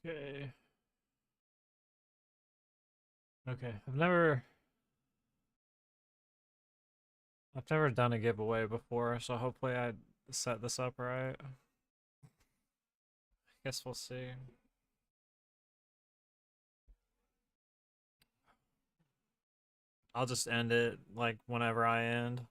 Okay. Okay. I've never done a giveaway before, so hopefully I set this up right. Guess we'll see. I'll just end it like whenever I end.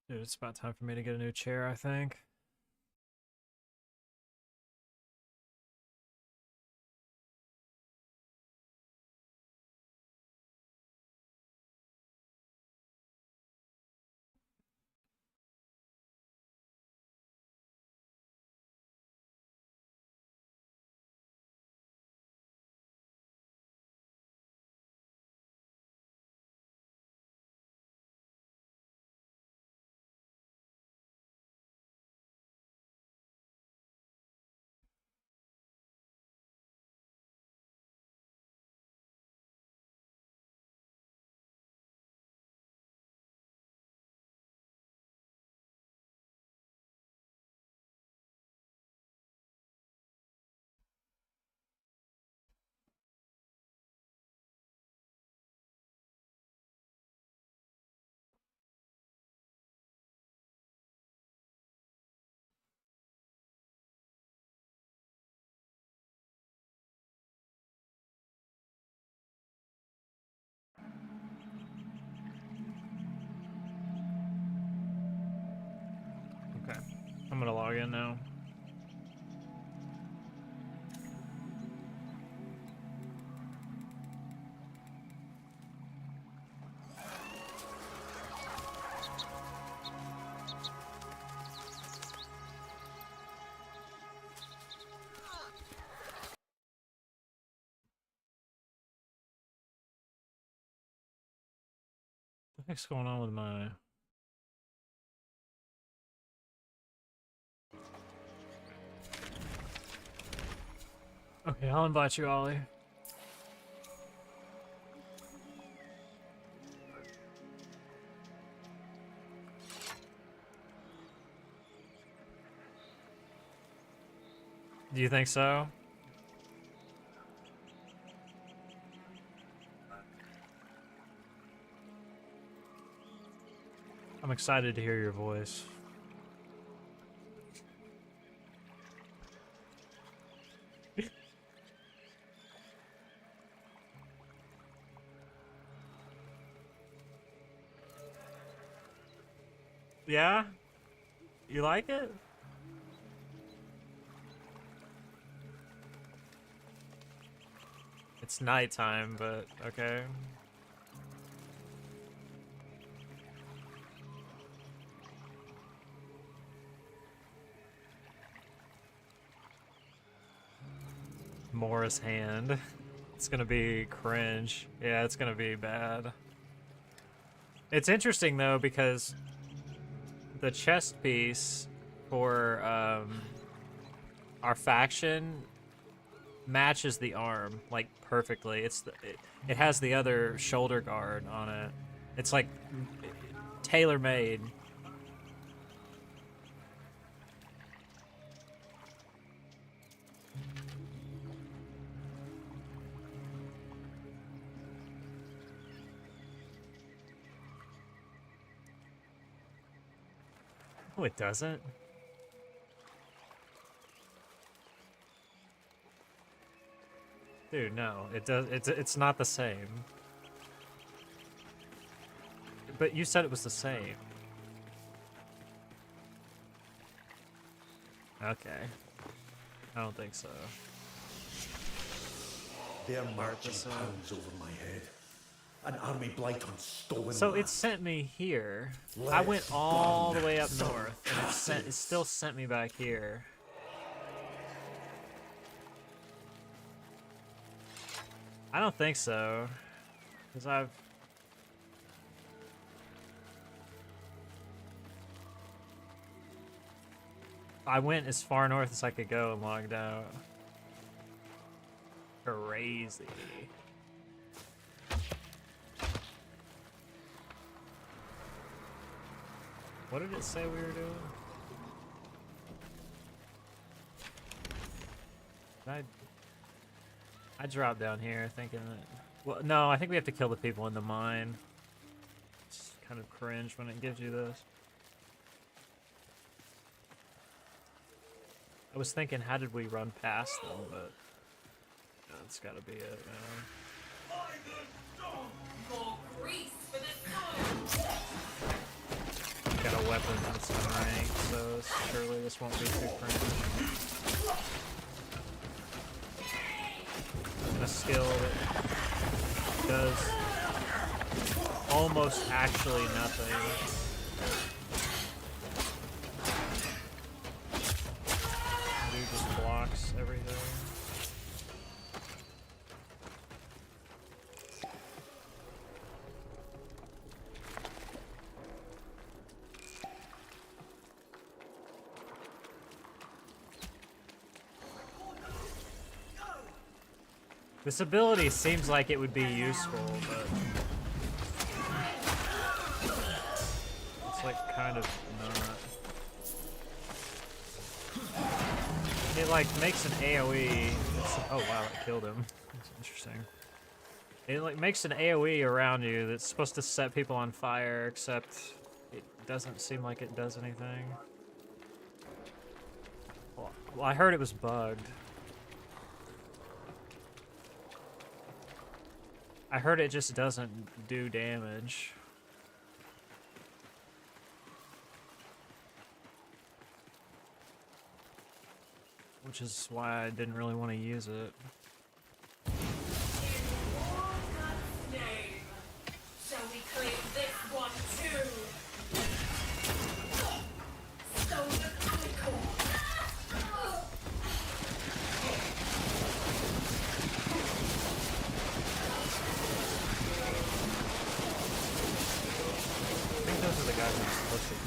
Dude, it's about time for me to get a new chair, I think. Okay. I'm gonna log in now. What the heck's going on with my... Okay, I'll invite you, Ollie. Do you think so? I'm excited to hear your voice. Yeah? You like it? It's nighttime, but okay. Morris hand. It's gonna be cringe. Yeah, it's gonna be bad. It's interesting though because the chest piece for our faction matches the arm like perfectly. It has the other shoulder guard on it. It's like tailor made. Oh, it doesn't. Dude, no, it does. It's not the same. But you said it was the same. Okay. I don't think so. They're marching pounds over my head. An army blight on stolen So it land. sent me here. I went all the way up north, and it still sent me back here. I don't think so, because I went as far north as I could go and logged out. Crazy. What did it say we were doing? I dropped down here thinking that... Well, no, I think we have to kill the people in the mine. It's kind of cringe when it gives you this. I was thinking, how did we run past them, but... That's gotta be it, man. More grease for the sun. Got a weapon that's unranked, so surely this won't be too cringe. A skill that does almost actually nothing. Dude just blocks everything. This ability seems like it would be useful, but it's like kind of not. It like makes an AoE. Oh wow, it killed him. That's interesting. It like makes an AoE around you that's supposed to set people on fire, except it doesn't seem like it does anything. Well, I heard it was bugged. I heard it just doesn't do damage. Which is why I didn't really want to use it. Name. Shall we claim this one too? Stolen icon. I think those are the guys I'm supposed to kill.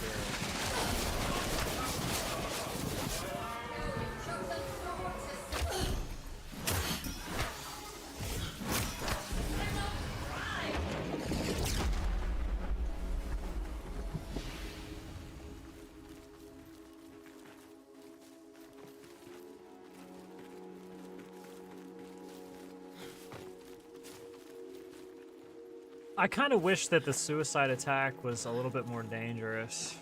I kind of wish that the suicide attack was a little bit more dangerous.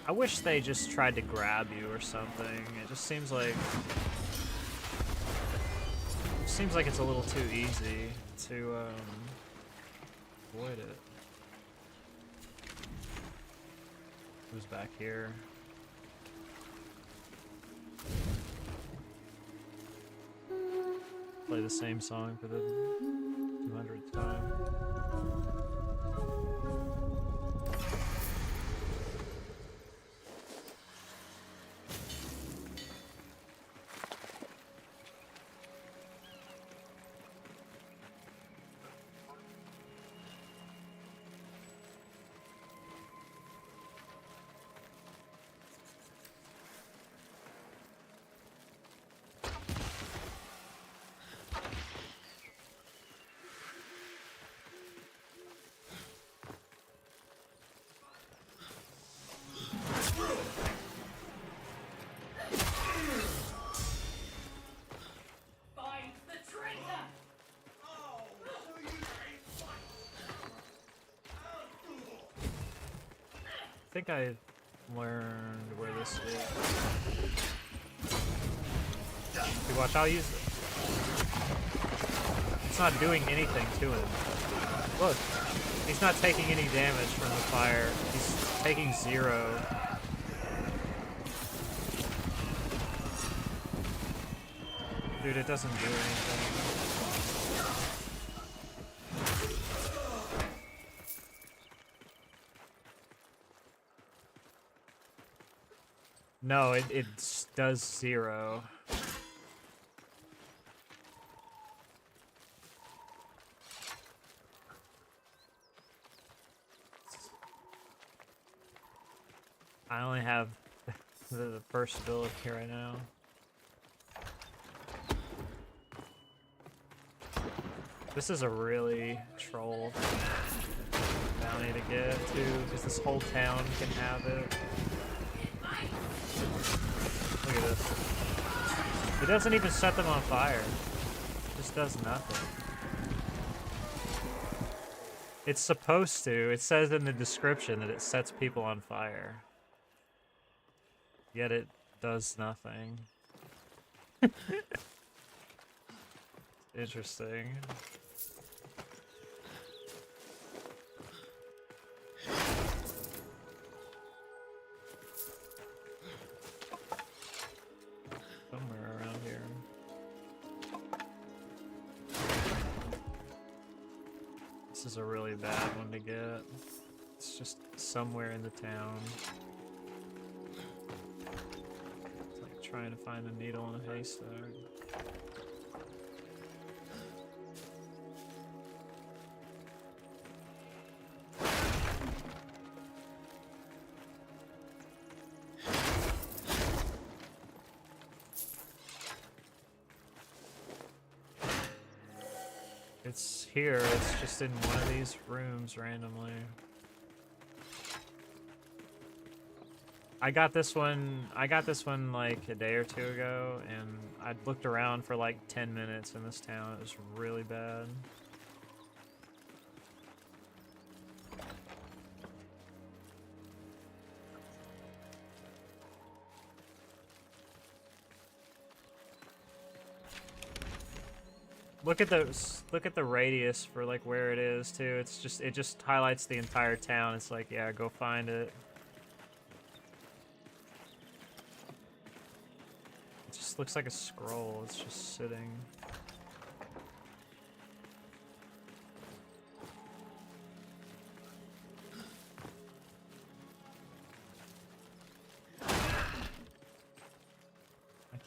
I wish they just tried to grab you or something. It just seems like it's a little too easy to avoid it. Who's back here? Play the same song for the 200th time. Find the traitor. I think I learned where this is. Okay, watch, I'll use it. It's not doing anything to him. Look, he's not taking any damage from the fire. He's taking 0. Dude, it doesn't do anything. No, it does 0. I only have the first ability right now. This is a really troll bounty to get to, because this whole town can have it. Look at this. It doesn't even set them on fire. It just does nothing. It's supposed to. It says in the description that it sets people on fire. Yet it does nothing. Interesting. Somewhere around here. This is a really bad one to get. It's just somewhere in the town. It's like trying to find a needle in a haystack. It's here, it's just in one of these rooms randomly. I got this one like a day or two ago, and I'd looked around for like 10 minutes in this town. It was really bad. Look at the radius for like where it is too. It just highlights the entire town. It's like, yeah, go find it. It just looks like a scroll. It's just sitting. I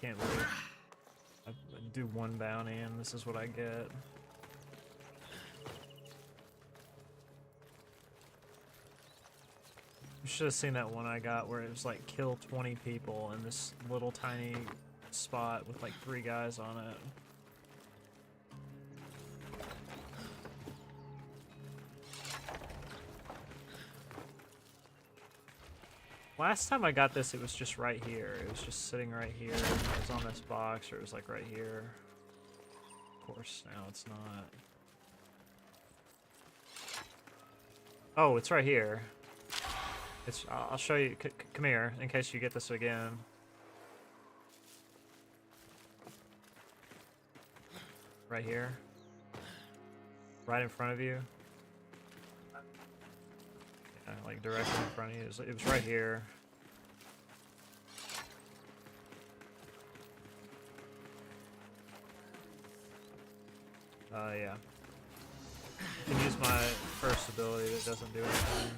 can't believe I do one bounty and this is what I get. You should have seen that one I got where it was like kill 20 people in this little tiny spot with like 3 guys on it. Last time I got this, it was just right here. It was just sitting right here. It was on this box, or it was like right here. Of course, now it's not. Oh, it's right here. I'll show you. Come here, in case you get this again. Right here. Right in front of you. Yeah, like directly in front of you. It was right here. Yeah. I can use my first ability that doesn't do anything.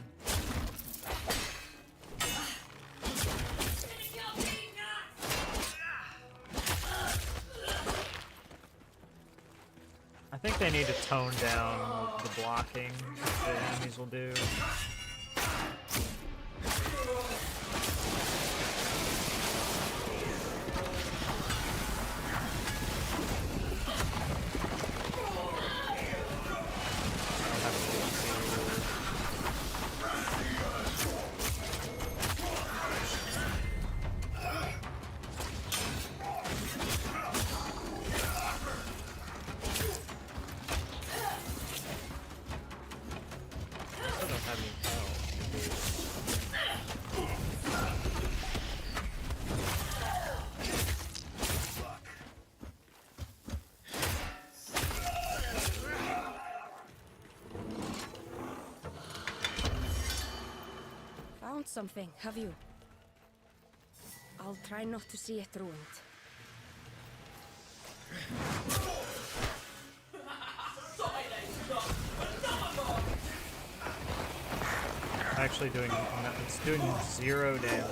I think they need to tone down the blocking that the enemies will do. Something, have you? I'll try not to see it ruined. Actually doing, it's doing 0 damage.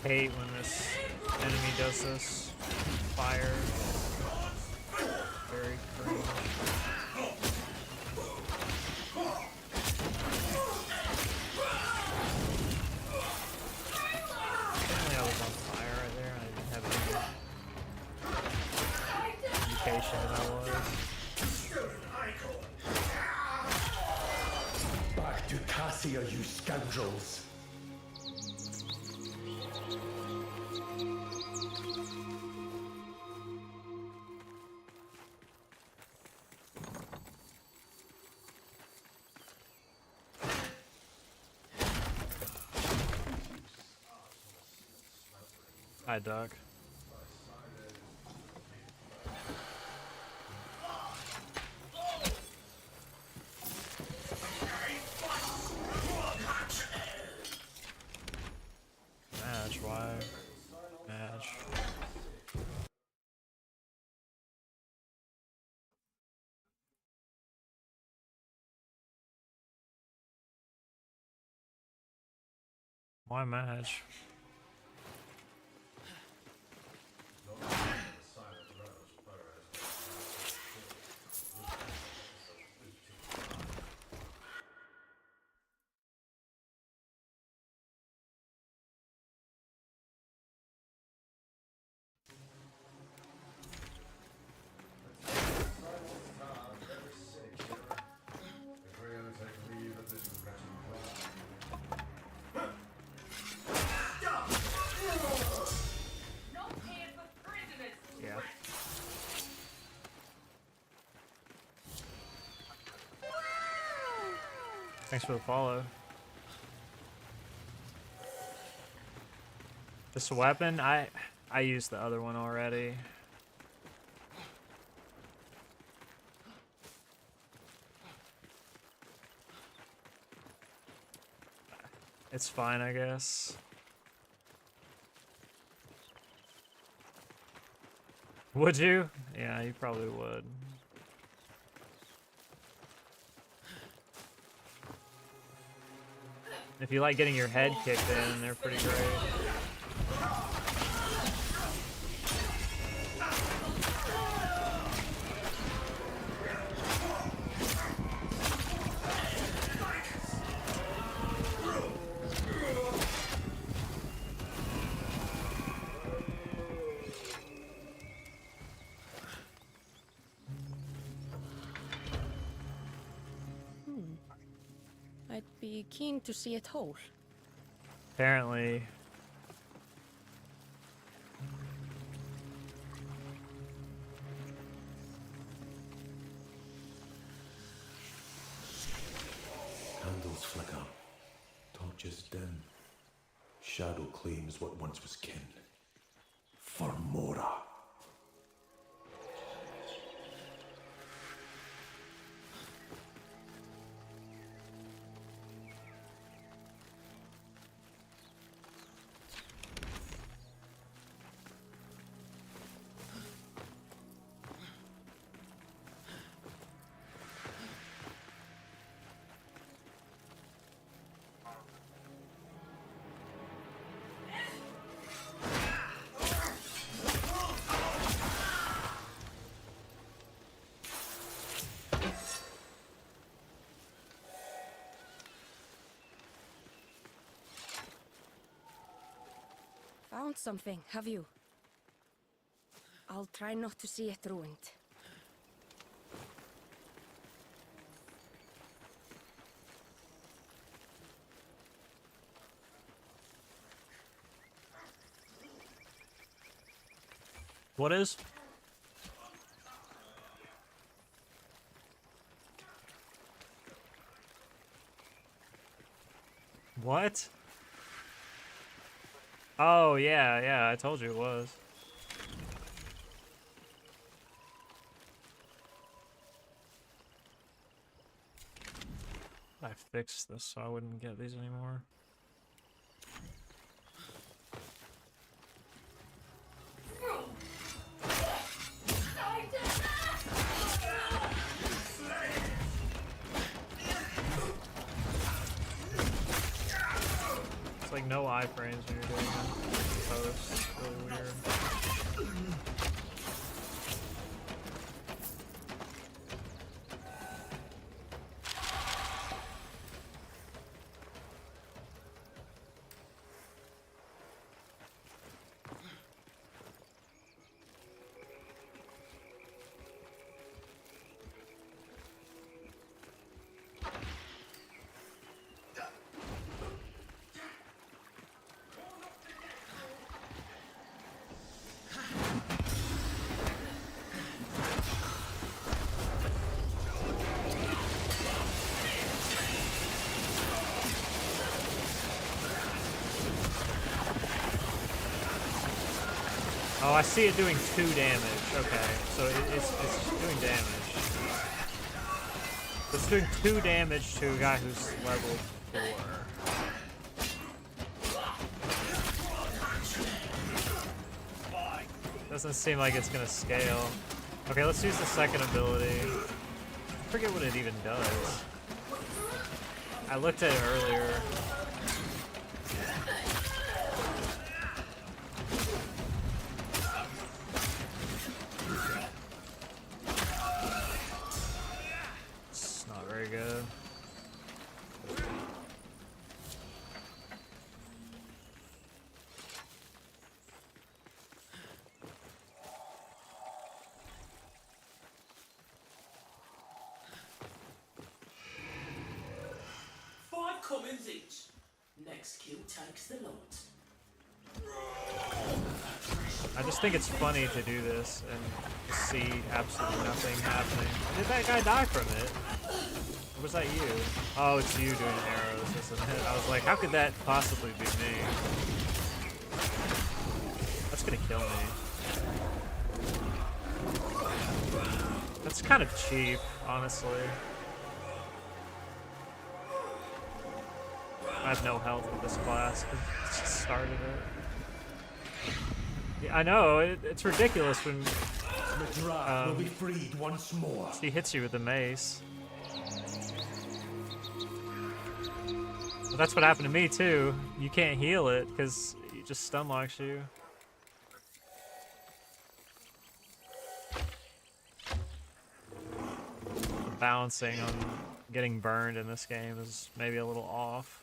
hate when this enemy does this fire. Very cringe. Apparently I was on fire right there and I didn't have any indication that I was. Back to Cassia, you scoundrels! Hi, Doc. Match, why? Match. Why match? Not here for prisoners. Yeah. Thanks for the follow. This weapon, I used the other one already. It's fine, I guess. Would you? Yeah, you probably would. If you like getting your head kicked in, they're pretty great. I'd be keen to see it whole. Apparently. Candles flicker. Torches dim. Shadow claims what once was kin. For Mora. Found something, have you? I'll try not to see it ruined. What is? What? Oh, yeah, I told you it was. I fixed this so I wouldn't get these anymore. It's like no iframes when you're doing the post. It's really weird. Oh, I see it doing 2 damage. Okay, so it's doing damage. It's doing 2 damage to a guy who's level 4. Doesn't seem like it's gonna scale. Okay, let's use the second ability. I forget what it even does. I looked at it earlier. It's not very good. Cummins each. Next kill takes the lot. I just think it's funny to do this and just see absolutely nothing happening. Did that guy die from it? Or was that you? Oh, it's you doing arrows, isn't it? I was like, how could that possibly be me? That's gonna kill me. That's kind of cheap, honestly. I have no health with this class because it just started it. Yeah, I know, it's ridiculous when The draft will be freed once more. he hits you with the mace. Well, that's what happened to me too. You can't heal it because it just stun locks you. The balancing on getting burned in this game is maybe a little off.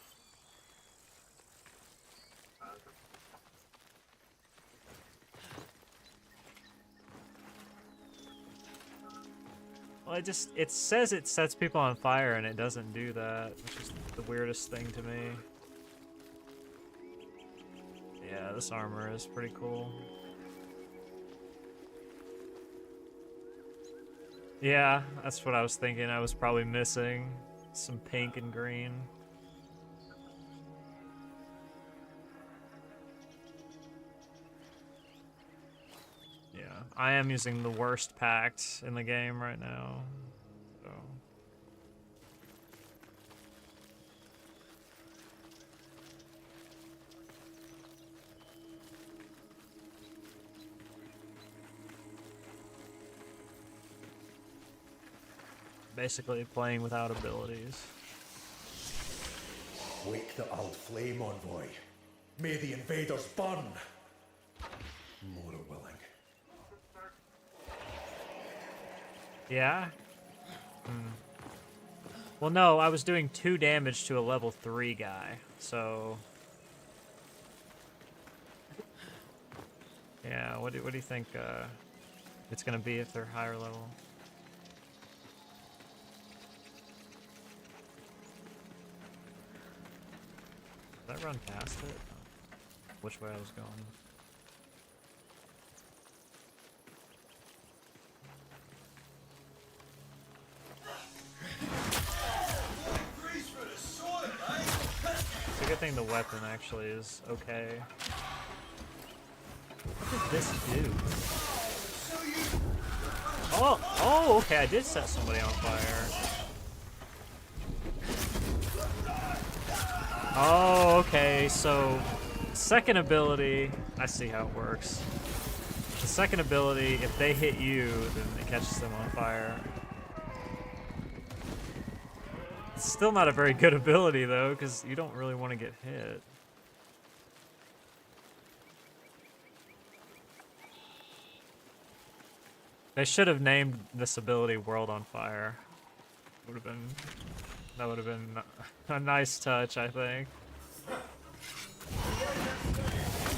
Well, it says it sets people on fire and it doesn't do that, which is the weirdest thing to me. Yeah, this armor is pretty cool. Yeah, that's what I was thinking. I was probably missing some pink and green. Yeah, I am using the worst pact in the game right now. So. Basically playing without abilities. Wake the old flame, envoy. May the invaders burn. More willing. Yeah? Well, no, I was doing 2 damage to a level 3 guy, so... Yeah, what do you think it's gonna be if they're higher level? Did I run past it? Oh. Which way I was going? It's a good thing the weapon actually is okay. What did this do? Oh, okay, I did set somebody on fire. Oh, okay, so second ability, I see how it works. The second ability, if they hit you, then it catches them on fire. It's still not a very good ability though, because you don't really want to get hit. They should have named this ability World on Fire. Would have been that would have been a nice touch, I think.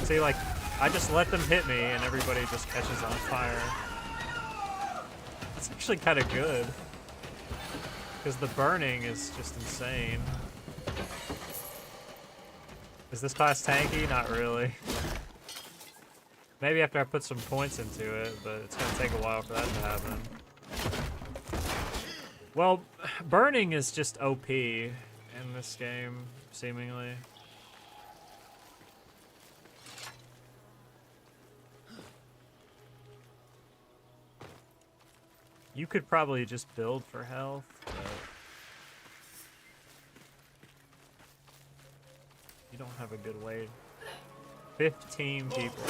See, like, I just let them hit me and everybody just catches on fire. It's actually kind of good. Because the burning is just insane. Is this class tanky? Not really. Maybe after I put some points into it, but it's gonna take a while for that to happen. Well, burning is just OP in this game, seemingly. You could probably just build for health, but you don't have a good way. 15 people.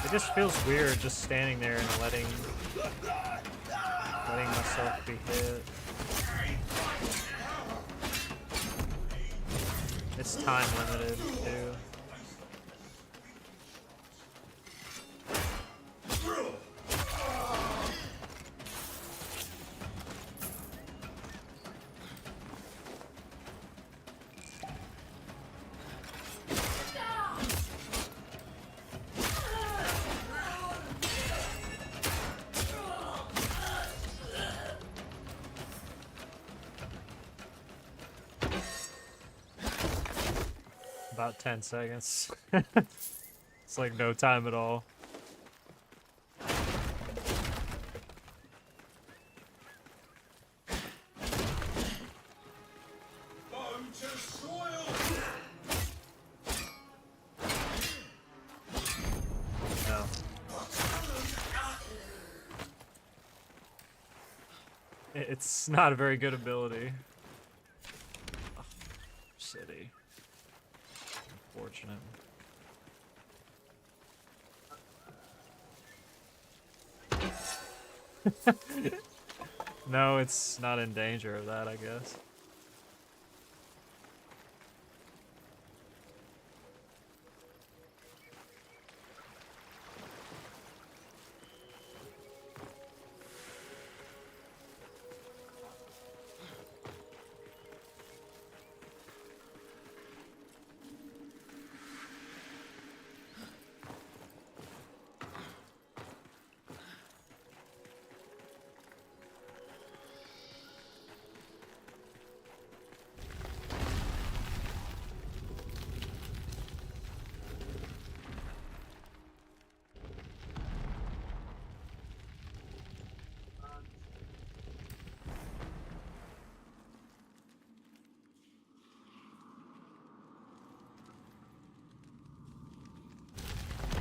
It just feels weird just standing there and letting myself be hit. It's time limited too. About 10 seconds. It's like no time at all. No. It's not a very good ability. Oh, city. Unfortunate. No, it's not in danger of that, I guess.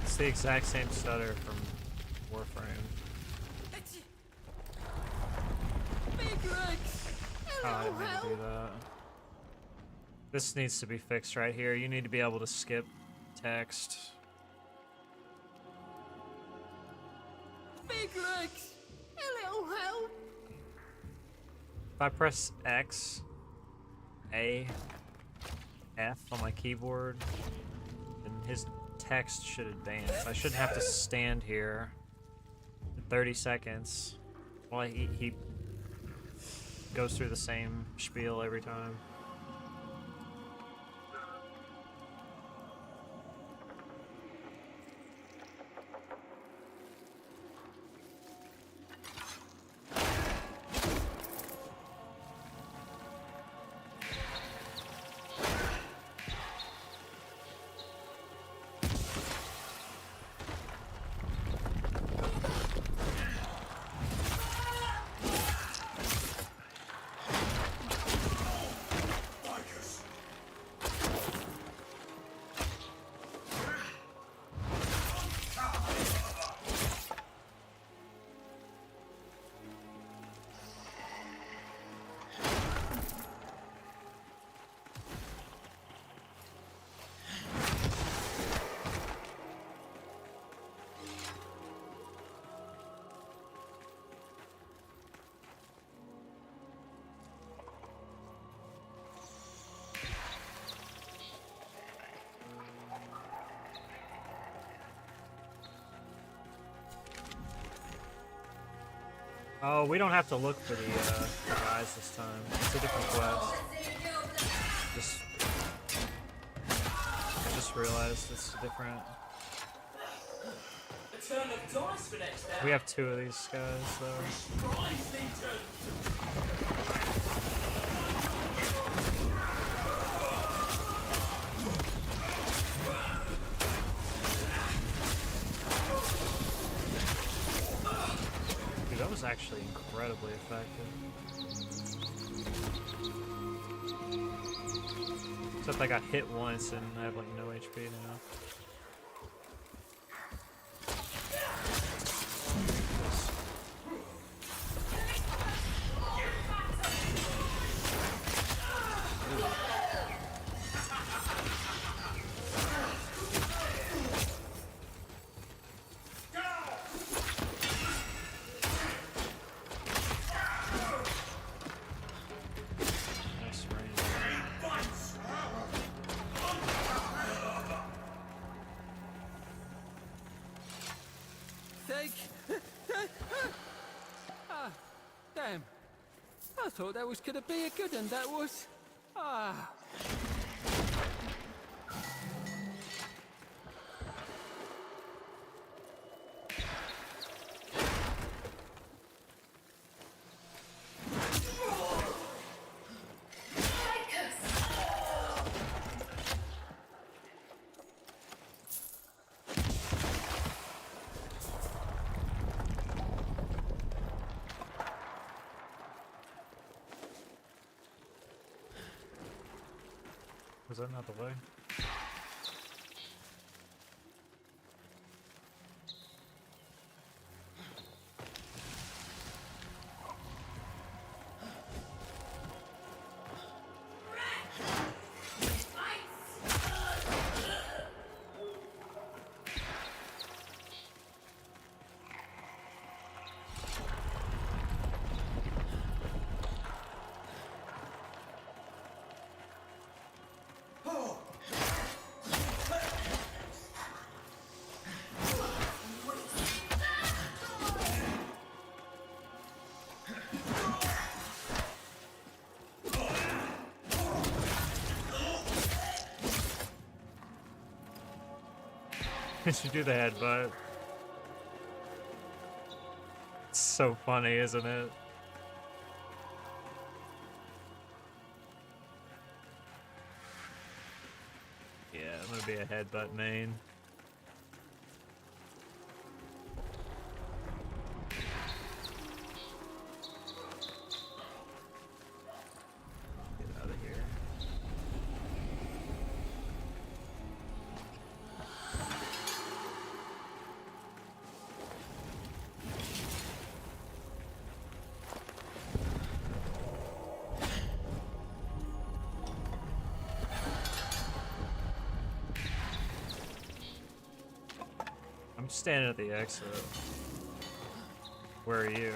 It's the exact same stutter from Warframe. Oh, I didn't mean to do that. This needs to be fixed right here. You need to be able to skip text. Big Rex, a little help. If I press X, A, F on my keyboard, then his text should advance. I shouldn't have to stand here for 30 seconds while he goes through the same spiel every time. Oh, we don't have to look for the guys this time. It's a different quest. Just, I just realized it's different. A turn of dice for next We have 2 of these guys, though. Rise, Legion! Dude, that was actually incredibly effective. Except I got hit once and I have like no HP now. Nice range. Take. Ah, damn. I thought that was gonna be a good one, that was. Ah. Was that not the way? Did you do the headbutt? It's so funny, isn't it? Yeah, I'm gonna be a headbutt main. Get out of here. I'm standing at the exit. Where are you?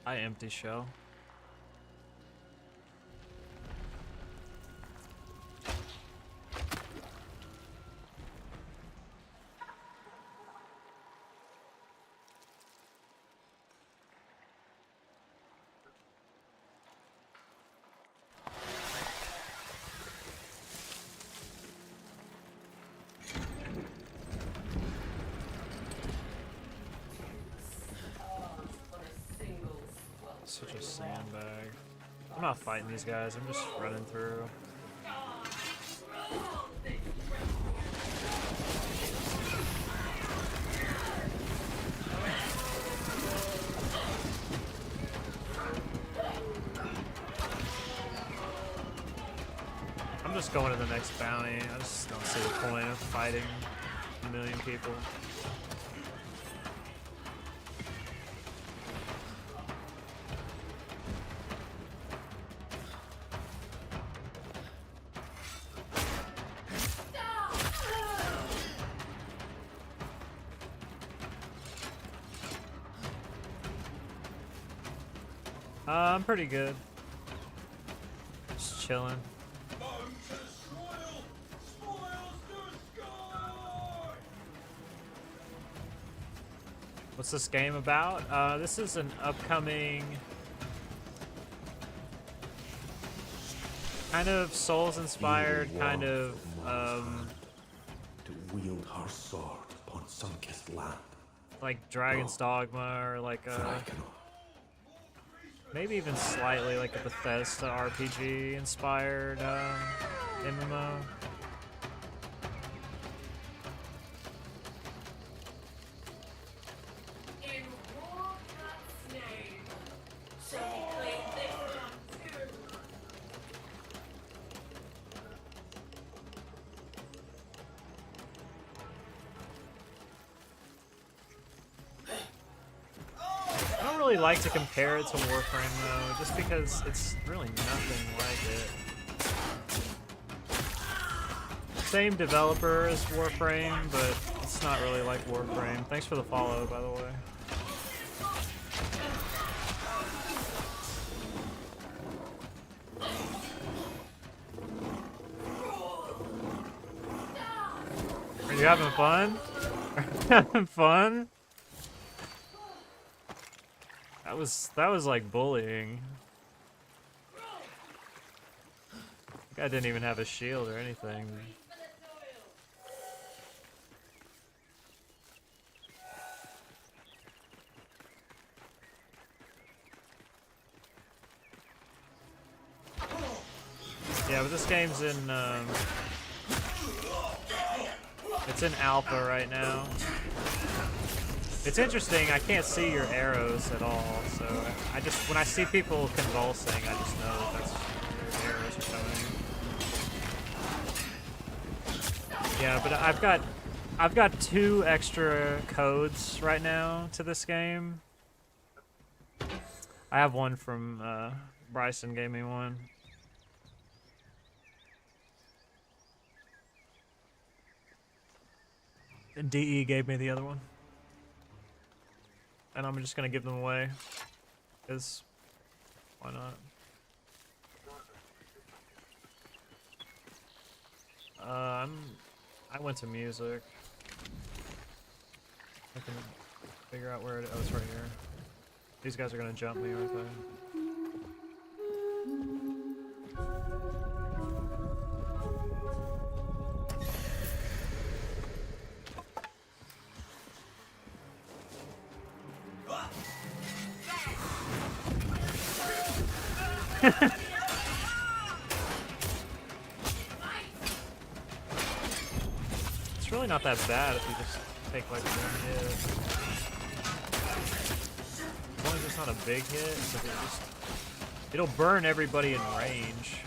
Hi, empty shell. Such a sandbag. I'm not fighting these guys, I'm just running through. just going to the next bounty. I just don't see the point of fighting a million people. I'm pretty good. Just chilling. What's this game about? This is an upcoming kind of Souls-inspired, kind of to wield her sword upon sun-kissed land. like Dragon's Dogma, or like For I cannot. maybe even slightly like a Bethesda RPG inspired MMO. In Warcraft's name, so we claim this one too. I don't really like to compare it to Warframe though, just because it's really nothing like it. Same developer as Warframe, but it's not really like Warframe. Thanks for the follow, by the way. Are you having fun? Are you having fun? That was like bullying. Guy didn't even have a shield or anything. Yeah, but this game's in it's in alpha right now. It's interesting, I can't see your arrows at all, so I just, when I see people convulsing, I just know that that's your arrows are coming. Yeah, but I've got 2 extra codes right now to this game. I have one from Bryson gave me one. And DE gave me the other one. And I'm just gonna give them away, because why not? I went to music. I can figure out where it. Oh, it's right here. These guys are gonna jump me right there. It's really not that bad if you just take like 1 hit. As long as it's not a big hit, because it'll burn everybody in range.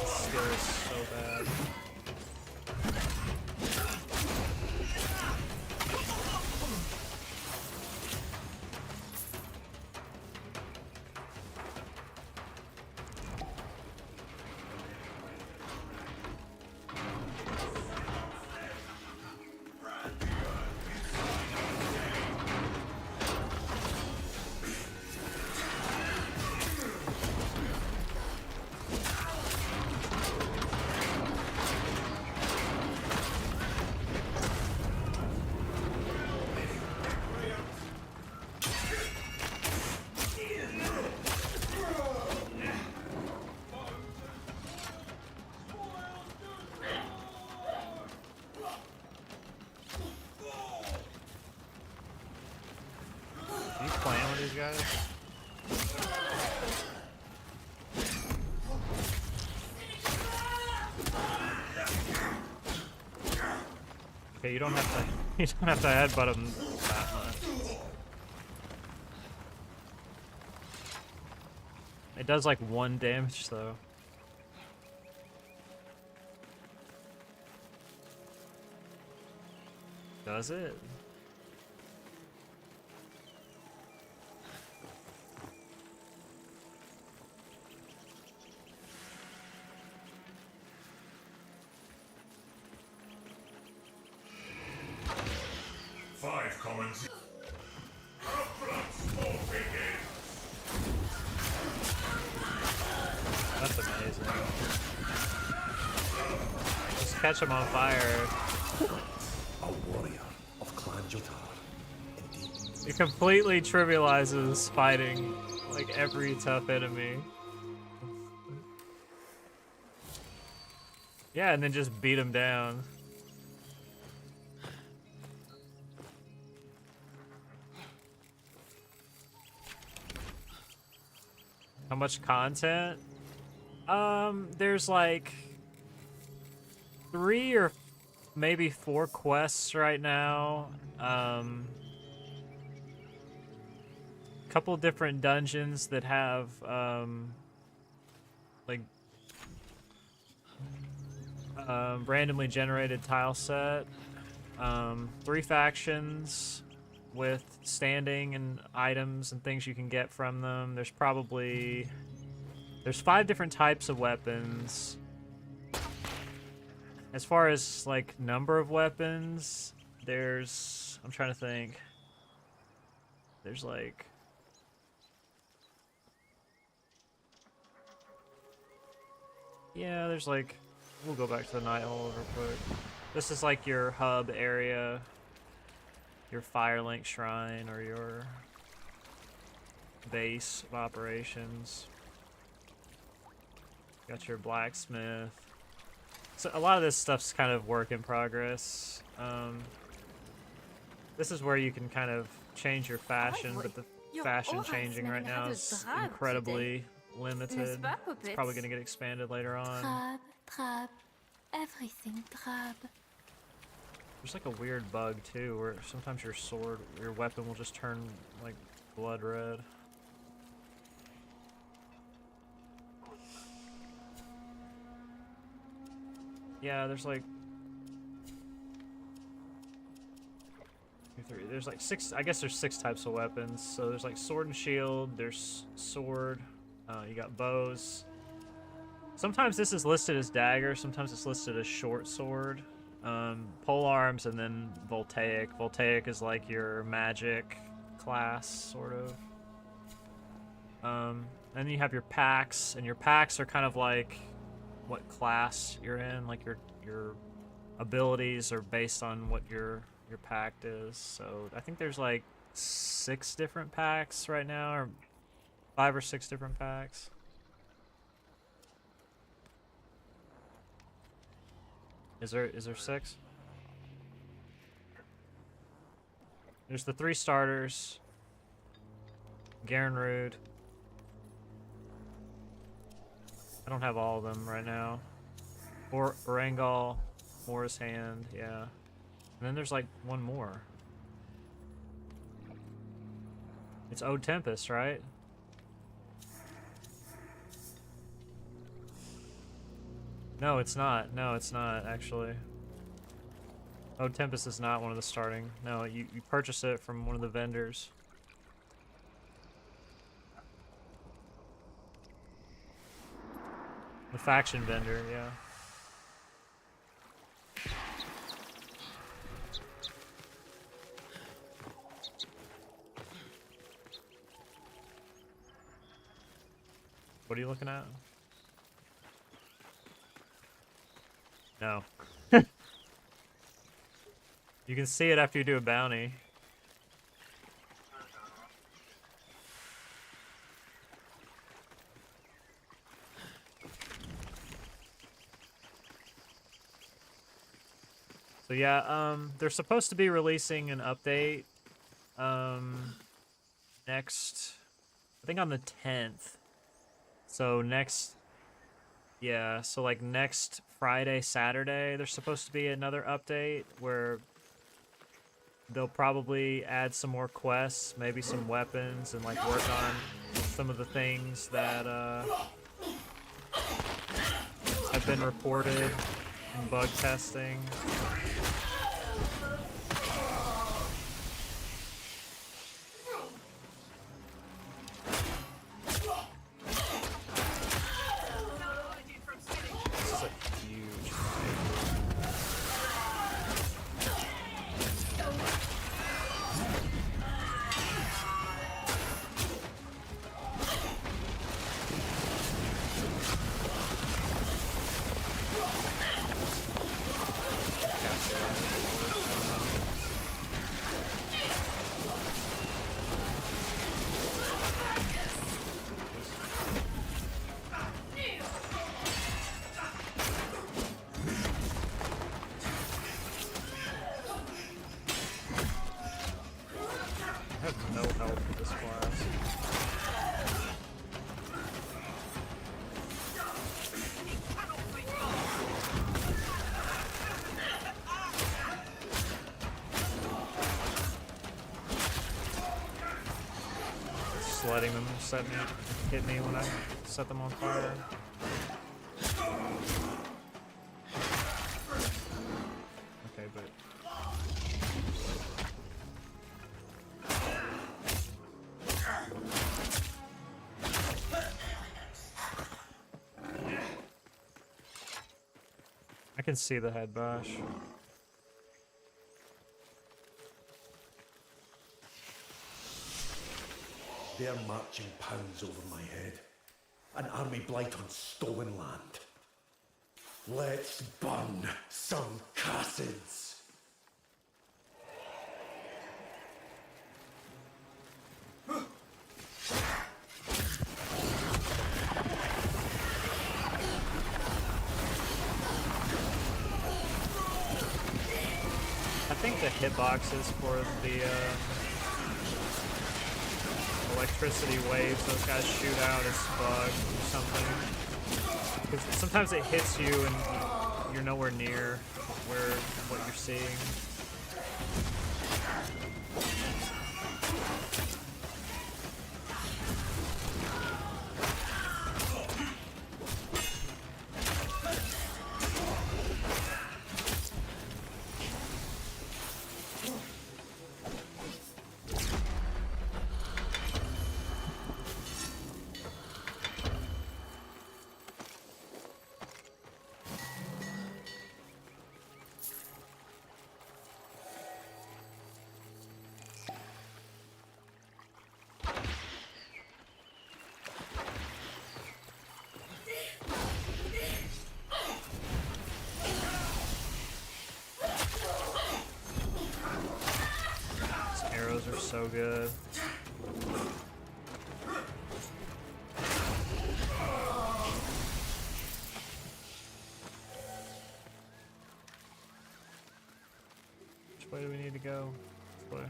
Skill is so bad. Are you playing with these guys? Okay, you don't have to you don't have to headbutt him that much. It does like 1 damage though. Does it? Five commons. That's amazing. Just catch him on fire. A warrior of Clan Jotar. Indeed. It completely trivializes fighting like every tough enemy. Yeah, and then just beat him down. How much content? There's like 3 or maybe 4 quests right now. Couple different dungeons that have like randomly generated tile set. 3 factions with standing and items and things you can get from them. There's 5 different types of weapons. As far as like number of weapons, I'm trying to think. There's like there's like we'll go back to the night hall real quick. This is like your hub area, your Firelink shrine or your base of operations. Got your blacksmith. So a lot of this stuff's kind of work in progress. This is where you can kind of change your fashion, but the fashion changing right now is incredibly limited. It's probably going to get expanded later on. Drab, everything drab. There's like a weird bug too, where sometimes your weapon will just turn like blood red. Yeah, there's like there's like 6. I guess there's 6 types of weapons. So there's like sword and shield. There's sword. You got bows. Sometimes this is listed as dagger. Sometimes it's listed as short sword. Pole arms and then voltaic. Voltaic is like your magic class, sort of. Then you have your packs, and your packs are kind of like what class you're in. Like your abilities are based on what your pact is. So I think there's like 6 different packs right now, or 5 or 6 different packs. Is there 6? There's the 3 starters. Garenrud. I don't have all of them right now. Or Orangal, Morris Hand, yeah. And then there's like one more. It's Ode Tempest, right? No, it's not. No, it's not, actually. Ode Tempest is not one of the starting. No, you purchase it from one of the vendors. The faction vendor, yeah. What are you looking at? No. You can see it after you do a bounty. So yeah, they're supposed to be releasing an update next, I think on the 10th. So so like next Friday, Saturday, there's supposed to be another update where they'll probably add some more quests, maybe some weapons, and like work on some of the things that have been reported in bug testing. This is a huge fight. I have no health with this class. Just letting them hit me when I set them on fire. Okay, but I can see the head bash. They're marching pounds over my head. An army blight on stolen land. Let's burn some Cassids. I think the hitboxes for the electricity waves those guys shoot out is bugged or something. Because sometimes it hits you and you're nowhere near what you're seeing. Arrows are so good. Which way do we need to go? This way.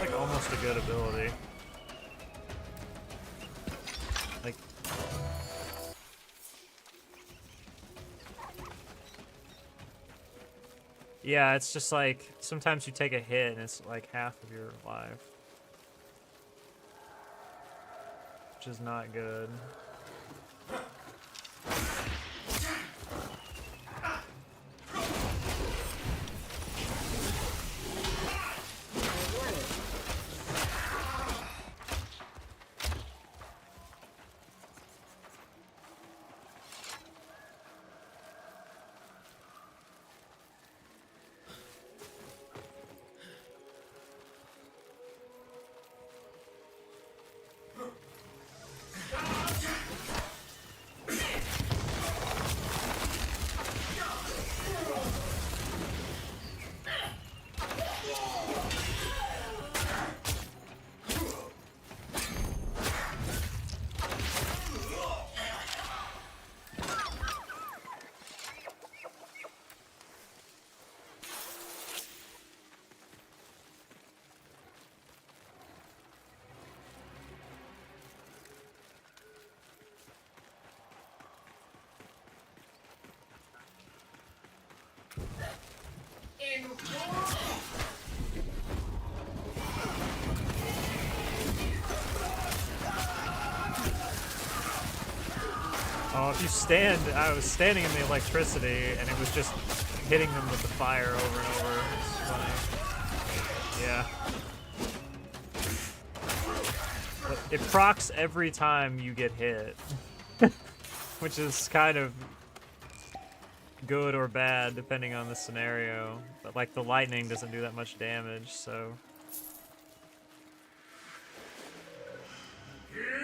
Like almost a good ability. Like yeah, it's just like sometimes you take a hit and it's like half of your life. Which is not good. in war. Oh, if you stand, I was standing in the electricity, and it was just hitting them with the fire over and over. It's funny. Yeah. But it procs every time you get hit, which is kind of good or bad depending on the scenario. But like the lightning doesn't do that much damage, so.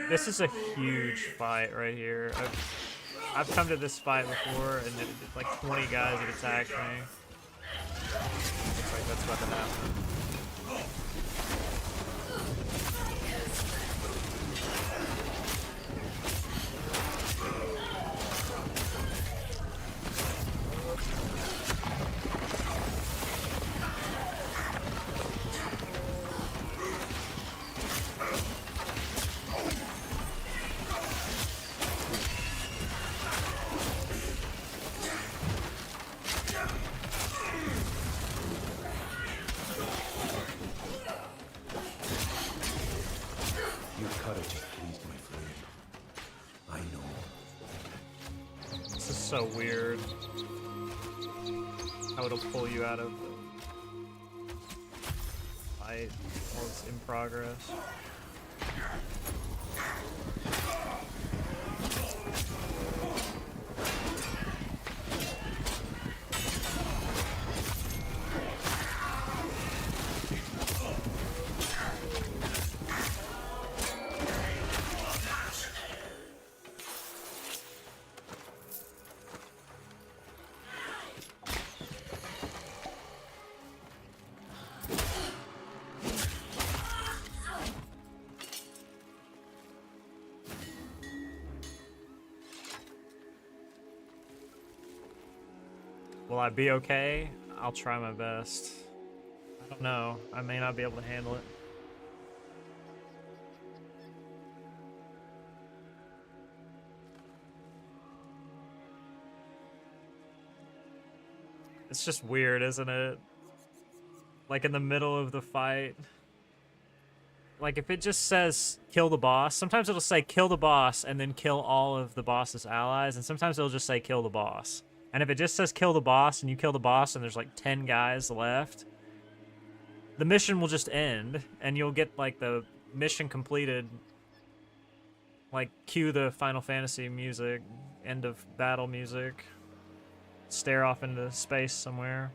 This is a huge fight right here. I've come to this fight before, and like 20 guys had attacked me. Looks like that's about to happen. Your courage has pleased my flame. I know. This is so weird. How it'll pull you out of the fight while it's in progress. Will I be okay? I'll try my best. I don't know. I may not be able to handle it. It's just weird, isn't it? Like in the middle of the fight. Like if it just says kill the boss, sometimes it'll say kill the boss and then kill all of the boss's allies, and sometimes it'll just say kill the boss. And if it just says kill the boss and you kill the boss and there's like 10 guys left, the mission will just end and you'll get like the mission completed. Like cue the Final Fantasy music, end of battle music, stare off into space somewhere.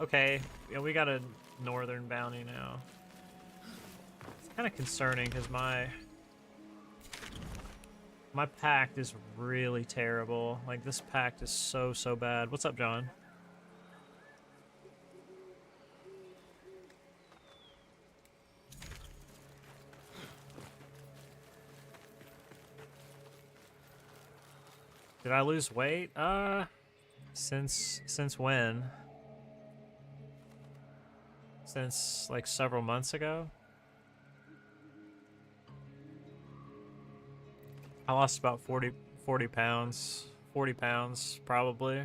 Okay. Yeah, we got a northern bounty now. It's kind of concerning because my pact is really terrible. Like, this pact is so bad. What's up, John? Did I lose weight? Since when? Since like several months ago? I lost about 40 pounds. 40 pounds, probably.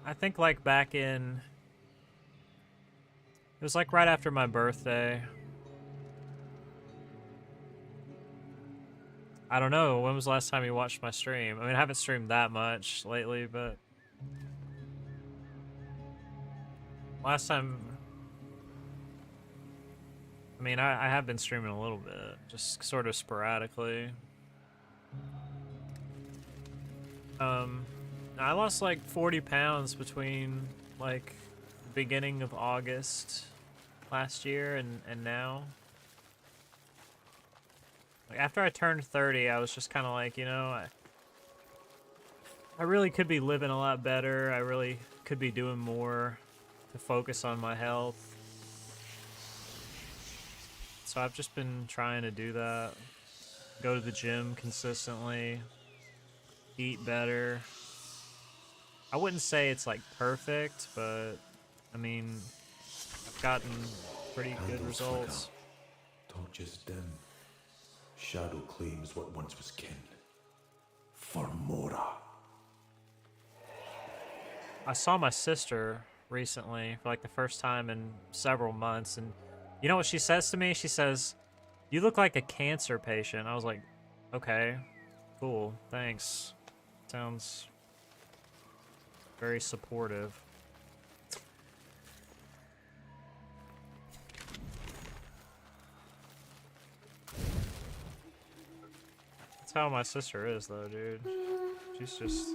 I think like back in... It was like right after my birthday. I don't know, when was the last time you watched my stream? I mean, I haven't streamed that much lately, but... Last time... I mean, I have been streaming a little bit, just sort of sporadically. I lost like 40 pounds between like the beginning of August last year and now. Like after I turned 30, I was just kind of like, you know, I really could be living a lot better. I really could be doing more to focus on my health. So I've just been trying to do that. Go to the gym consistently. eat better. I wouldn't say it's like perfect, but I mean, I've gotten pretty good Candles results. flicker, torches dim. Shadow claims what once was kin. For Mora. I saw my sister recently for like the first time in several months, and you know what she says to me? She says, "You look like a cancer patient." I was like, "Okay, cool, thanks. Sounds very supportive." That's how my sister is, though, dude. She's just...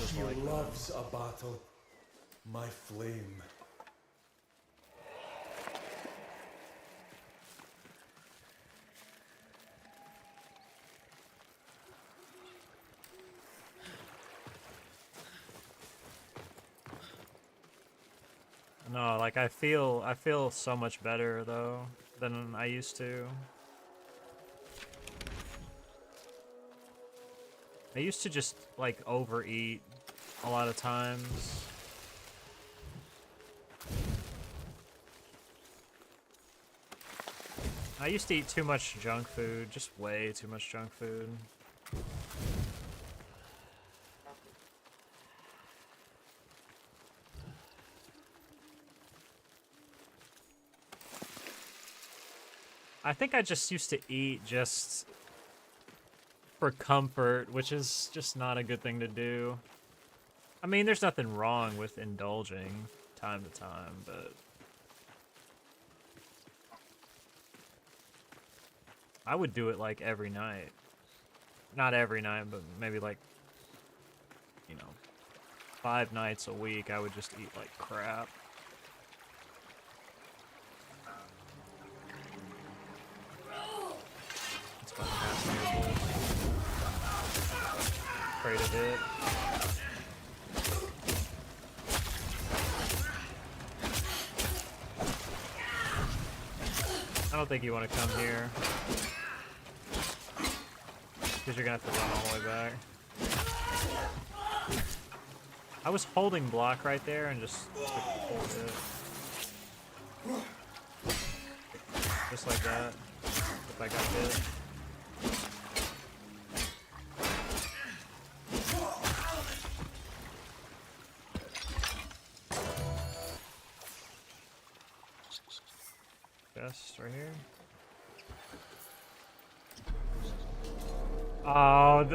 She loves a battle. My flame. No, like I feel so much better though than I used to. I used to just like overeat a lot of times. I used to eat too much junk food, just way too much junk food. I think I just used to eat just for comfort, which is just not a good thing to do. I mean, there's nothing wrong with indulging time to time, but I would do it like every night. Not every night, but maybe like, you know, 5 nights a week I would just eat like crap. It's my passable. Afraid of it. I don't think you want to come here. Because you're going to have to run all the way back. I was holding block right there and just pulled it. Just like that. If I got hit. Chest right here. Oh,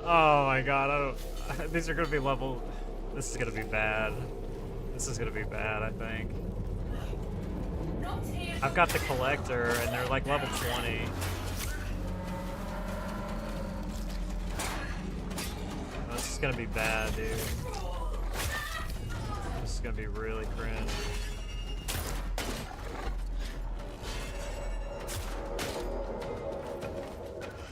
oh my god, I don't... These are gonna be level... This is gonna be bad. This is gonna be bad, I think. I've got the collector, and they're like level 20. Oh, this is gonna be bad, dude. This is gonna be really cringe.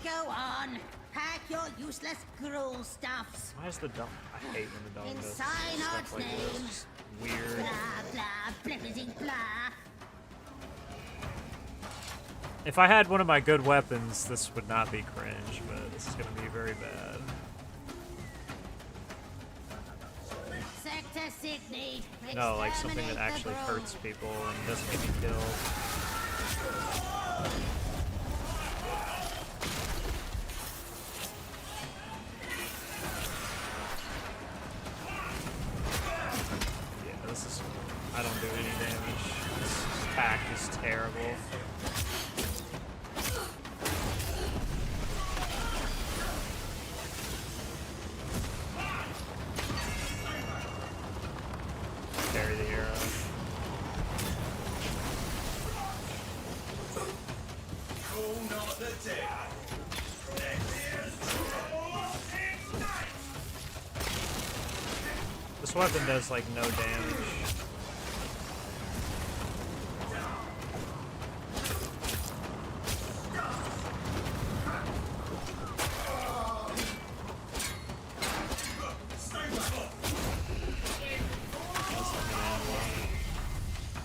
Go on, pack your useless gruel stuffs. Why is the dog? I hate when the dog In does Synod's stuff like this. name. It's weird. Blah blah blippity blah. If I had one of my good weapons, this would not be cringe, but this is gonna be very bad. Sector Sydney. No, like something that Exterminate the actually gruel. hurts people and doesn't get me killed. Yeah, this is... I don't do any damage. This attack is terrible. Carry the arrow. This weapon does like no damage.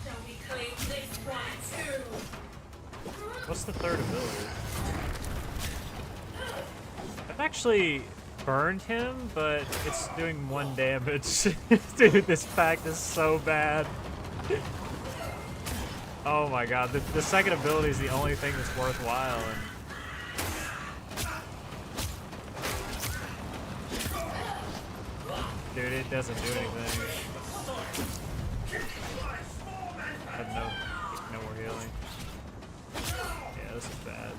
Shall we claim this one too? What's the third ability? I've actually burned him, but it's doing 1 damage. Dude, this pact is so bad. Oh my god, the second ability is the only thing that's worthwhile. And dude, it doesn't do anything. I have no more healing. Yeah, this is bad.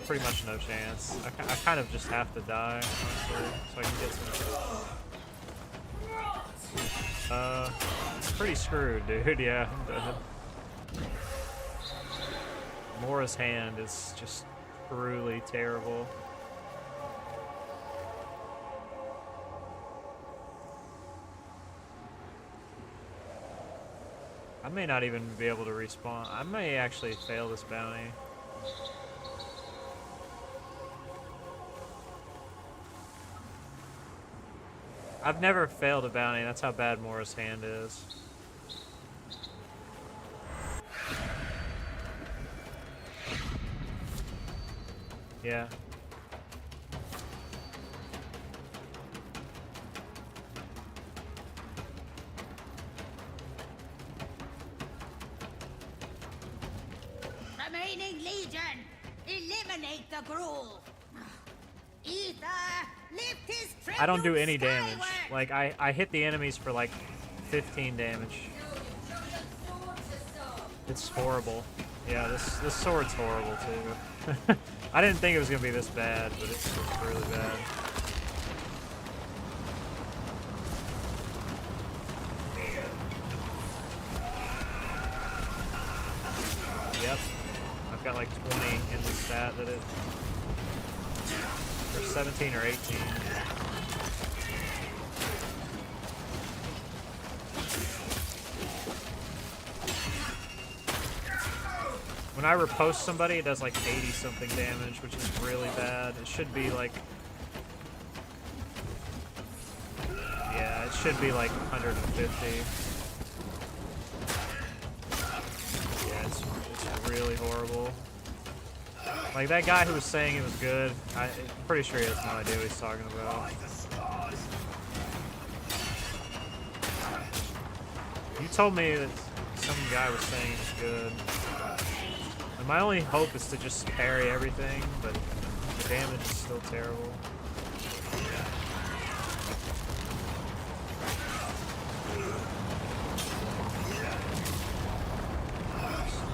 Pretty much no chance. I kind of just have to die, honestly, so I can get some. Pretty screwed, dude. Yeah, I'm dead. Mora's hand is just truly terrible. I may not even be able to respawn. I may actually fail this bounty. I've never failed a bounty. That's how bad Mora's hand is. Yeah. Remaining Legion, eliminate the Gruul. Ether, lift his I don't do tribute any damage. skyward. Like, I hit the enemies for like 15 damage. It's horrible. Yeah, this sword's horrible too. I didn't think it was gonna be this bad, but it's really bad. Yep. I've got like 20 in the stat that it... Or 17 or 18. When I riposte somebody, it does like 80 something damage, which is really bad. It should be like... Yeah, it should be like 150. Yeah, it's really horrible. Like, that guy who was saying it was good, I'm pretty sure he has no idea what he's talking about. You told me that some guy was saying it was good. And my only hope is to just parry everything, but the damage is still terrible.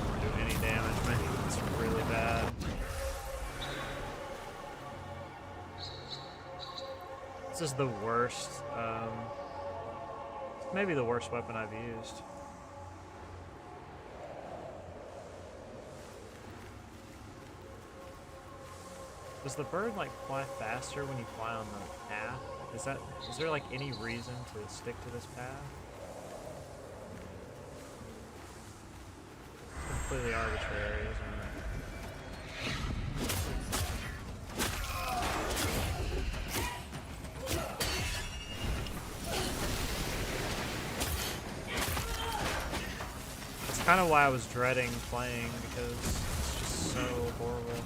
Don't do any damage, man. It's really bad. This is the worst, maybe the worst weapon I've used. Does the bird like fly faster when you fly on the path? Is there like any reason to stick to this path? It's completely arbitrary, isn't it? That's kind of why I was dreading playing, because it's just so horrible.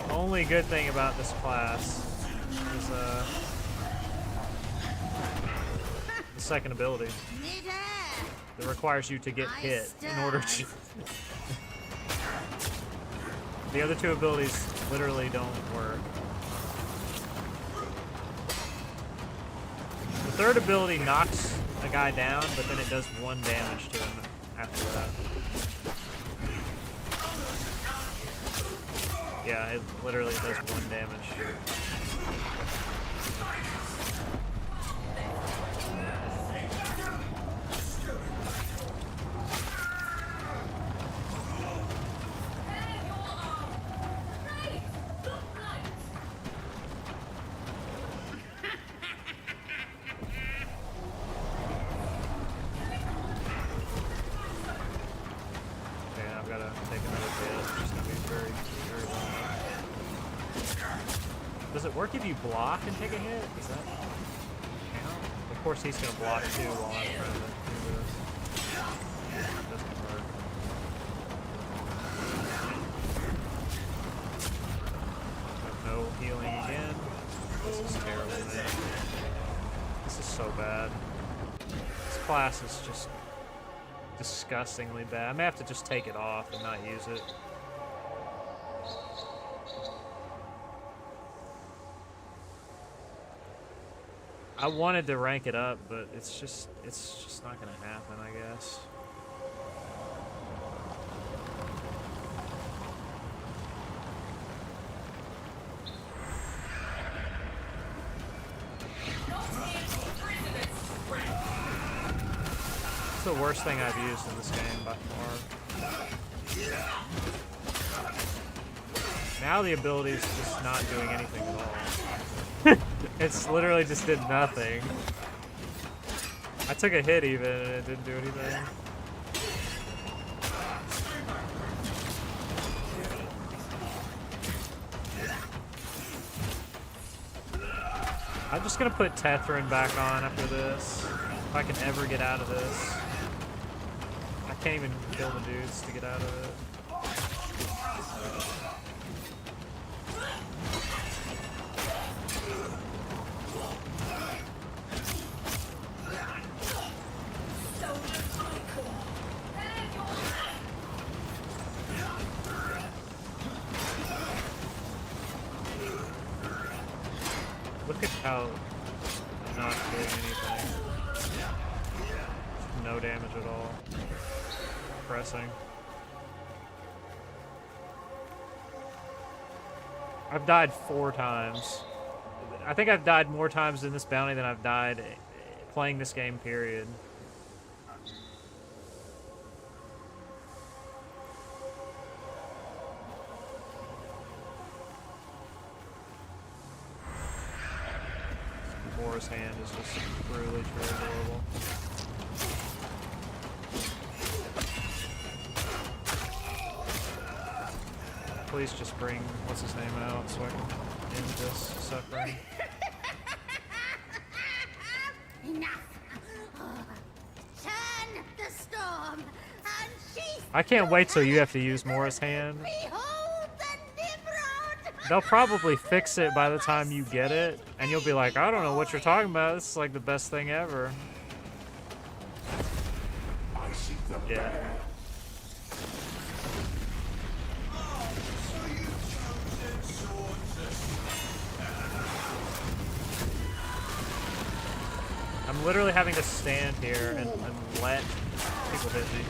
The only good thing about this class is the second ability. It requires you to get hit in order to... The other two abilities literally don't work. The third ability knocks a guy down, but then it does 1 damage to him after that. Yeah, it literally does 1 damage. Yeah, I've got to take another hit, which is going to be very, very long. Does it work if you block and take a hit? Does that count? Of course he's going to block too while I'm trying to do this. healing again. This is terrible, man. This is so bad. This class is just disgustingly bad. I may have to just take it off and not use it. I wanted to rank it up, but it's just not gonna happen, I guess. It's the worst thing I've used in this game by far. Now the ability is just not doing anything at all. It's literally just did nothing. I took a hit even and it didn't do anything. I'm just gonna put Tethrin back on after this. If I can ever get out of this. I can't even kill the dudes to get out of it. Look at how not doing anything. No damage at all. Pressing. I've died 4 times. I think I've died more times in this bounty than I've died playing this game, period. Mora's hand is just truly adorable. Please just bring what's his name out so I can end this suffering. Enough! Turn the storm and sheath. I can't wait till you have to use Mora's hand. Behold the Nimrod! They'll probably fix it by the time you get it, and you'll be like, I don't know what you're talking about. This is like the best thing ever. Yeah. I'm literally having to stand here and let people hit me.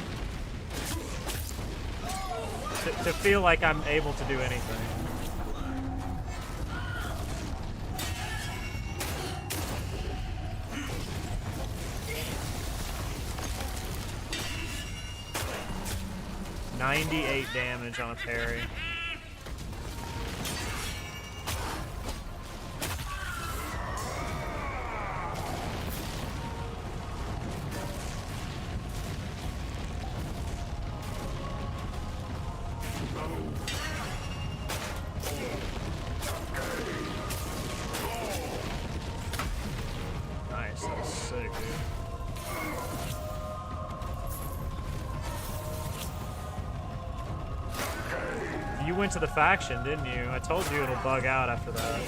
To feel like I'm able to do anything. $98 damage on a parry. Nice, that was sick, dude. You went to the faction, didn't you? I told you it'll bug out after that.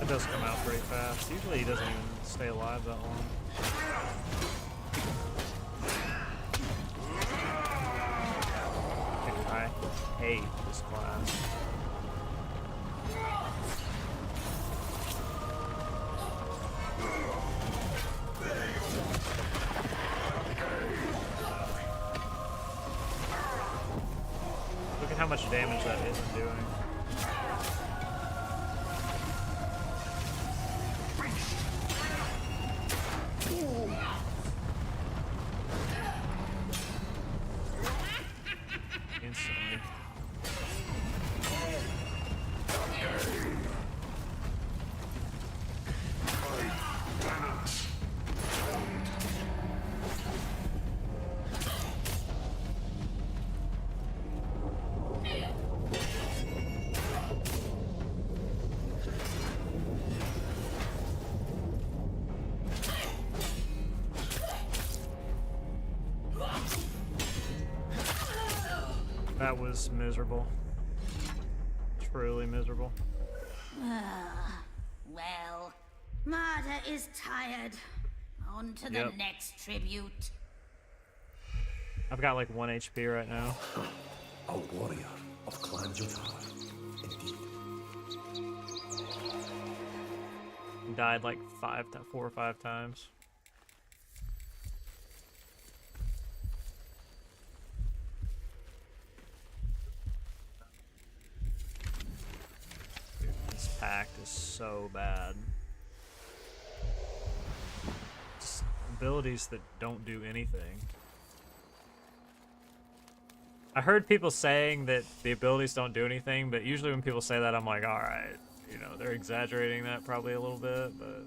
It does come out pretty fast. Usually he doesn't even stay alive that long. I hate this class. Look at how much damage that isn't doing. Instantly. That was miserable. Truly miserable. Well, Marta is tired. On to the Yep. next tribute. I've got like 1 HP right now. A warrior of Clan Jotar, indeed. Died like 4 or 5 times. Dude, this pact is so bad. Just abilities that don't do anything. I heard people saying that the abilities don't do anything, but usually when people say that, I'm like, alright, you know, they're exaggerating that probably a little bit, but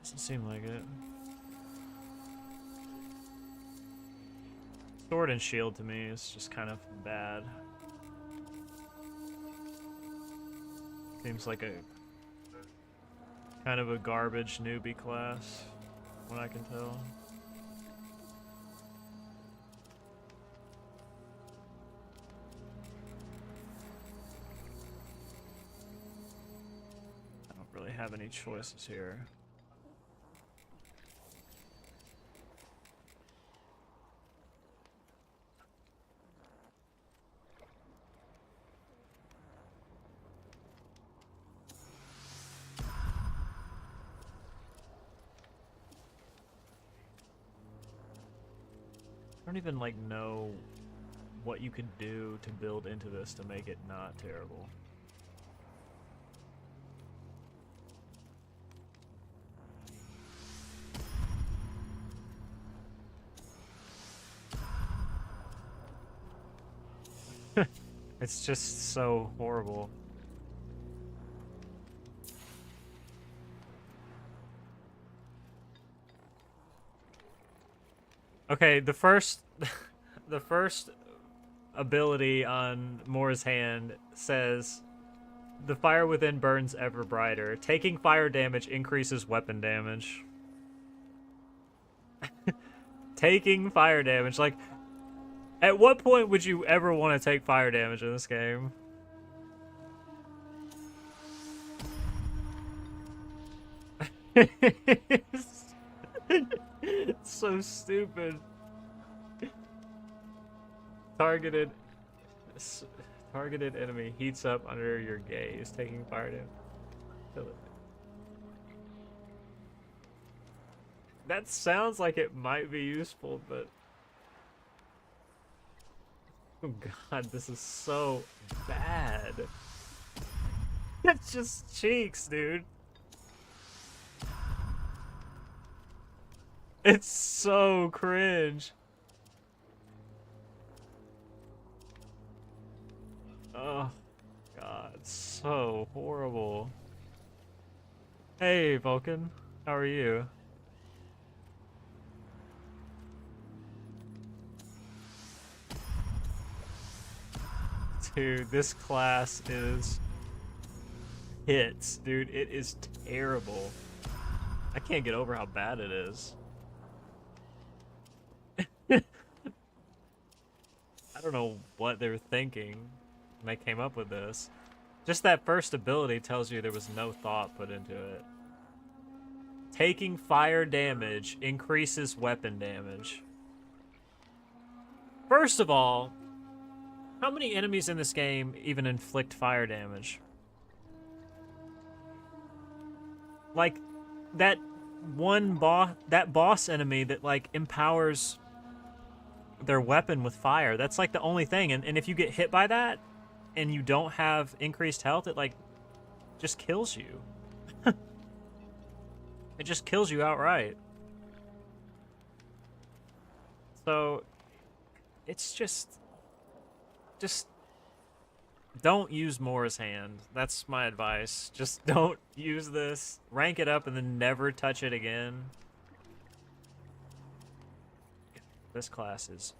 doesn't seem like it. Sword and shield to me is just kind of bad. Seems like a kind of a garbage newbie class, what I can tell. Really have any choices here. I don't even like know what you could do to build into this to make it not terrible. It's just so horrible. Okay, the first the first ability on Moore's hand says the fire within burns ever brighter. Taking fire damage increases weapon damage. Taking fire damage, like, at what point would you ever want to take fire damage in this game? It's so stupid. Targeted enemy heats up under your gaze, taking fire damage. Kill it. That sounds like it might be useful, but oh god, this is so bad. It's just cheeks, dude. It's so cringe. Oh god, so horrible. Hey Vulcan, how are you? Dude, this class is hits, dude. It is terrible. I can't get over how bad it is. I don't know what they were thinking when they came up with this. Just that first ability tells you there was no thought put into it. Taking fire damage increases weapon damage. First of all, how many enemies in this game even inflict fire damage? Like, that one boss enemy that, like, empowers their weapon with fire. That's, like, the only thing. And if you get hit by that, and you don't have increased health, it, like, just kills you. It just kills you outright. So, it's just don't use Moore's hand. That's my advice. Just don't use this. Rank it up and then never touch it again. This class is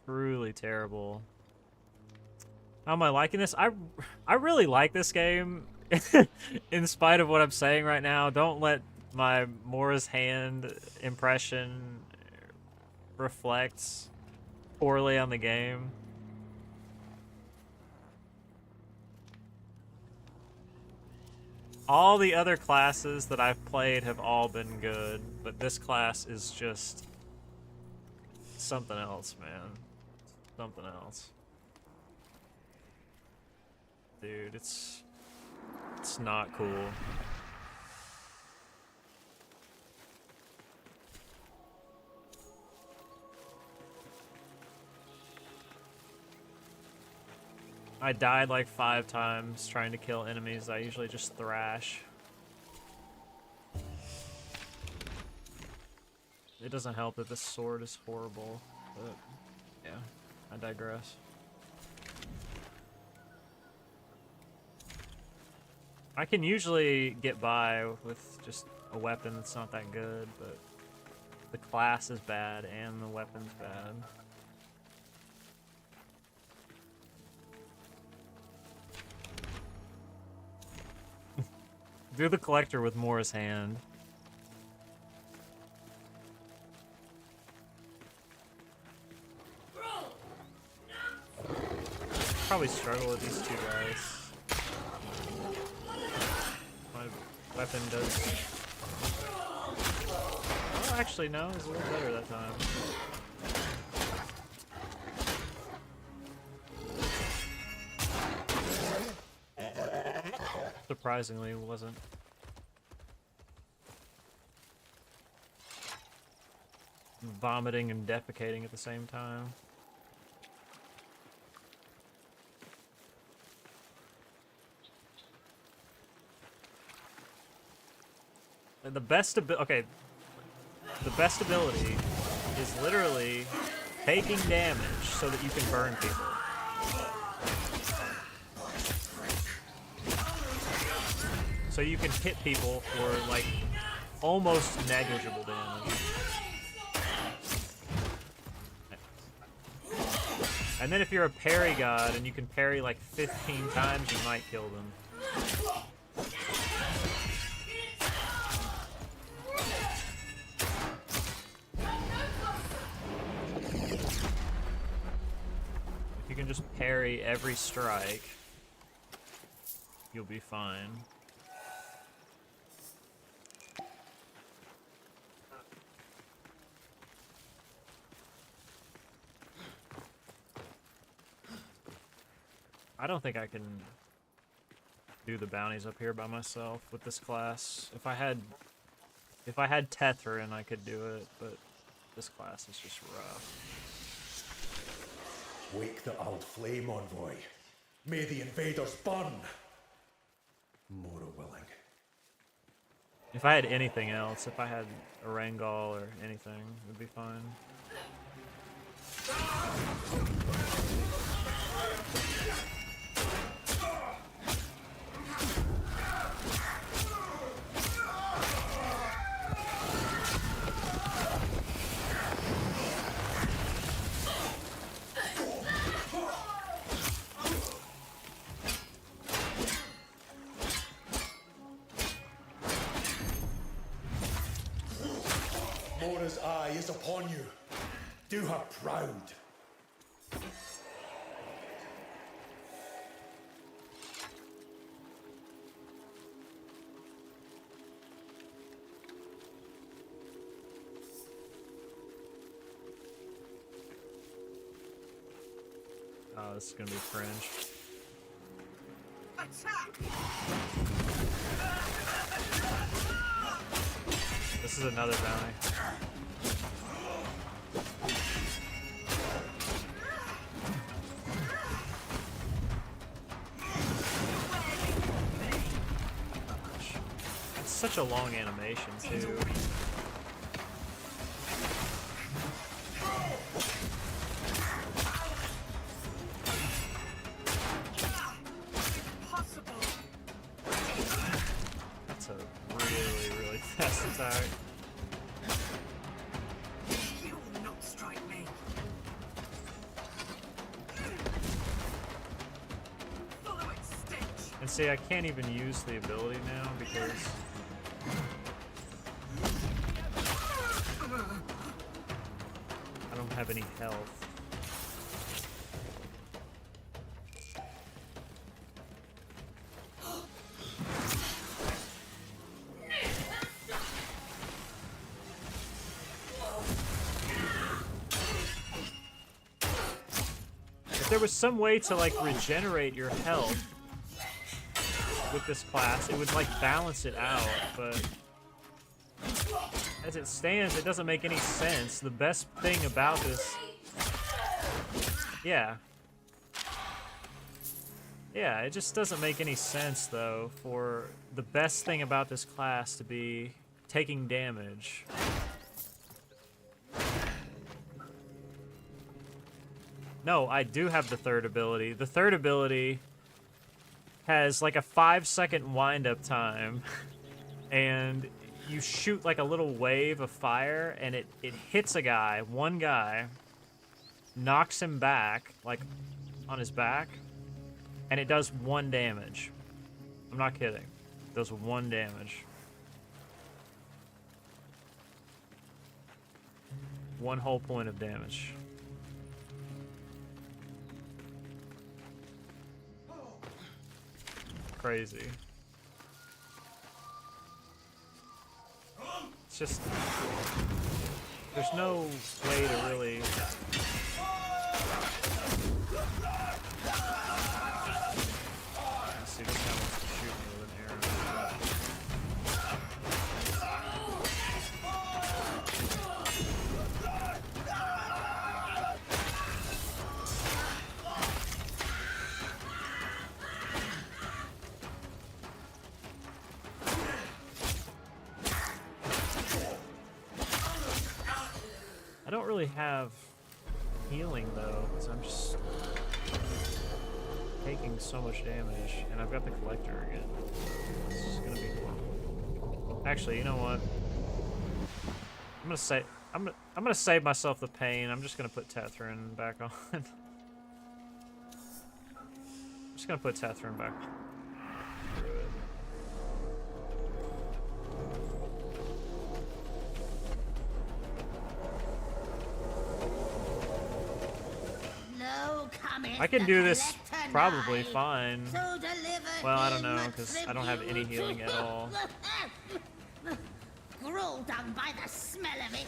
truly terrible. How am I liking this? I really like this game. In spite of what I'm saying right now, don't let my Moore's hand impression reflect poorly on the game. All the other classes that I've played have all been good, but this class is just something else, man. Something else. Dude, it's not cool. I died like 5 times trying to kill enemies. I usually just thrash. It doesn't help that this sword is horrible, but yeah, I digress. I can usually get by with just a weapon that's not that good, but the class is bad and the weapon's bad. Do the collector with Mora's hand. Probably struggle with these two guys. My weapon does... Oh, actually, no. It was a little better that time. Surprisingly, it wasn't. Vomiting and defecating at the same time. And the best the best ability is literally taking damage so that you can burn people. So you can hit people for like almost negligible damage. And then if you're a parry god and you can parry like 15 times, you might kill them. If you can just parry every strike, you'll be fine. I don't think I can do the bounties up here by myself with this class. If I had Tethrin, I could do it, but this class is just rough. Wake the old flame, envoy. May the invaders burn. Mora willing. If I had anything else, if I had a Rangol or anything, it would be fine. Mora's eye is upon you. Do her proud. Oh, this is gonna be cringe. This is another bounty. That's such a long animation, too. That's a really, really fast attack. You will not strike me. Follow its stench. And see, I can't even use the ability now because I don't have any health. If there was some way to like regenerate your health with this class, it would like balance it out, but as it stands, it doesn't make any sense. The best thing about this... Yeah. Yeah, it just doesn't make any sense, though, for the best thing about this class to be taking damage. No, I do have the third ability. The third ability has like a 5-second wind-up time, and you shoot like a little wave of fire, and it hits a guy, one guy, knocks him back, like on his back, and it does 1 damage. I'm not kidding. It does 1 damage. 1 whole point of damage. Crazy. It's just... There's no way to really... Let's see, this guy wants to shoot me with an arrow. I don't really have healing though, because I'm just taking so much damage, and I've got the collector again. This is gonna be fun. Actually, you know what? I'm gonna save myself the pain. I'm just gonna put Tethrin back on. I'm just gonna put Tethrin back on. Screw it. I can do this probably fine. Well, I don't know, because I don't have any healing at all. Gruel done by the smell of it.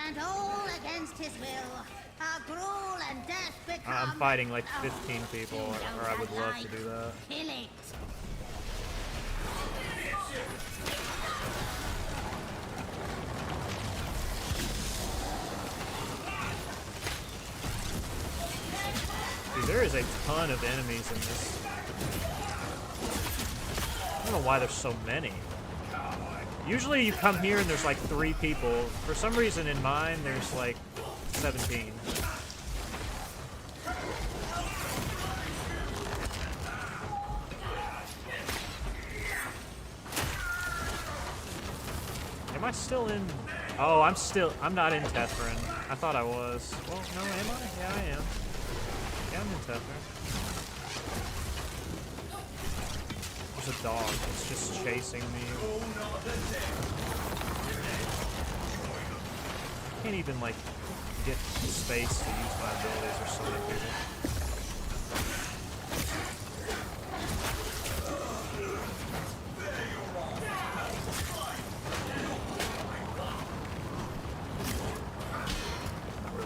And all against his will. Gruel and death become... I'm fighting like 15 people, or I would love to do that. Kill it. Dude, there is a ton of enemies in this. I don't know why there's so many. Usually you come here and there's like 3 people. For some reason in mine, there's like 17. Am I still in... Oh, I'm not in Tethrin. I thought I was. Well, no, am I? Yeah, I am. Yeah, I'm in Tethrin. There's a dog that's just chasing me. I can't even, like, get space to use my abilities. There's so many people.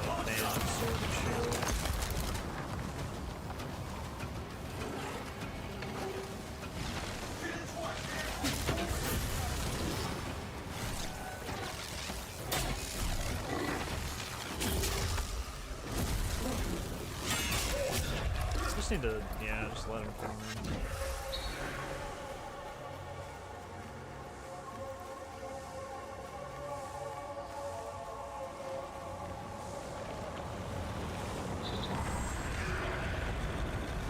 Not really a fan of sword and shield. Just need to, yeah, just let him come in.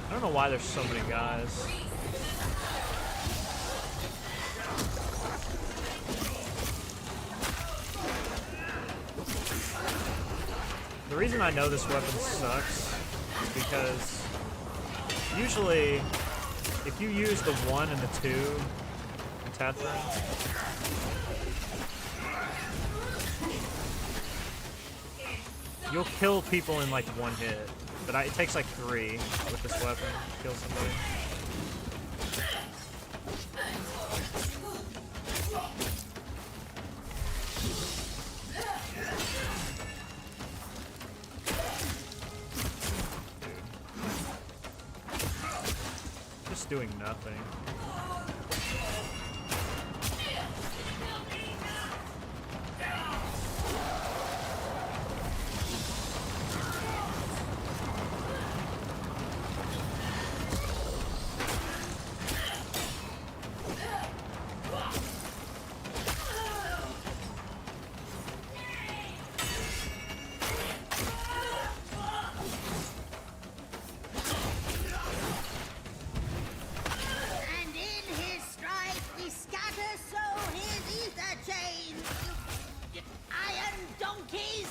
I don't know why there's so many guys. The reason I know this weapon sucks is because usually, if you use the 1 and the 2 in Tethrin, you'll kill people in like 1 hit. But it takes like 3 with this weapon to kill somebody. just doing nothing. And in his stride we scatter so his ether chains. You iron donkeys!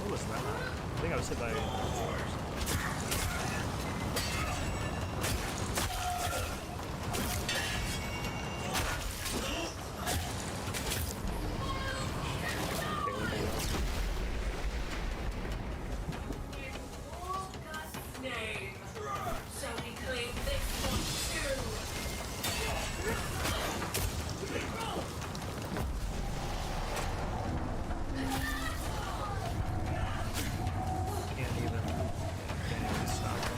What was that? I think I was hit by. In August's name. So we claim this one too. Can't even stop it.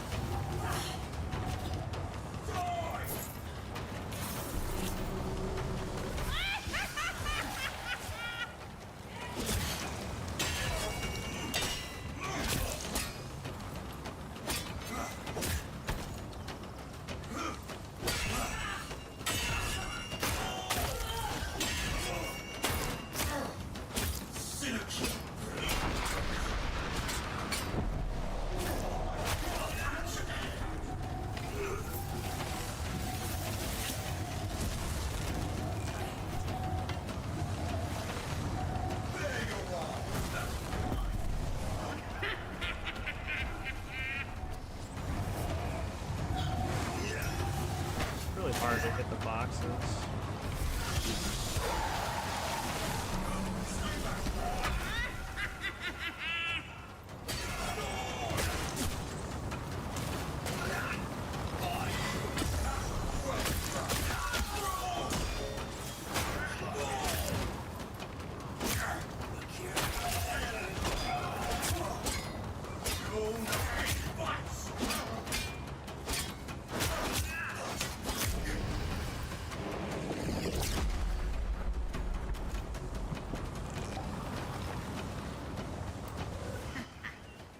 Really hard to hit the boxes.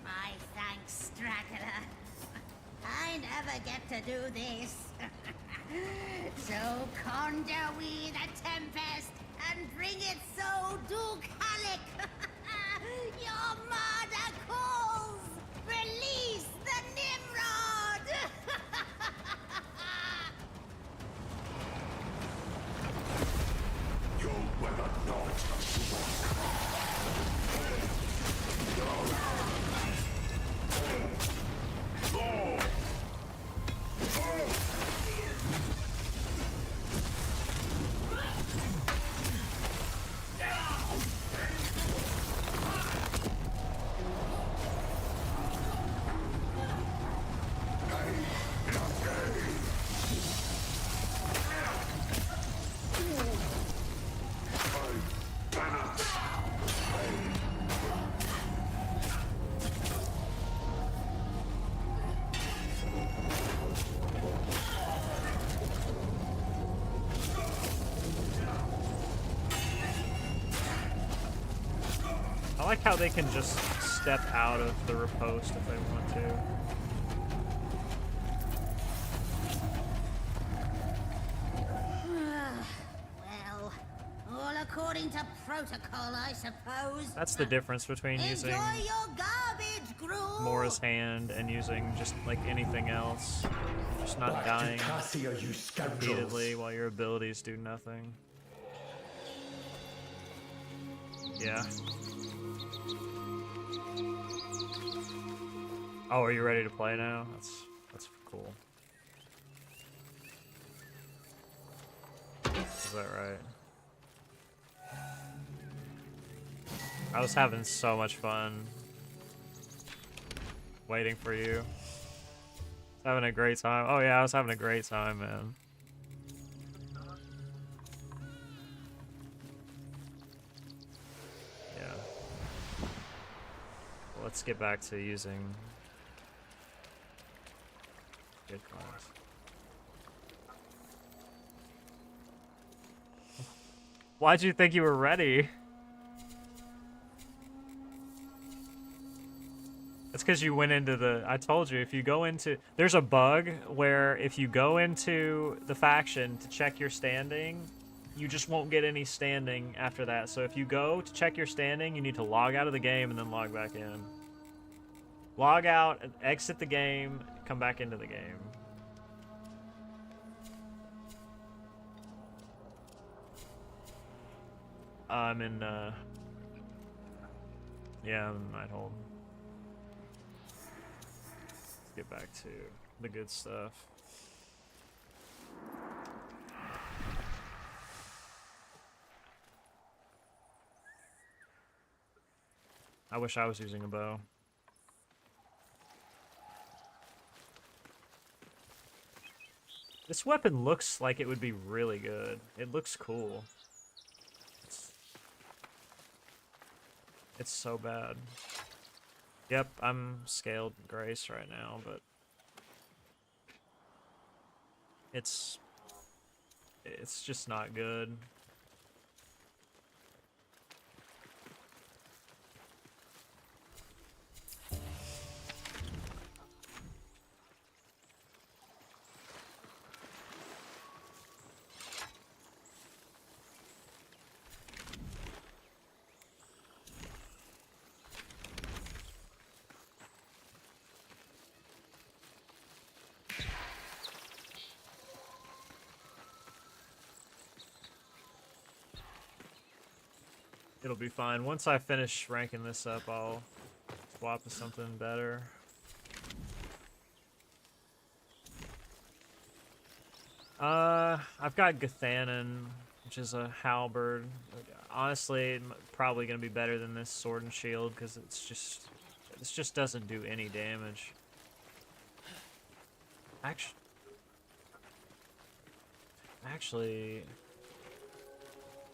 My thanks, Dracula. I never get to do this. So conjure we the Tempest and bring it so Duke-Halic. Your murder calls! Release the Nimrod! You will not. I like how they can just step out of the riposte if they want to. Well, all according to protocol, I suppose. That's the difference between using Enjoy your garbage, Gruul! Mora's hand and using just like anything else. Just not Back dying to Cassia, you scoundrels. repeatedly while your abilities do nothing. Yeah. Oh, are you ready to play now? That's cool. Is that right? I was having so much fun waiting for you. Having a great time. Oh yeah, I was having a great time, man. Yeah. Well, let's get back to using good class. Why'd you think you were ready? It's because you went into the... I told you, if you go into... There's a bug where if you go into the faction to check your standing, you just won't get any standing after that. So if you go to check your standing, you need to log out of the game and then log back in. Log out, exit the game, come back into the game. I'm in, yeah, I'm in Nighthold. Let's get back to the good stuff. I wish I was using a bow. This weapon looks like it would be really good. It looks cool. It's so bad. Yep, I'm scaled Grace right now, but it's just not good. It'll be fine. Once I finish ranking this up, I'll swap to something better. I've got Gathanan, which is a halberd. Honestly, probably gonna be better than this sword and shield because this just doesn't do any damage. Actually,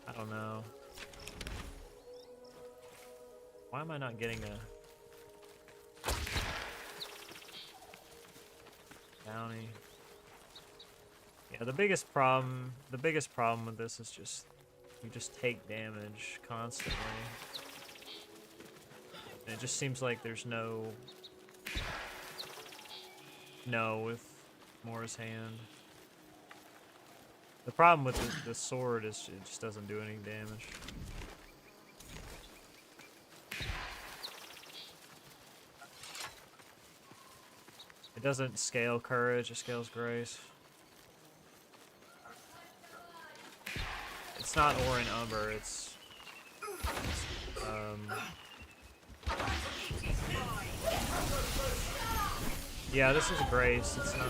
I don't know. Why am I not getting a bounty? Yeah, the biggest problem with this is just you just take damage constantly. And it just seems like there's no with Mora's hand. The problem with the sword is it just doesn't do any damage. It doesn't scale courage, it scales grace. It's not Orin Umber, it's yeah, this is grace, it's not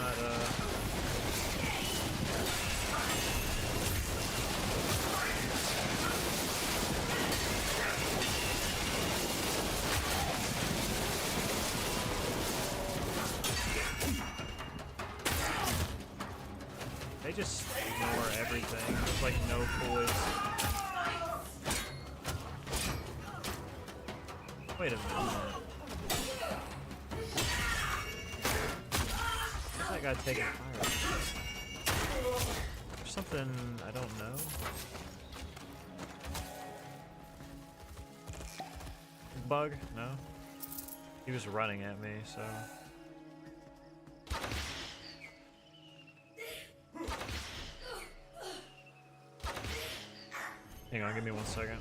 they just ignore everything. There's like no poise. Wait a minute. Where's that guy taking fire? There's something I don't know. Bug? No. He was running at me, so. Hang on, give me 1 second.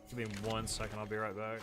Give me 1 second, I'll be right back.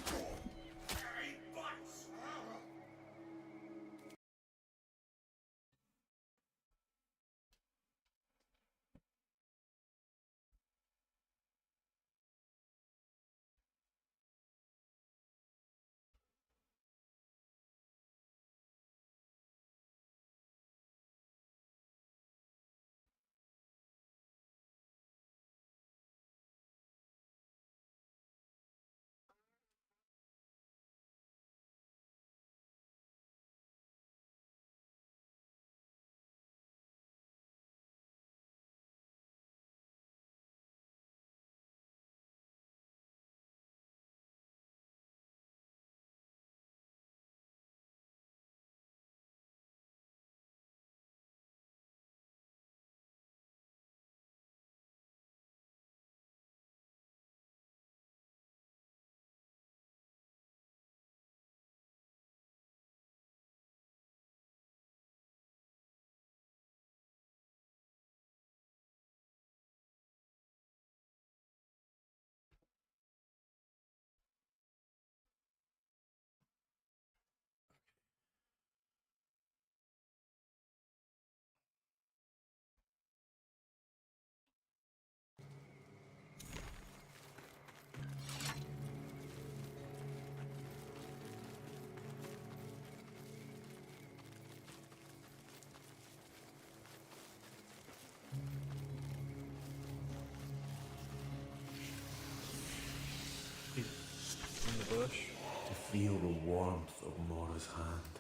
feel the warmth of Mora's hand,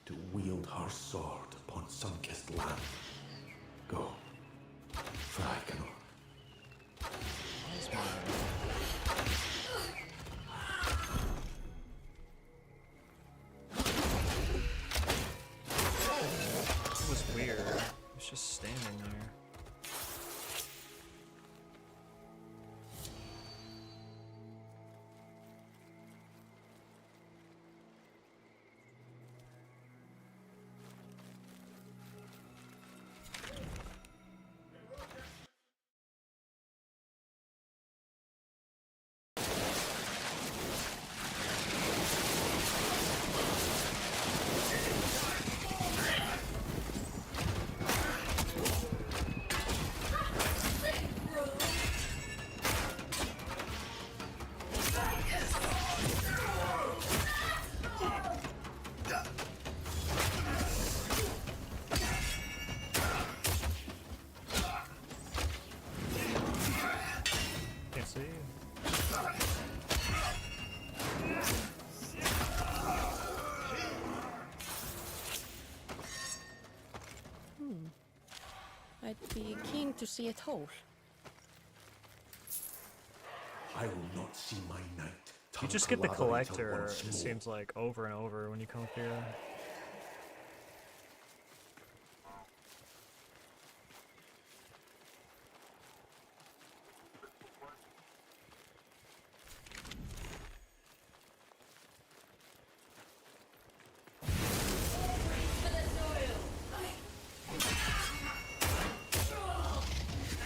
to wield her sword upon sun-kissed land. Go, for I cannot. It was weird. It was just standing there. Can't see. I'd be keen to see it whole. I will not see my knight. You just get the collector, it seems like, over and over when you come up here. For the soil.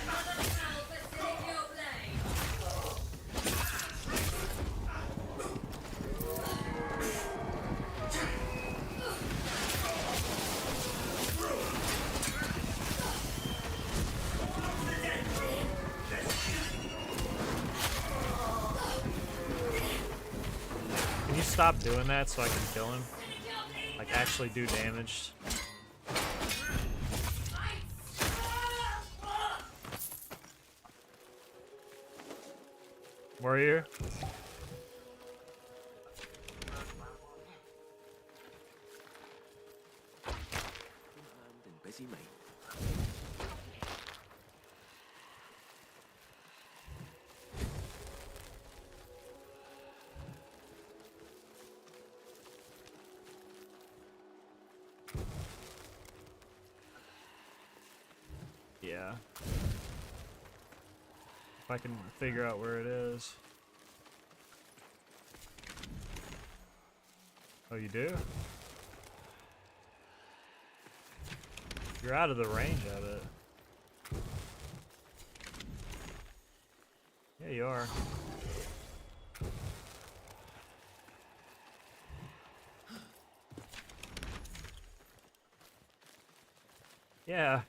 Another channel for sitting your blade. Can you stop doing that so I can kill him? Like, actually do damage? Where are you? Busy mate. Yeah. If I can figure out where it is. Oh, you do? You're out of the range of it. Yeah, you are. Yeah.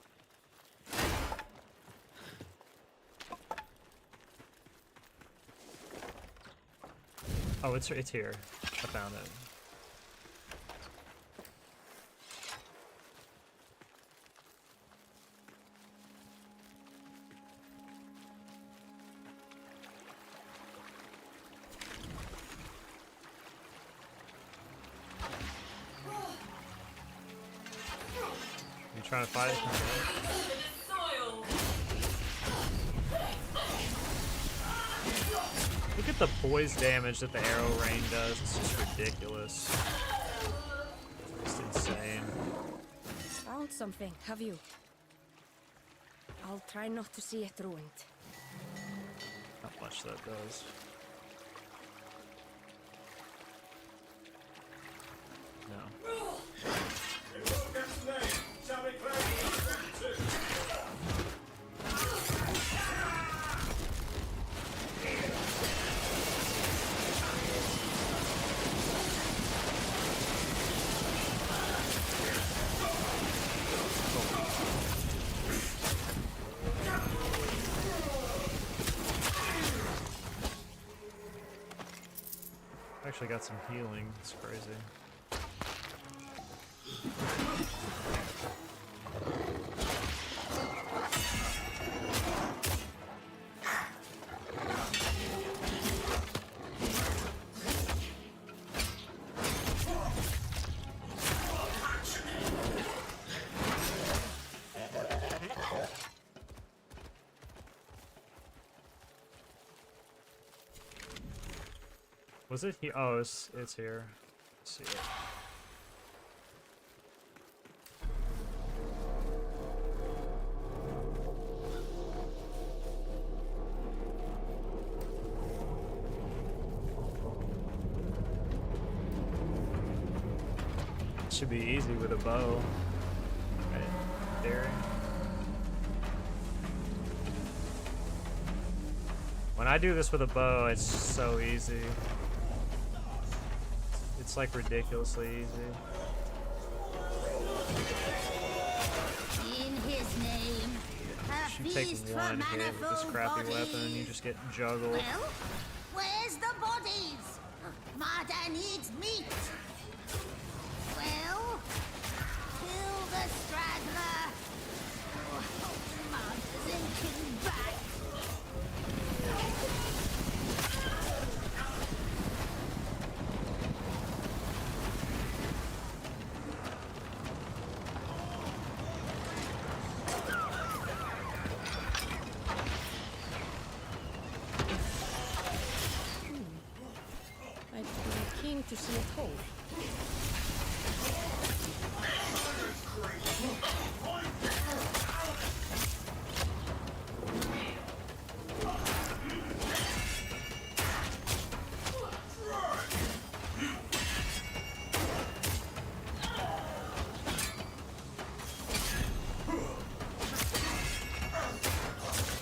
Oh, it's here. I found it. You trying to fight it? Soil. Look at the poise damage that the arrow rain does. It's just ridiculous. It's insane. Found something, have you? I'll try not to see it ruined. Not much that does. No. Actually got some healing. It's crazy. Was it here? Oh, it's here. Let's see it. Should be easy with a bow. Right in theory. When I do this with a bow, it's so easy. It's like ridiculously easy. In his name, a You take feast for one hit with this manifold crappy bodies. weapon and you just get juggled. Well, where's the bodies? Marder needs meat. Well, kill the straggler. Oh, Marder's inching back. I'd be keen to see it whole.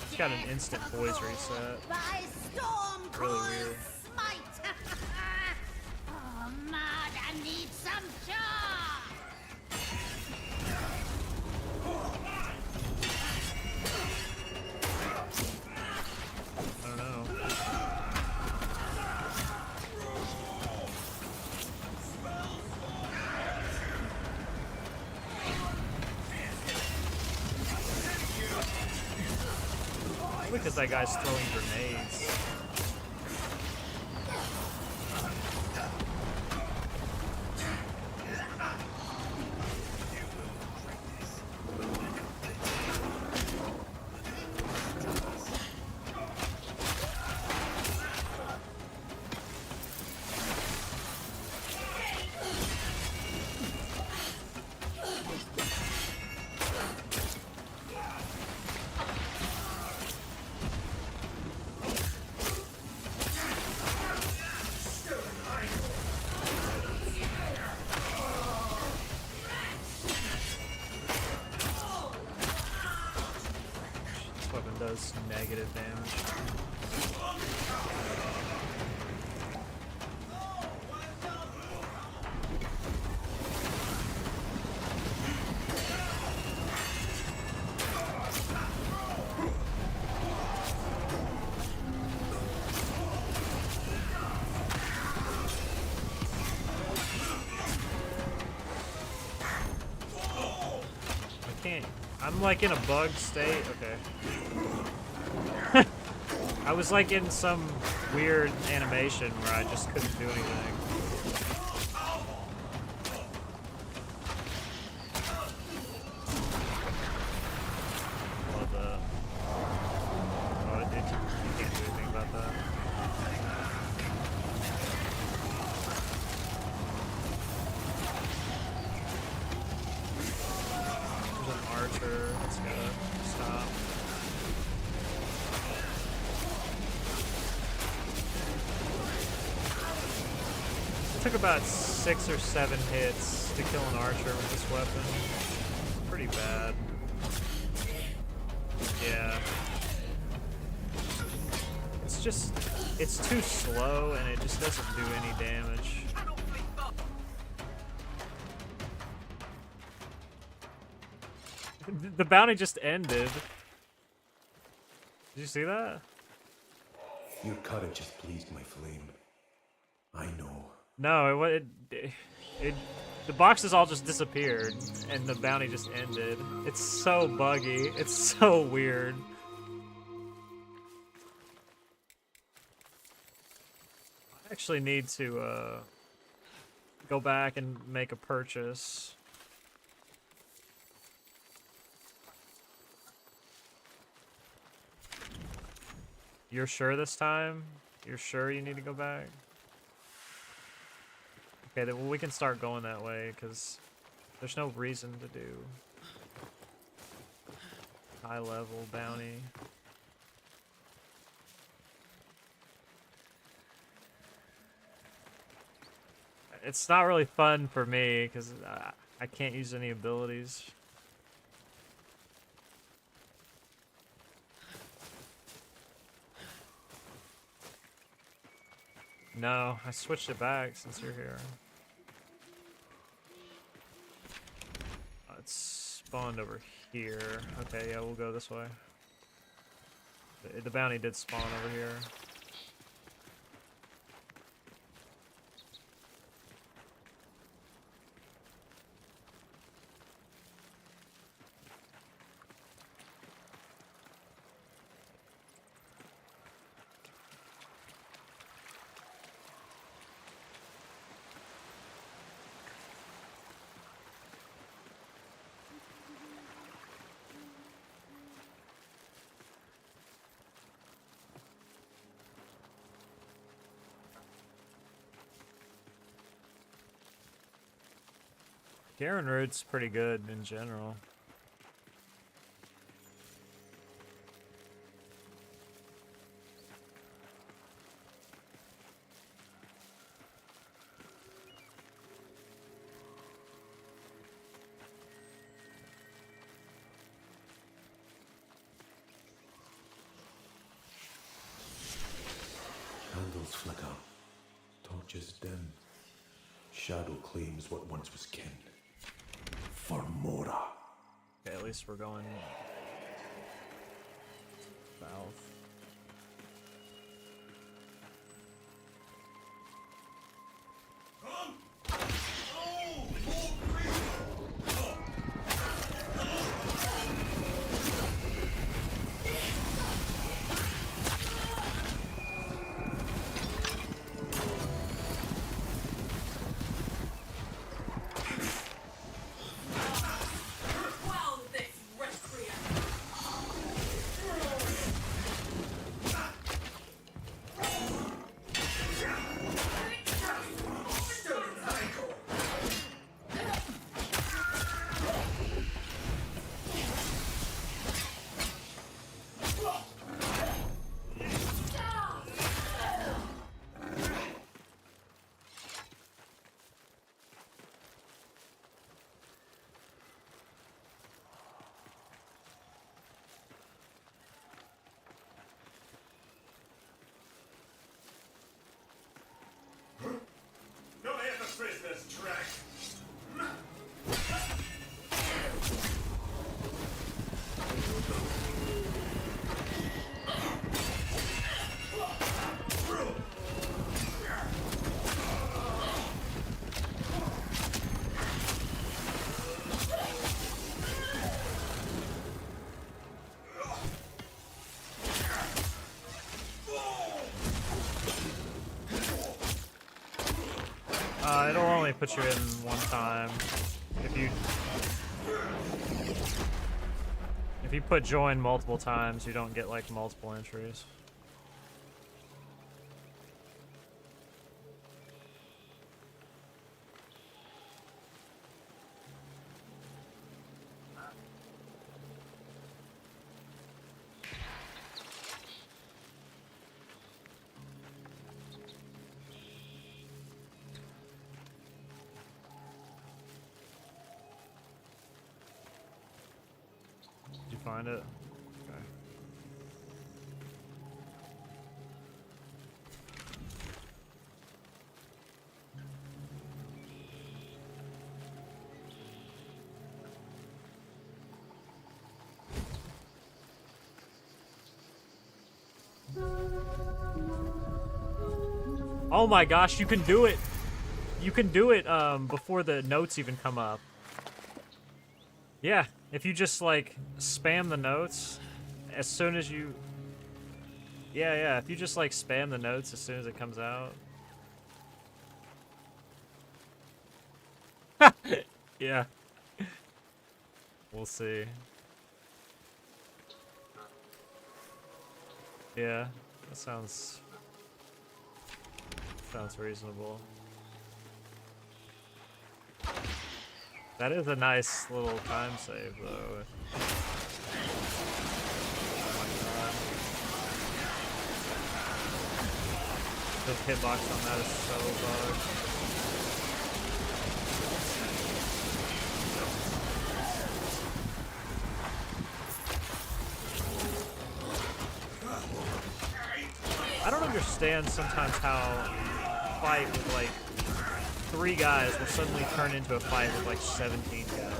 It's got an instant poise reset. By storm Really coiled weird. smite. Oh, Marder needs some charm. I don't know. Because that guy's throwing grenades. This weapon does negative damage. I can't. I'm like in a bug state. Okay. I was like in some weird animation where I just couldn't do anything. Love that. Oh, you can't do anything about that. There's an archer that's gotta stop. It took about 6 or 7 hits to kill an archer with this weapon. Pretty bad. Yeah. It's just, it's too slow and it just doesn't do any damage. The bounty just ended. Did you see that? Your courage has pleased my flame. I know. No, the boxes all just disappeared and the bounty just ended. It's so buggy. It's so weird. I actually need to go back and make a purchase. You're sure this time? You're sure you need to go back? Okay, then we can start going that way, because there's no reason to do high-level bounty. It's not really fun for me, because I can't use any abilities. No, I switched it back since you're here. It's spawned over here. Okay, yeah, we'll go this way. The bounty did spawn over here. Garen Root's pretty good in general. Candles flicker, torches dim. Shadow claims what once was kin. For Mora. Okay, at least we're going south. Well, this recreant. No let the prisoners track. It'll only put you in one time. If you put join multiple times, you don't get like multiple entries. Did you find it? Okay. Oh my gosh, you can do it! You can do it before the notes even come up. Yeah, if you just like spam the notes as soon as you... Yeah, if you just like spam the notes as soon as it comes out. Yeah. We'll see. Yeah, that sounds reasonable. That is a nice little time save, though. Oh my god. The hitbox on that is so bugged. I don't understand sometimes how a fight with like 3 guys will suddenly turn into a fight with like 17 guys.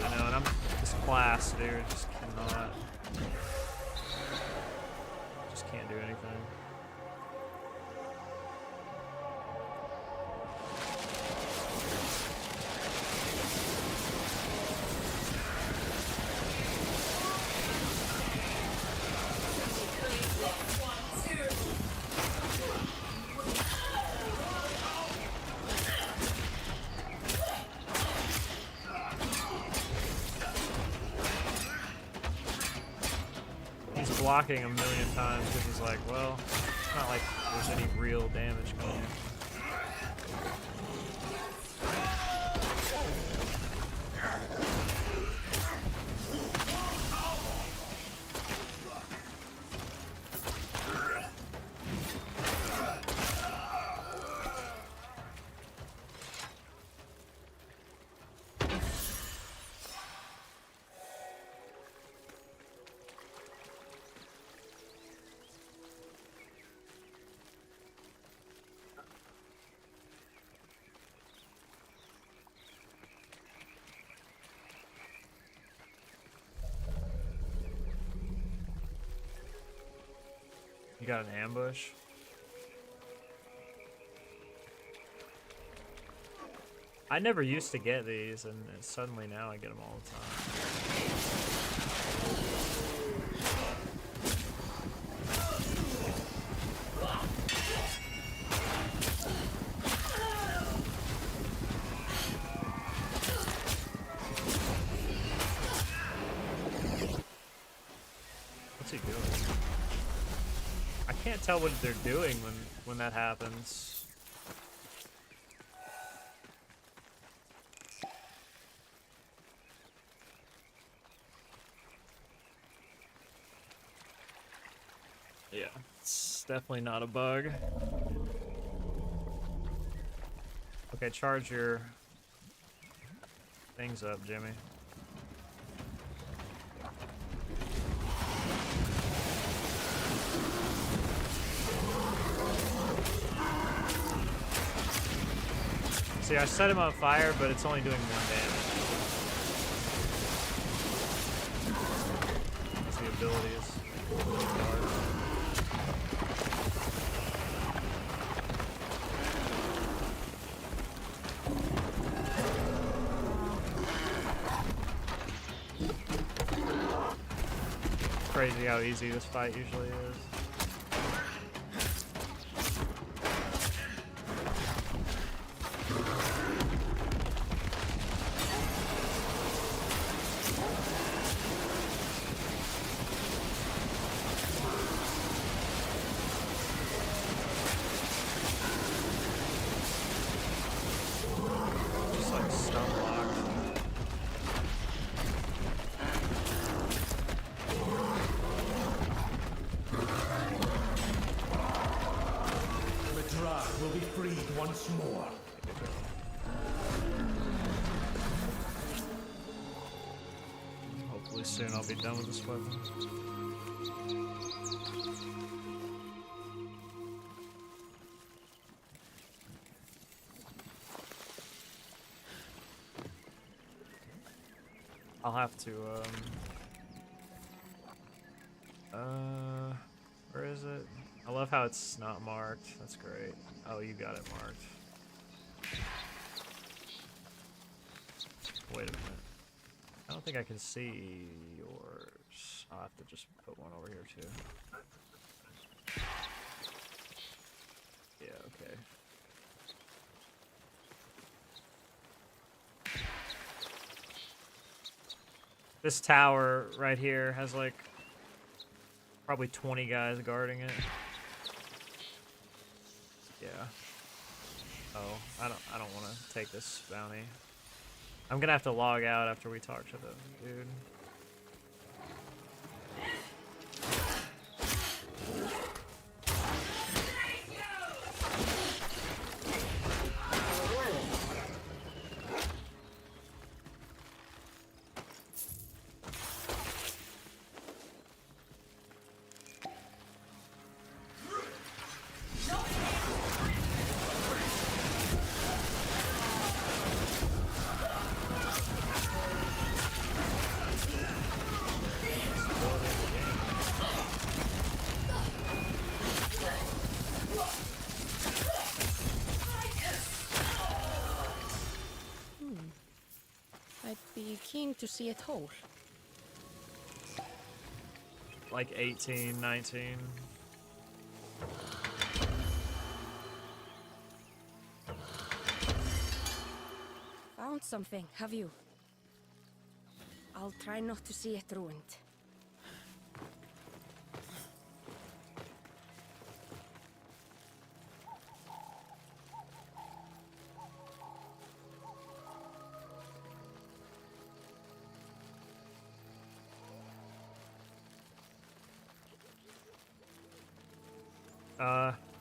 I know, and I'm this class, dude, just cannot. Just can't do anything. Blocking a million times because he's like, well, it's not like there's any real damage coming. You got an ambush? I never used to get these, and suddenly now I get them all the time. What's he doing? I can't tell what they're doing when that happens. Yeah, it's definitely not a bug. Okay, charge your things up, Jimmy. See, I set him on fire, but it's only doing 1 damage. That's the abilities. Crazy how easy this fight usually is. Just like stun locked. Will be freed once more. Hopefully soon I'll be done with this weapon. I'll have to, where is it? I love how it's not marked. That's great. Oh, you got it marked. Wait a minute. I don't think I can see yours. I'll have to just put one over here too. Yeah, okay. This tower right here has like probably 20 guys guarding it. Yeah. Oh, I don't want to take this bounty. I'm gonna have to log out after we talk to the dude. I'd be keen to see it whole. Like 18, 19. Found something, have you? I'll try not to see it ruined.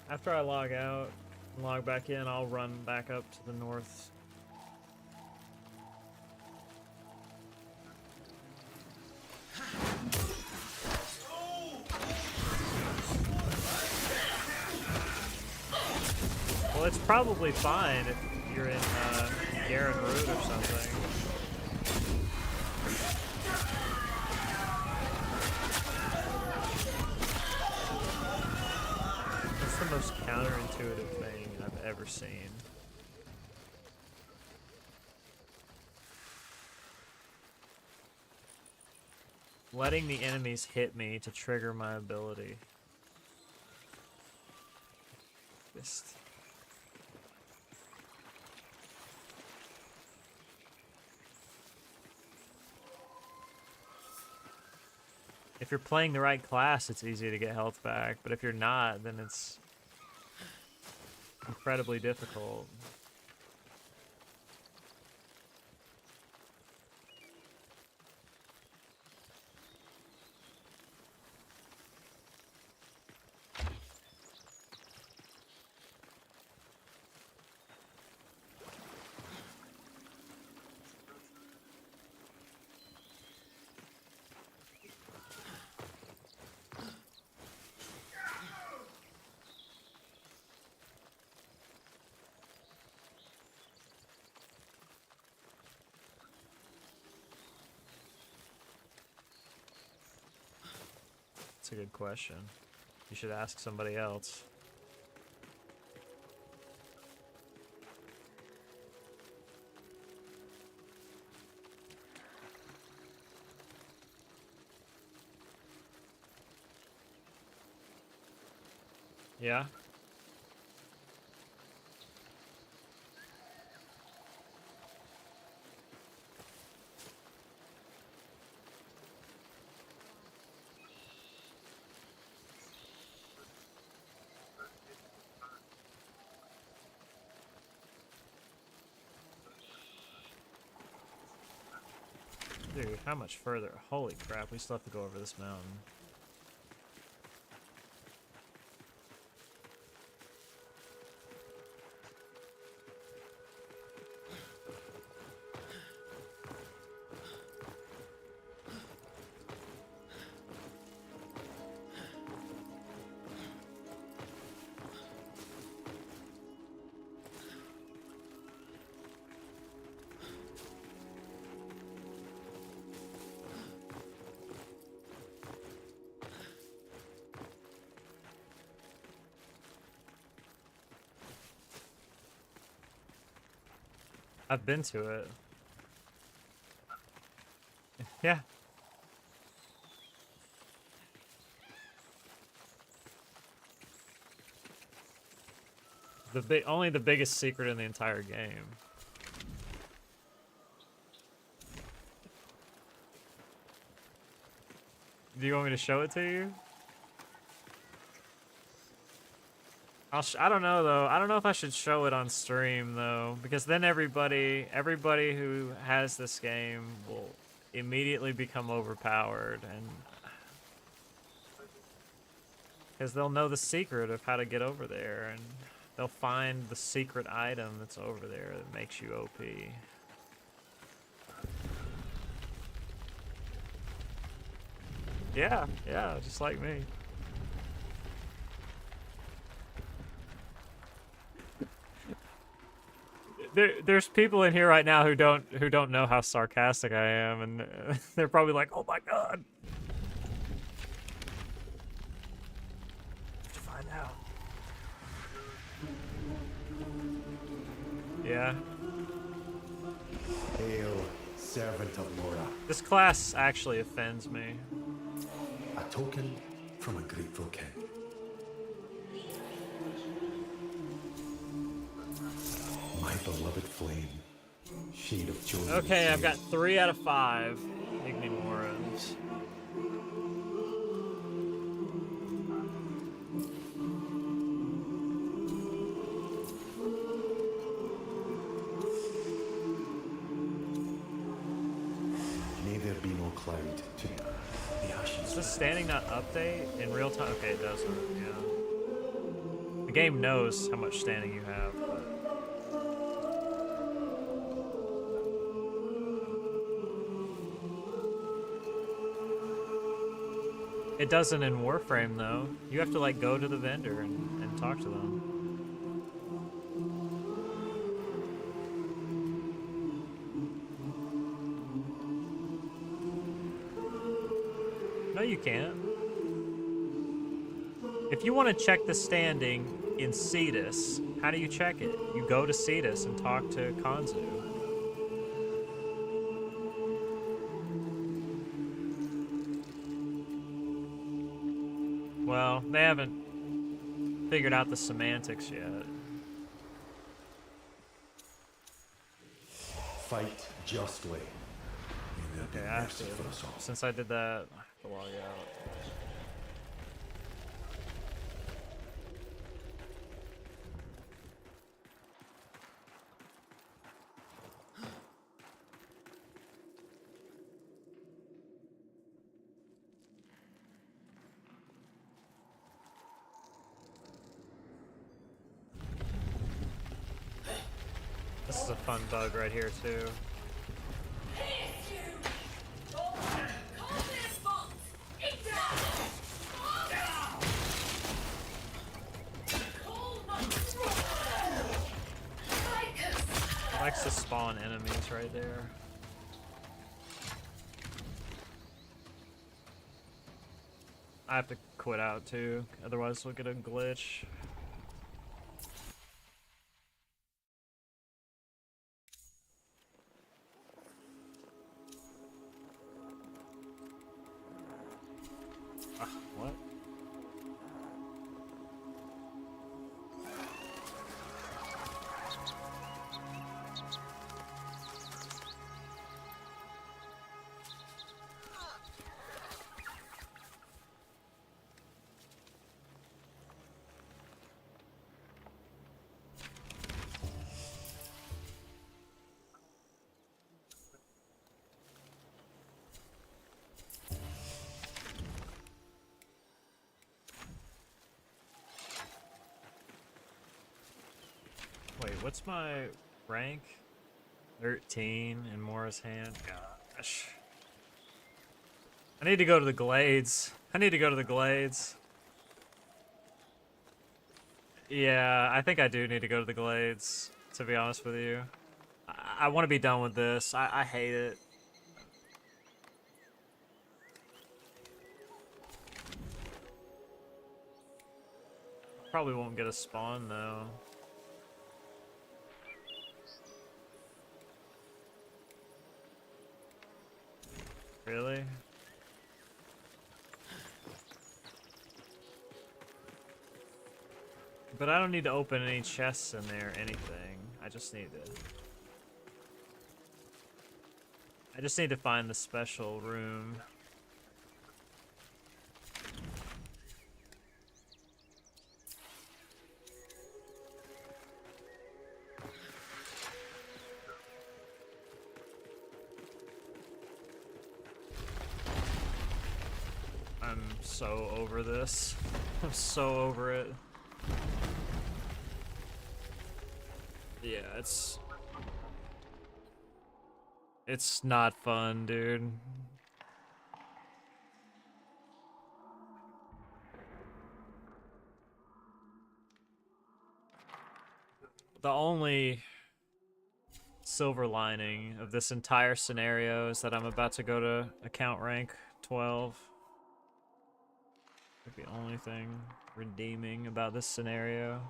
After I log out and log back in, I'll run back up to the north. Well, it's probably fine if you're in Garen Root or something. That's the most counterintuitive thing I've ever seen. Letting the enemies hit me to trigger my ability. Just... If you're playing the right class, it's easy to get health back, but if you're not, then it's incredibly difficult. That's a good question. You should ask somebody else. Yeah? Dude, how much further? Holy crap, we still have to go over this mountain. I've been to it. Yeah. Only the biggest secret in the entire game. Do you want me to show it to you? I don't know though. I don't know if I should show it on stream though, because then everybody who has this game will immediately become overpowered, and because they'll know the secret of how to get over there, and they'll find the secret item that's over there that makes you OP. Yeah, just like me. There's people in here right now who don't know how sarcastic I am, and they're probably like, "Oh my god." To find out. Yeah. Hail, servant of Laura. This class actually offends me. A token from a grateful king. My beloved flame, shade of chosen. Okay, I've got 3 out of 5 Ignimorans. May there be no cloud to the ashes. Does standing not update in real time? Okay, it doesn't. Yeah. The game knows how much standing you have, but it doesn't in Warframe though. You have to like go to the vendor and talk to them. No, you can't. If you want to check the standing in Cetus, how do you check it? You go to Cetus and talk to Kanzu. Well, they haven't figured out the semantics yet. Fight justly. May there be Okay, I have mercy to. for us all. Since I did that, I have to log out. This is a fun bug right here too. It likes to spawn enemies right there. I have to quit out too, otherwise we'll get a glitch. What? Wait, what's my rank? 13 in Mora's Hand? Gosh. I need to go to the Glades. I need to go to the Glades. Yeah, I think I do need to go to the Glades, to be honest with you. I want to be done with this. I hate it. Probably won't get a spawn, though. Really? But I don't need to open any chests in there or anything. I just need to find the special room. I'm so over this. I'm so over it. Yeah, it's not fun, dude. The only silver lining of this entire scenario is that I'm about to go to account rank 12. Like the only thing redeeming about this scenario.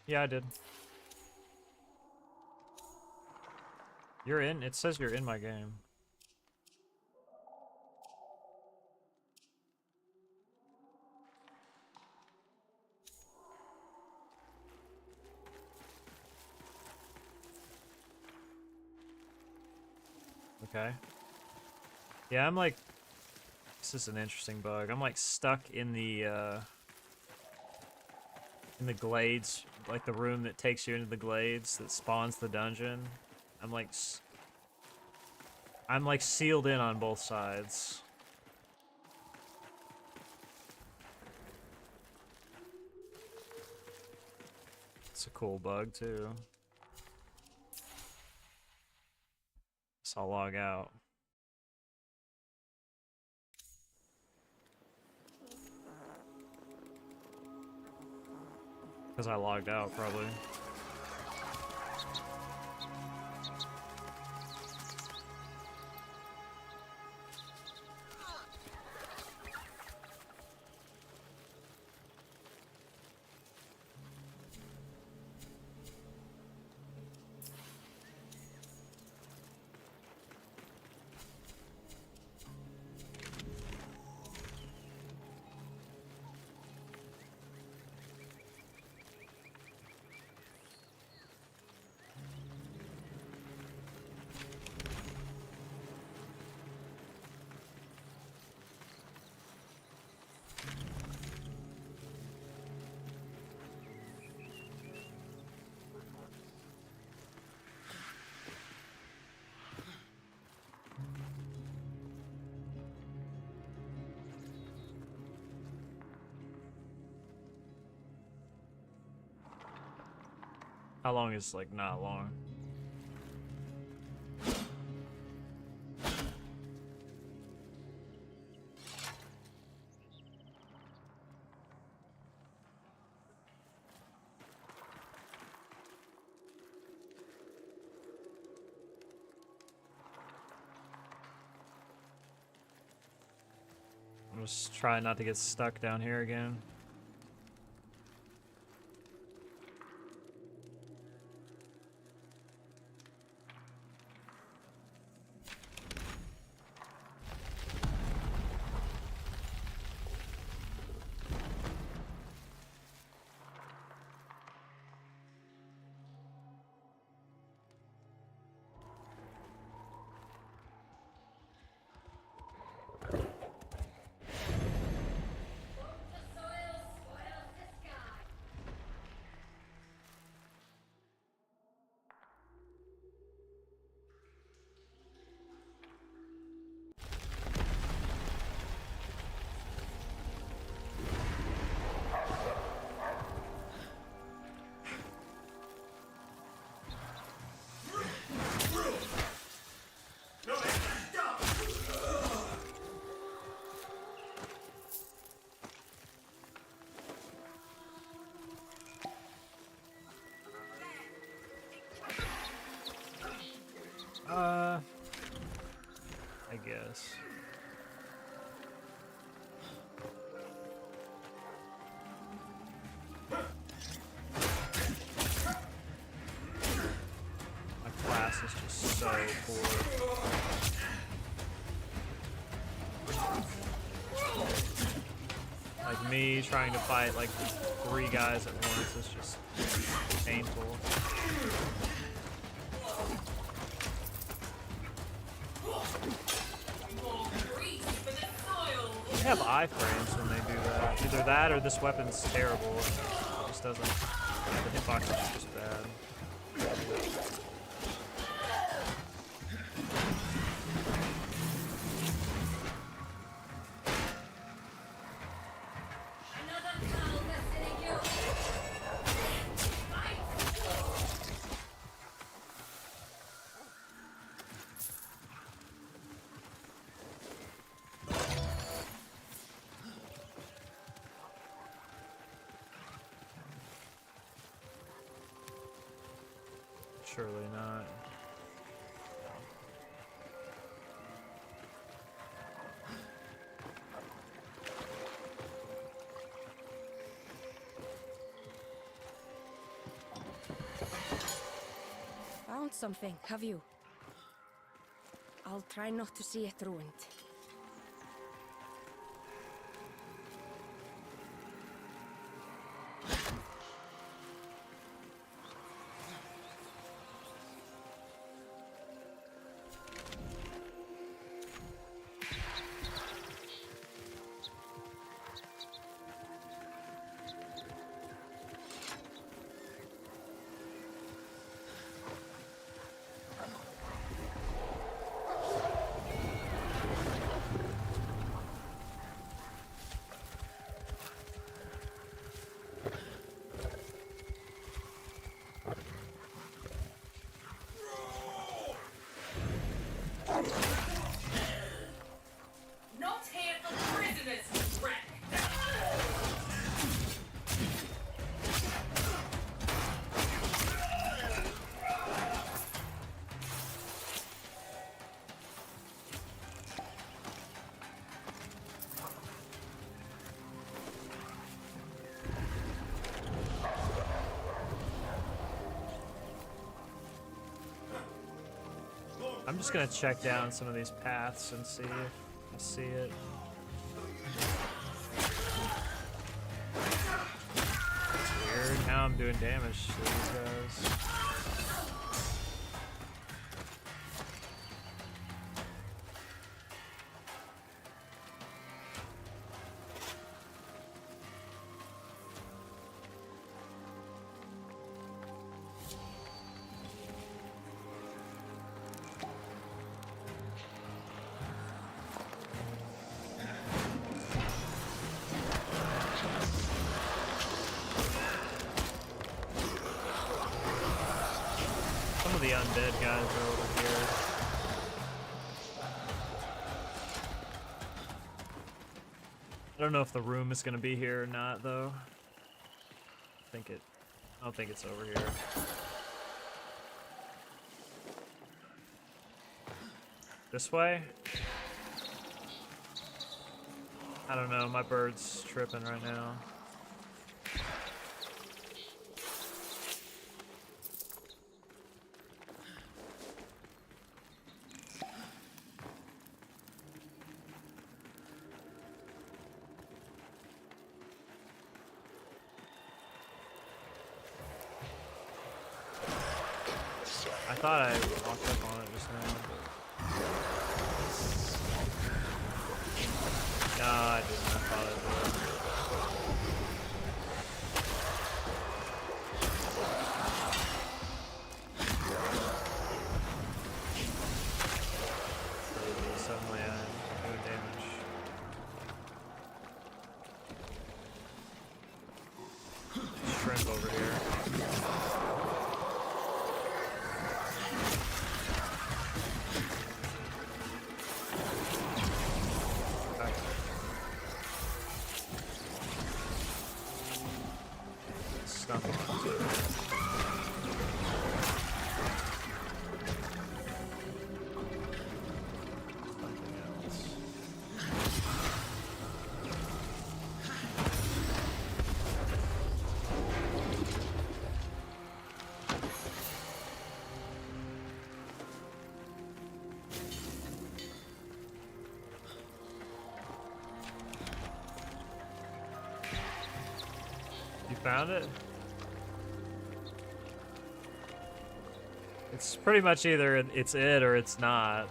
Yeah, I did. You're in? It says you're in my game. Okay. Yeah, I'm like... This is an interesting bug. I'm like stuck in the glades, like the room that takes you into the glades that spawns the dungeon. I'm like sealed in on both sides. It's a cool bug too. So I'll log out. Because I logged out, probably. How long is, like, not long? I'm just trying not to get stuck down here again. I guess. My class is just so poor. Like me trying to fight like 3 guys at once is just painful. More grease for the soil. They have iframes when they do that. Either that or this weapon's terrible. It just doesn't. The hitbox is just bad. Another foul destiny you. Fight! Surely not. Found something, have you? I'll try not to see it ruined. Not here for prisoners, wreck! I'm just gonna check down some of these paths and see if I see it. It's weird how I'm doing damage to these guys. Some of the undead guys are over here. I don't know if the room is gonna be here or not, though. I don't think it's over here. This way? I don't know, my bird's tripping right now. I thought I walked up on it just now. No, I didn't. I thought I would. Suddenly I'm doing damage. Shrimp over here. You found it? It's pretty much either it's it or it's not.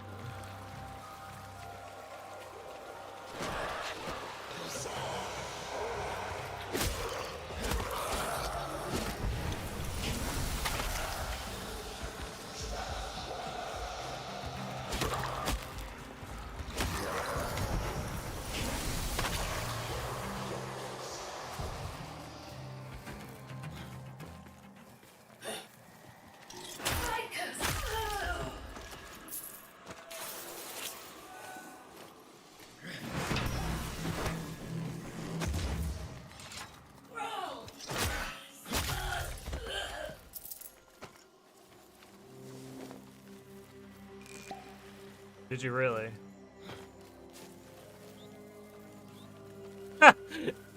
Did you really?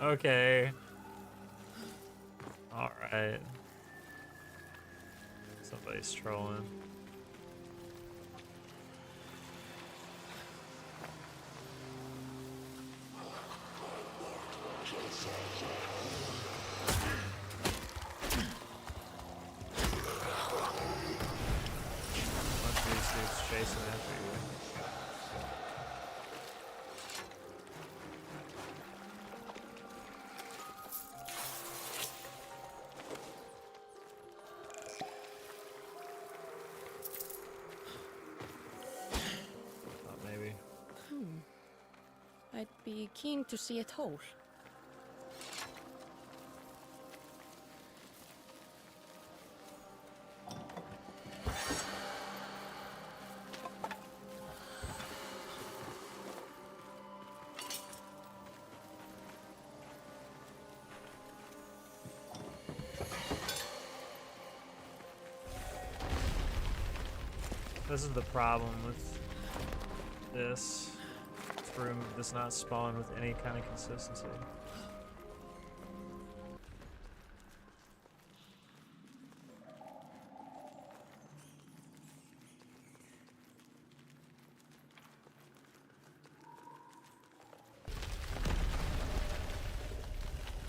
Okay. Alright. Somebody's trolling. Bunch of these dudes chasing after you. Oh, maybe. I'd be keen to see it whole. This is the problem with this. This room does not spawn with any kind of consistency.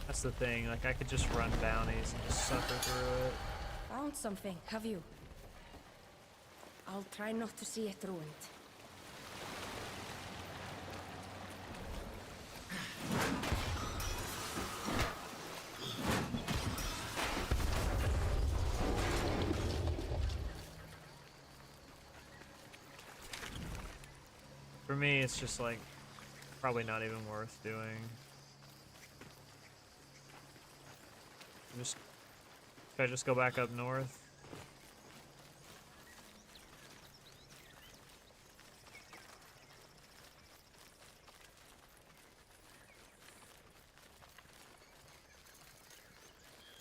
That's the thing, like I could just run bounties and just suffer through it. Found something, have you? I'll try not to see it ruined. For me, it's just like probably not even worth doing. Should I just go back up north?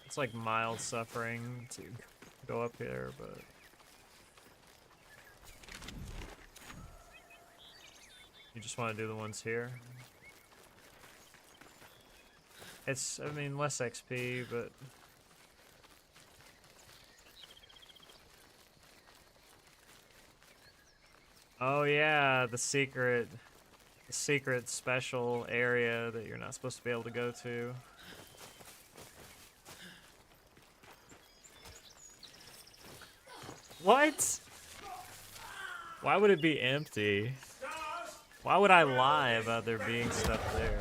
It's like mild suffering to go up here, but you just want to do the ones here. It's, I mean, less XP, but oh yeah, the secret special area that you're not supposed to be able to go to. What? Why would it be empty? Why would I lie about there being stuff there?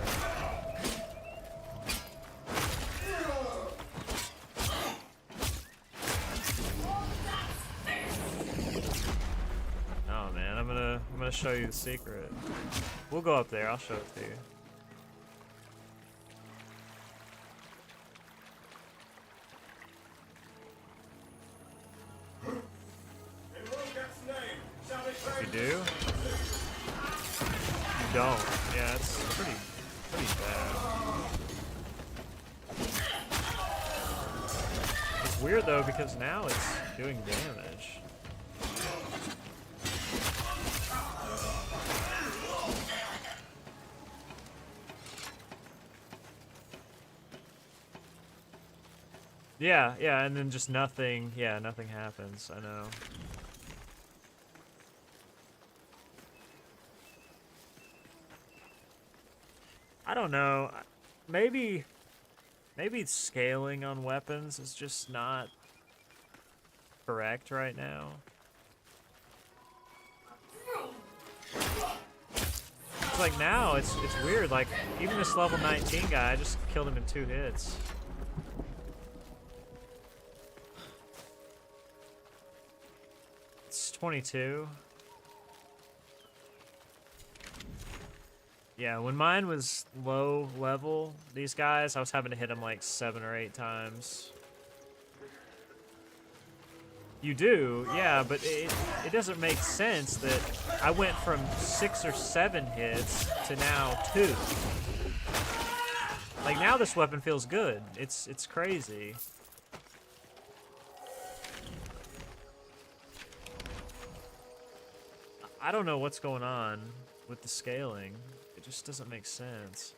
Oh man, I'm gonna show you the secret. We'll go up there, I'll show it to you. You do? You don't. Yeah, it's pretty bad. It's weird though because now it's doing damage. Yeah, and then just nothing, nothing happens, I know. I don't know. Maybe scaling on weapons is just not correct right now. It's like now it's weird. Like even this level 19 guy, I just killed him in 2 hits. It's 22. Yeah, when mine was low level, these guys, I was having to hit them like 7 or 8 times. You do, yeah, but it doesn't make sense that I went from 6 or 7 hits to now 2. Like, now this weapon feels good. It's crazy. I don't know what's going on with the scaling. It just doesn't make sense.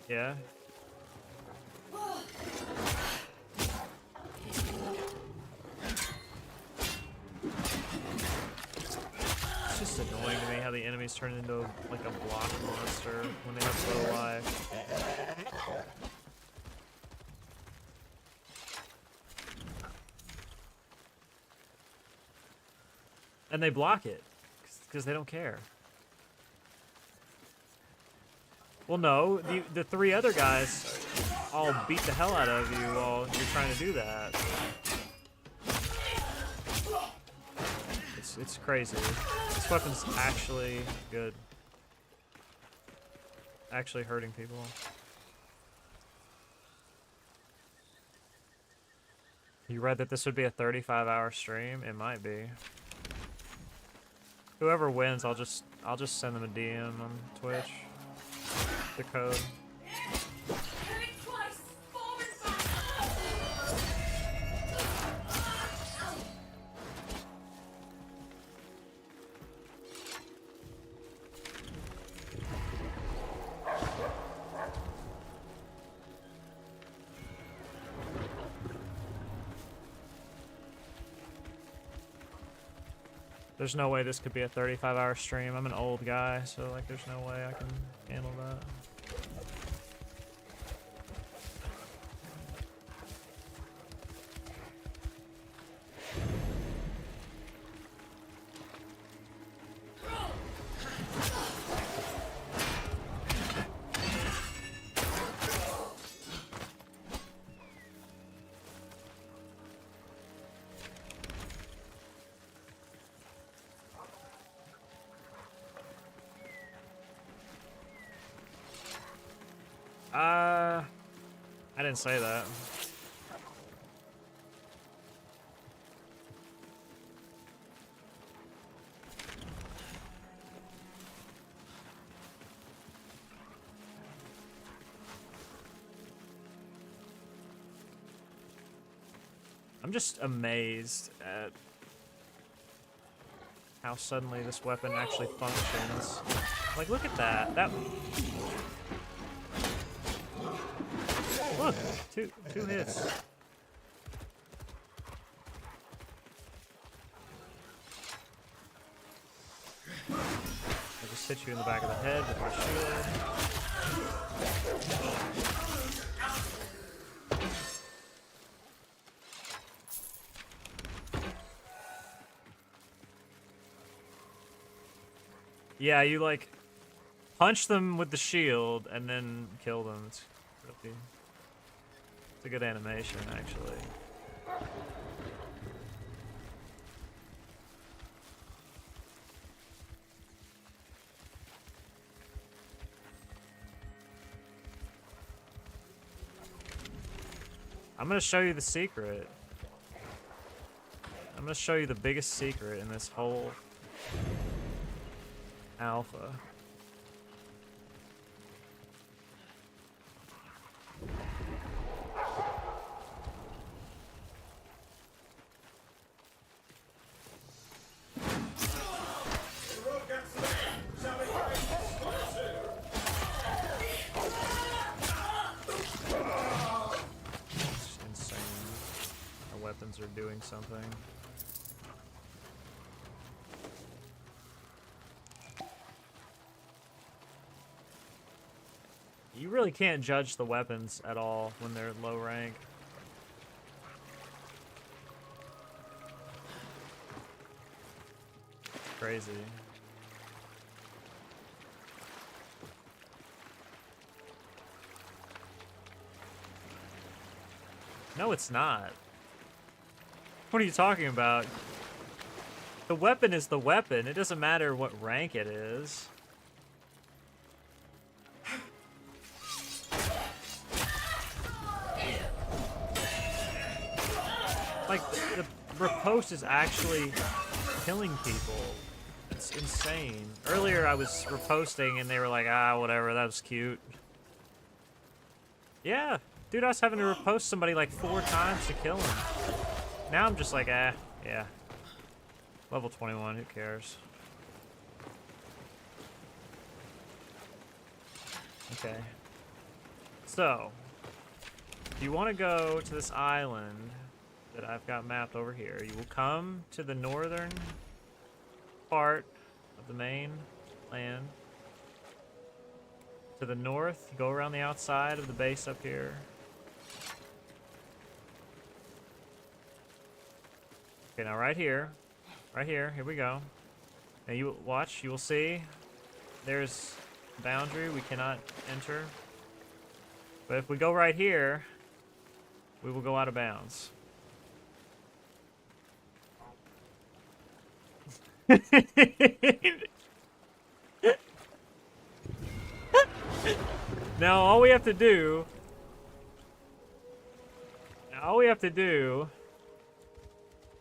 Yeah. It's just annoying to me how the enemies turn into like a block monster when they have low life. And they block it because they don't care. Well, no, the 3 other guys all beat the hell out of you while you're trying to do that. It's crazy. This weapon's actually good. Actually hurting people. You read that this would be a 35-hour stream? It might be. Whoever wins, I'll just send them a DM on Twitch. The code. There's no way this could be a 35-hour stream. I'm an old guy, so like there's no way I can handle that. I didn't say that. I'm just amazed at how suddenly this weapon actually functions. Like, look at that. Look, two hits. I just hit you in the back of the head with my shield. Yeah, you like punch them with the shield and then kill them. It's a good animation, actually. I'm gonna show you the secret. I'm gonna show you the biggest secret in this whole alpha. Are doing something. You really can't judge the weapons at all when they're low rank. Crazy. No, it's not. What are you talking about? The weapon is the weapon. It doesn't matter what rank it is. Like, the riposte is actually killing people. It's insane. Earlier I was riposting and they were like, ah, whatever, that was cute. Yeah, dude, I was having to riposte somebody like 4 times to kill him. Now I'm just like, ah, yeah. Level 21, who cares? Okay. So, if you want to go to this island that I've got mapped over here, you will come to the northern part of the main land. To the north, you go around the outside of the base up here. Okay, now right here, here we go. Now you watch, you will see there's a boundary we cannot enter. But if we go right here, we will go out of bounds. Now all we have to do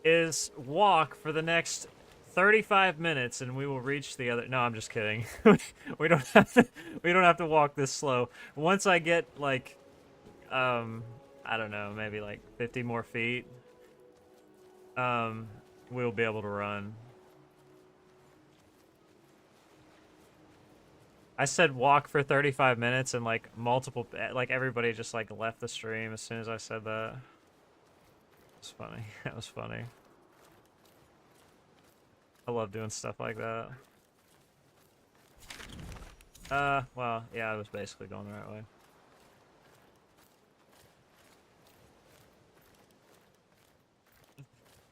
is walk for the next 35 minutes and we will reach the other. No, I'm just kidding. we don't have to walk this slow. Once I get like I don't know, maybe like 50 more feet, we'll be able to run. I said walk for 35 minutes and like like everybody just like left the stream as soon as I said that. It was funny. That was funny. I love doing stuff like that. Well, yeah, I was basically going the right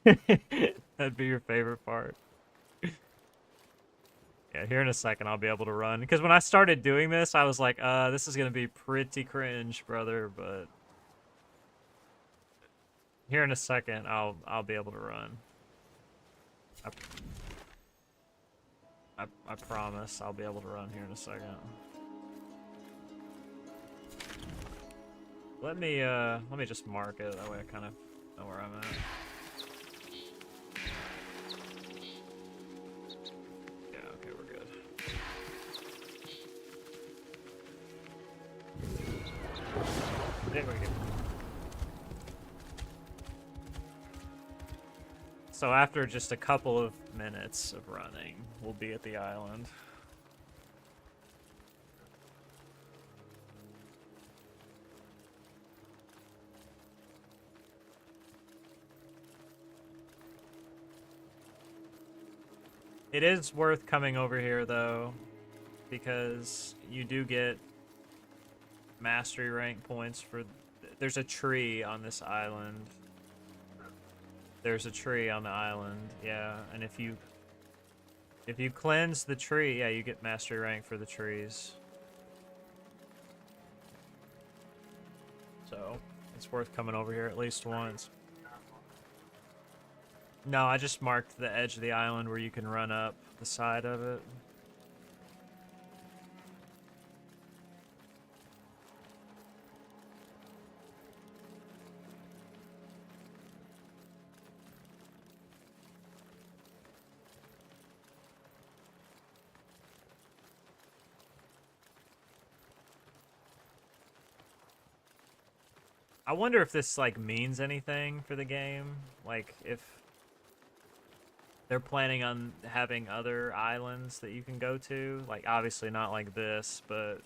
way. That'd be your favorite part. Yeah, here in a second I'll be able to run. Because when I started doing this, I was like, this is gonna be pretty cringe, brother, but here in a second I'll be able to run. I promise I'll be able to run here in a second. Let me just mark it, that way I kind of know where I'm at. Yeah, okay, we're good. There we go. So after just a couple of minutes of running, we'll be at the island. It is worth coming over here though, because you do get mastery rank points for... There's a tree on this island. There's a tree on the island, yeah, and if you cleanse the tree, yeah, you get mastery rank for the trees. So, it's worth coming over here at least once. No, I just marked the edge of the island where you can run up the side of it. I wonder if this, like, means anything for the game. Like, if they're planning on having other islands that you can go to. Like, obviously not like this, but...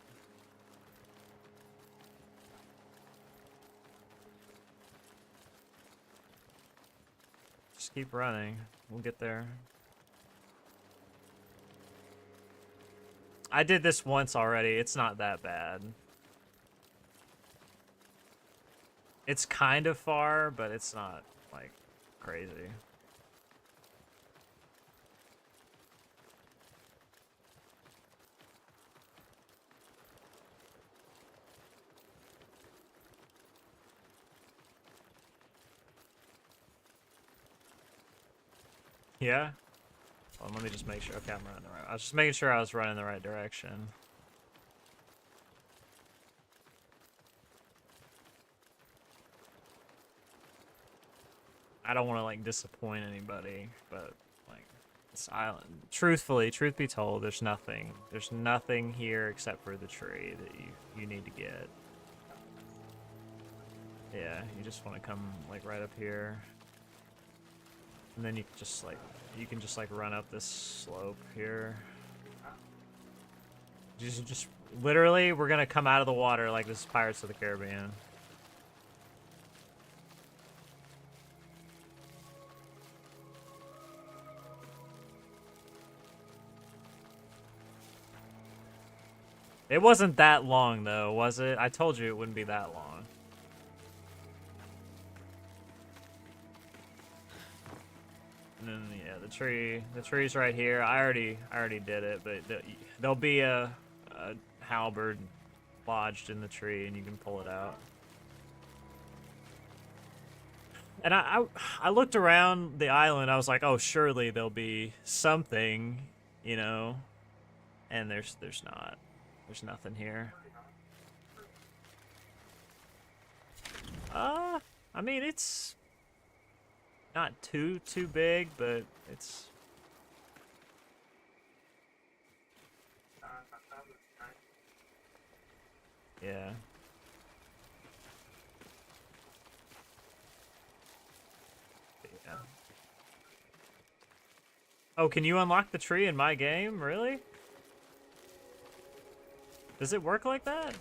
Just keep running. We'll get there. I did this once already. It's not that bad. It's kind of far, but it's not, like, crazy. Yeah? Well, let me just make sure. Okay, I'm running the right... I was just making sure I was running the right direction. I don't want to like disappoint anybody, but like this island, truthfully, truth be told, there's nothing here except for the tree that you need to get. Yeah, you just want to come like right up here, and then you can just like run up this slope here. Just literally, we're gonna come out of the water like this is Pirates of the Caribbean. It wasn't that long though, was it? I told you it wouldn't be that long. And then yeah, the tree's right here. I already did it, but there'll be a halberd lodged in the tree, and you can pull it out. And I looked around the island. I was like, oh, surely there'll be something, you know. And there's not. There's nothing here. I mean, it's not too big, but it's. Yeah. Yeah. Oh, can you unlock the tree in my game? Really? Does it work like that?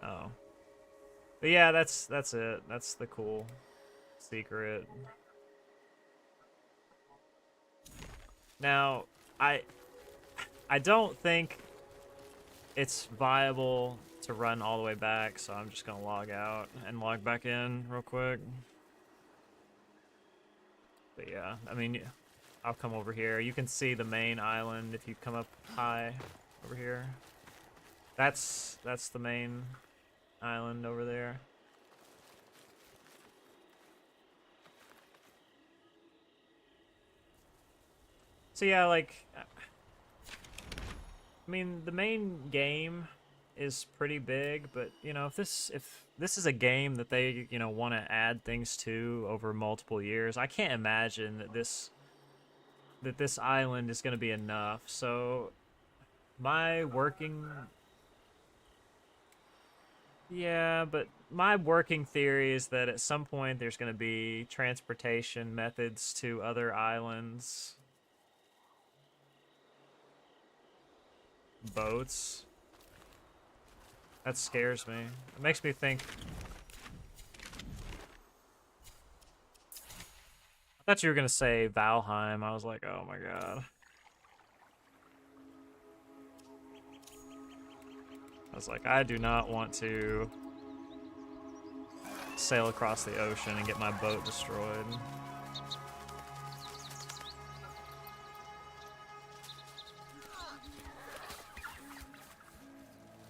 Oh. But yeah, that's it. That's the cool secret. Now, I don't think it's viable to run all the way back, so I'm just gonna log out and log back in real quick. But yeah, I mean, I'll come over here. You can see the main island if you come up high over here. That's the main island over there. So yeah, like, I mean, the main game is pretty big, but you know, if this is a game that they, you know, want to add things to over multiple years, I can't imagine that this island is going to be enough. So my working but my working theory is that at some point there's going to be transportation methods to other islands. Boats. That scares me. It makes me think. I thought you were gonna say Valheim. I was like, oh my god. I was like, I do not want to sail across the ocean and get my boat destroyed.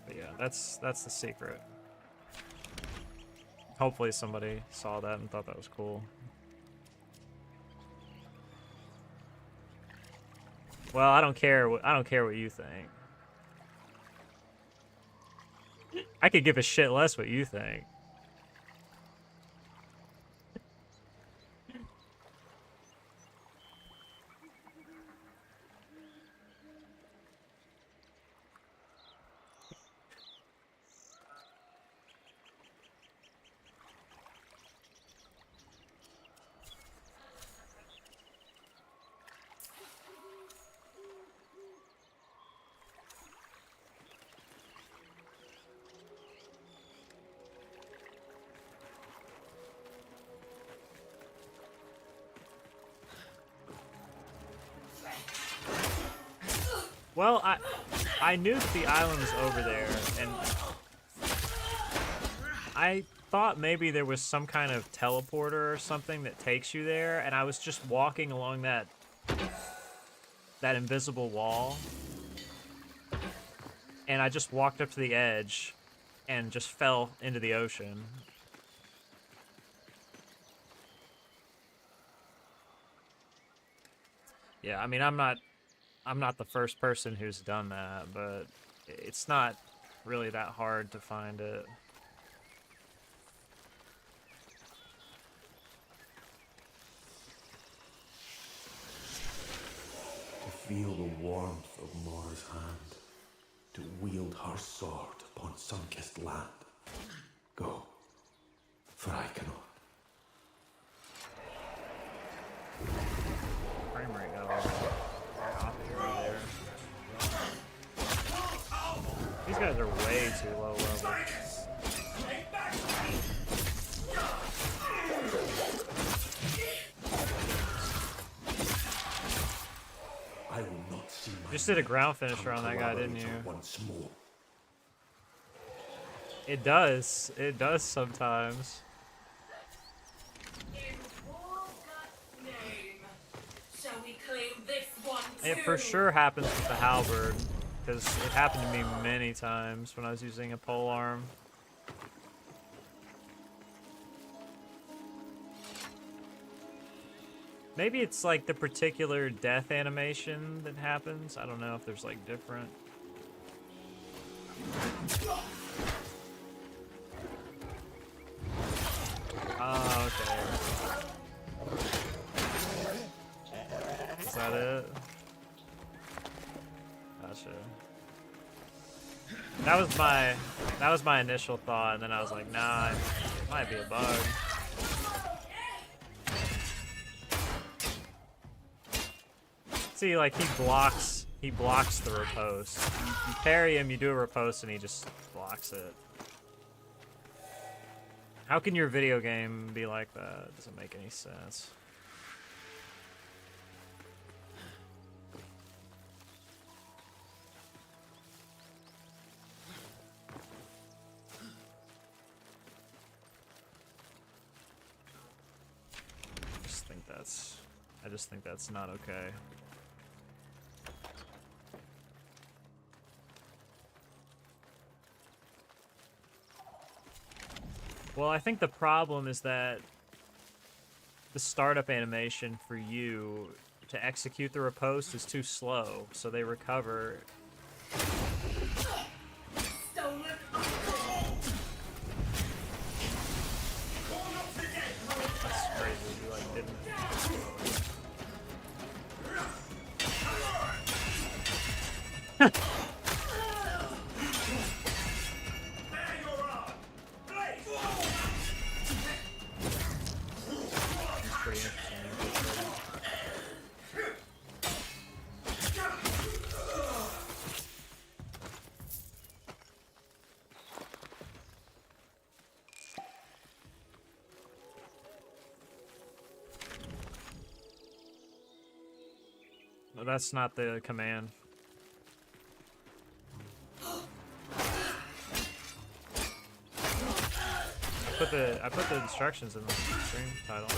But yeah, that's the secret. Hopefully somebody saw that and thought that was cool. Well, I don't care what you think. I could give a shit less what you think. Well, I knew that the island was over there, and I thought maybe there was some kind of teleporter or something that takes you there, and I was just walking along that invisible wall, and I just walked up to the edge and just fell into the ocean. Yeah, I mean, I'm not the first person who's done that, but it's not really that hard to find it. feel the warmth of Mora's hand, to wield her sword upon sun-kissed land. Go, for I cannot. Frame rate got a little choppy right there. These guys are way too low level. I will not see my Just did a ground men finisher on that guy, didn't you? collaborate once more. It does. It does sometimes. In Wargut's name, shall we claim this one too? It for sure happens with the halberd, because it happened to me many times when I was using a pole arm. Maybe it's like the particular death animation that happens. I don't know if there's like different. Oh, okay. Is that it? Gotcha. That was my initial thought, and then I was like, nah, it might be a bug. See, like he blocks the riposte. You parry him, you do a riposte, and he just blocks it. How can your video game be like that? It doesn't make any sense. I just think that's not okay. Well, I think the problem is that the startup animation for you to execute the riposte is too slow, so they recover. Stolen. That's crazy. You like didn't. That's pretty interesting. No, that's not the command. I put the instructions in the stream title.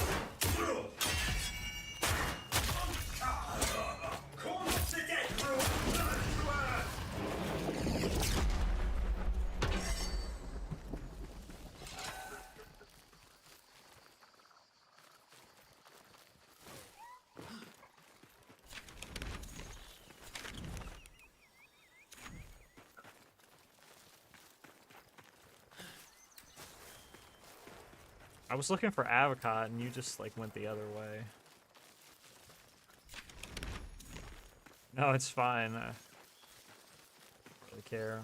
I was looking for Avocot and you just like went the other way. No, it's fine. I don't really care.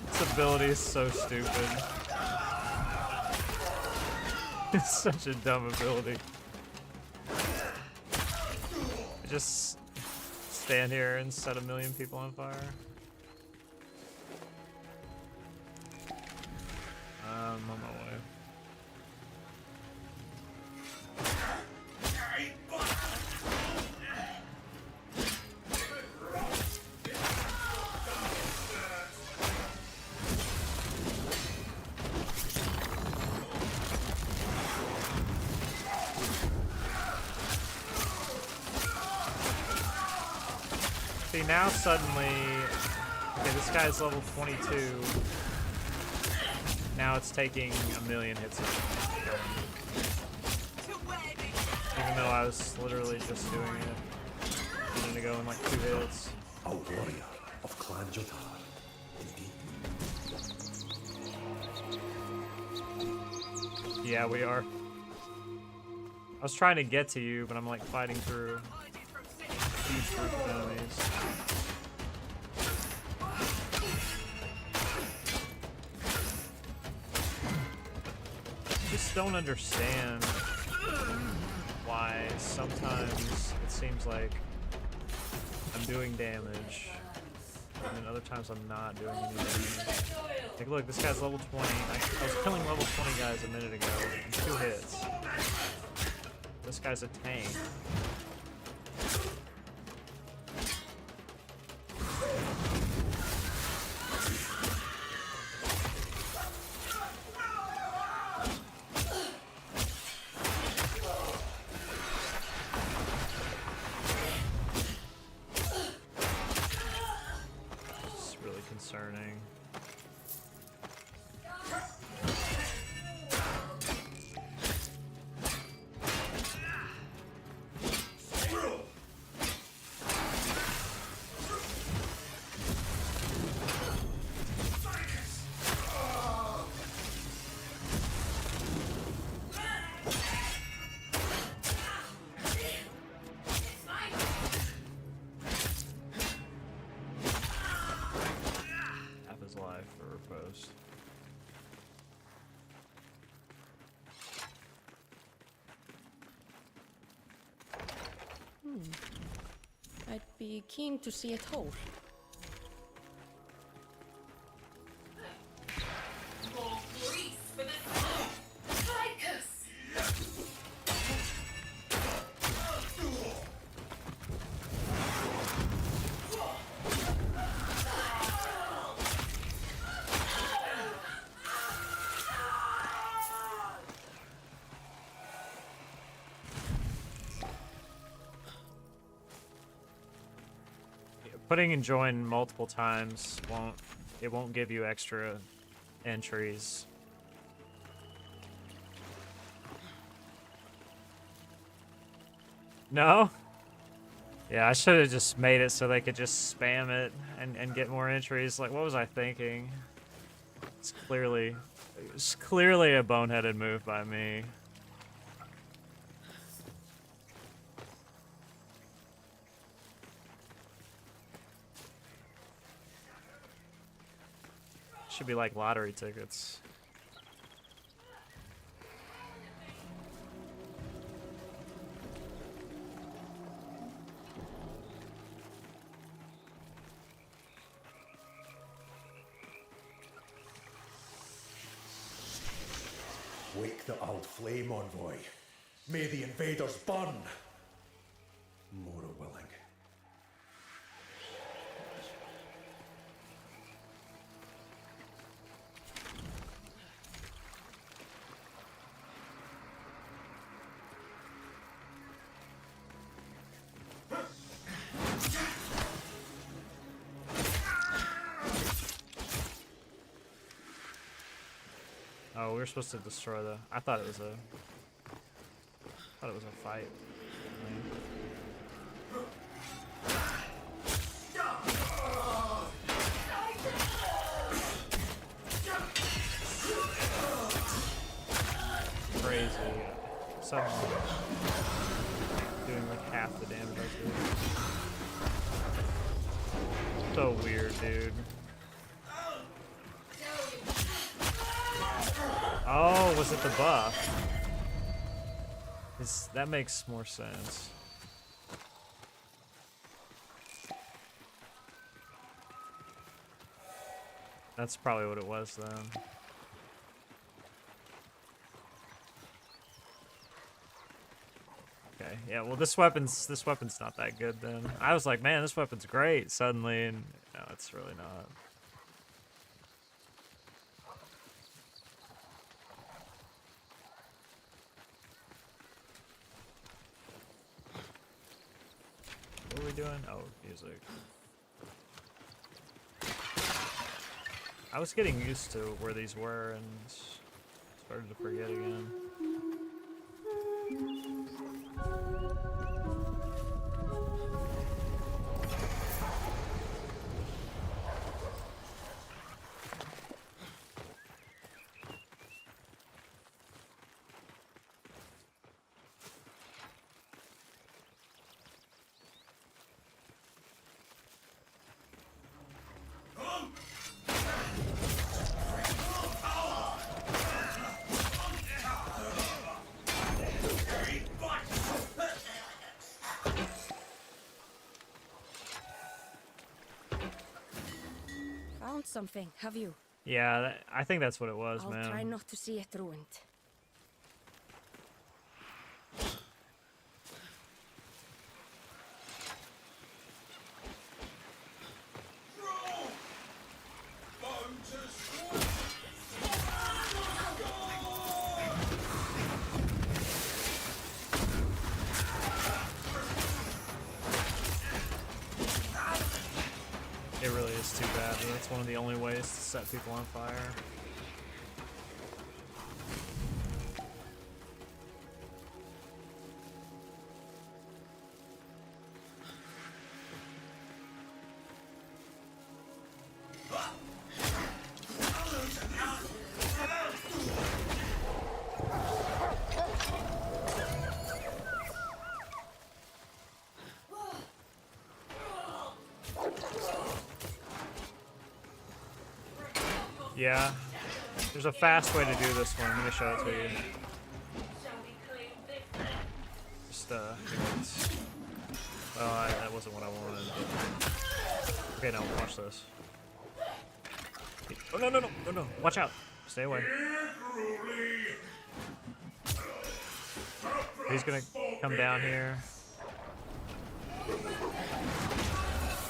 This ability is so stupid. It's such a dumb ability. Just stand here and set 1,000,000 people on fire. On my way. now suddenly... Okay, this guy's level 22. Now it's taking a million hits. Even though I was literally just doing it. I'm gonna go in like 2 hits. A warrior of Clan Jotar, indeed. Yeah, we are. I was trying to get to you, but I'm like fighting through a huge group of enemies. I just don't understand why sometimes it seems like I'm doing damage, and then other times I'm not doing any damage. Like, look, this guy's level 20. I was killing level 20 guys a minute ago in 2 hits. This guy's a tank. It's really concerning. Half his life for riposte. I'd be keen to see it whole. More grease for the smoke. Ficus! Putting and join multiple times won't give you extra entries. No? Yeah, I should have just made it so they could just spam it and get more entries. Like, what was I thinking? It's clearly a boneheaded move by me. Should be like lottery tickets. Wake the old flame, envoy. May the invaders burn. More willing. Oh, we were supposed to destroy the... I thought it was a fight. Crazy. Someone doing like half the damage I do. So weird, dude. Oh, was it the buff? That makes more sense. That's probably what it was then. Okay, yeah, well this weapon's not that good then. I was like, man, this weapon's great suddenly, and no, it's really not. What are we doing? Oh, music. I was getting used to where these were and started to forget again. Found something, have you? Yeah, I think that's what it was, I'll man. try not to see it ruined. It really is too bad, but that's one of the only ways to set people on fire. Yeah, there's a fast way to do this one. Let me show it to you. Shall we claim victory? Just, well, that wasn't what I wanted. Okay, now watch this. Oh, no, no, no, no, no. Watch out. Stay away. He's gonna come down here.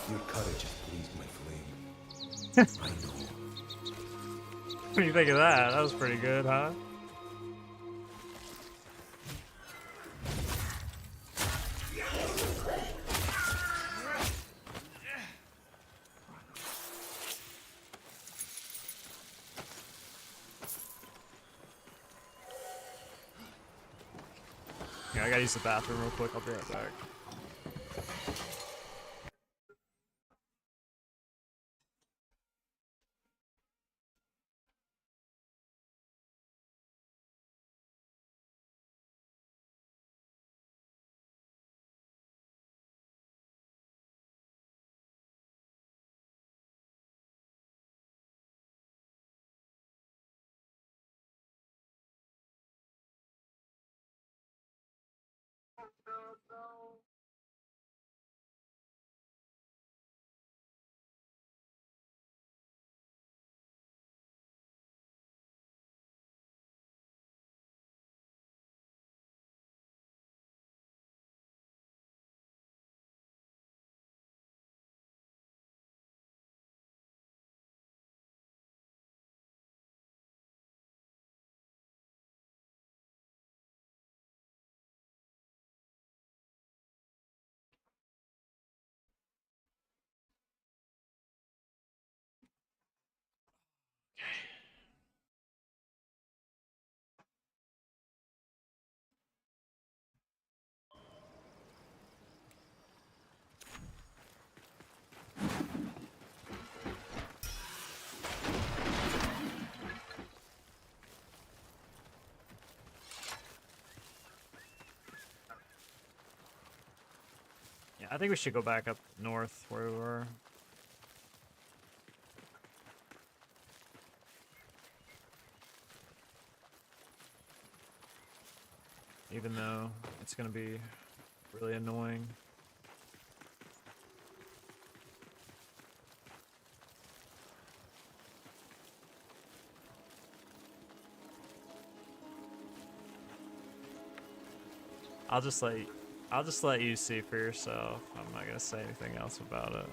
Your courage has pleased my flame. I know. What do you think of that? That was pretty good, huh? Yeah, I gotta use the bathroom real quick. I'll be right back. Yeah, I think we should go back up north where we were. Even though it's gonna be really annoying. I'll just let you see for yourself. I'm not gonna say anything else about it.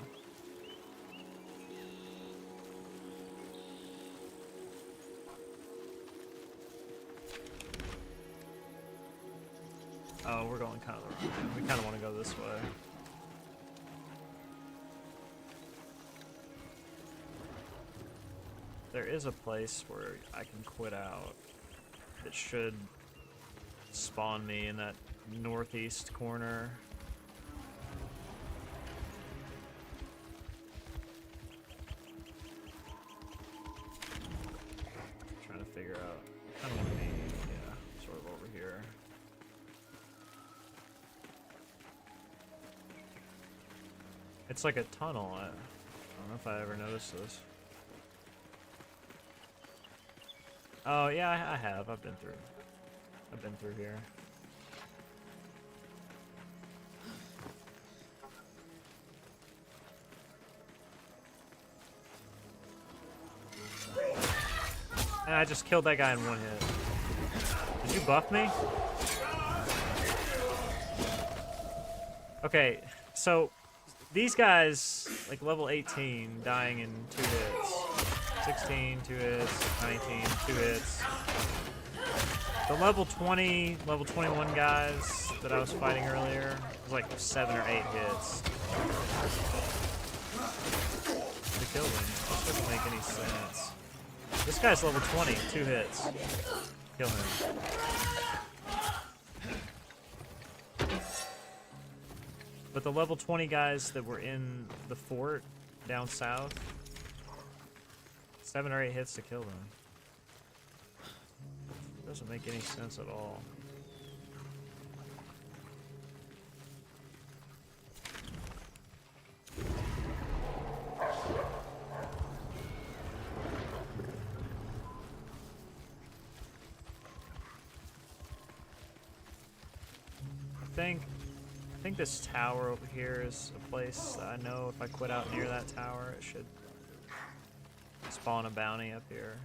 Oh, we're going kind of the wrong way. We kind of want to go this way. there is a place where I can quit out. It should spawn me in that northeast corner. Trying to figure out. I don't want to be, yeah, sort of over here. It's like a tunnel. I don't know if I ever noticed this. Oh yeah, I have. I've been through here. And I just killed that guy in one hit. Did you buff me? Okay, so these guys, like level 18, dying in 2 hits. 16, 2 hits. 19, 2 hits. The level 20, level 21 guys that I was fighting earlier was like 7 or 8 hits. To kill them. This doesn't make any sense. This guy's level 20, 2 hits. Kill him. But the level 20 guys that were in the fort down south, 7 or 8 hits to kill them. Doesn't make any sense at all. I think this tower over here is a place that I know if I quit out near that tower, it should spawn a bounty up here.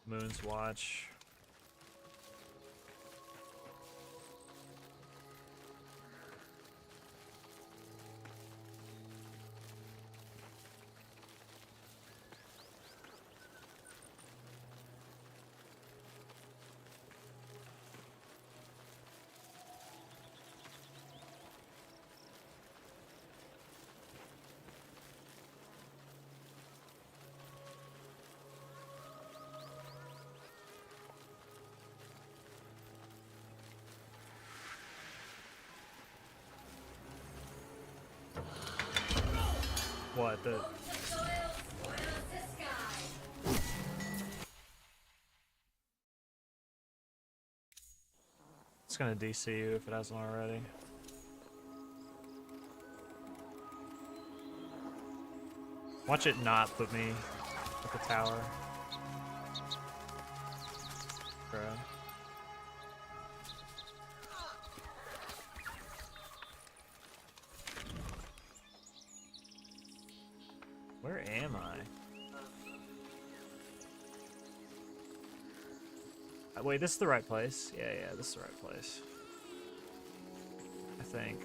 Moon's Watch. What, the... It's gonna DC you if it hasn't already. Watch it not put me at the tower. Bruh. Where am I? Wait, this is the right place? Yeah, this is the right place. I think.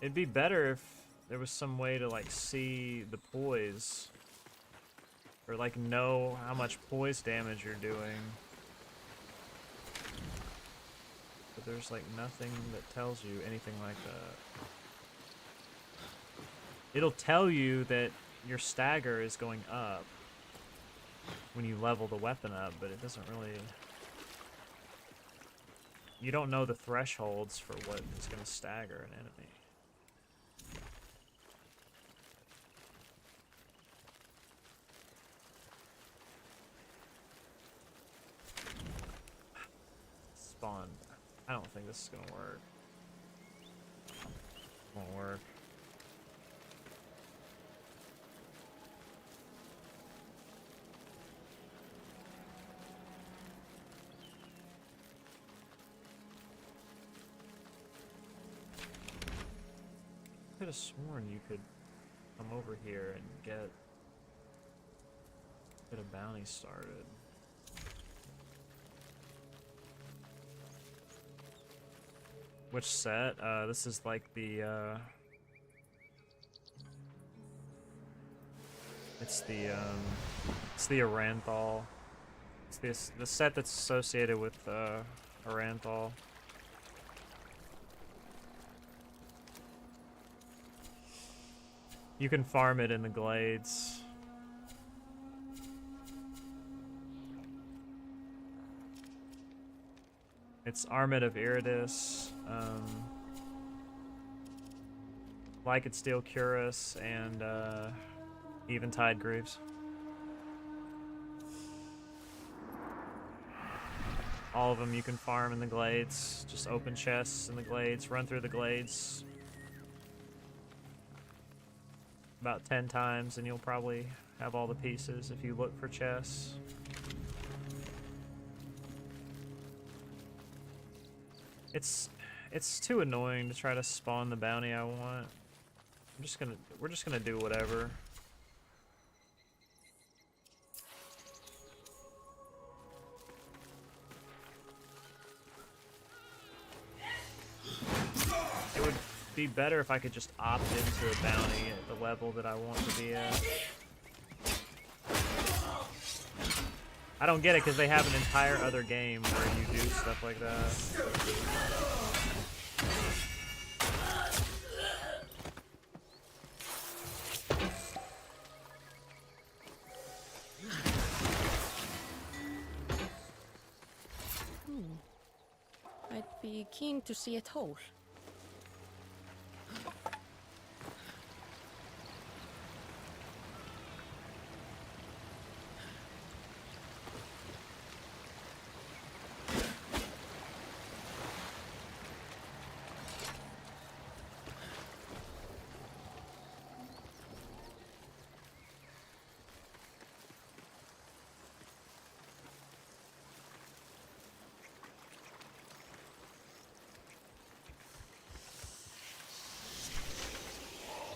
It'd be better if there was some way to, like, see the poise. Or, like, know how much poise damage you're doing. But there's, like, nothing that tells you anything like that. It'll tell you that your stagger is going up when you level the weapon up, but it doesn't really... You don't know the thresholds for what is going to stagger an enemy. Spawn. I don't think this is gonna work. Won't work. I could have sworn you could come over here and get a bounty started. Which set? This is like the, it's the Aranthal. It's the set that's associated with, Aranthal. You can farm it in the glades. It's Armid of Iridis, Like It's Steel Cuirass, and Eventide Greaves. All of them you can farm in the glades. Just open chests in the glades, run through the glades about 10 times, and you'll probably have all the pieces if you look for chests. It's too annoying to try to spawn the bounty I want. We're just gonna do whatever. It would be better if I could just opt into a bounty at the level that I want to be at. I don't get it because they have an entire other game where you do stuff like that. I'd be keen to see it whole.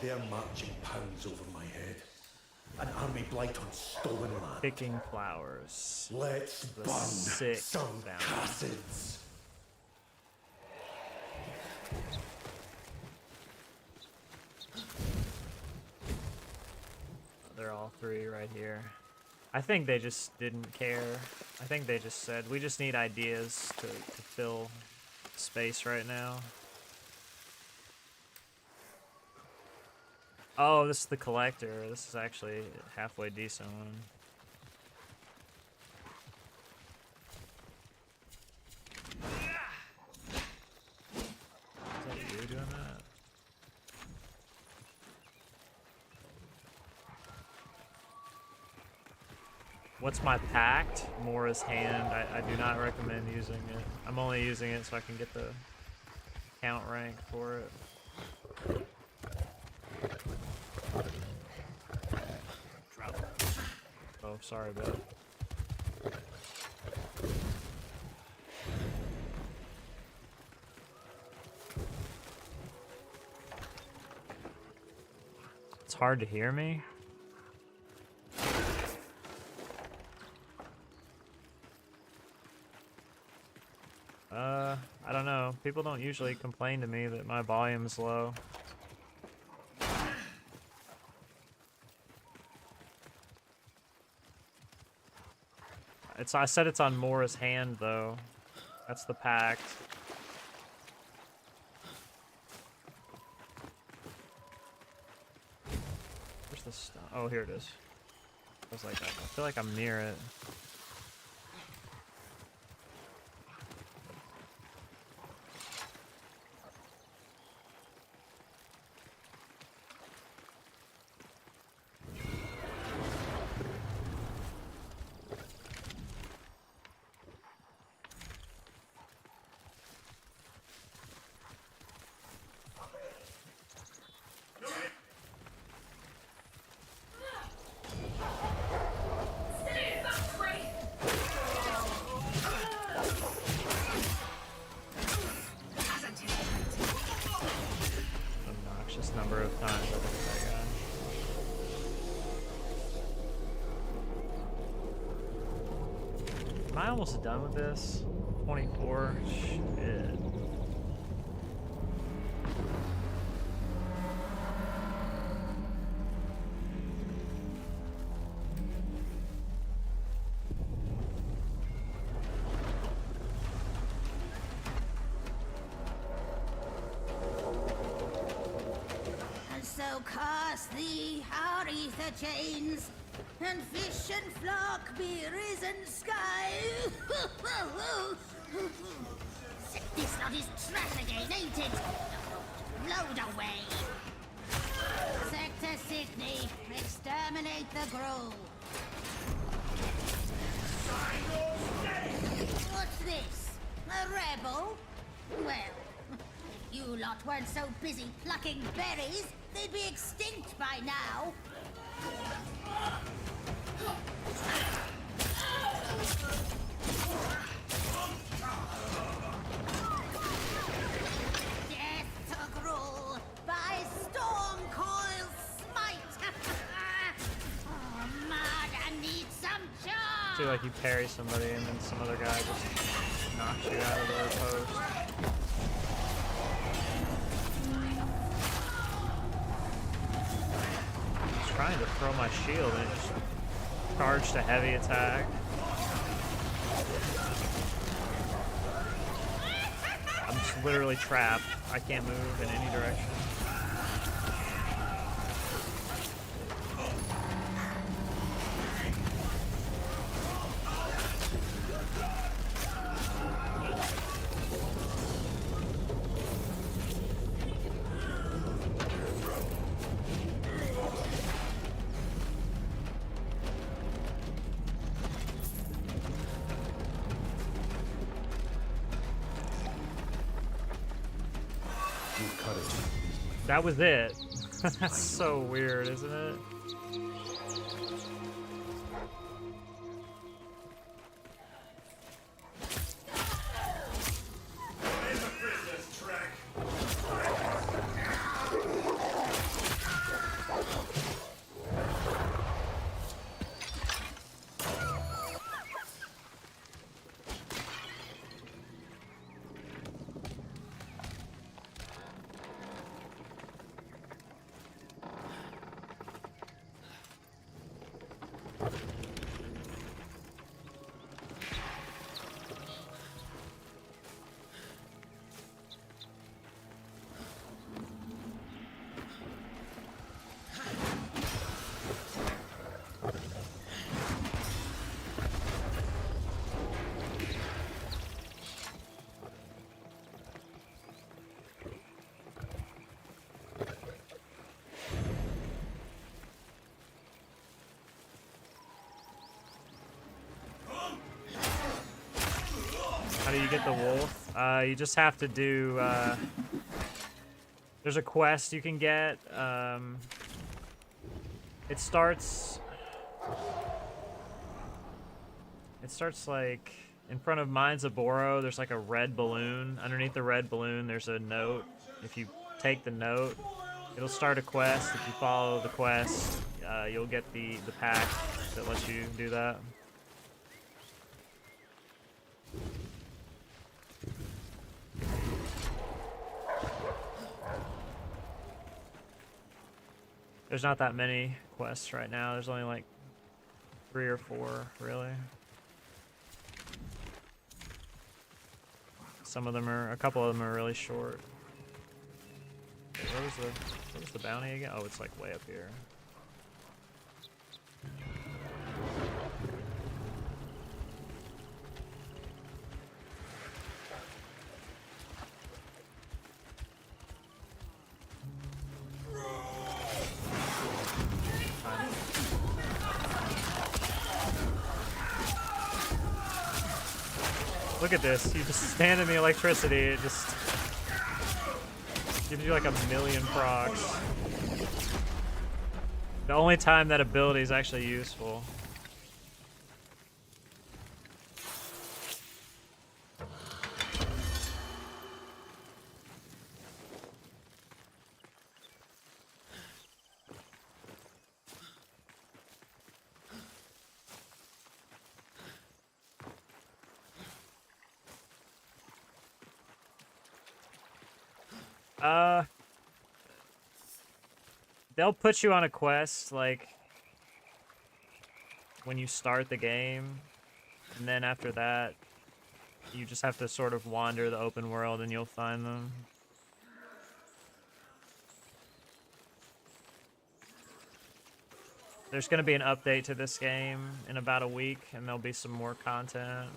They're marching pounds over my head. An army blight on stolen land. Picking flowers. Let's The burn sick some bounty. cassids. They're all three right here. I think they just didn't care. I think they just said, we just need ideas to fill space right now. Oh, this is the collector. This is actually a halfway decent one. Is that you doing that? What's my pact? Mora's Hand. I do not recommend using it. I'm only using it so I can get the count rank for it. Oh, sorry, bud. It's hard to hear me. I don't know. People don't usually complain to me that my volume's low. I said it's on Mora's Hand, though. That's the pact. Where's the stuff? Oh, here it is. I was like, I feel like I'm near it. Obnoxious number of times I look at that guy. Am I almost done with this? 24? Shit. ether chains, and fish and flock be risen sky. This lot is trash again, ain't it? Load away. Sector Sydney, exterminate the Gruul. What's this? A rebel? Well, if you lot weren't so busy plucking berries, they'd be extinct by now. Death to Gruul by storm coil smite. Oh, murder needs some charge. See, like you parry somebody and then some other guy just knocks you out of their post. I was trying to throw my shield and it just charged a heavy attack. I'm just literally trapped. I can't move in any direction. That was it. That's so weird, isn't it? How do you get the wolf? You just have to do, there's a quest you can get. It starts like in front of Mines of Boro. There's like a red balloon. Underneath the red balloon, there's a note. If you take the note, it'll start a quest. If you follow the quest, you'll get the pack that lets you do that. There's not that many quests right now. There's only like 3 or 4, really. Some of them are, a couple of them are really short. Where was the bounty again? Oh, it's like way up here. Look at this. You just stand in the electricity, it just gives you like a million procs. The only time that ability is actually useful. They'll put you on a quest, like, when you start the game, and then after that, you just have to sort of wander the open world and you'll find them. There's going to be an update to this game in about a week, and there'll be some more content.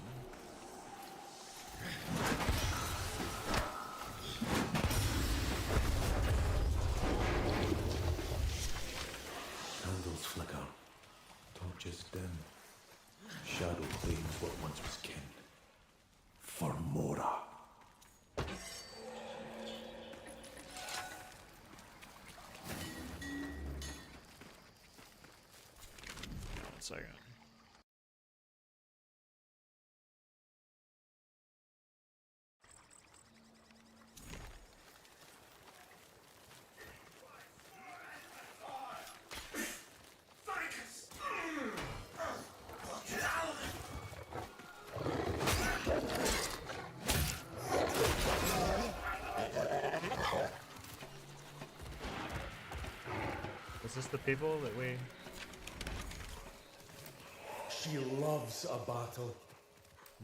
Candles flicker, torches dim. Shadow claims what once was kin. For Mora. One second. Is this the people that we... She loves a battle.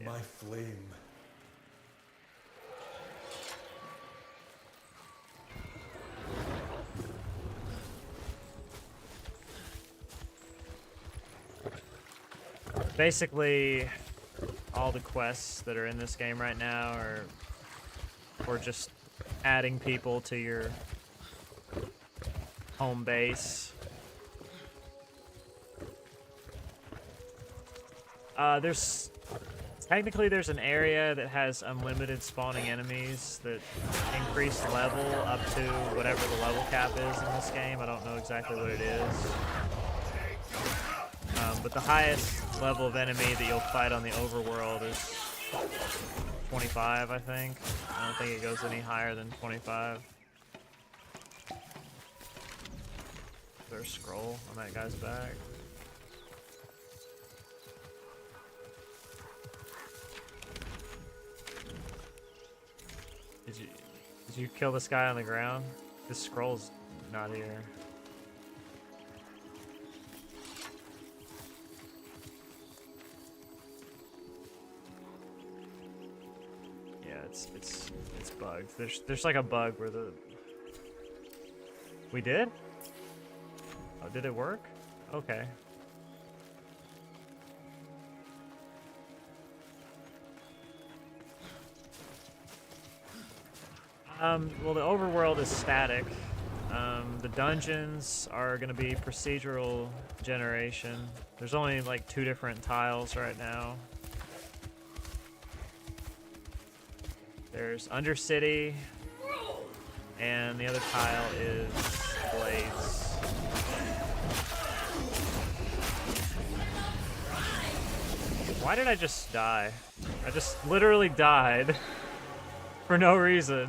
My flame. Basically, all the quests that are in this game right now are for just adding people to your home base. There's an area that has unlimited spawning enemies that increase level up to whatever the level cap is in this game. I don't know exactly what it is. But the highest level of enemy that you'll fight on the overworld is 25, I think. I don't think it goes any higher than 25. Is there a scroll on that guy's back? Did you kill this guy on the ground? This scroll's not here. Yeah, it's bugged. There's like a bug where the... We did? Oh, did it work? Okay. Well, the overworld is static. The dungeons are going to be procedural generation. There's only like 2 different tiles right now. There's Undercity, and the other tile is Blades. Why did I just die? I just literally died for no reason.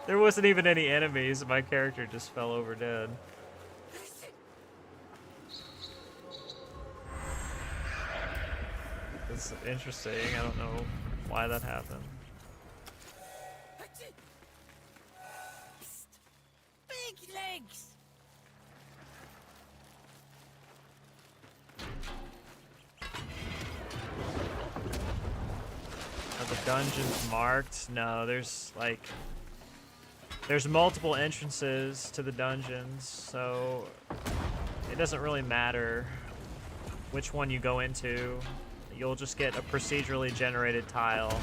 There wasn't even any enemies, my character just fell over dead. It's interesting, I don't know why that happened. Big legs! Are the dungeons marked? No, there's multiple entrances to the dungeons, so it doesn't really matter which one you go into. You'll just get a procedurally generated tile.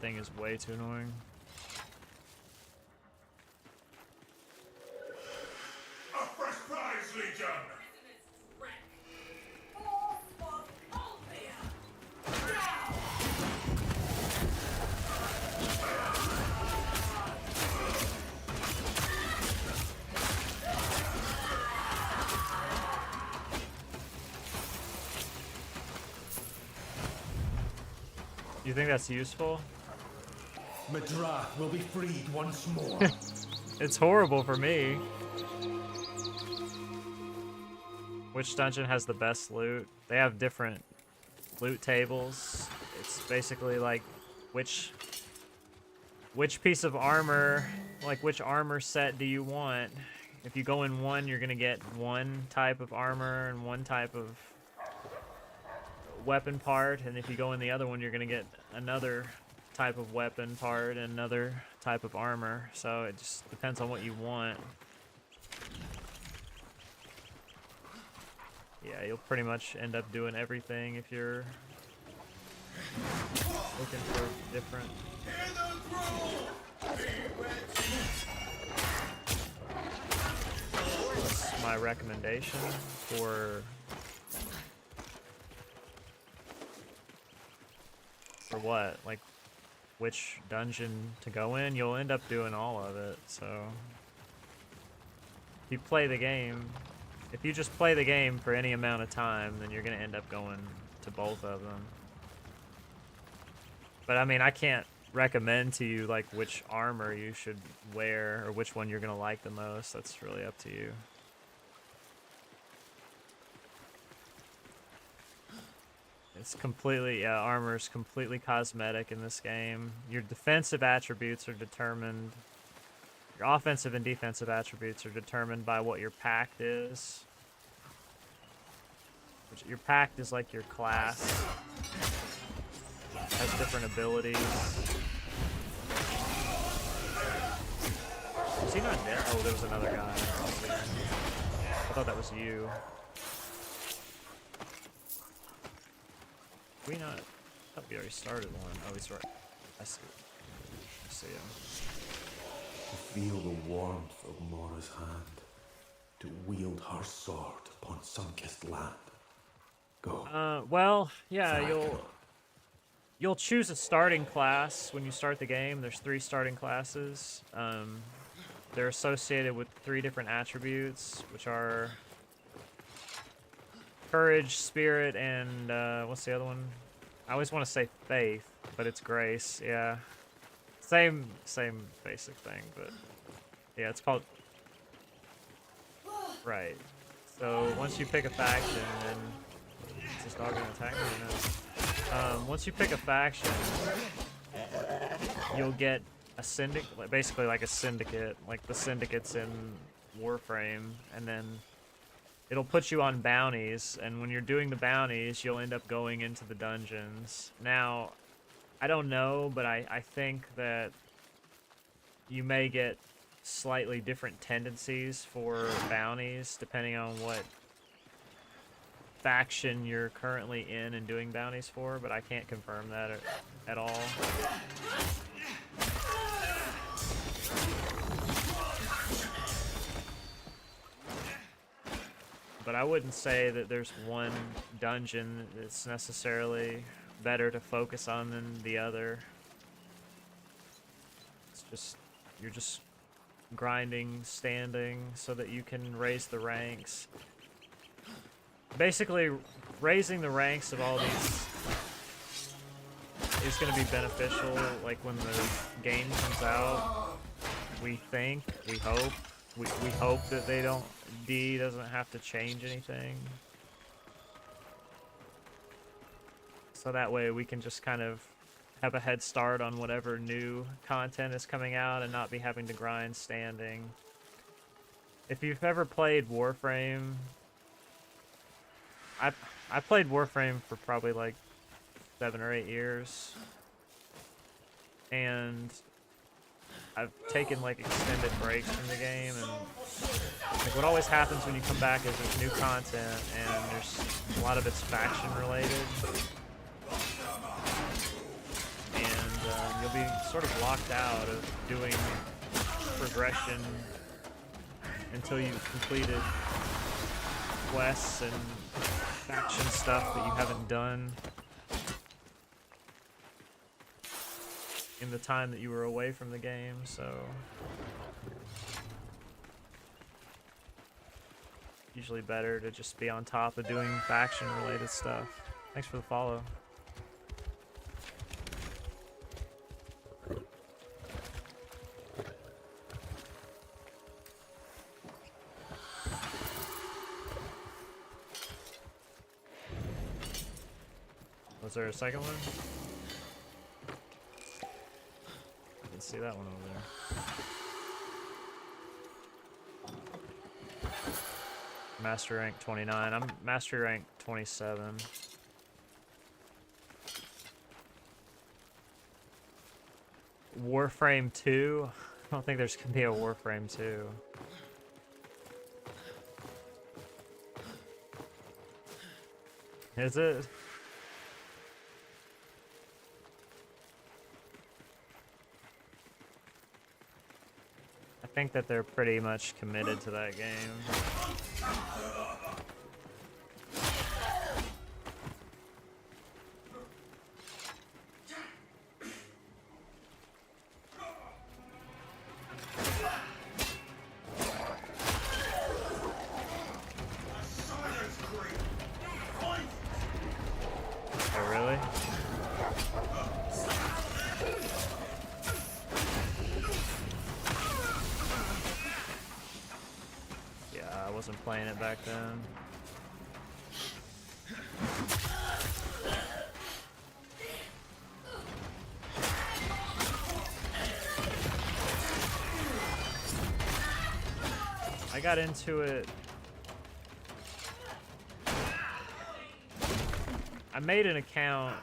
Thing is way too annoying. A fresh prize, Legion! You think that's useful? Madra will be freed once more. It's horrible for me. Which dungeon has the best loot? They have different loot tables. It's basically like which piece of armor, like which armor set do you want? If you go in one, you're gonna get one type of armor and one type of weapon part, and if you go in the other one, you're gonna get another type of weapon part and another type of armor. So it just depends on what you want. Yeah, you'll pretty much end up doing everything if you're looking for different. That's my recommendation for what? Like which dungeon to go in? You'll end up doing all of it, so if you play the game, if you just play the game for any amount of time, then you're gonna end up going to both of them. But I mean, I can't recommend to you like which armor you should wear or which one you're gonna like the most. That's really up to you. It's completely, yeah, armor is completely cosmetic in this game. Your defensive attributes are determined, your offensive and defensive attributes are determined by what your pact is. Which, your pact is like your class. Has different abilities. Is he not dead? Oh, there was another guy. I thought that was you. We not? I thought we already started one. Oh, he's right. I see. I see him. To feel the warmth of Mora's hand, to wield her sword upon sun-kissed land. Go. Well, yeah, you'll choose a starting class when you start the game. There's 3 starting classes. They're associated with 3 different attributes, which are courage, spirit, and what's the other one? I always want to say faith, but it's grace. Yeah, same basic thing, but yeah, it's called right. So once you pick a faction, then is this dog gonna attack me or no? Once you pick a faction, you'll get a syndicate, basically like a syndicate, like the syndicates in Warframe, and then it'll put you on bounties, and when you're doing the bounties, you'll end up going into the dungeons. Now, I don't know, but I think that you may get slightly different tendencies for bounties, depending on what faction you're currently in and doing bounties for, but I can't confirm that at all. But I wouldn't say that there's one dungeon that's necessarily better to focus on than the other. It's just, you're just grinding, standing, so that you can raise the ranks. Basically, raising the ranks of all these is going to be beneficial, like when the game comes out. We think, we hope. We hope that D doesn't have to change anything. So that way we can just kind of have a head start on whatever new content is coming out and not be having to grind standing. If you've ever played Warframe, I played Warframe for probably like 7 or 8 years. And I've taken like extended breaks from the game, and like what always happens when you come back is there's new content, and there's a lot of it's faction related, and you'll be sort of locked out of doing progression until you've completed quests and faction stuff that you haven't done in the time that you were away from the game, so usually better to just be on top of doing faction related stuff. Thanks for the follow. Was there a second one? I can see that one over there. Master rank 29. I'm master rank 27. Warframe 2? I don't think there's gonna be a Warframe 2. Is it? I think that they're pretty much committed to that game. Oh, really? Yeah, I wasn't playing it back then. I got into it. I made an account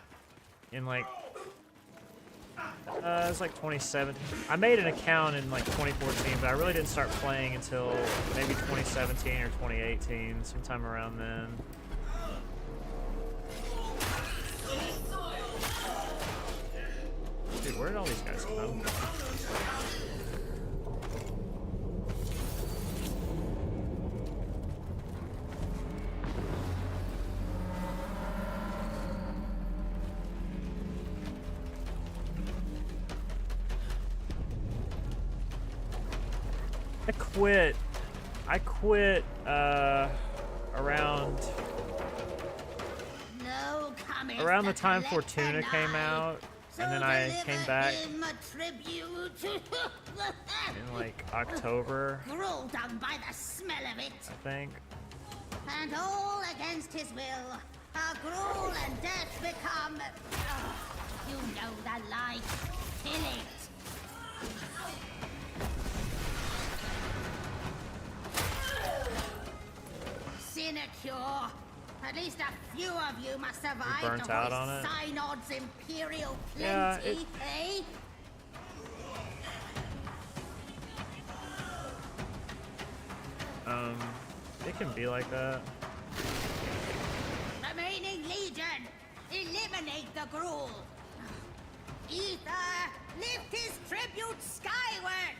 in like it was like 2017. I made an account in like 2014, but I really didn't start playing until maybe 2017 or 2018, sometime around then. Dude, where did all these guys come from? I quit around the time Fortuna came out, and then I came back in like October, Done by the smell of it. I think. And all against his will, a gruel and death become. Oh, you know the life. Kill it. Sinecure. At least a few of you must survive burnt to out hoist on it? Synod's imperial Yeah, plenty, eh? It can be like that. Remaining Legion, eliminate the gruel. Ether, lift his tribute skyward.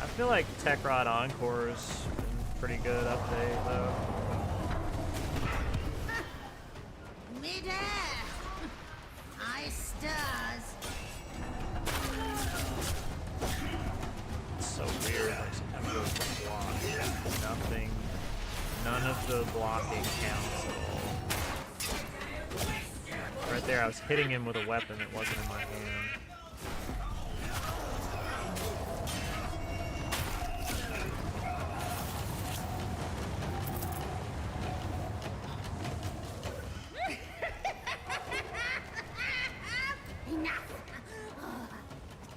I feel like Tech Rod Encore's been pretty good update though. Midair. Ice stars. It's so weird. Like sometimes those block nothing. None of the blocking counts at all. Right there, I was hitting him with a weapon that wasn't in my hand. Enough.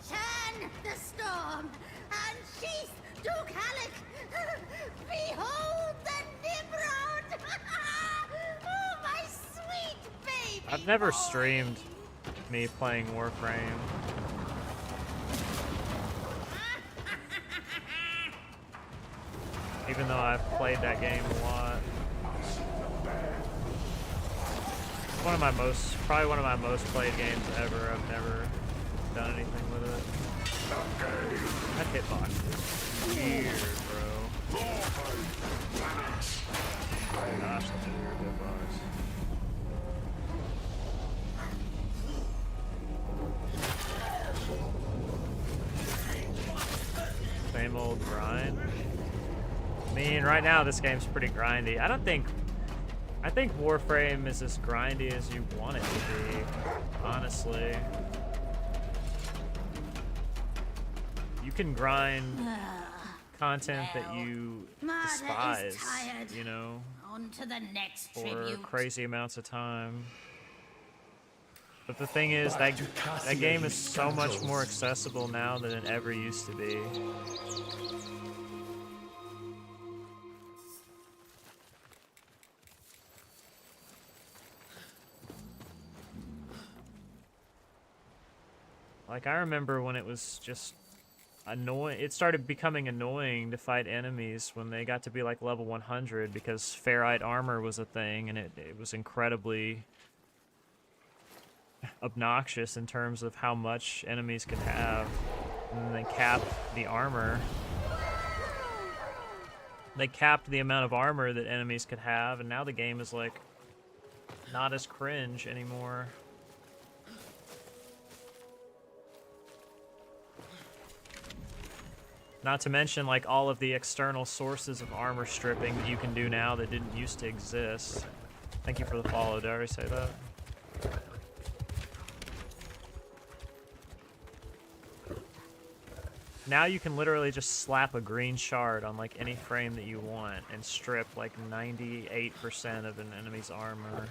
Turn the storm and sheath Duke-Alec. Behold the Nimrod. Oh, my sweet baby. I've never boy. streamed me playing Warframe. Even though I've played that game a lot. It's probably one of my most played games ever. I've never done anything with it. That hitbox is weird, bro. Oh gosh, that's a weird hitbox. Same old grind. I mean, right now this game's pretty grindy. I think Warframe is as grindy as you want it to be, honestly. You can grind content that you despise, you know? On to the next for tribute. crazy amounts of time. But the thing is, that game is so much more accessible now than it ever used to be. Like, I remember when it was just annoying. It started becoming annoying to fight enemies when they got to be like level 100 because ferrite armor was a thing, and it was incredibly obnoxious in terms of how much enemies could have. And then they capped the armor. They capped the amount of armor that enemies could have, and now the game is like not as cringe anymore. Not to mention, like, all of the external sources of armor stripping that you can do now that didn't used to exist. Thank you for the follow. Did I already say that? Now you can literally just slap a green shard on, like, any frame that you want and strip, like, 98% of an enemy's armor.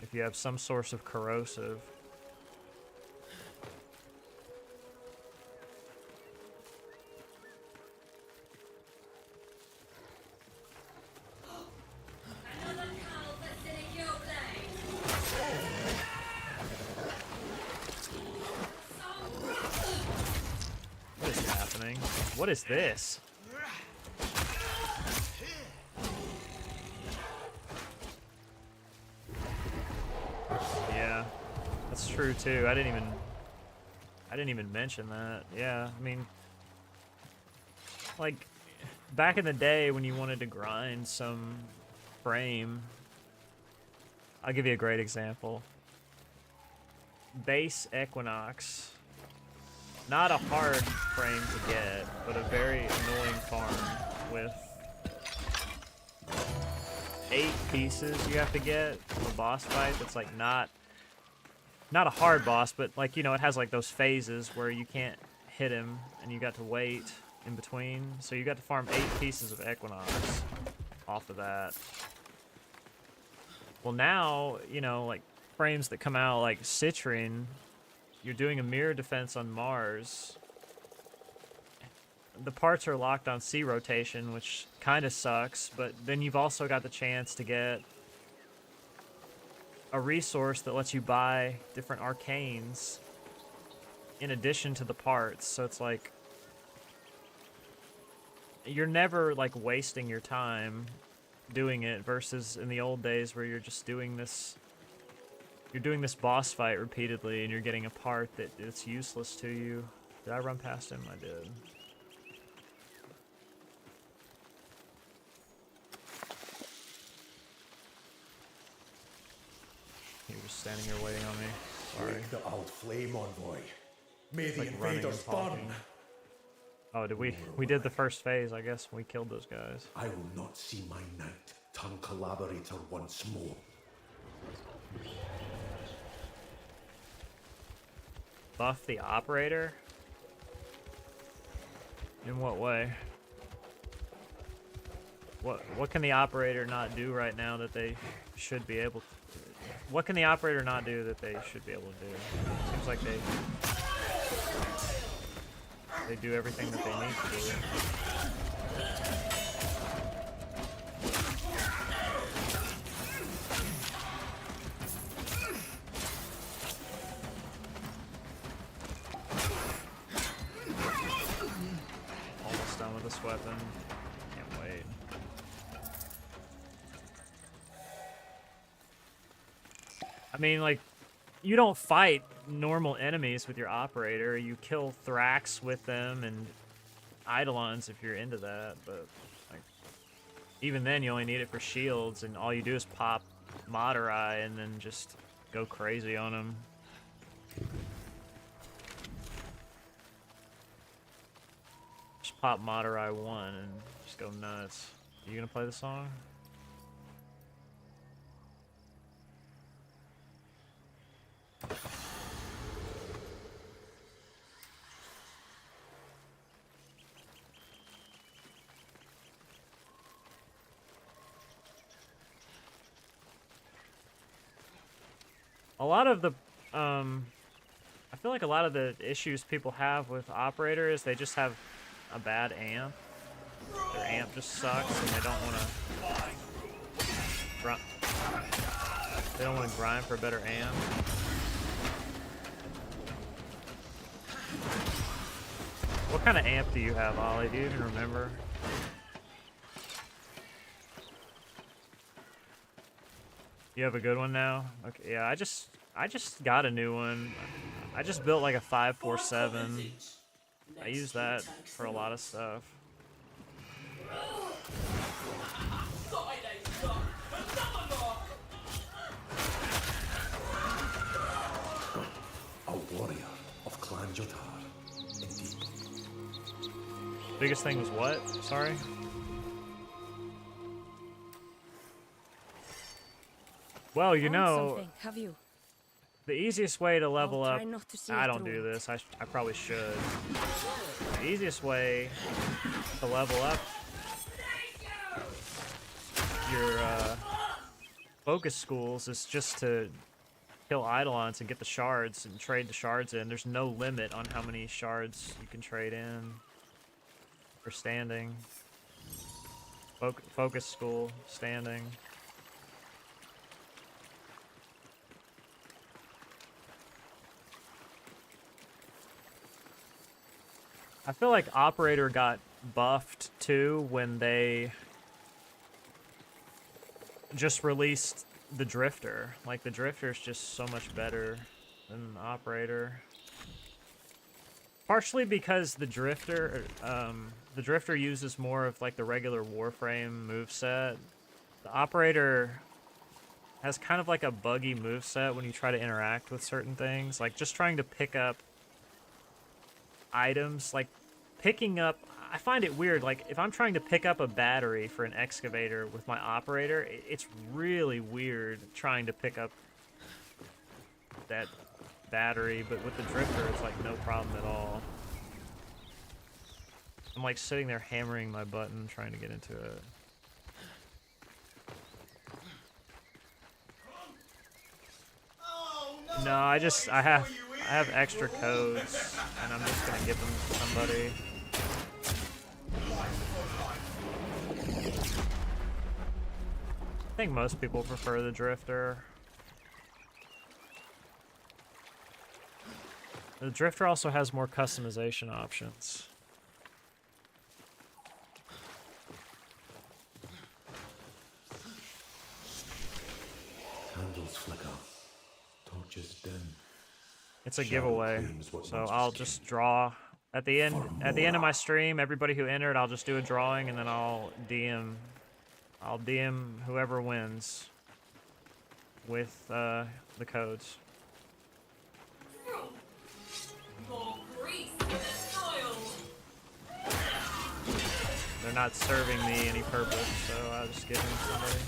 If you have some source of corrosive. What is this? Yeah, that's true too. I didn't even mention that. Yeah, I mean, like, back in the day when you wanted to grind some frame, I'll give you a great example. Base Equinox. Not a hard frame to get, but a very annoying farm with 8 pieces you have to get from a boss fight that's like not a hard boss, but like, you know, it has like those phases where you can't hit him and you got to wait in between. So you got to farm 8 pieces of Equinox off of that. Well, now, you know, like frames that come out like Citrine, you're doing a mirror defense on Mars. The parts are locked on C rotation, which kind of sucks, but then you've also got the chance to get a resource that lets you buy different arcanes in addition to the parts. So it's like, you're never like wasting your time doing it versus in the old days where you're just doing this. You're doing this boss fight repeatedly, and you're getting a part that it's useless to you. Did I run past him? I did. He was standing here waiting on me. Sorry. Wake the old flame envoy. May the Like running and invaders burn. talking. Oh, did we? We did the first phase, I guess, when we killed those guys. I will not see my knight turn collaborator once more. Buff the operator? In what way? What can the operator not do right now that they should be able to? What can the operator not do that they should be able to do? Seems like they do everything that they need to do. Almost done with this weapon. Can't wait. I mean, like, you don't fight normal enemies with your operator. You kill Thrax with them and Eidolons if you're into that, but like, even then you only need it for shields, and all you do is pop Madurai and then just go crazy on them. Just pop Madurai 1 and just go nuts. Are you gonna play the song? A lot of the, I feel like a lot of the issues people have with Operator is they just have a bad amp. Their amp just sucks, and they don't want to. They don't want to grind for a better amp. What kind of amp do you have, Ollie? Do you even remember? You have a good one now? Okay, yeah, I just got a new one. I just built like a 547. I use that for a lot of stuff. A warrior of Clan Jotar, indeed. Biggest thing was what? Sorry? Well, you Found know, something, have you? the easiest way to level I'll up... try not to see I it don't do through. this. I probably should. The easiest way to level up your focus schools is just to kill Eidolons and get the shards and trade the shards in. There's no limit on how many shards you can trade in for standing. Focus school, standing. I feel like Operator got buffed too when they just released the Drifter. Like, the Drifter's just so much better than Operator. Partially because the Drifter uses more of like the regular Warframe moveset. The Operator has kind of like a buggy moveset when you try to interact with certain things. Like, just trying to pick up items, like picking up, I find it weird, like if I'm trying to pick up a battery for an excavator with my Operator, it's really weird trying to pick up that battery, but with the Drifter it's like no problem at all. I'm like sitting there hammering my button trying to get into it. No, I have extra codes, and I'm just gonna give them to somebody. I think most people prefer the Drifter. The Drifter also has more customization options. Candles flicker. Torches dim. It's a Shadow giveaway, claims what so once I'll was just king. draw at the end of my stream. Everybody who entered, I'll just do a drawing, and then I'll DM whoever wins with the codes. More grease in the soil. They're not serving me any purpose, so I'll just give them to somebody.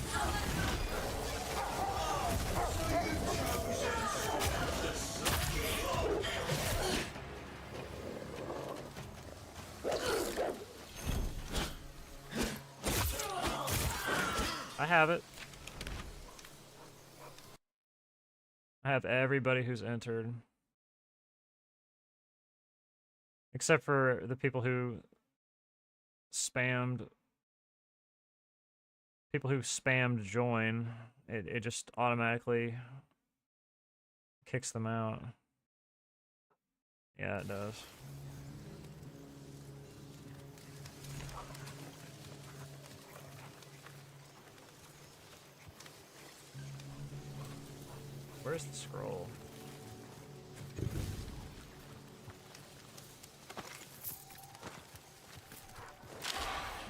I have it. I have everybody who's entered. Except for the people who spammed join. It just automatically kicks them out. Yeah, it does. Where's the scroll?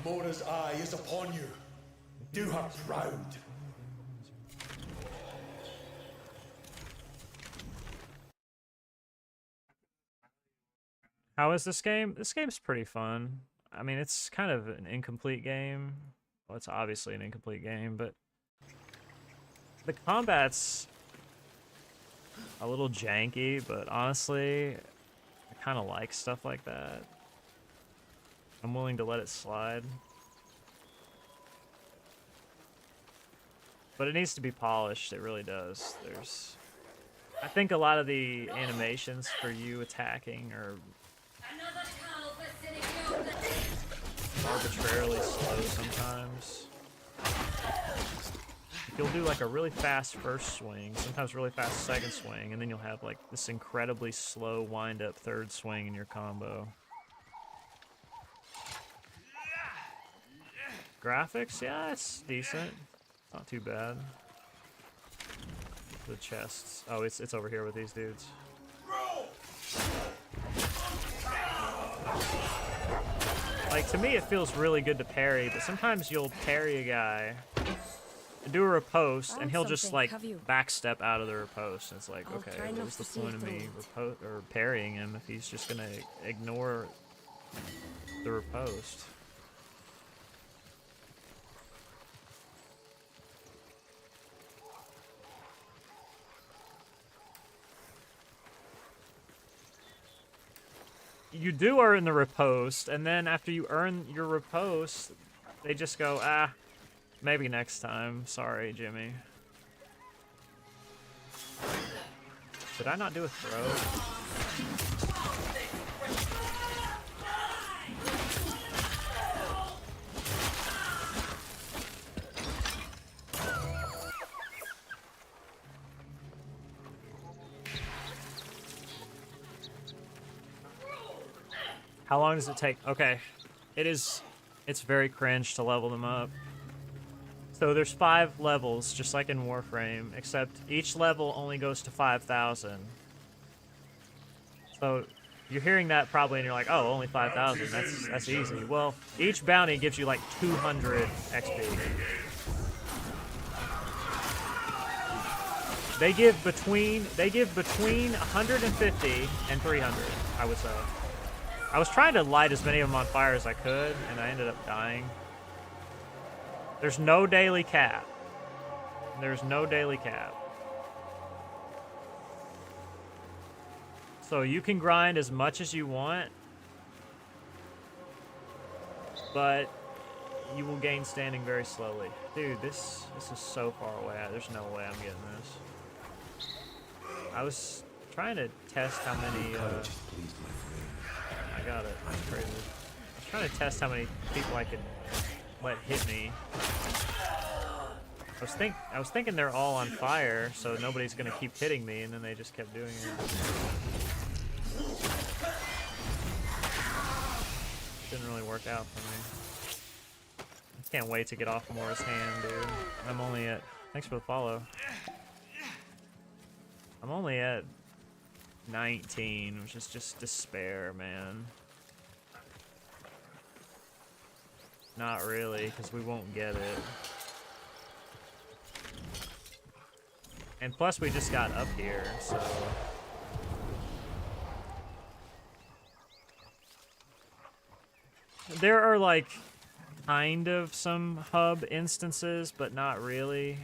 Mora's eye is upon you. Do her proud. How is this game? This game's pretty fun. I mean, it's kind of an incomplete game. Well, it's obviously an incomplete game, but the combat's a little janky, but honestly, I kind of like stuff like that. I'm willing to let it slide. But it needs to be polished, it really does. I think a lot of the animations for you attacking are Another tunnel for sitting you. arbitrarily slow sometimes. You'll do like a really fast first swing, sometimes really fast second swing, and then you'll have like this incredibly slow wind-up third swing in your combo. Graphics, yeah, it's decent. Not too bad. The chests. Oh, it's over here with these dudes. Like, to me, it feels really good to parry, but sometimes you'll parry a guy and do a riposte, and he'll just, like, backstep out of the riposte. And it's like, okay, what was the point of me parrying him if he's just gonna ignore the riposte? You do earn the riposte, and then after you earn your riposte, they just go, ah, maybe next time. Sorry, Jimmy. Did I not do a throw? How long does it take? Okay. It's very cringe to level them up. So there's 5 levels, just like in Warframe, except each level only goes to 5,000. So you're hearing that probably and you're like, oh, only 5,000, that's easy. Well, each bounty gives you like 200 XP. They give between 150 and 300, I would say. I was trying to light as many of them on fire as I could, and I ended up dying. There's no daily cap. There's no daily cap. So you can grind as much as you want, but you will gain standing very slowly. Dude, this is so far away. There's no way I'm getting this. I was trying to test how many... I got it. That's crazy. I was trying to test how many people I could let hit me. I was thinking they're all on fire, so nobody's gonna keep hitting me, and then they just kept doing it. Didn't really work out for me. I can't wait to get off Mora's hand, dude. I'm only at... Thanks for the follow. I'm only at 19, which is just despair, man. Not really, because we won't get it. And plus, we just got up here, so... There are, like, kind of some hub instances, but not really.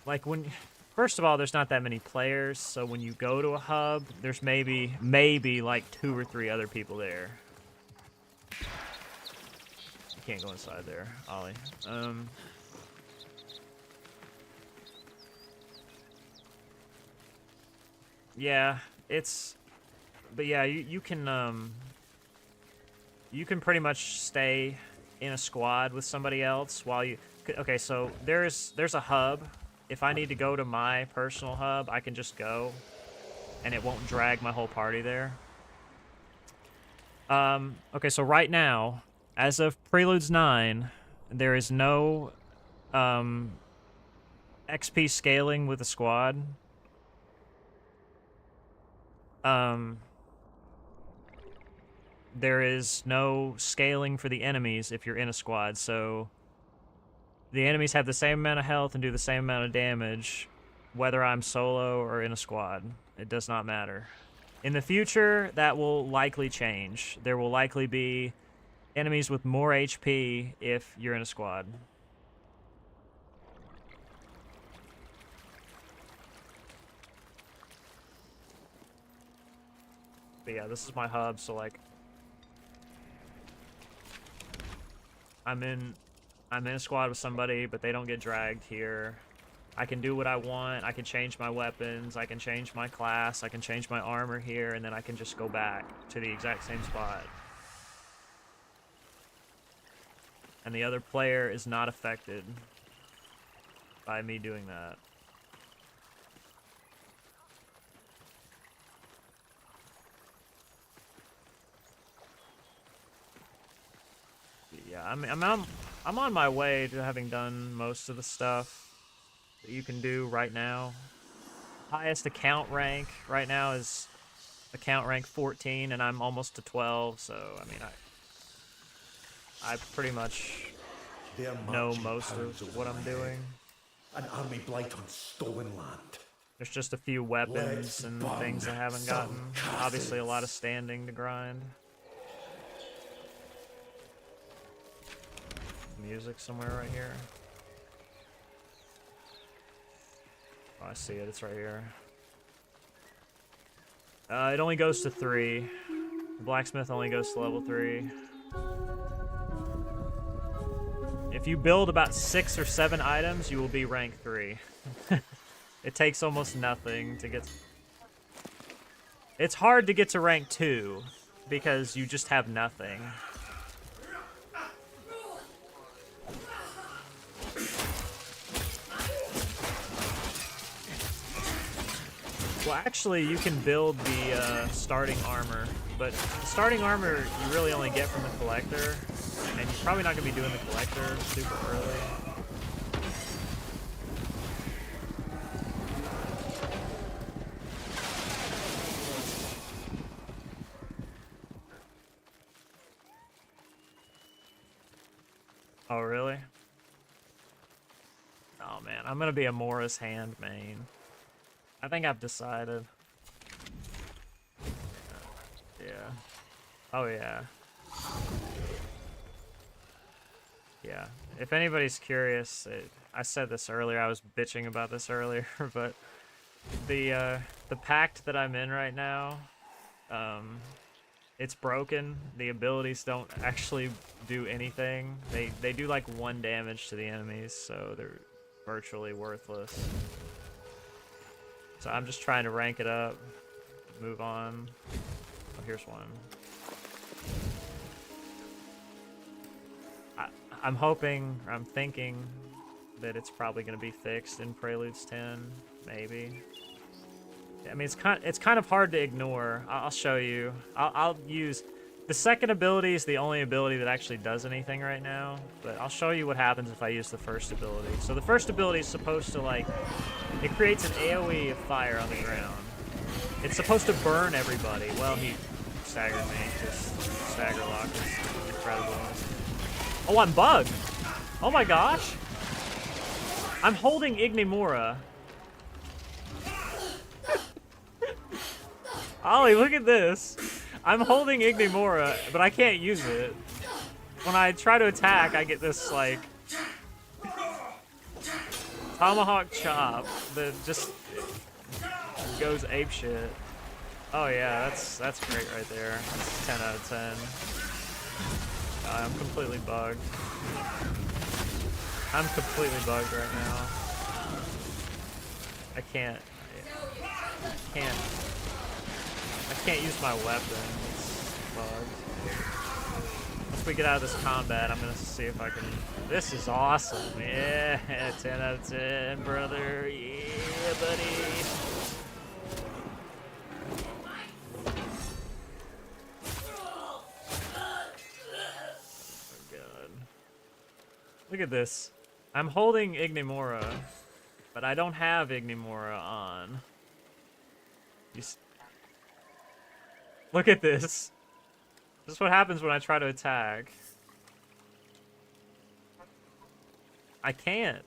Like, first of all, there's not that many players, so when you go to a hub, there's maybe, like, 2 or 3 other people there. You can't go inside there, Ollie. Yeah, but yeah, you can pretty much stay in a squad with somebody else while you... Okay, so there's a hub. If I need to go to my personal hub, I can just go, and it won't drag my whole party there. Okay, so right now, as of Preludes 9, there is no XP scaling with the squad. There is no scaling for the enemies if you're in a squad, so the enemies have the same amount of health and do the same amount of damage whether I'm solo or in a squad. It does not matter. In the future, that will likely change. There will likely be enemies with more HP if you're in a squad. But yeah, this is my hub, so like... I'm in I'm in a squad with somebody, but they don't get dragged here. I can do what I want. I can change my weapons. I can change my class. I can change my armor here, and then I can just go back to the exact same spot. And the other player is not affected by me doing that. Yeah, I'm on my way to having done most of the stuff that you can do right now. Highest account rank right now is account rank 14, and I'm almost to 12. So I mean, I pretty much know most of what I'm doing. An army blight on stolen land. There's just a few weapons and things I haven't gotten. Obviously, a lot of standing to grind. Music somewhere right here. Oh, I see it. It's right here. It only goes to 3. The blacksmith only goes to level 3. If you build about 6 or 7 items, you will be rank 3. It takes almost nothing to get... It's hard to get to rank 2 because you just have nothing. Well, actually, you can build the starting armor, but the starting armor you really only get from the collector, and you're probably not going to be doing the collector super early. Oh, really? Oh, man, I'm going to be a Morris hand main. I think I've decided. Yeah. Oh, yeah. Yeah. If anybody's curious, I said this earlier. I was bitching about this earlier, but the pact that I'm in right now, it's broken. The abilities don't actually do anything. They do like 1 damage to the enemies, so they're virtually worthless. So I'm just trying to rank it up, move on. Oh, here's one. I'm hoping, I'm thinking that it's probably going to be fixed in Preludes 10, maybe. I mean, it's kind of hard to ignore. I'll show you. I'll use... The second ability is the only ability that actually does anything right now, but I'll show you what happens if I use the first ability. So the first ability is supposed to, like... It creates an AoE of fire on the ground. It's supposed to burn everybody. Well, he staggered me, because stagger lock is incredible. Oh, I'm bugged! Oh my gosh! I'm holding Ignimora. Ollie, look at this! I'm holding Ignimora, but I can't use it. When I try to attack, I get this, like... Tomahawk chop that just goes apeshit. Oh yeah, that's great right there. That's 10 out of 10. I'm completely bugged. I'm completely bugged right now. I can't use my weapon. It's bugged. Once we get out of this combat, I'm gonna see if I can... This is awesome. Yeah, 10 out of 10, brother. Yeah, buddy. Oh, God. Look at this. I'm holding Ignimora, but I don't have Ignimora on. Look at this. This is what happens when I try to attack. I can't.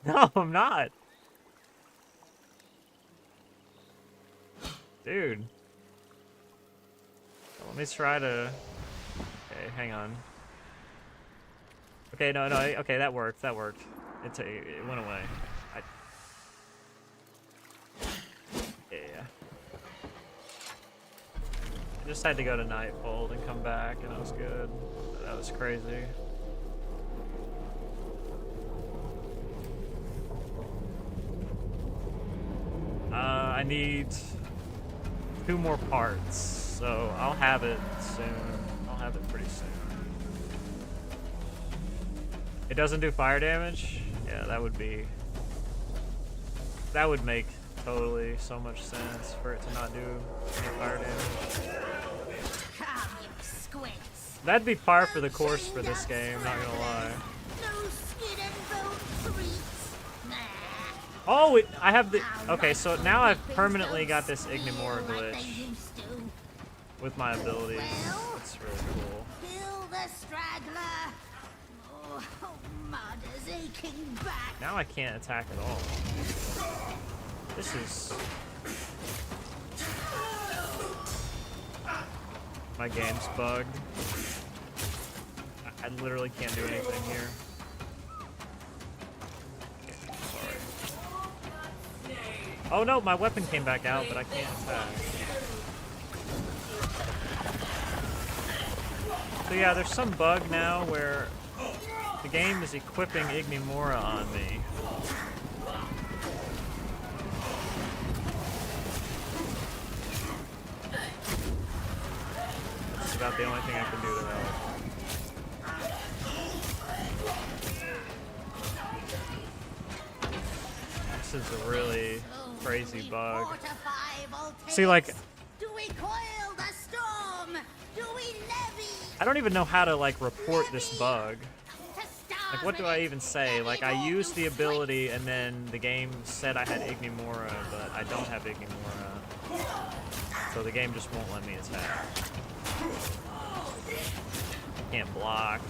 No, I'm not. Dude. Let me try to... Okay, hang on. Okay, no, okay, that worked, that worked. It went away. Yeah. I just had to go to Nightfold and come back, and I was good. That was crazy. I need 2 more parts, so I'll have it soon. I'll have it pretty soon. It doesn't do fire damage? Yeah, that would make totally so much sense for it to not do any fire damage. Come, you squints. That'd be par for the course for this game, not gonna lie. No skin and bone treats. Nah. Oh, I have the... Okay, so now I've permanently got this Ignimora Like they glitch used to. with my abilities. Well, That's really cool. kill the straggler. Oh, mud is aching back. Now I can't attack at all. This is... My game's bugged. I literally can't do anything here. Okay, sorry. Oh no, my weapon came back out, but I can't attack. So yeah, there's some bug now where the game is equipping Ignimora on me. That's about the only thing I can do to help. This is a really crazy bug. See, like, Do we coil the storm? Do we levy? I don't even know how to, like, report this bug. To starve Like, what do I even say? Like, I used the ability, and then the game said I had Ignimora, but I don't have Ignimora. So the game just won't let me attack. Can't block.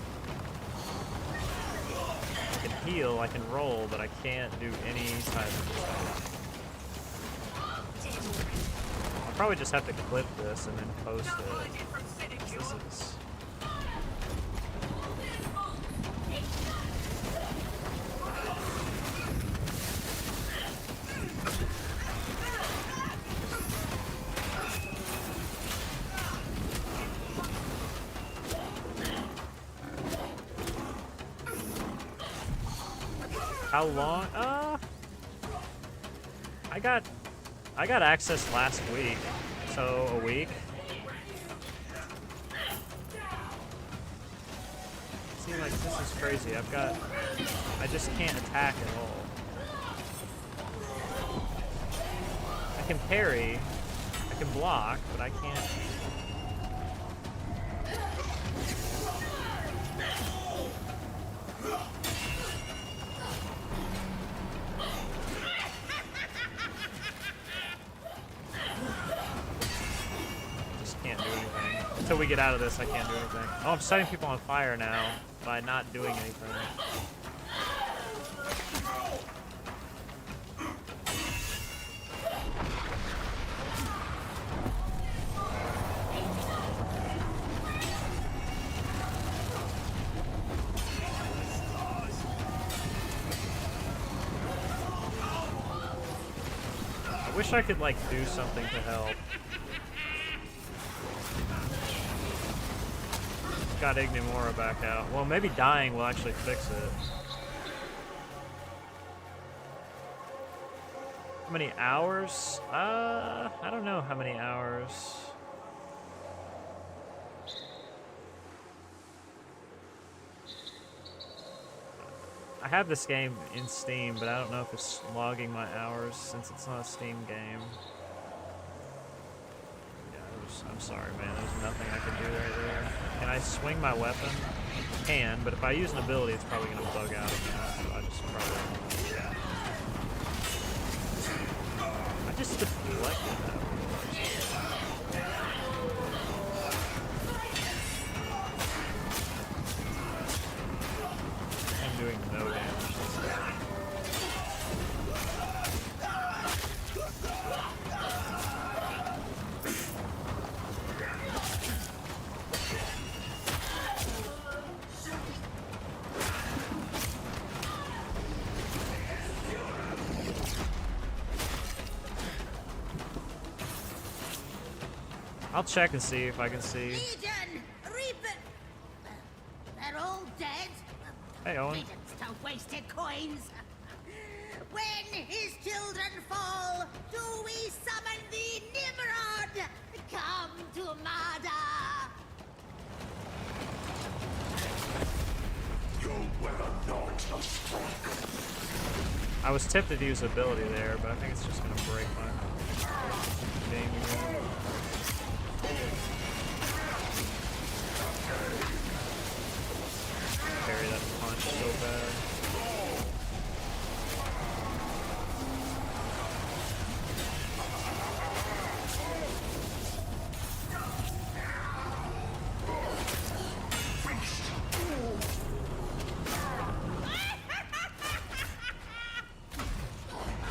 I can heal, I can roll, but I can't do any type of attack. I'll probably just have to clip this and then post it. This is... How long? I got access last week, so a week. See, like, this is crazy. I just can't attack at all. I can parry, I can block, but I can't. Until we get out of this, I can't do anything. Oh, I'm setting people on fire now by not doing anything. I wish I could, like, do something to help. Got Ignimora back out. Well, maybe dying will actually fix it. How many hours? I don't know how many hours. I have this game in Steam, but I don't know if it's logging my hours since it's not a Steam game. I'm sorry, man. There's nothing I can do right there. Can I swing my weapon? I can, but if I use an ability, it's probably going to bug out again. So I just probably won't. Yeah. I just deflected that. I'm doing no damage. I'll check and see if I can see. Legion, reap it. Hey, Owen. Pittance to wasted coins. When his children fall, do we summon the Nimrod? Come to murder. You'll weather not a strike. I was tempted to use ability there, but I think it's just gonna break my thing again. Parry that punch so bad.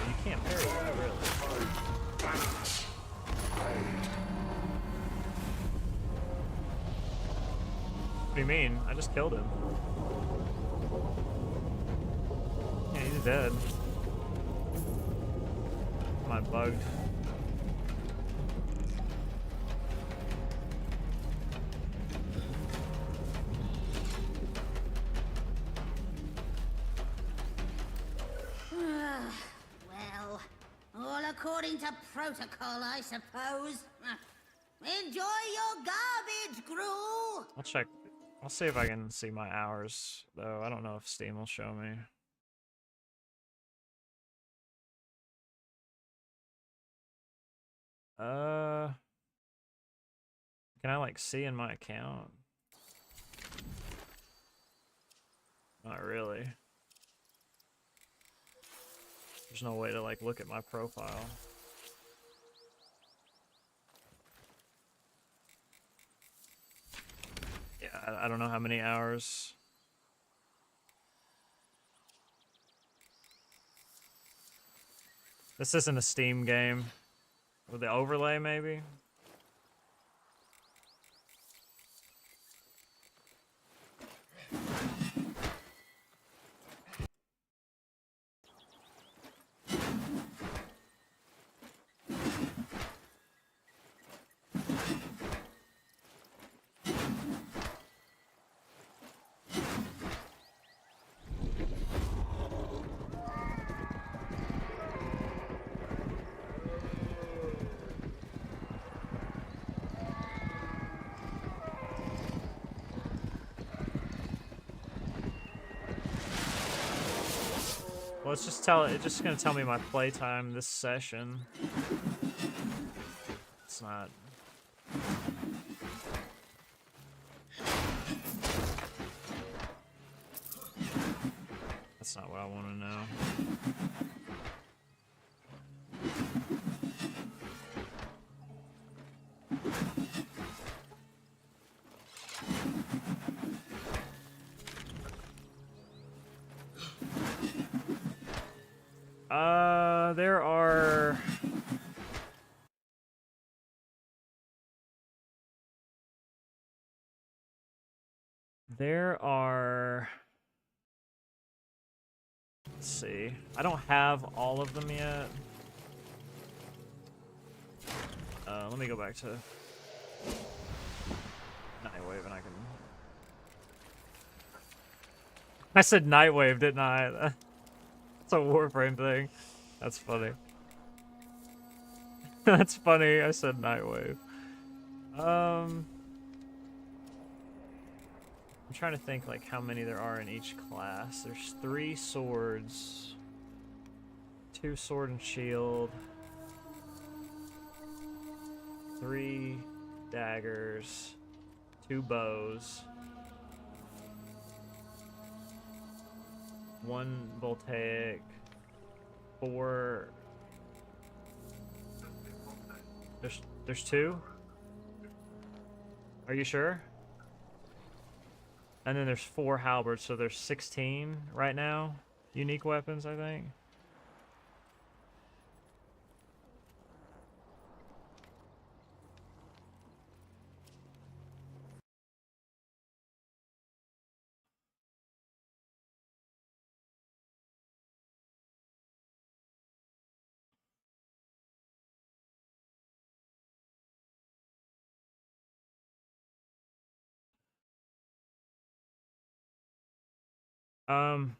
You can't parry that, really. What do you mean? I just killed him. Yeah, he's dead. Am I bugged? Well, all according to protocol, I suppose. Enjoy your garbage, Gruel! I'll check. I'll see if I can see my hours, though. I don't know if Steam will show me. Can I like see in my account? Not really. There's no way to like look at my profile. Yeah, I don't know how many hours. This isn't a Steam game. With the overlay, maybe? Well, it's just gonna tell me my playtime this session. It's not. That's not what I want to know. There are... Let's see. I don't have all of them yet. Let me go back to Nightwave and I can... I said Nightwave, didn't I? It's a Warframe thing. That's funny. That's funny. I said Nightwave. I'm trying to think like how many there are in each class. There's 3 swords, 2 sword and shield, 3 daggers, 2 bows, 1 voltaic, 4. There's 2? Are you sure? And then there's 4 halberds, so there's 16 right now. Unique weapons, I think. Um.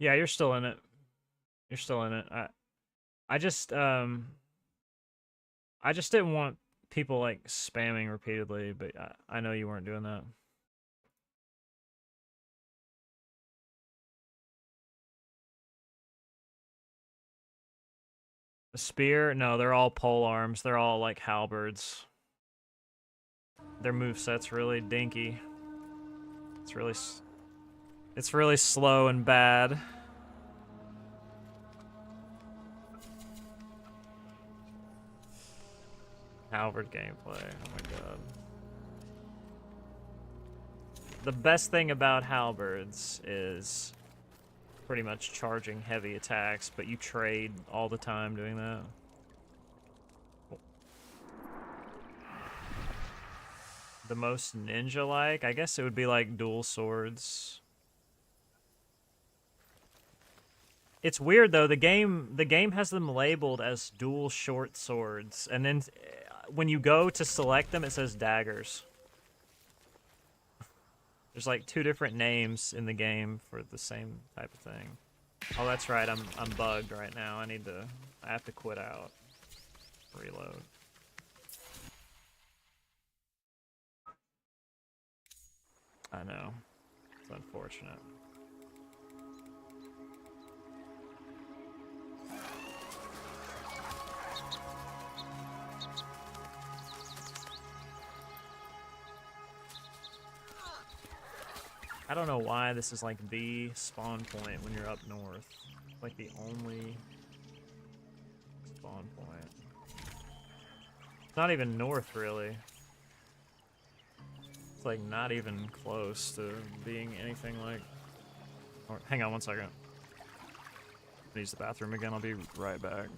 Yeah, you're still in it. You're still in it. I just I just didn't want people like spamming repeatedly, but I know you weren't doing that. The spear? No, they're all pole arms. They're all like halberds. Their moveset's really dinky. It's really slow and bad. Halberd gameplay. Oh my god. The best thing about halberds is pretty much charging heavy attacks, but you trade all the time doing that. The most ninja-like? I guess it would be like dual swords. It's weird though, the game has them labeled as dual short swords, and then when you go to select them it says daggers. There's like 2 different names in the game for the same type of thing. Oh, that's right, I'm bugged right now. I have to quit out. Reload. I know. It's unfortunate. I don't know why this is like the spawn point when you're up north. Like the only spawn point. It's not even north, really. It's like not even close to being anything like... Or, hang on one second. Use the bathroom again, I'll be right back.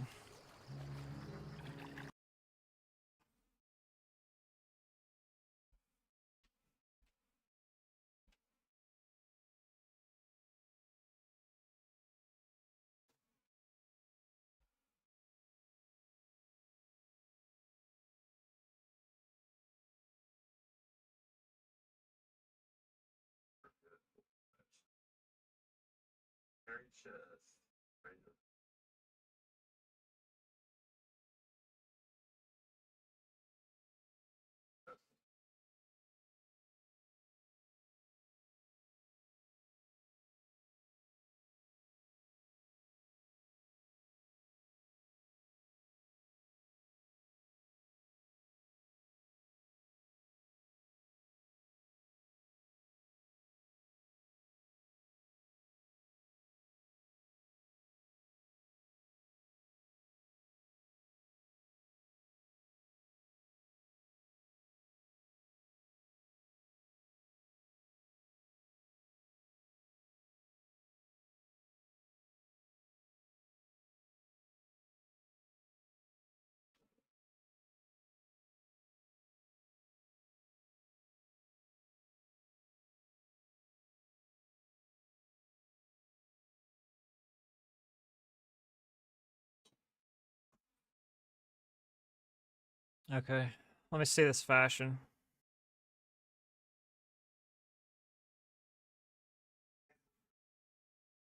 Okay, let me see this fashion.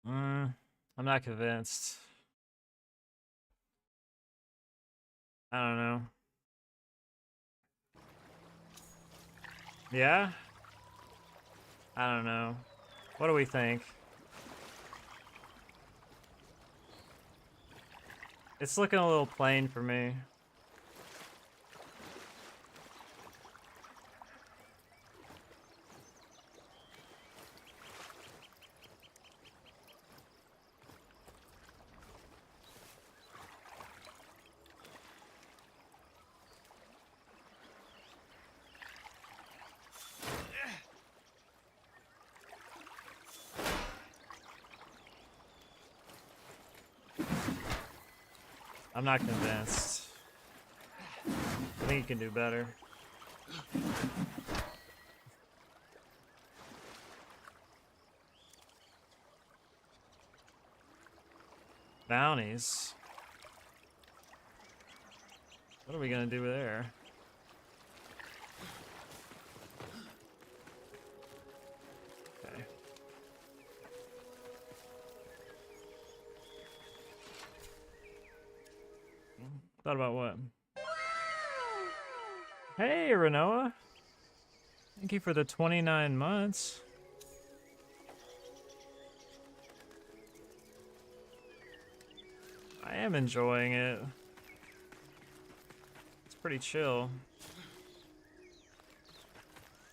I'm not convinced. I don't know. Yeah? I don't know. What do we think? It's looking a little plain for me. I'm not convinced. I think you can do better. Bounties. What are we gonna do there? Okay. Thought about what? Hey, Renoa. Thank you for the 29 months. I am enjoying it. It's pretty chill.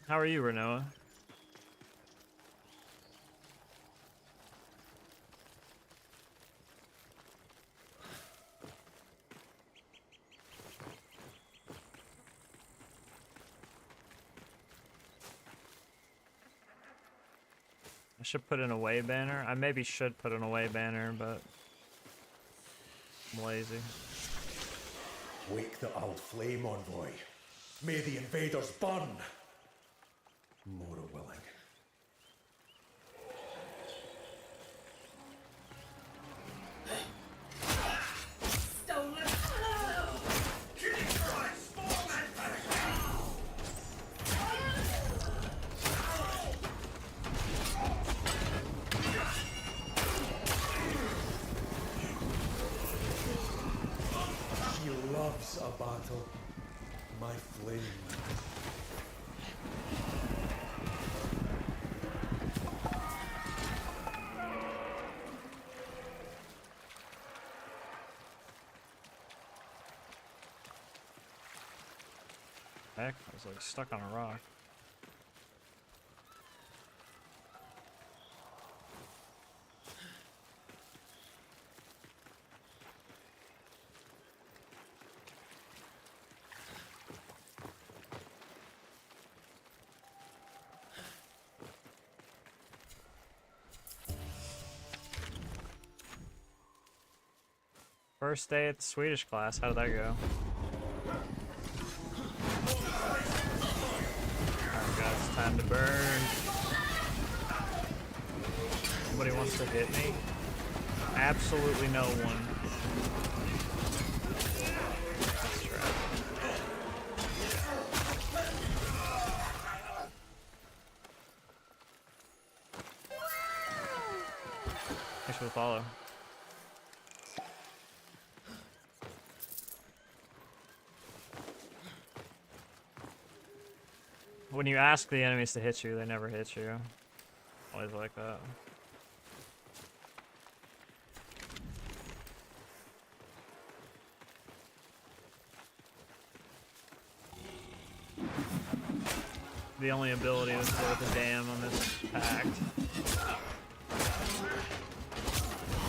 How are you, Renoa? I should put an away banner. I maybe should put an away banner, but I'm lazy. Wake the old flame, envoy. May the invaders burn. More willing. Stolen. She loves a battle. My flame. Heck, I was like stuck on a rock. First day at the Swedish class, how did that go? Alright guys, it's time to burn. Somebody wants to hit me? Absolutely no one. Let's try. Thanks for the follow. When you ask the enemies to hit you, they never hit you. Always like that. The only ability that's worth a damn on this pact.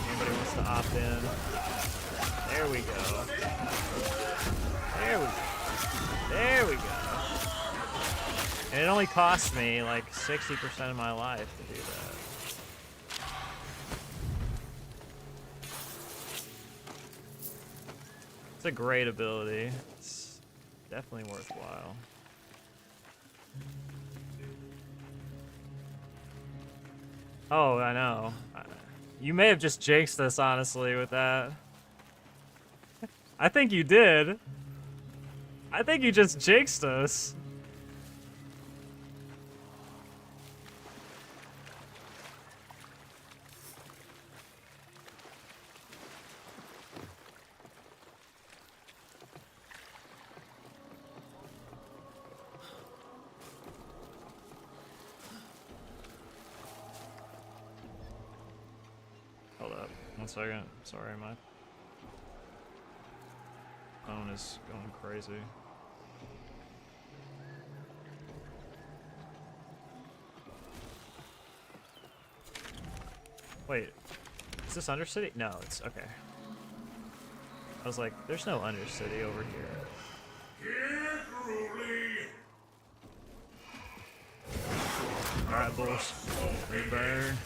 Anybody wants to opt in? There we go. There we go. There we go. And it only cost me like 60% of my life to do that. It's a great ability. It's definitely worthwhile. Oh, I know. You may have just jinxed us, honestly, with that. I think you did. I think you just jinxed us. Hold up. 1 second. Sorry, my phone is going crazy. Wait, is this Undercity? No, it's okay. I was like, there's no Undercity over here. Alright, bulls. Reburn.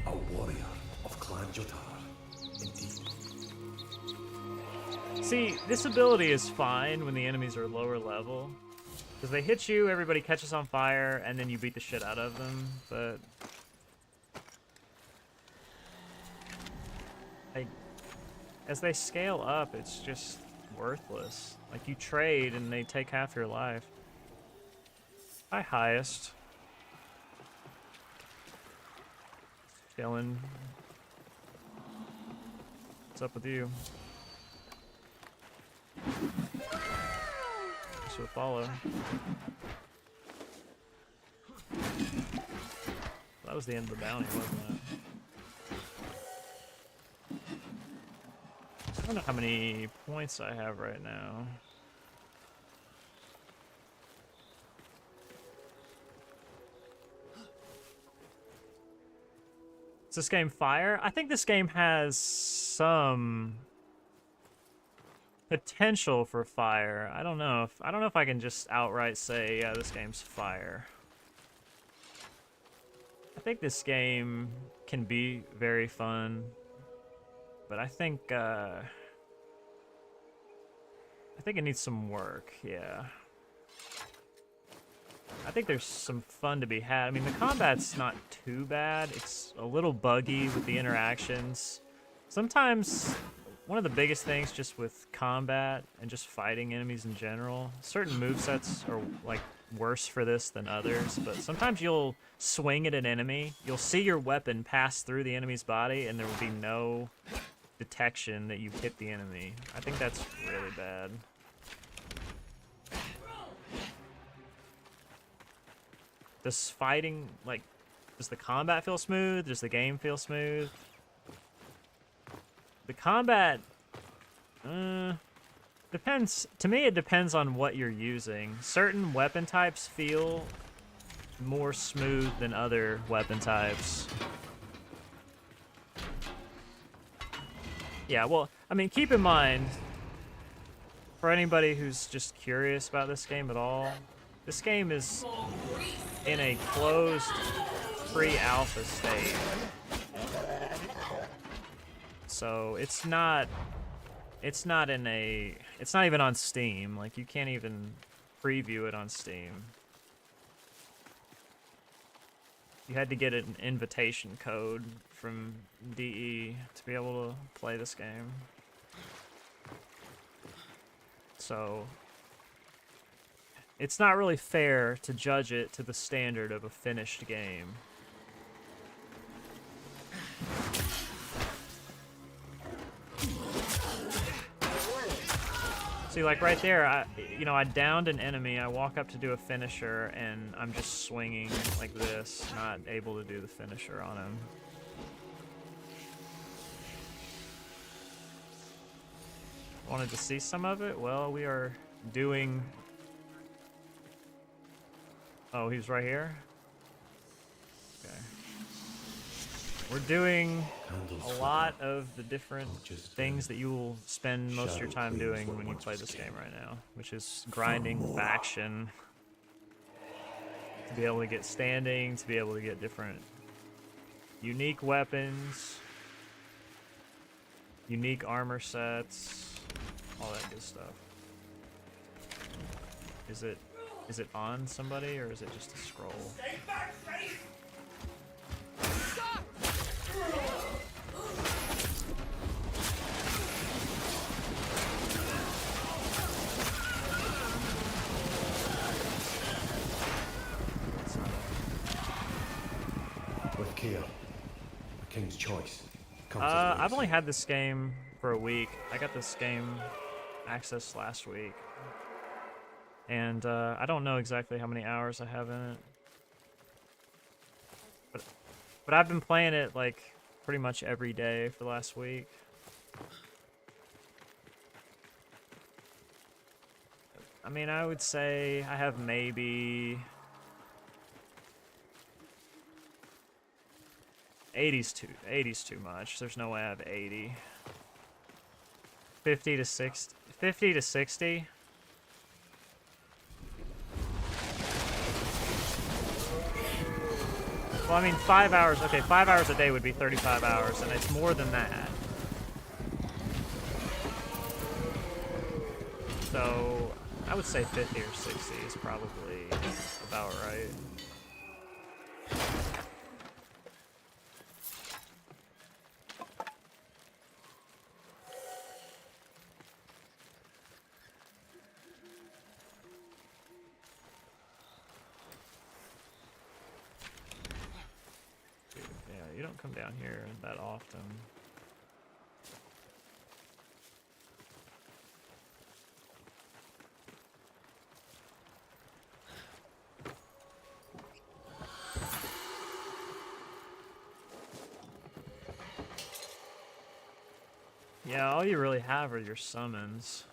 A warrior of Clan Jotar. Indeed. See, this ability is fine when the enemies are lower level. Because they hit you, everybody catches on fire, and then you beat the shit out of them, but... as they scale up, it's just worthless. Like, you trade and they take half your life. Hi, highest. Chillin'. What's up with you? Thanks for the follow. That was the end of the bounty, wasn't it? I don't know how many points I have right now. Is this game fire? I think this game has some potential for fire. I don't know if I can just outright say, yeah, this game's fire. I think this game can be very fun, but I think it needs some work, yeah. I think there's some fun to be had. I mean, the combat's not too bad. It's a little buggy with the interactions. Sometimes, one of the biggest things just with combat and just fighting enemies in general, certain movesets are like worse for this than others, but sometimes you'll swing at an enemy, you'll see your weapon pass through the enemy's body, and there will be no detection that you hit the enemy. I think that's really bad. Does fighting, like, does the combat feel smooth? Does the game feel smooth? The combat, depends. To me, it depends on what you're using. Certain weapon types feel more smooth than other weapon types. Yeah, well, I mean, keep in mind, for anybody who's just curious about this game at all, this game is in a closed pre-alpha state. So it's not even on Steam. Like, you can't even preview it on Steam. You had to get an invitation code from DE to be able to play this game. So it's not really fair to judge it to the standard of a finished game. See, like right there, I downed an enemy, I walk up to do a finisher, and I'm just swinging like this, not able to do the finisher on him. Wanted to see some of it? Well, we are doing... Oh, he's right here? Okay. We're doing a lot of the different things that you will spend most of your time doing when you play this game right now, which is grinding faction, to be able to get standing, to be able to get different unique weapons, unique armor sets, all that good stuff. Is it on somebody, or is it just a scroll? Stay back, Faith! With care, a king's choice. I've only had this game for a week. I got this game access last week. And I don't know exactly how many hours I have in it. But I've been playing it like pretty much every day for the last week. I mean, I would say I have maybe 80's too much. There's no way I have 80. 50 to 60. 50 to 60. Well, I mean, 5 hours. Okay, 5 hours a day would be 35 hours, and it's more than that. So I would say 50 or 60 is probably about right. Dude, yeah, you don't come down here that often. Yeah, all you really have are your summons.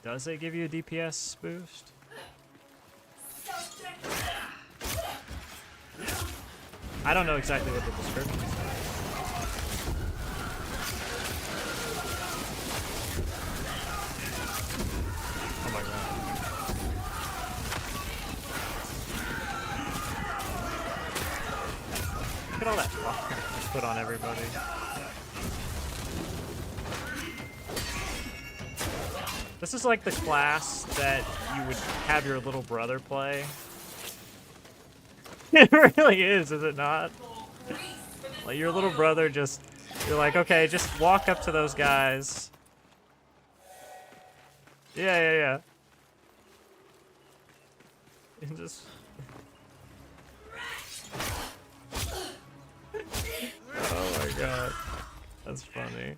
Does it give you a DPS boost? I don't know exactly what the description says. Oh my god. Look at all that fuck I put on everybody. This is like the class that you would have your little brother play. It really is it not? Like your little brother just, you're like, okay, just walk up to those guys. Yeah. And just... Oh my god. That's funny.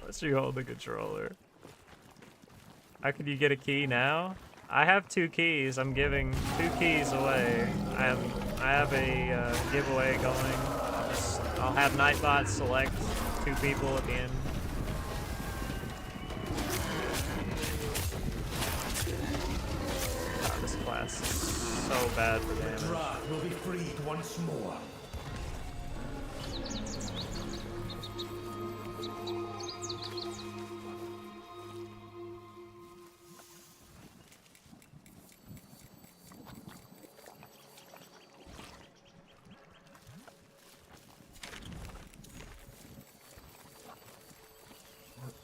Unless you hold the controller. How can you get a key now? I have 2 keys. I'm giving 2 keys away. I have a giveaway going. I'll have Nightbot select 2 people at the end. God, this class is so bad for damage. Drat will be freed once more.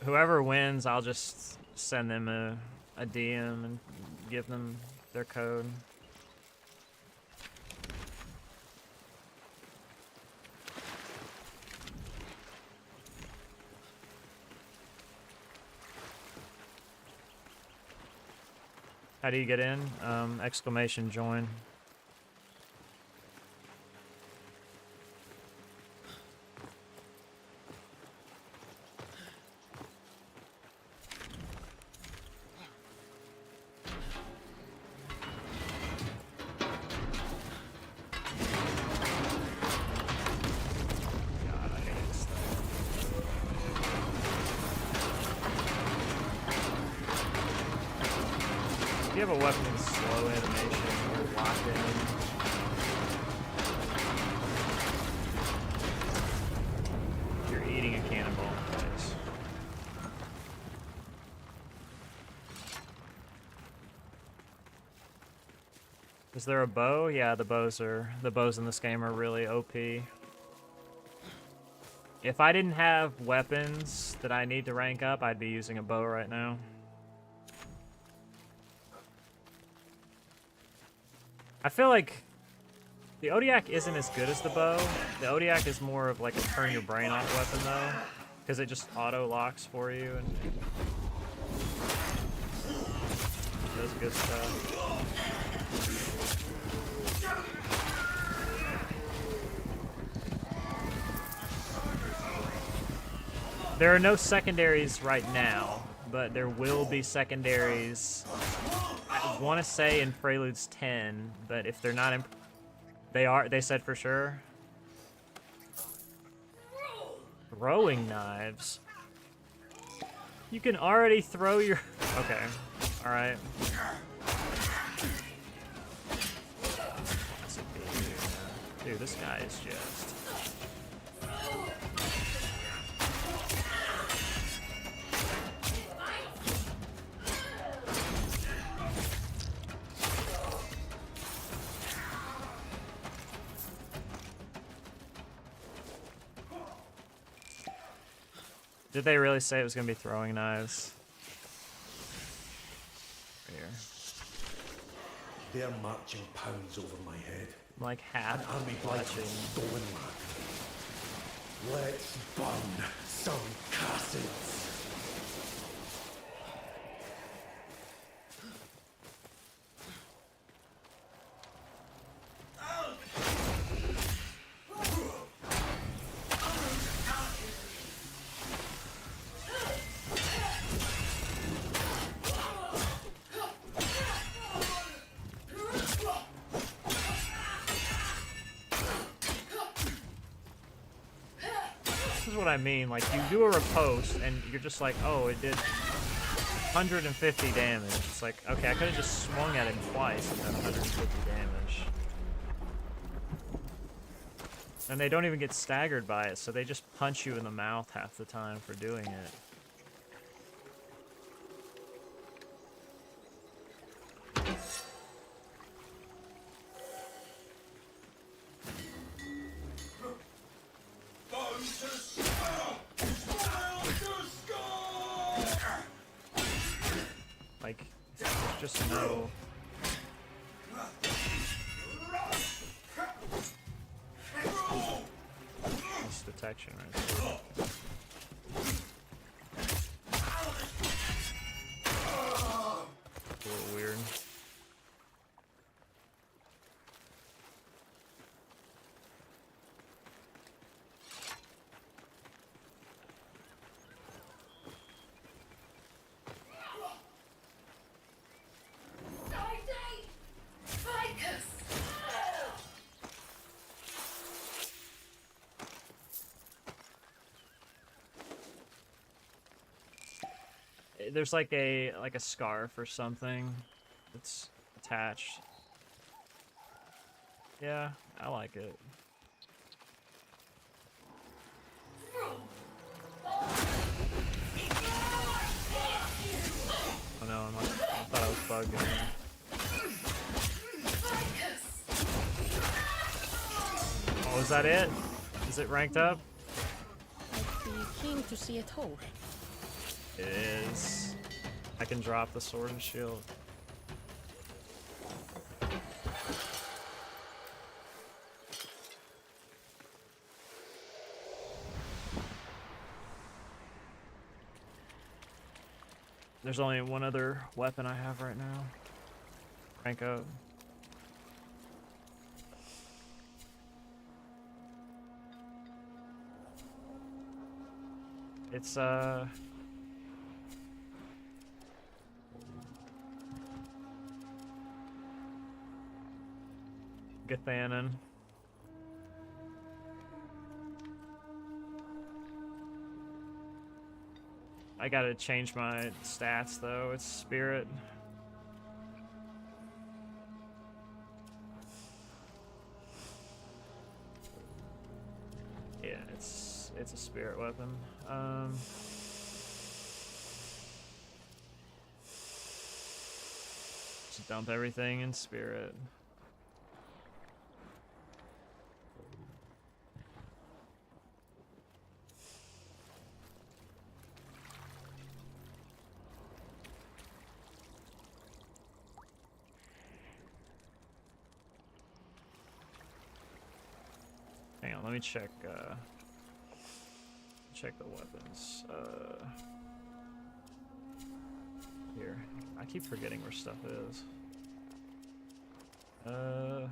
Whoever wins, I'll just send them a DM and give them their code. How do you get in? Exclamation join. If you have a weapon with slow animation or lock in, you're eating a cannonball in place. Is there a bow? Yeah, the bows in this game are really OP. If I didn't have weapons that I need to rank up, I'd be using a bow right now. I feel like the Odiak isn't as good as the bow. The Odiak is more of like a turn your brain off weapon though, because it just auto locks for you and does good stuff. There are no secondaries right now, but there will be secondaries. I want to say in Preludes 10, but if they're not in, they said for sure. Throwing knives. You can already throw your, okay, all right. Dude, this guy is just. Did they really say it was gonna be throwing knives? Here. They're marching pounds over my head. Like half An army blight on touching. stolen land. Let's burn some castles. This is what I mean, like you do a riposte and you're just like, oh, it did 150 damage. It's like, okay, I could have just swung at him twice and done 150 damage. And they don't even get staggered by it, so they just punch you in the mouth half the time for doing it. Like, there's just no... This detection right there. It's a little weird. There's like a scarf or something that's attached. Yeah, I like it. Oh no, I thought I was bugged in there. Oh, is that it? Is it ranked up? I'd be keen to see it whole. It is. I can drop the sword and shield. There's only one other weapon I have right now. Rank up. It's Gathanon. I gotta change my stats though. It's spirit. Yeah, it's a spirit weapon. Just dump everything in spirit. Hang on, let me check check the weapons. Here. I keep forgetting where stuff is. Doesn't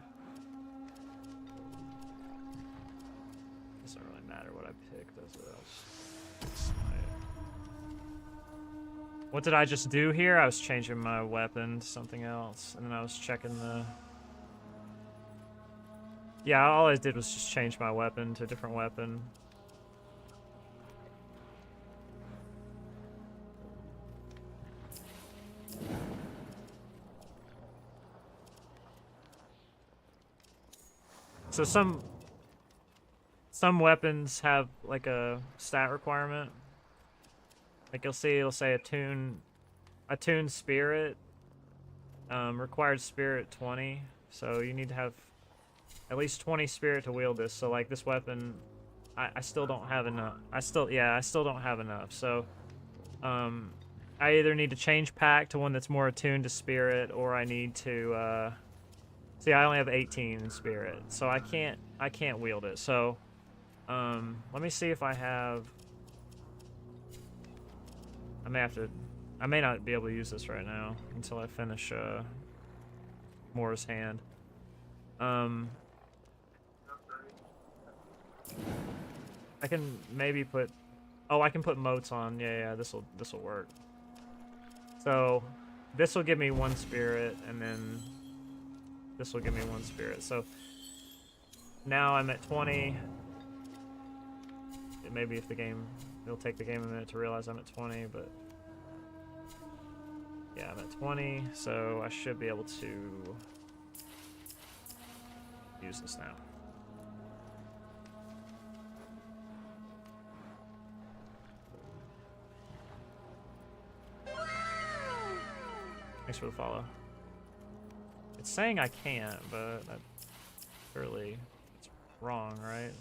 really matter what I pick, does it? I'll just smite. What did I just do here? I was changing my weapon to something else, and then I was checking the... Yeah, all I did was just change my weapon to a different weapon. So some weapons have like a stat requirement. Like you'll see, it'll say attune spirit, required spirit 20. So you need to have at least 20 spirit to wield this. So like this weapon I still don't have enough. I still don't have enough. So, I either need to change pack to one that's more attuned to spirit, or I need to, see, I only have 18 in spirit, so I can't wield it. So, let me see if I have... I may not be able to use this right now until I finish, Moore's Hand. I can maybe put... Oh, I can put motes on. Yeah, this'll work. So, this will give me 1 spirit, and then this will give me 1 spirit. So, now I'm at 20. Maybe if the game... It'll take the game a minute to realize I'm at 20, but... Yeah, I'm at 20, so I should be able to use this now. Thanks for the follow. It's saying I can't, but that surely it's wrong, right?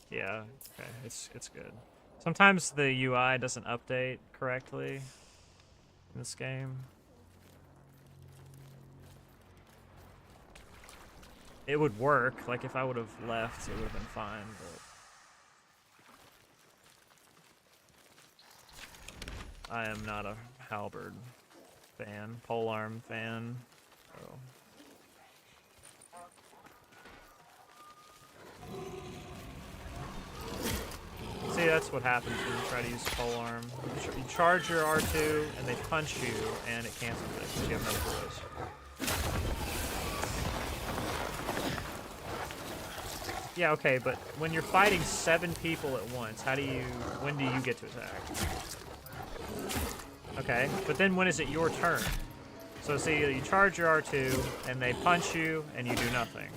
Yeah, okay, it's good. Sometimes the UI doesn't update correctly in this game. It would work, like if I would have left, it would have been fine, but I am not a halberd fan, polearm fan, so. See, that's what happens when you try to use polearm. You charge your R2, and they punch you, and it cancels it, because you have no choice. Yeah, okay, but when you're fighting 7 people at once, when do you get to attack? Okay, but then when is it your turn? So see, you charge your R2, and they punch you, and you do nothing.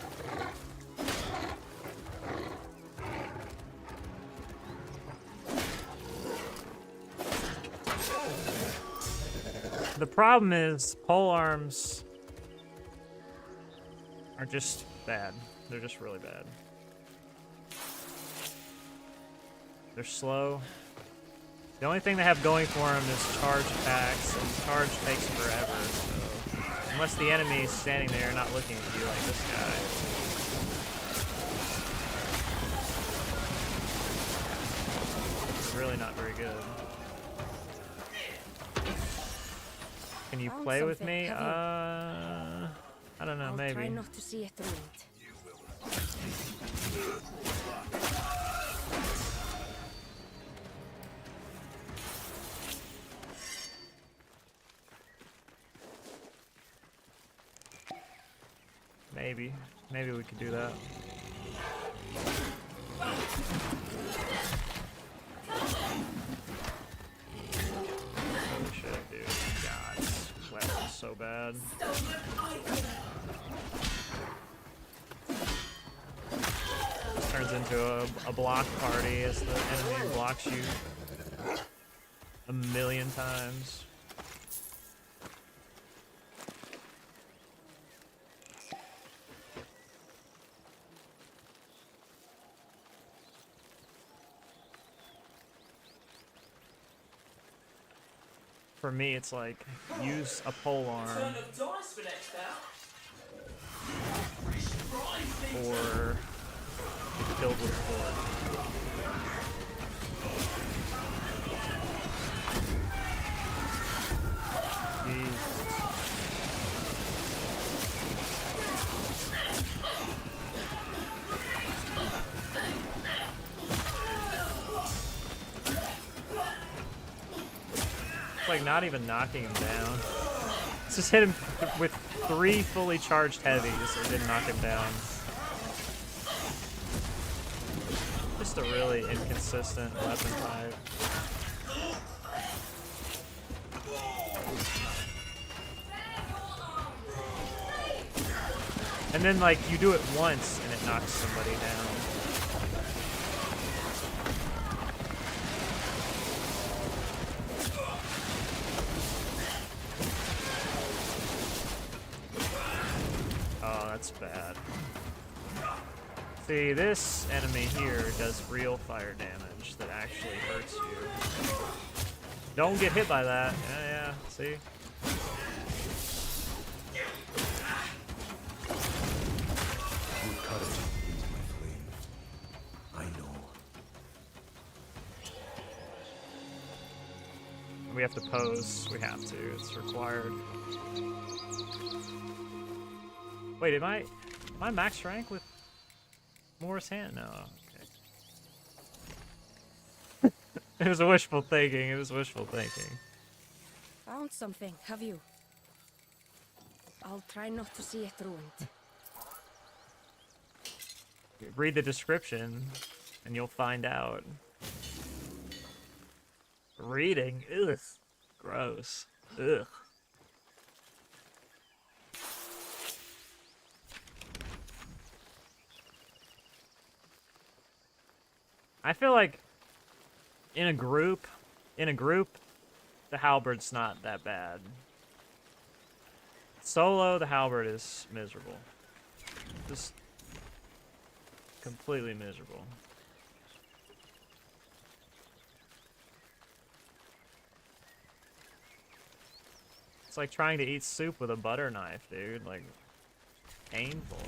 The problem is, polearms are just bad. They're just really bad. They're slow. The only thing they have going for them is charge attacks, and charge takes forever, so... Unless the enemy is standing there not looking at you like this guy. It's really not very good. Can you play with me? I don't know, maybe. Try not to see it through it. Maybe we could do that. Holy shit, dude. God, this weapon is so bad. This turns into a block party as the enemy blocks you 1,000,000 times. For me, it's like, use a polearm, Turn of dice for next bout. or get killed with a sword. Jesus. It's like not even knocking him down. Let's just hit him with 3 fully charged heavies and didn't knock him down. Just a really inconsistent weapon type. And then like you do it once and it knocks somebody down. Oh, that's bad. See, this enemy here does real fire damage that actually hurts you. Don't get hit by that. Yeah, see? Your courage is my flame. I know. We have to pose. We have to. It's required. Wait, am I max rank with Morris Hand? No. Okay. It was wishful thinking. It was wishful thinking. Found something, have you? I'll try not to see it ruined. Read the description, and you'll find out. Reading? Ugh. Gross. Ugh. I feel like in a group, the halberd's not that bad. Solo, the halberd is miserable. Just completely miserable. It's like trying to eat soup with a butter knife, dude. Like, painful.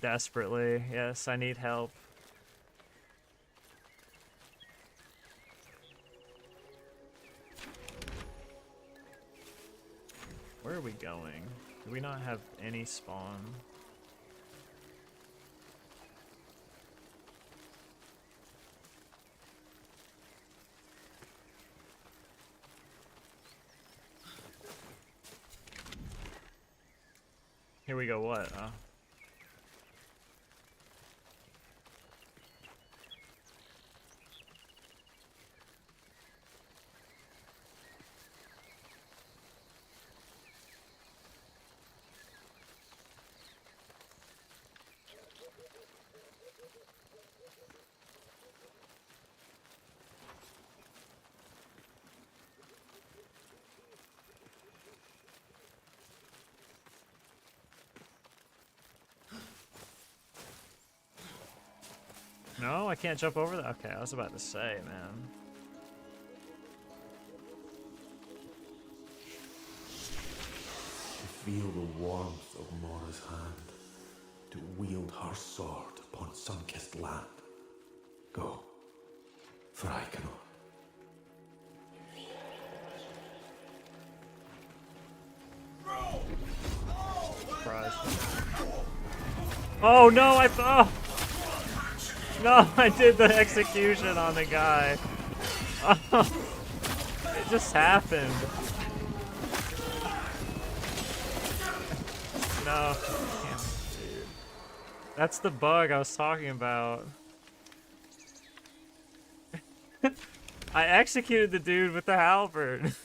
Desperately, yes, I need help. Where are we going? Do we not have any spawn? Here we go, what? No, I can't jump over that. Okay, I was about to say, man. To feel the warmth of Mora's hand, to wield her sword upon sun-kissed land. Go, for I cannot. Surprise. Oh no, oh. No, I did the execution on the guy. Oh, it just happened. No. Damn it, dude. That's the bug I was talking about. I executed the dude with the halberd.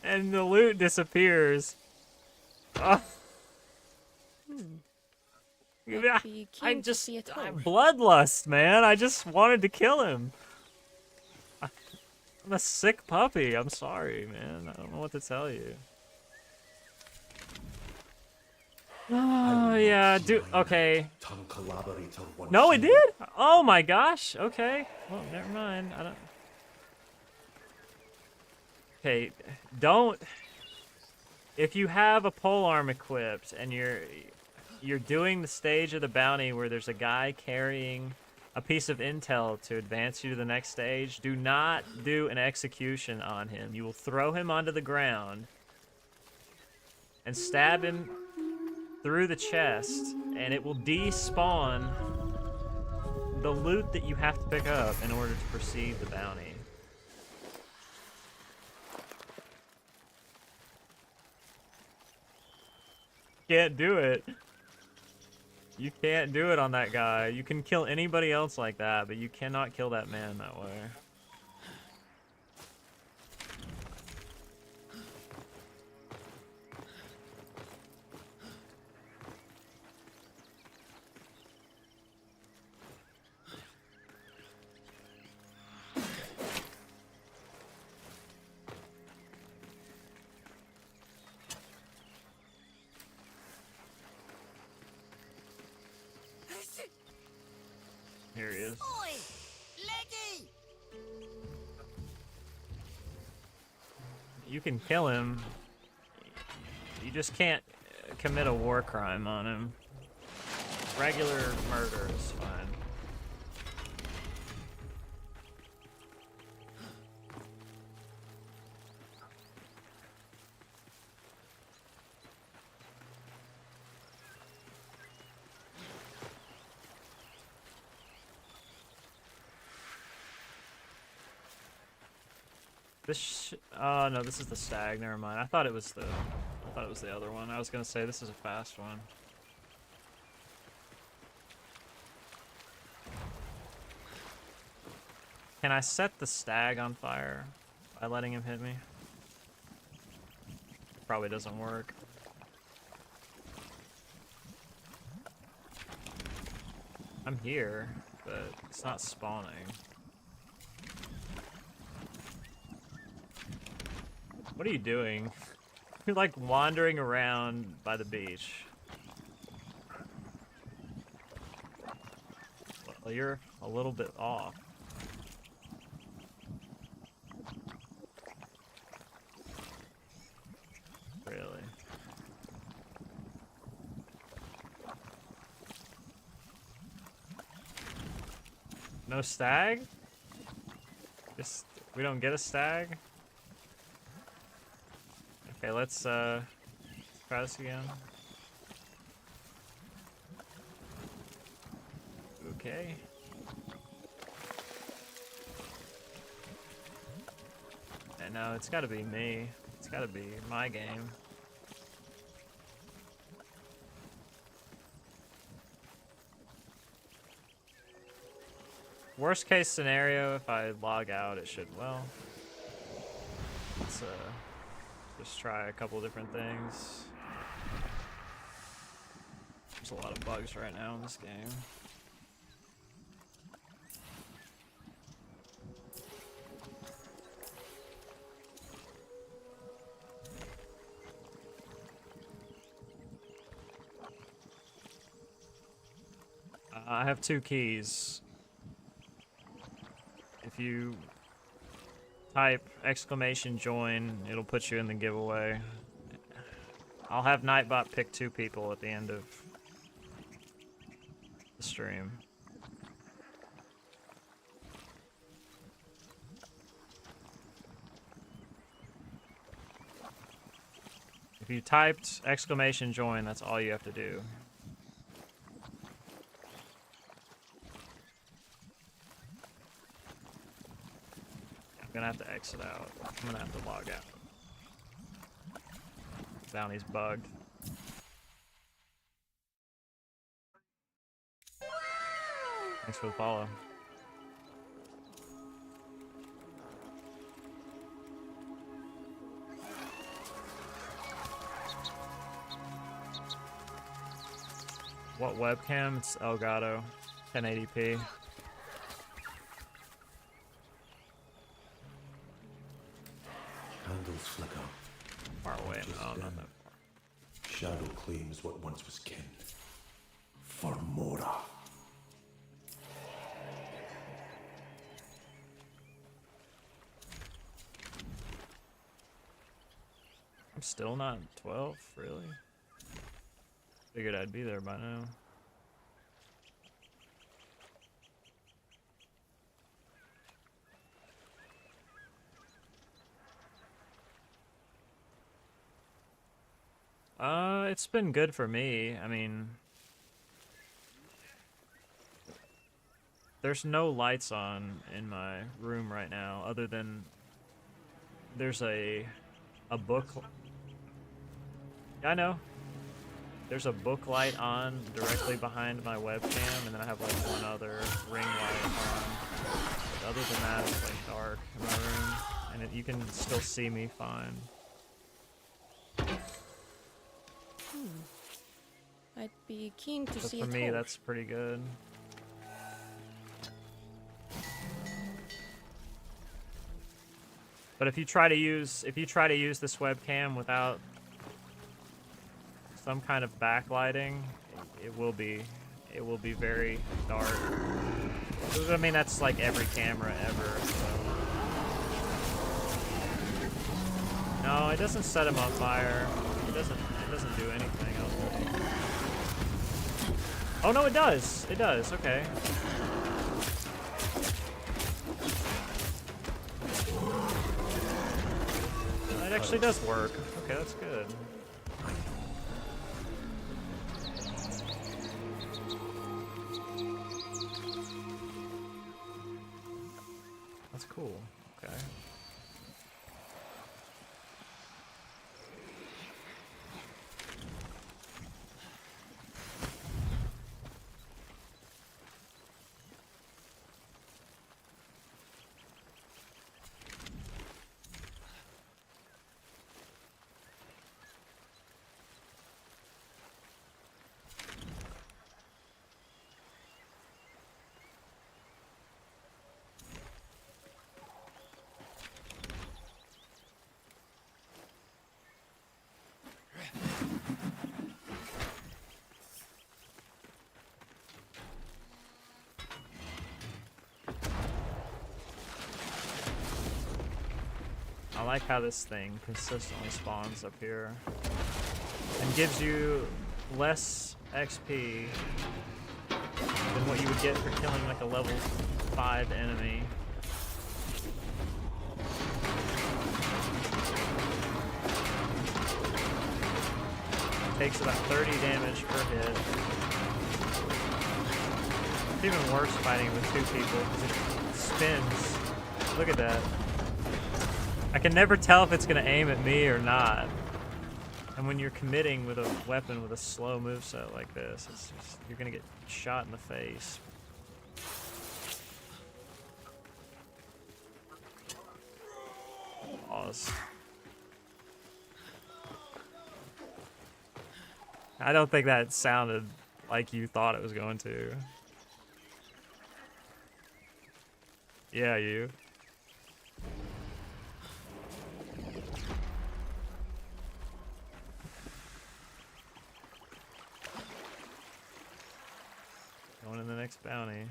And the loot disappears. Oh. I'm bloodlust, man. I just wanted to kill him. I'm a sick puppy. I'm sorry, man. I don't know what to tell you. Oh, yeah, dude. Okay. No, it did? Oh my gosh. Okay. Well, never mind. I don't. Okay, don't. If you have a polearm equipped and you're doing the stage of the bounty where there's a guy carrying a piece of intel to advance you to the next stage, do not do an execution on him. You will throw him onto the ground and stab him through the chest, and it will despawn the loot that you have to pick up in order to proceed the bounty. Can't do it. You can't do it on that guy. You can kill anybody else like that, but you cannot kill that man that way. You can kill him. You just can't commit a war crime on him. Regular murder is fine. Oh no, this is the stag. Never mind. I thought it was the other one. I was gonna say this is a fast one. Can I set the stag on fire by letting him hit me? Probably doesn't work. I'm here, but it's not spawning. What are you doing? You're like wandering around by the beach. Well, you're a little bit off. Really? No stag? Just, we don't get a stag? Okay, let's try this again. Okay. And no, it's gotta be me. It's gotta be my game. Worst case scenario, if I log out, it should, well. Let's just try a couple different things. There's a lot of bugs right now in this game. I have 2 keys. If you type !join, it'll put you in the giveaway. I'll have Nightbot pick 2 people at the end of the stream. If you typed !join, that's all you have to do. I'm gonna have to exit out. I'm gonna have to log out. Bounty's bugged. Thanks for the follow. What webcam? It's Elgato, 1080p. Candles flicker. Far away. Just No, not then, that far. Shadow claims what once was kin. For Mora. I'm still not 12, really? Figured I'd be there by now. It's been good for me. I mean, there's no lights on in my room right now, other than there's a book. I know. There's a book light on directly behind my webcam, and then I have like one other ring light on. But other than that, it's like dark in my room, and you can still see me fine. I'd be keen to So see for it me, hold. that's pretty good. But if you try to use this webcam without some kind of backlighting, it will be very dark. I mean, that's like every camera ever. So. No, it doesn't set him on fire. It doesn't do anything else. Oh no, it does. It does. Okay. It actually does work. Okay, that's good. That's cool. Okay. I like how this thing consistently spawns up here and gives you less XP than what you would get for killing like a level 5 enemy. Takes about 30 damage per hit. It's even worse fighting with 2 people because it spins. Look at that. I can never tell if it's going to aim at me or not. And when you're committing with a weapon with a slow moveset like this, it's just, you're going to get shot in the face. Pause. I don't think that sounded like you thought it was going to. Yeah, you. Going in the next bounty.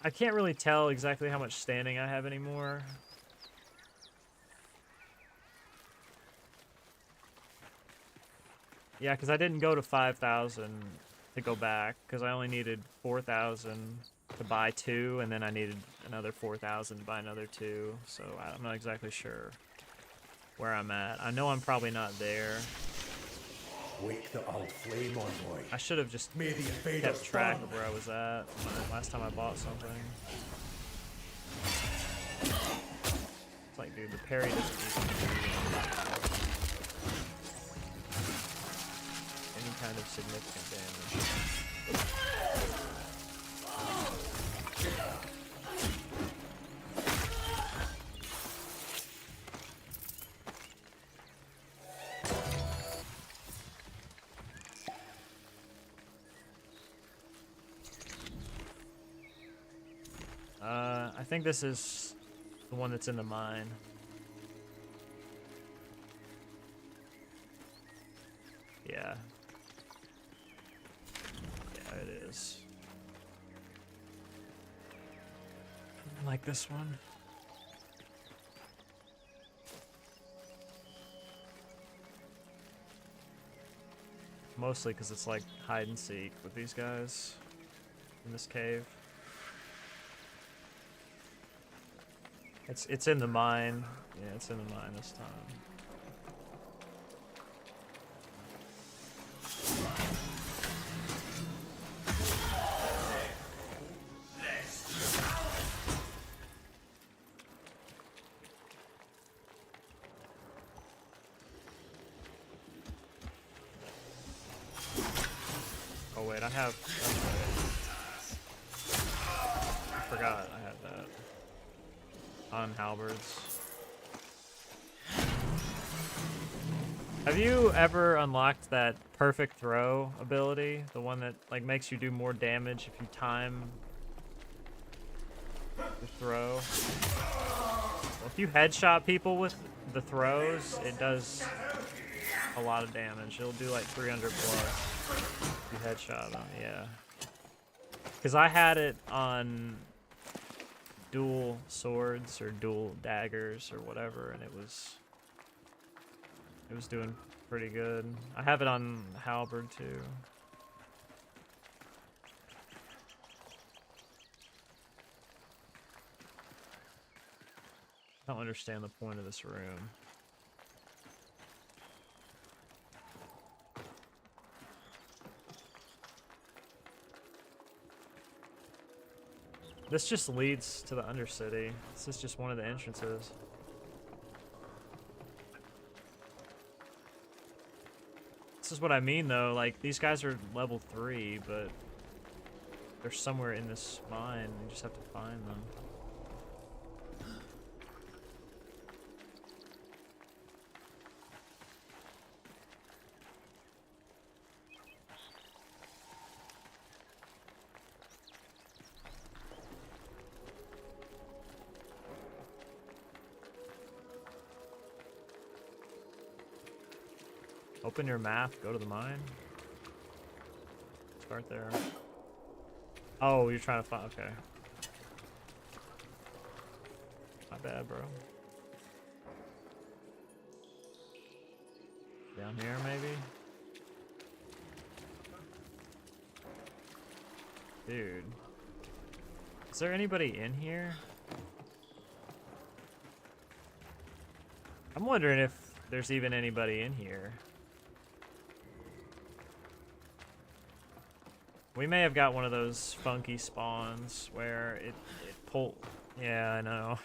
I can't really tell exactly how much standing I have anymore. Yeah, because I didn't go to 5,000 to go back, because I only needed 4,000 to buy 2, and then I needed another 4,000 to buy another 2, so I'm not exactly sure where I'm at. I know I'm probably not there. Wake the old flame on, boy. I should have just May the invaders kept track burn. of where I was at last time I bought something. It's like, dude, the parry doesn't even any kind of significant damage. I think this is the one that's in the mine. Yeah. Yeah, it is. I like this one. Mostly because it's like hide and seek with these guys in this cave. It's in the mine. Yeah, it's in the mine this time. Oh wait, I have. I forgot I had that. On halberds. Have you ever unlocked that perfect throw ability? The one that like makes you do more damage if you time the throw? Well, if you headshot people with the throws, it does a lot of damage. It'll do like 300 plus if you headshot them, yeah. Because I had it on dual swords or dual daggers or whatever, and it was doing pretty good. I have it on halberd too. I don't understand the point of this room. This just leads to the Undercity. This is just one of the entrances. This is what I mean though, like these guys are level 3, but they're somewhere in this mine. You just have to find them. Open your map, go to the mine. Start there. Oh, you're trying to find, okay. My bad, bro. Down here, maybe? Dude. Is there anybody in here? I'm wondering if there's even anybody in here. We may have got one of those funky spawns where it pulled. Yeah, I know.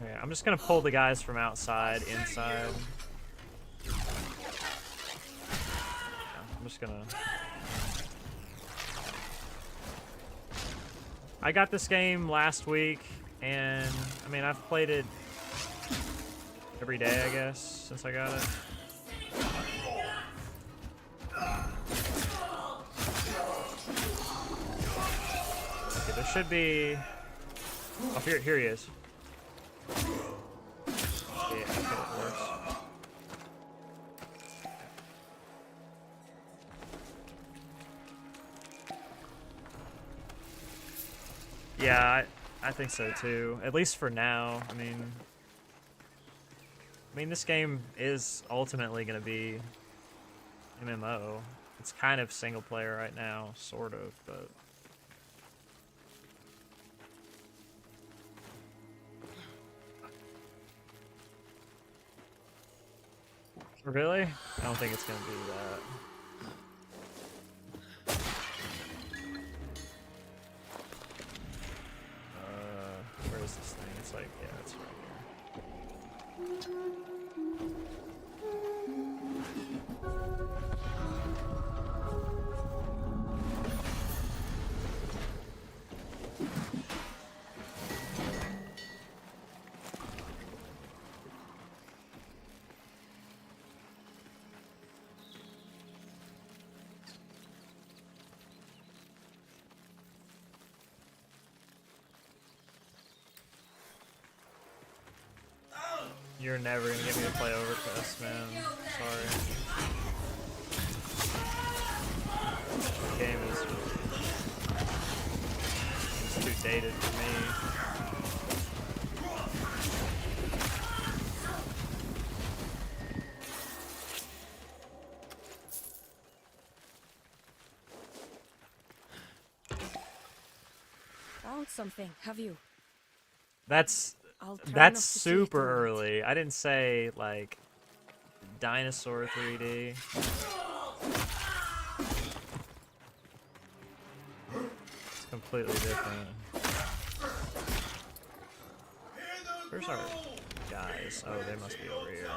Okay, I'm just gonna pull the guys from outside inside. Yeah, I'm just gonna. I got this game last week. And, I mean, I've played it every day, I guess, since I got it. Okay, there should be... Oh, here he is. Yeah, okay, it works. Yeah, I think so too. At least for now. I mean, this game is ultimately going to be MMO. It's kind of single player right now, sort of, but really? I don't think it's going to be that. Where is this thing? It's like, yeah, it's right You're never gonna get me to play Overcast, man. Sorry. The game is it's too dated for me. Found something, have you? That's super early. I didn't say like dinosaur 3D. It's completely different. Where's our guys? Oh, they must be over here.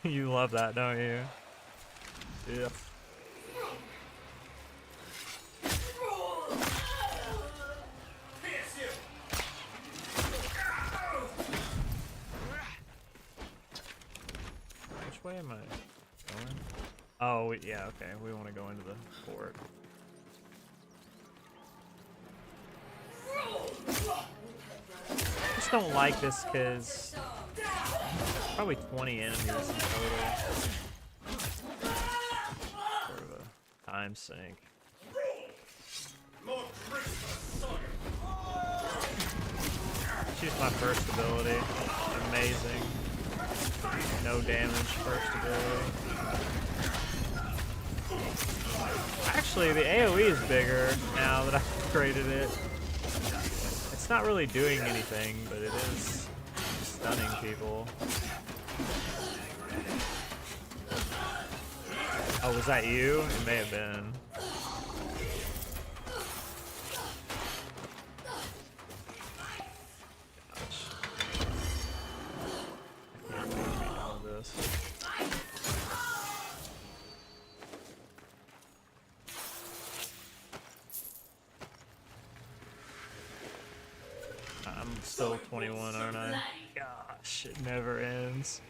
You love that, don't you? Yeah. Which way am I going? Oh, yeah, okay. We want to go into the fort. I just don't like this because probably 20 enemies in total. Sort of a time sink. Choose my first ability. Amazing. No damage first ability. Actually, the AoE is bigger now that I've upgraded it. It's not really doing anything, but it is stunning people. Oh, was that you? It may have been. I'm still 21, aren't I? Gosh, it never ends.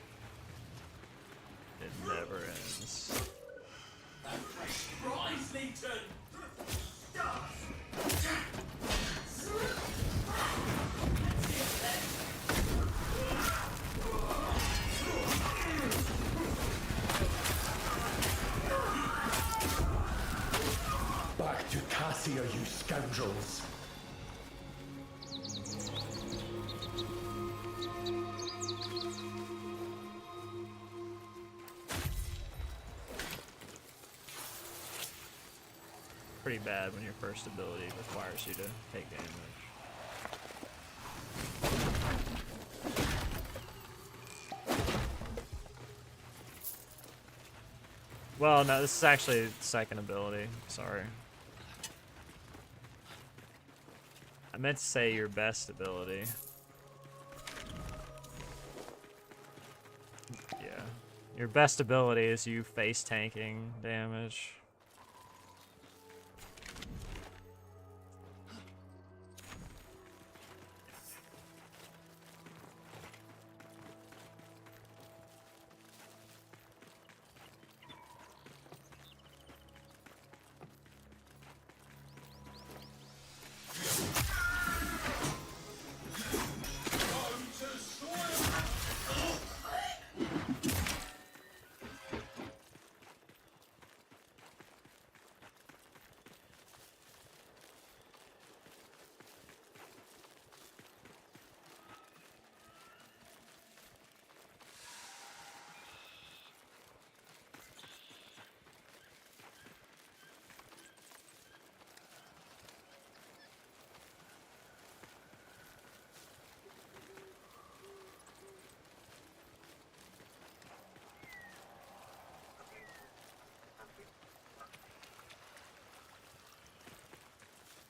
It never ends. Rise, Legion! Back to Cassia, you scoundrels! Pretty bad when your first ability requires you to take damage. Well, no, this is actually the second ability. Sorry. I meant to say your best ability. Yeah. Your best ability is you face tanking damage.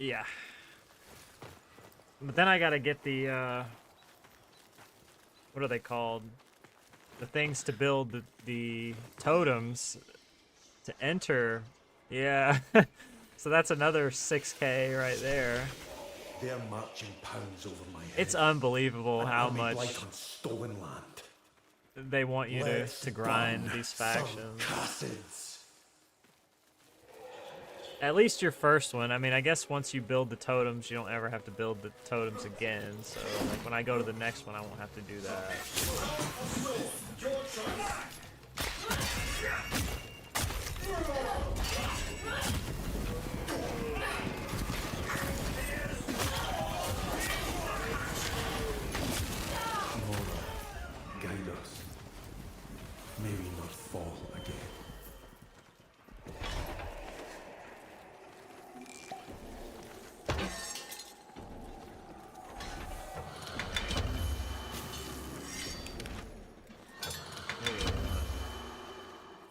Yeah. But then I gotta get the, what are they called? The things to build the totems to enter. Yeah. So that's another 6K right there. They're marching pounds over my head. It's unbelievable how army much blight on stolen land. they want you to grind burn these some factions. Cassids. At least your first one. I mean, I guess once you build the totems, you don't ever have to build the totems again. So, like, when I go to the next one, I won't have to do that. Mora, guide us. May we not fall again.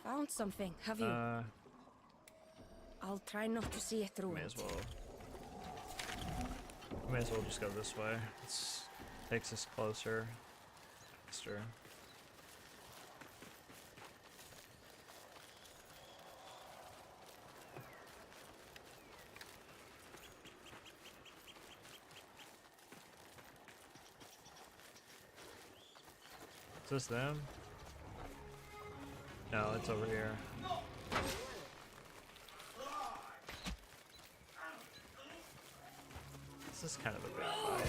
Found something, have you? I'll try not to see it through. May as well just go this way. It takes us closer, faster. Is this them? No, it's over here. This is kind of a big fight.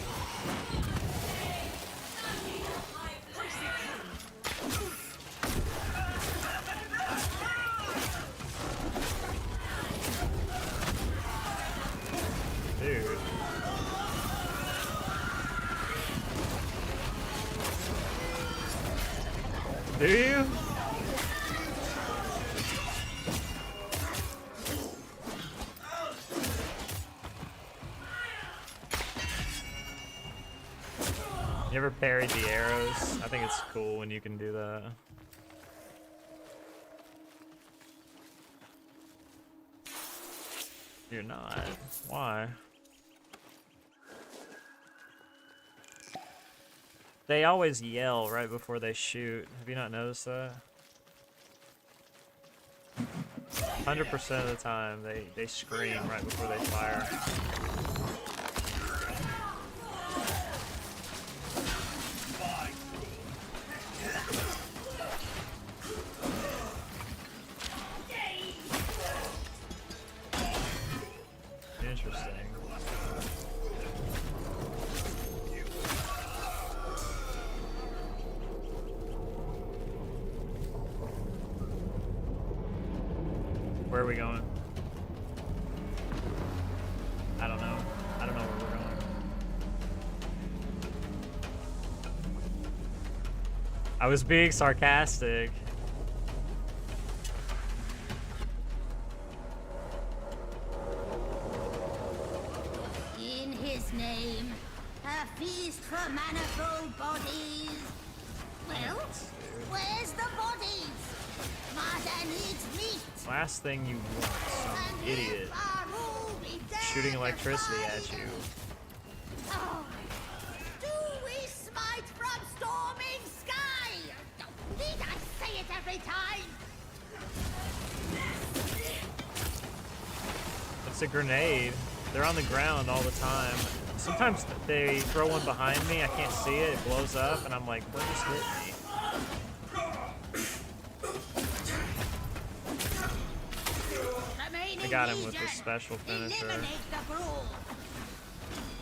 Dude. Do you? You ever parried the arrows? I think it's cool when you can do that. You're not. Why? They always yell right before they shoot. Have you not noticed that? 100% of the time, they scream right before they fire. Interesting. Where are we going? I don't know. I don't know where we're going. I was being sarcastic. In his name, a feast for manifold bodies. Well, where's the bodies? Mother needs meat. Last thing you want, some And idiot if our rule be shooting electricity dead at you. Oh, do we smite from storming sky? Need I say it every time? It's a grenade. They're on the ground all the time. Sometimes they throw one behind me. I can't see it. It blows up, and I'm like, what just hit me? I got him with the special finisher.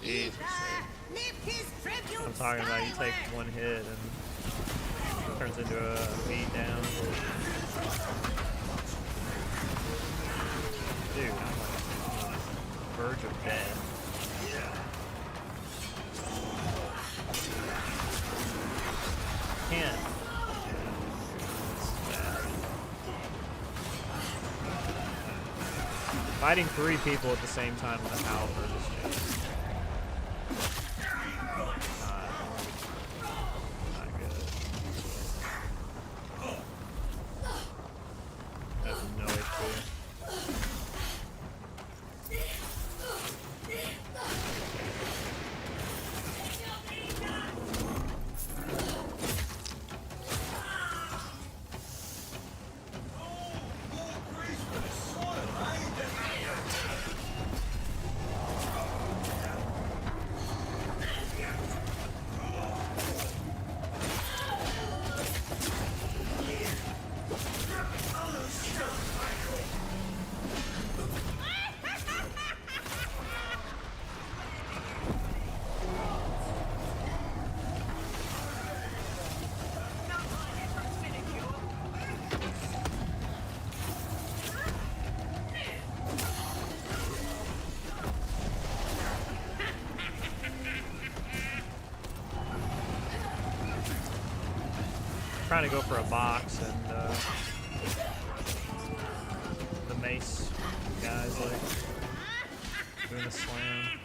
Jesus. I'm talking about you take one hit and it turns into a beat down. Dude, I'm like on the verge of death. Can't. Fighting 3 people at the same time with a halberd is just not good. I have no idea. Trying to go for a box, and the mace guys like doing a slam.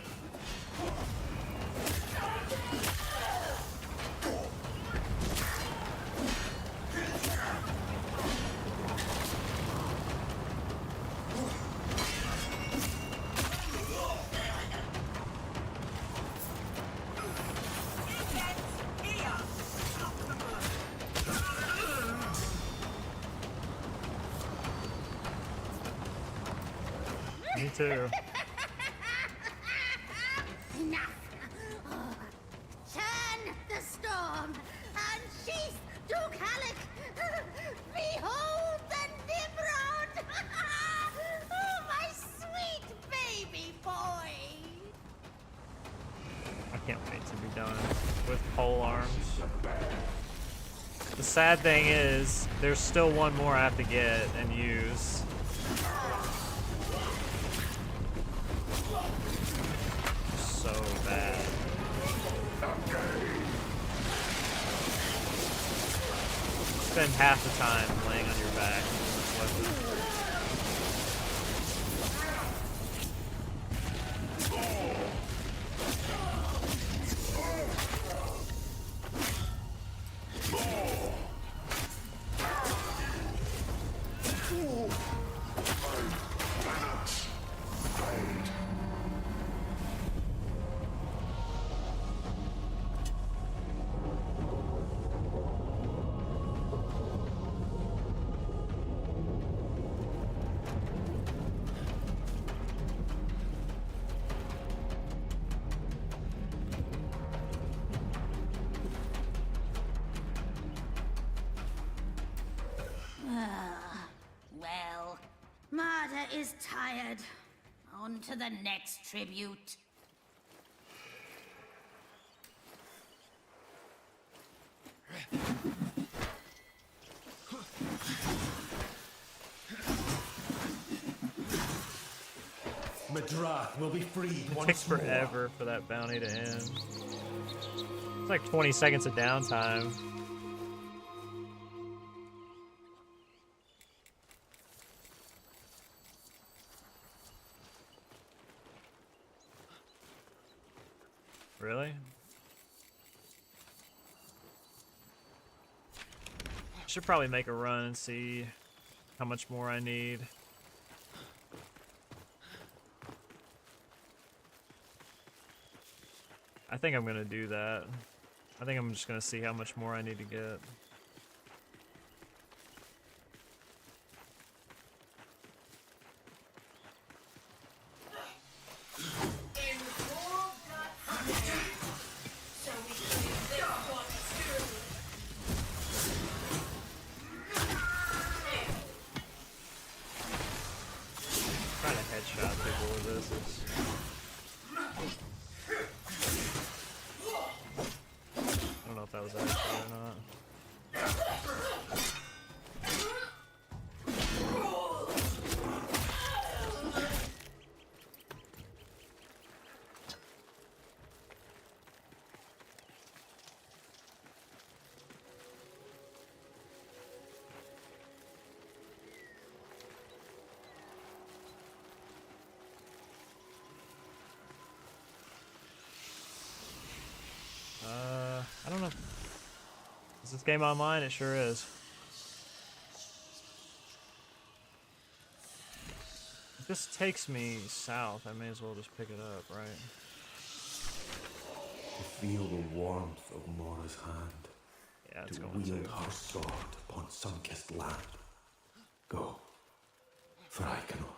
Me too. Enough. Turn the storm and sheath can't wait to be done with pole arms. The sad thing is, there's still one more I have to get and use. So bad. Spend half the time laying on your back. Well, Marta is tired. On to the next tribute. Madrath will be freed It once takes more. forever for that bounty to end. It's like 20 seconds of downtime. Really? Should probably make a run and see how much more I need. I think I'm gonna do that. I think I'm just gonna see how much more I need to get. Trying to headshot people with this is... I don't know if that was accurate or not. I don't know. Is this game online? It sure is. If this takes me south, I may as well just pick it up, right? To feel the warmth of Mora's hand. Yeah, it's to going wield to. her sword upon sun-kissed land. Go, for I cannot.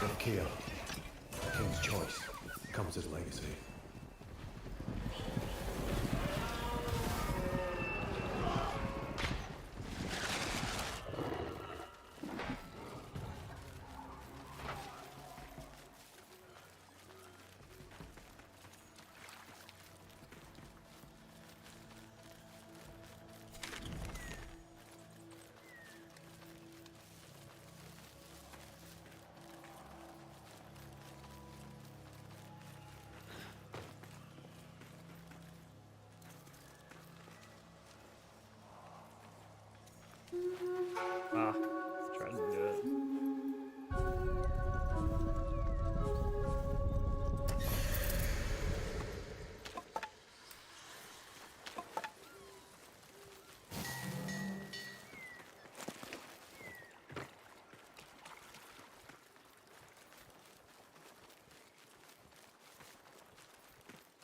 With Kiel, King's choice comes his legacy. Ah, tried to do it.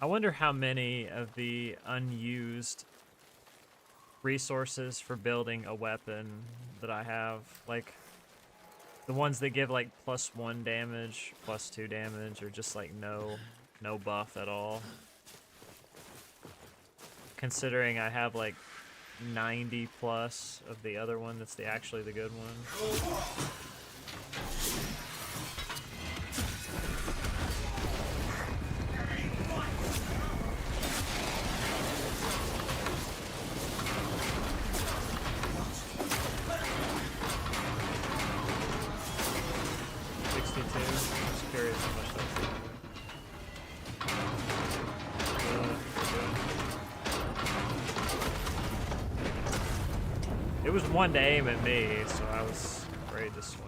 I wonder how many of the unused resources for building a weapon that I have, like the ones that give like +1 damage, +2 damage, or just like no buff at all. Considering I have like 90 plus of the other one that's actually the good one. It was one to aim at me, so I was afraid to swing.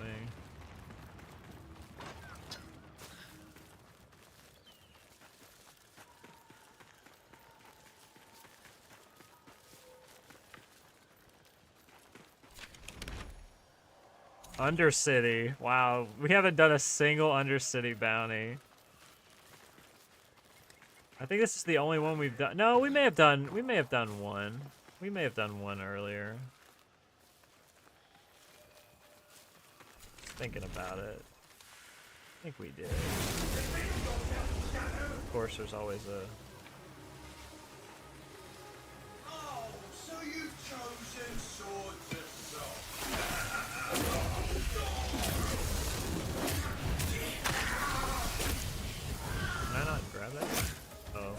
Undercity. Wow, we haven't done a single Undercity bounty. I think this is the only one we've done. No, we may have done one. We may have done one earlier. Thinking about it. I think we did. Of course, there's always a... Oh, so you've chosen swords of soul. Can I not grab that? Oh.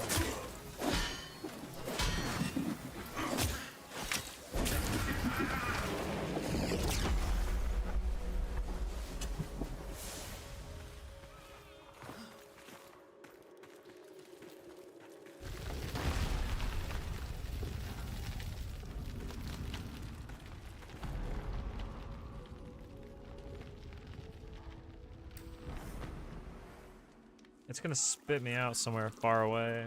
It's gonna spit me out somewhere far away.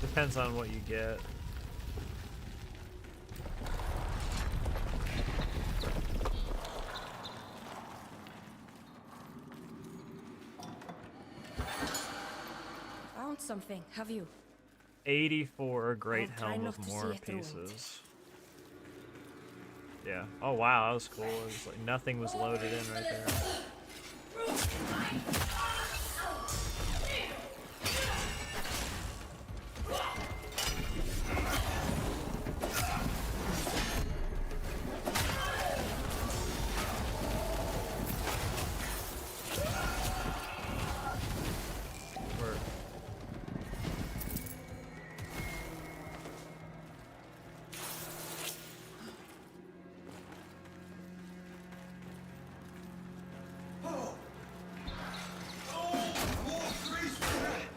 Depends on what you get. Found something, have you? 84 great I'll try helm not of to see more it through it. pieces. Yeah. Oh wow, that was cool. It was like nothing was loaded in right there. Work.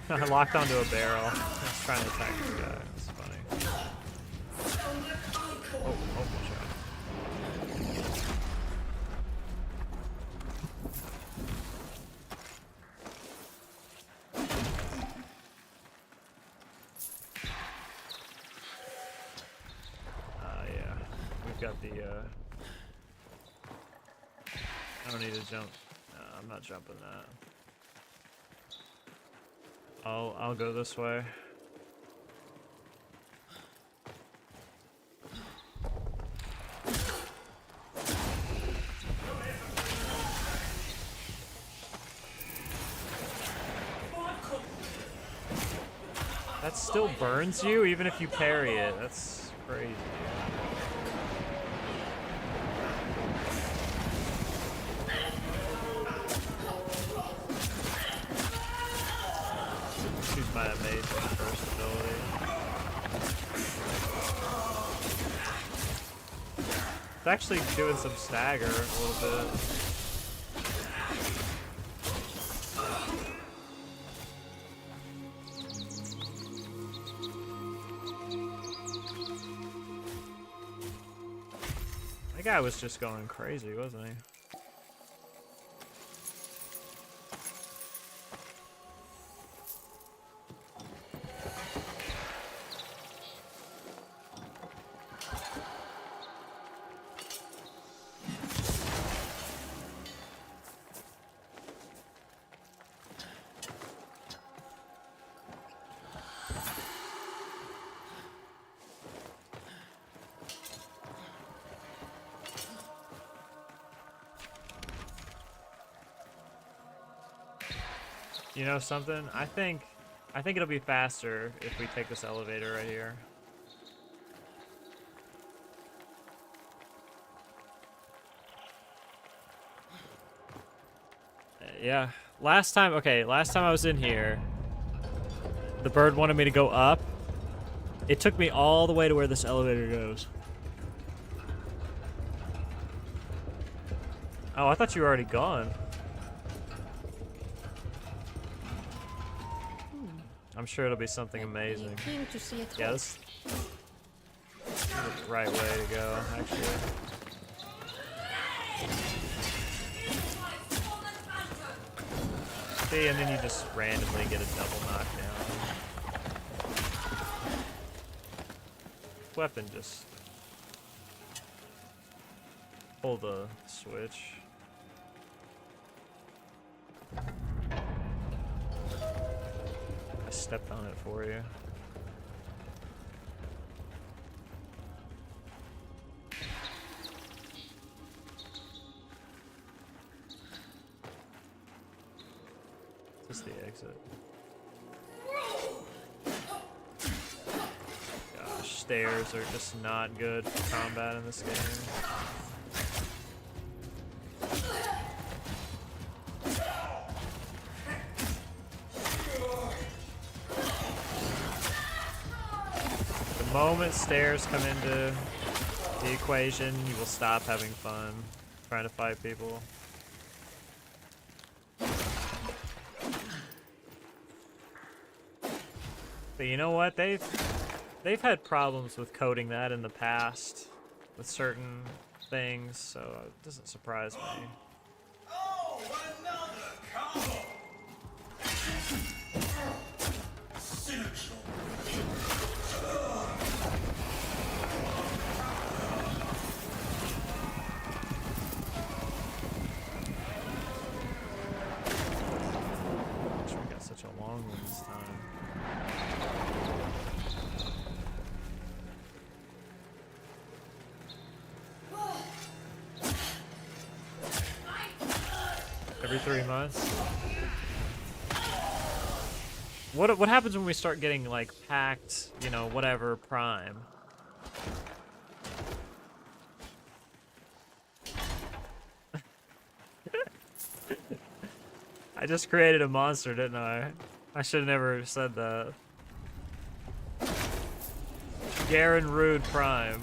I locked onto a barrel. I was trying to attack this guy. It's funny. Oh, watch out. Yeah. We've got the, I don't need to jump. No, I'm not jumping that. I'll go this way. That still burns you even if you parry it. That's crazy. Choose my amazing first ability. It's actually doing some stagger a little bit. That guy was just going crazy, wasn't he? You know something? I think it'll be faster if we take this elevator right here. Yeah. Last time I was in here, the bird wanted me to go up. It took me all the way to where this elevator goes. Oh, I thought you were already gone. I'm sure it'll be something amazing. Keen to see it Yeah, all. this is the right way to go, actually. See, and then you just randomly get a double knockdown. Weapon just pull the switch. I stepped on it for you. Is this the exit? Gosh, stairs are just not good for combat in this game. The moment stairs come into the equation, you will stop having fun trying to fight people. But you know what? They've had problems with coding that in the past with certain things, so it doesn't surprise me. Oh, another couple! Cynical. Gosh, we got such a long one this time. Every 3 months. What happens when we start getting like packed, you know, whatever prime? I just created a monster, didn't I? I should have never said that. Garen Rude Prime.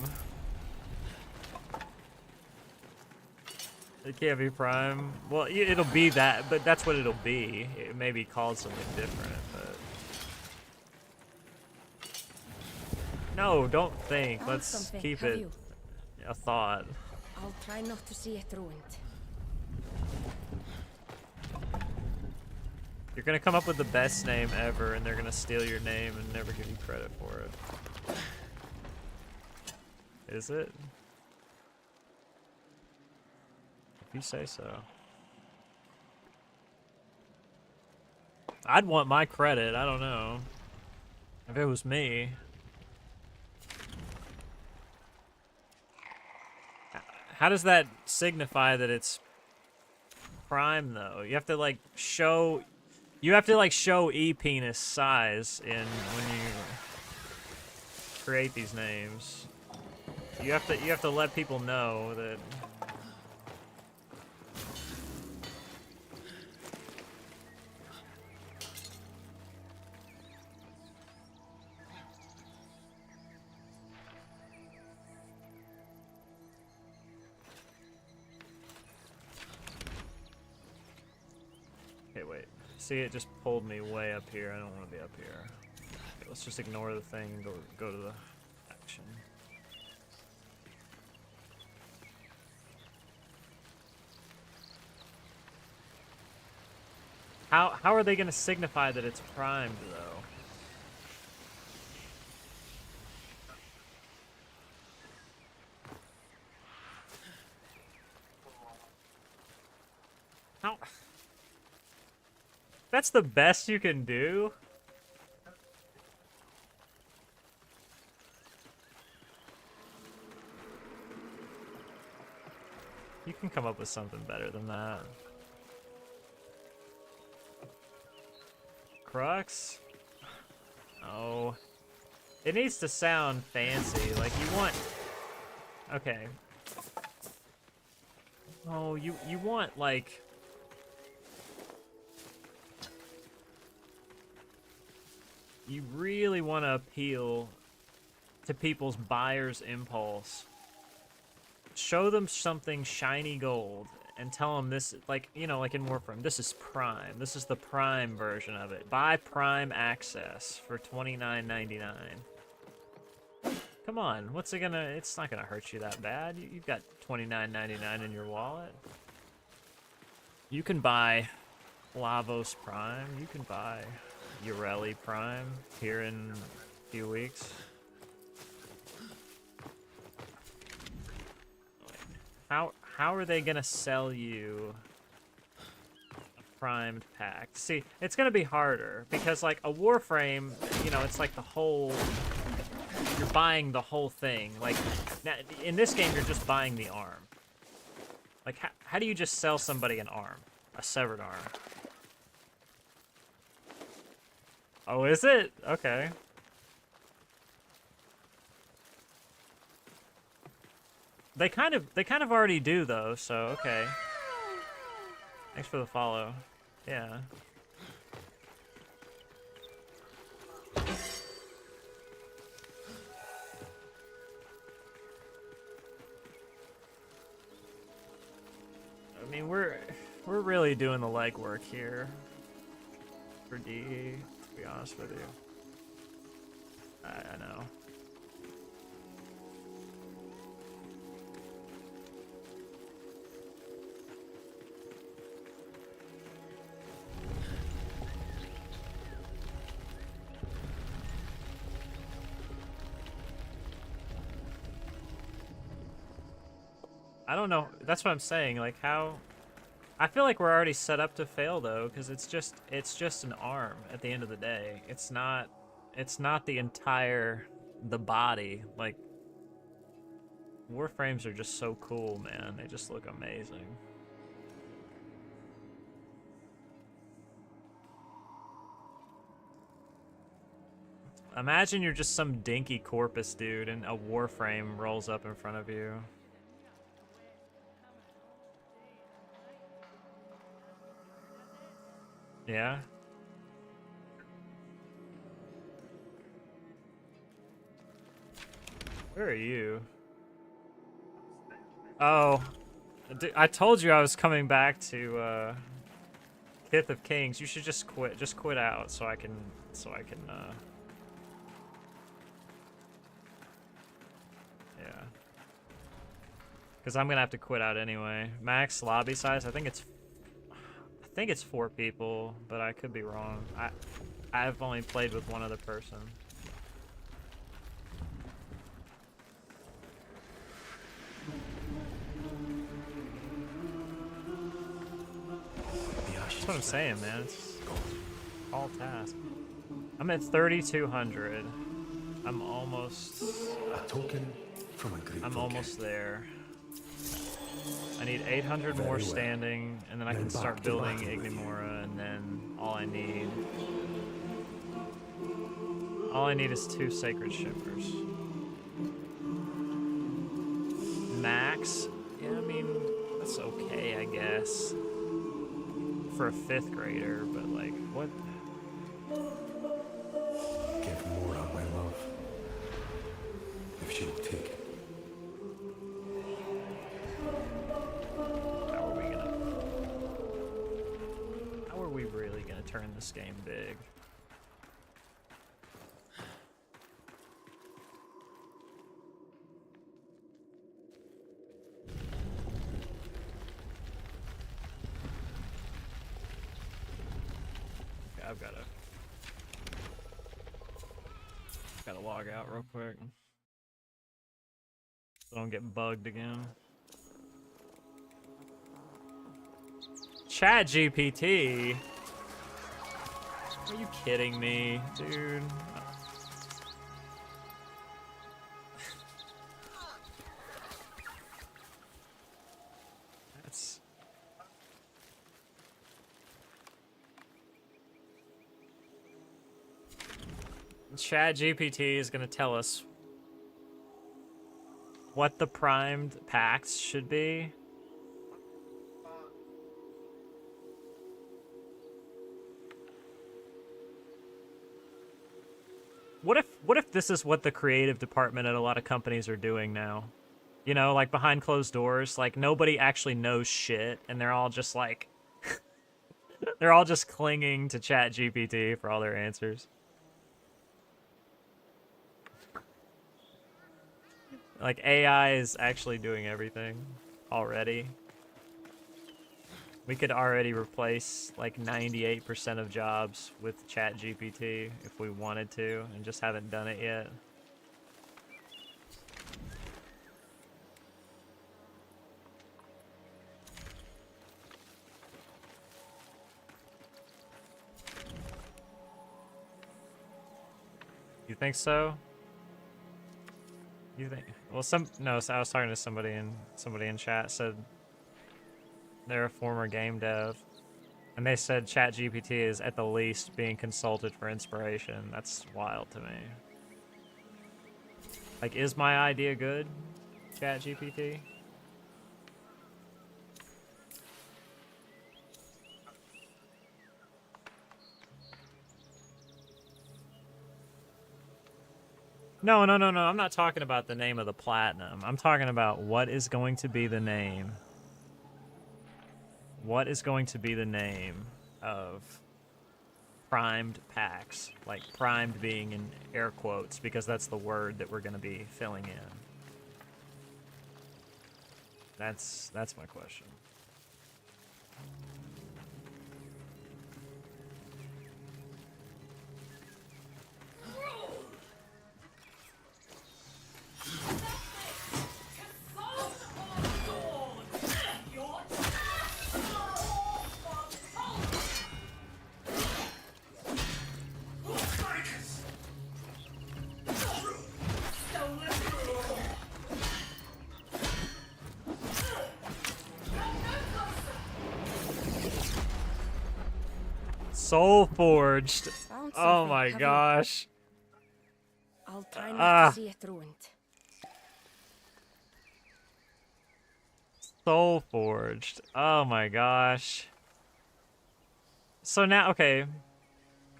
It can't be Prime. Well, it'll be that, but that's what it'll be. It may be called something different, but... No, don't think. Found Let's something, keep have it you? a thought. I'll try not to see it ruined. You're gonna come up with the best name ever, and they're gonna steal your name and never give you credit for it. Is it? If you say so. I'd want my credit, I don't know. If it was me. How does that signify that it's Prime, though? You have to, like, show... You have to, like, show E-penis size in when you create these names. You have to let people know that... Okay, wait. See, it just pulled me way up here. I don't want to be up here. Okay, let's just ignore the thing and go to the action. How are they going to signify that it's primed, though? How? That's the best you can do? You can come up with something better than that. crux? Oh. It needs to sound fancy. Like, you want... Okay. Oh, you want, like... You really want to appeal to people's buyer's impulse. Show them something shiny gold and tell them this, like, you know, like in Warframe, this is Prime. This is the Prime version of it. Buy Prime Access for $29.99. Come on, what's it gonna, it's not gonna hurt you that bad. You've got $29.99 in your wallet. You can buy Lavos Prime. You can buy Ureli Prime here in a few weeks. How are they gonna sell you a primed pack? See, it's gonna be harder because like a Warframe, you know, it's like the whole. You're buying the whole thing. Like now, in this game, you're just buying the arm. Like how do you just sell somebody an arm, a severed arm? Oh, is it? Okay. They kind of already do though, so okay. Thanks for the follow. Yeah. I mean, we're really doing the legwork here for D, to be honest with you. I know. I don't know. That's what I'm saying. Like how I feel like we're already set up to fail though, because it's just an arm at the end of the day. It's not the body. Like Warframes are just so cool, man. They just look amazing. Imagine you're just some dinky corpus dude and a Warframe rolls up in front of you. Yeah? Where are you? Oh. I told you I was coming back to, Kith of Kings. You should just quit. Just quit out so I can, yeah. Because I'm gonna have to quit out anyway. Max lobby size, I think it's 4 people, but I could be wrong. I've only played with one other person. That's what I'm saying, man. It's all task. I'm at 3,200. I'm almost. A token from a grateful I'm almost king. there. I need 800 Very more well. standing, and then I Then can start back to building battle with you. Ignimora, and then all I need is 2 Sacred Shippers. Max? Yeah, I mean, that's okay, I guess. For a 5th grader, but like, what? Give Mora my love. If she will take it. How are we really gonna turn this game big? Okay, I've gotta log out real quick. So I don't get bugged again. Chat GPT? Are you kidding me, dude? That's... Chat GPT is gonna tell us what the primed packs should be. What if this is what the creative department at a lot of companies are doing now? You know, like behind closed doors, like nobody actually knows shit and they're all just like they're all just clinging to Chat GPT for all their answers. Like AI is actually doing everything already. We could already replace like 98% of jobs with Chat GPT if we wanted to and just haven't done it yet. You think so? You think? Well, no. So I was talking to somebody in chat said they're a former game dev, and they said ChatGPT is at the least being consulted for inspiration. That's wild to me. Like, is my idea good, ChatGPT? No. I'm not talking about the name of the platinum. I'm talking about what is going to be the name. What is going to be the name of primed packs? Like, primed being in air quotes, because that's the word that we're going to be filling in. That's my question. Soulforged. Found Oh something, my have you? gosh. I'll try not to see it ruined. Soulforged. Oh my gosh. So now, okay.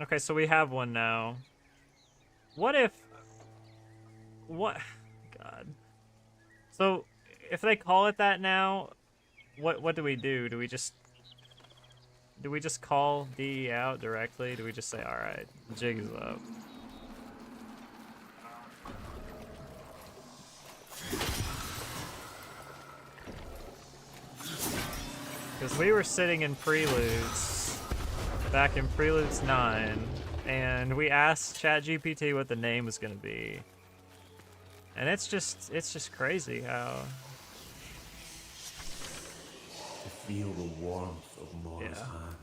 Okay, so we have one now. What if... What? God. So, if they call it that now, what do we do? Do we just call DE out directly? Do we just say, alright, jig is up? Because we were sitting in Preludes, back in Preludes 9, and we asked ChatGPT what the name was going to be. And it's just crazy how... To feel the warmth of Mora's hand.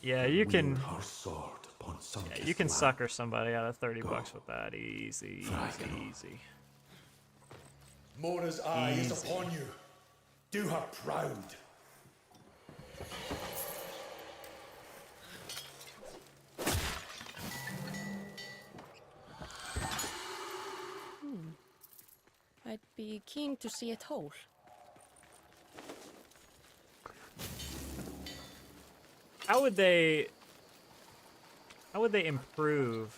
Yeah, you can... Wield her sword upon Yeah, you can sucker somebody out of 30 bucks with that. Easy, easy. Mora's eye is upon you. Do her proud. I'd be keen to see it whole. How would they improve?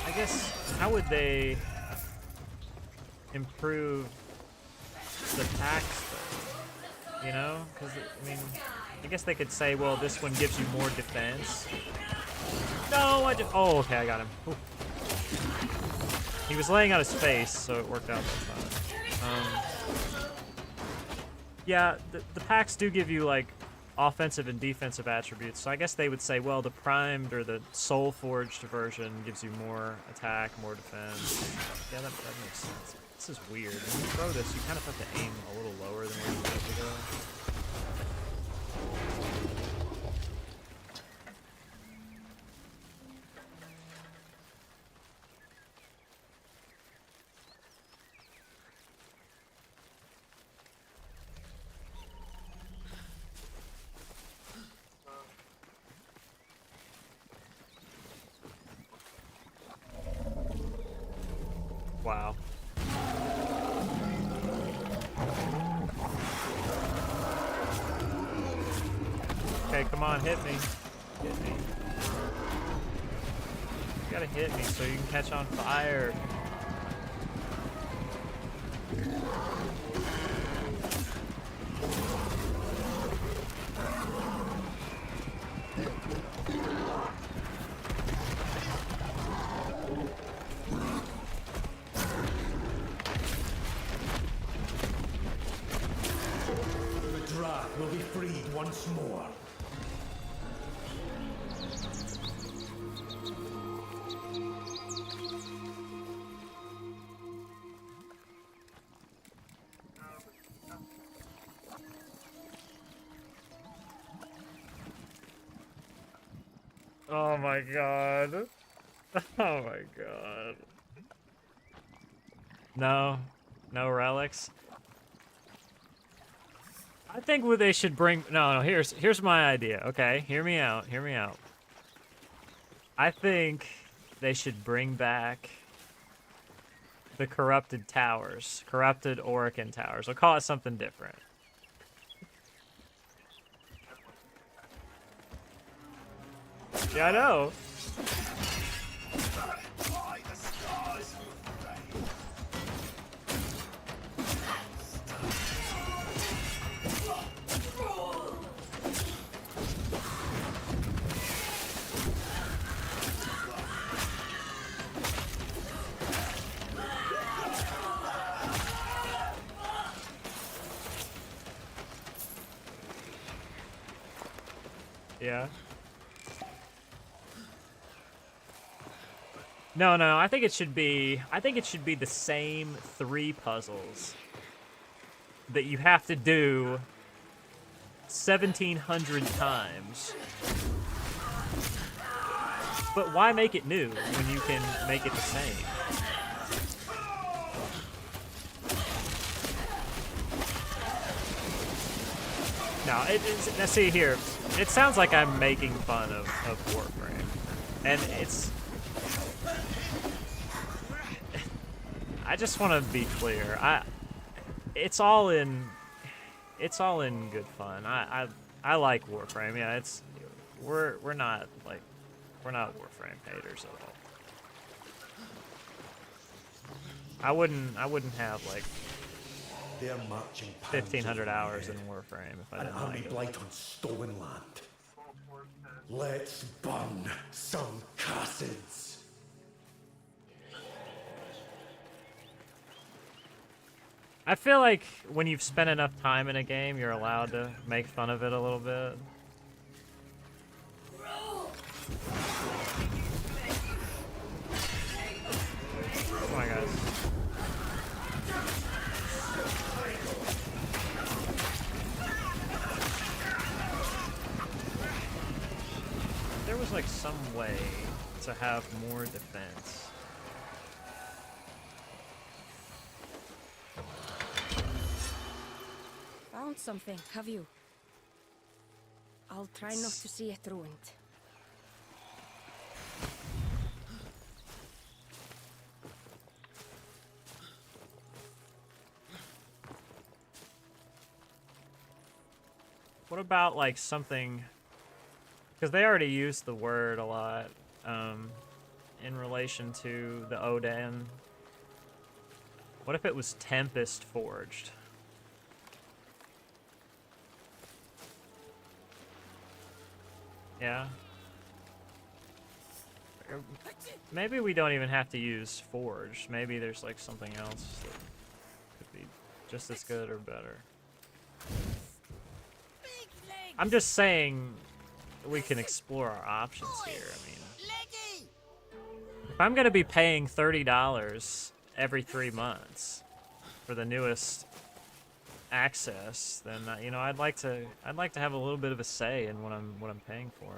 I guess, how would they improve the packs, though? You know? Because, I mean, I guess they could say, well, this one gives you more defense. No, oh, okay, I got him. Ooh. He was laying out his face, so it worked out that time. Yeah, the packs do give you, like, offensive and defensive attributes, so I guess they would say, well, the primed or the soul-forged version gives you more attack, more defense. Yeah, that makes sense. This is weird. When you throw this, you kind of have to aim a little lower than where you want it to go. Wow. Okay, come on, hit me. Hit me. You gotta hit me so you can catch on fire. The draft will be freed once more. Oh my god. Oh my god. No. No relics. I think what they should bring... No, here's my idea, okay? Hear me out, hear me out. I think they should bring back the corrupted towers. Corrupted Orican towers. I'll call it something different. Yeah, I know. Yeah. No, I think it should be the same 3 puzzles that you have to do 1,700 times. But why make it new when you can make it the same? No, now see here, it sounds like I'm making fun of Warframe, and it's... I just want to be clear. It's all in good fun. I like Warframe. Yeah, we're not Warframe haters at all. I wouldn't have like They're marching 1,500 hours in Warframe if I an didn't army like it. blight on stolen land. Let's burn some cassids. I feel like when you've spent enough time in a game, you're allowed to make fun of it a little bit. Come on, guys. There was like some way to have more defense. Found something, have you? I'll try not to see it ruined. What about like something, because they already used the word a lot in relation to the Odin. What if it was Tempest Forged? Yeah. Maybe we don't even have to use Forged. Maybe there's like something else that could be just as good or better. I'm just saying we can explore our options here. I mean, if I'm gonna be paying $30 every 3 months for the newest access, then you know, I'd like to have a little bit of a say in what I'm paying for.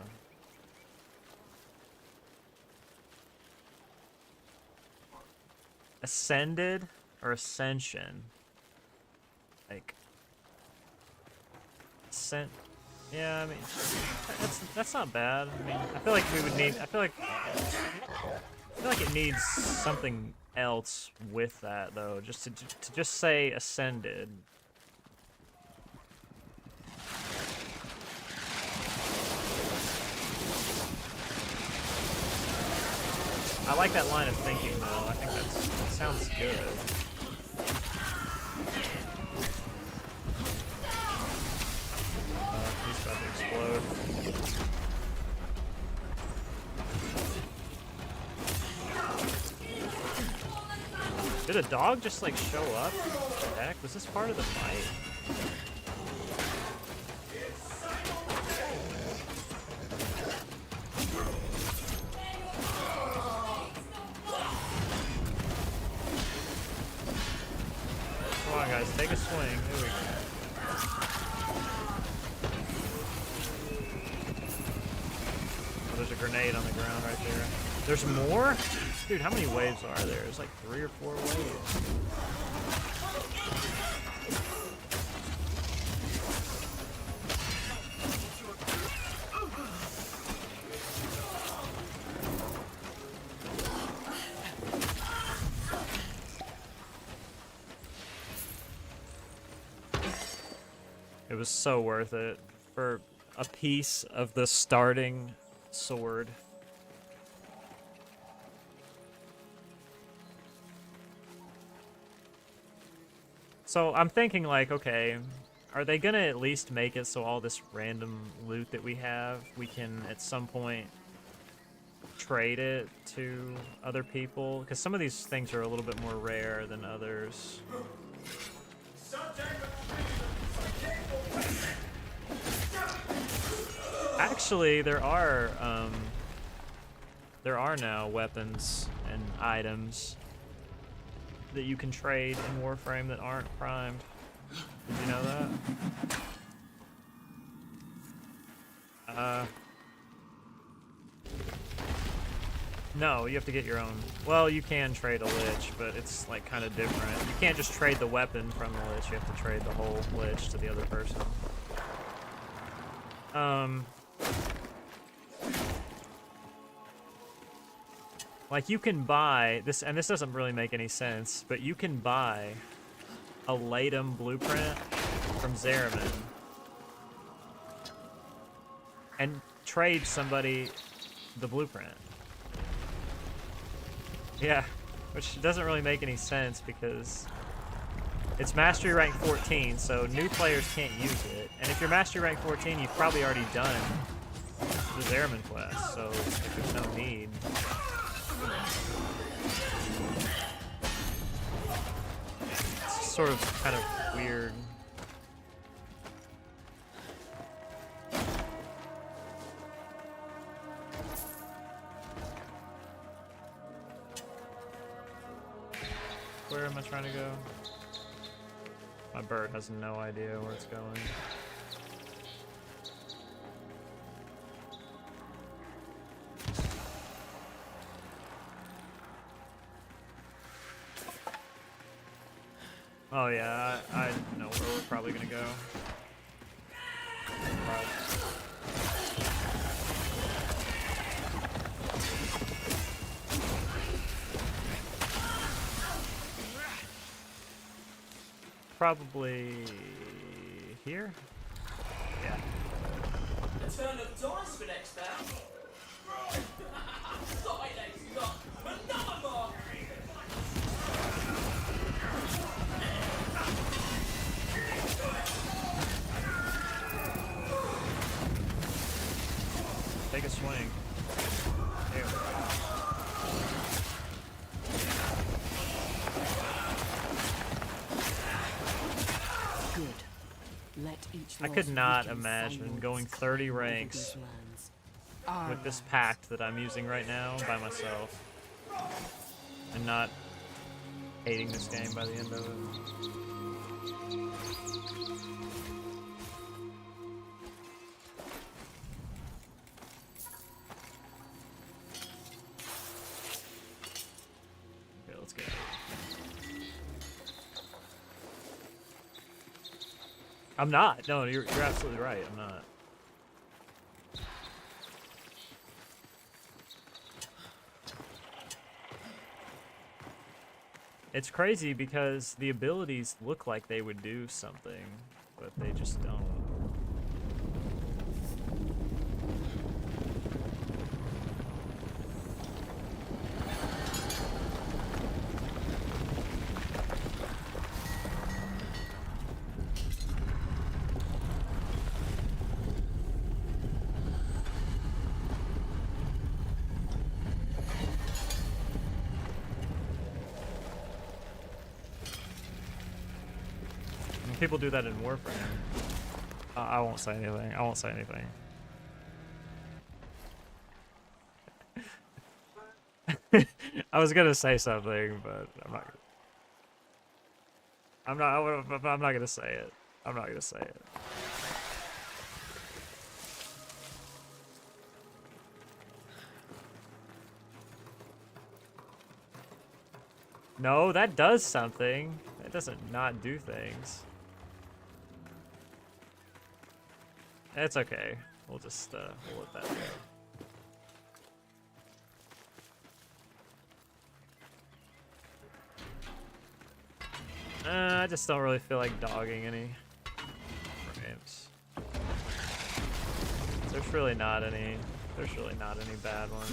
Ascended or Ascension? Like Ascent. Yeah, I mean, that's not bad. I mean, I feel like we would need. I feel like I feel like it needs something else with that, though. Just to just say ascended. I like that line of thinking, though. I think that sounds good. He's about to explode. Did a dog just, like, show up? What the heck? Was this part of the fight? Come on, guys, take a swing. There we go. Oh, there's a grenade on the ground right there. There's more? Dude, how many waves are there? There's like 3 or 4 waves. It was so worth it for a piece of the starting sword. So I'm thinking like, okay, are they gonna at least make it so all this random loot that we have, we can at some point trade it to other people? Because some of these things are a little bit more rare than others. Actually, there are now weapons and items that you can trade in Warframe that aren't primed. Did you know that? No, you have to get your own. Well, you can trade a Lich, but it's like kind of different. You can't just trade the weapon from the Lich, you have to trade the whole Lich to the other person. Like, you can buy this, and this doesn't really make any sense, but you can buy a Latum blueprint from Zariman and trade somebody the blueprint. Yeah, which doesn't really make any sense because it's Mastery Rank 14, so new players can't use it. And if you're Mastery Rank 14, you've probably already done the Zariman quest, so there's no need. It's sort of kind of weird. Where am I trying to go? My bird has no idea where it's going. Oh yeah, I know where we're probably gonna go. Probably here? Yeah. A turn of dice for next bout. Silence, you got another mark. Take a swing. There we go. I could not imagine going 30 ranks with this pact that I'm using right now by myself and not hating this game by the end of it. Okay, let's go. I'm not. No, you're absolutely right. I'm not. It's crazy because the abilities look like they would do something, but they just don't. People do that in Warframe. I won't say anything. I won't say anything. I was gonna say something, but I'm not. I'm not gonna say it. I'm not gonna say it. No, that does something. It doesn't not do things. It's okay. We'll just we'll let that go. I just don't really feel like dogging any frames. There's really not any bad ones.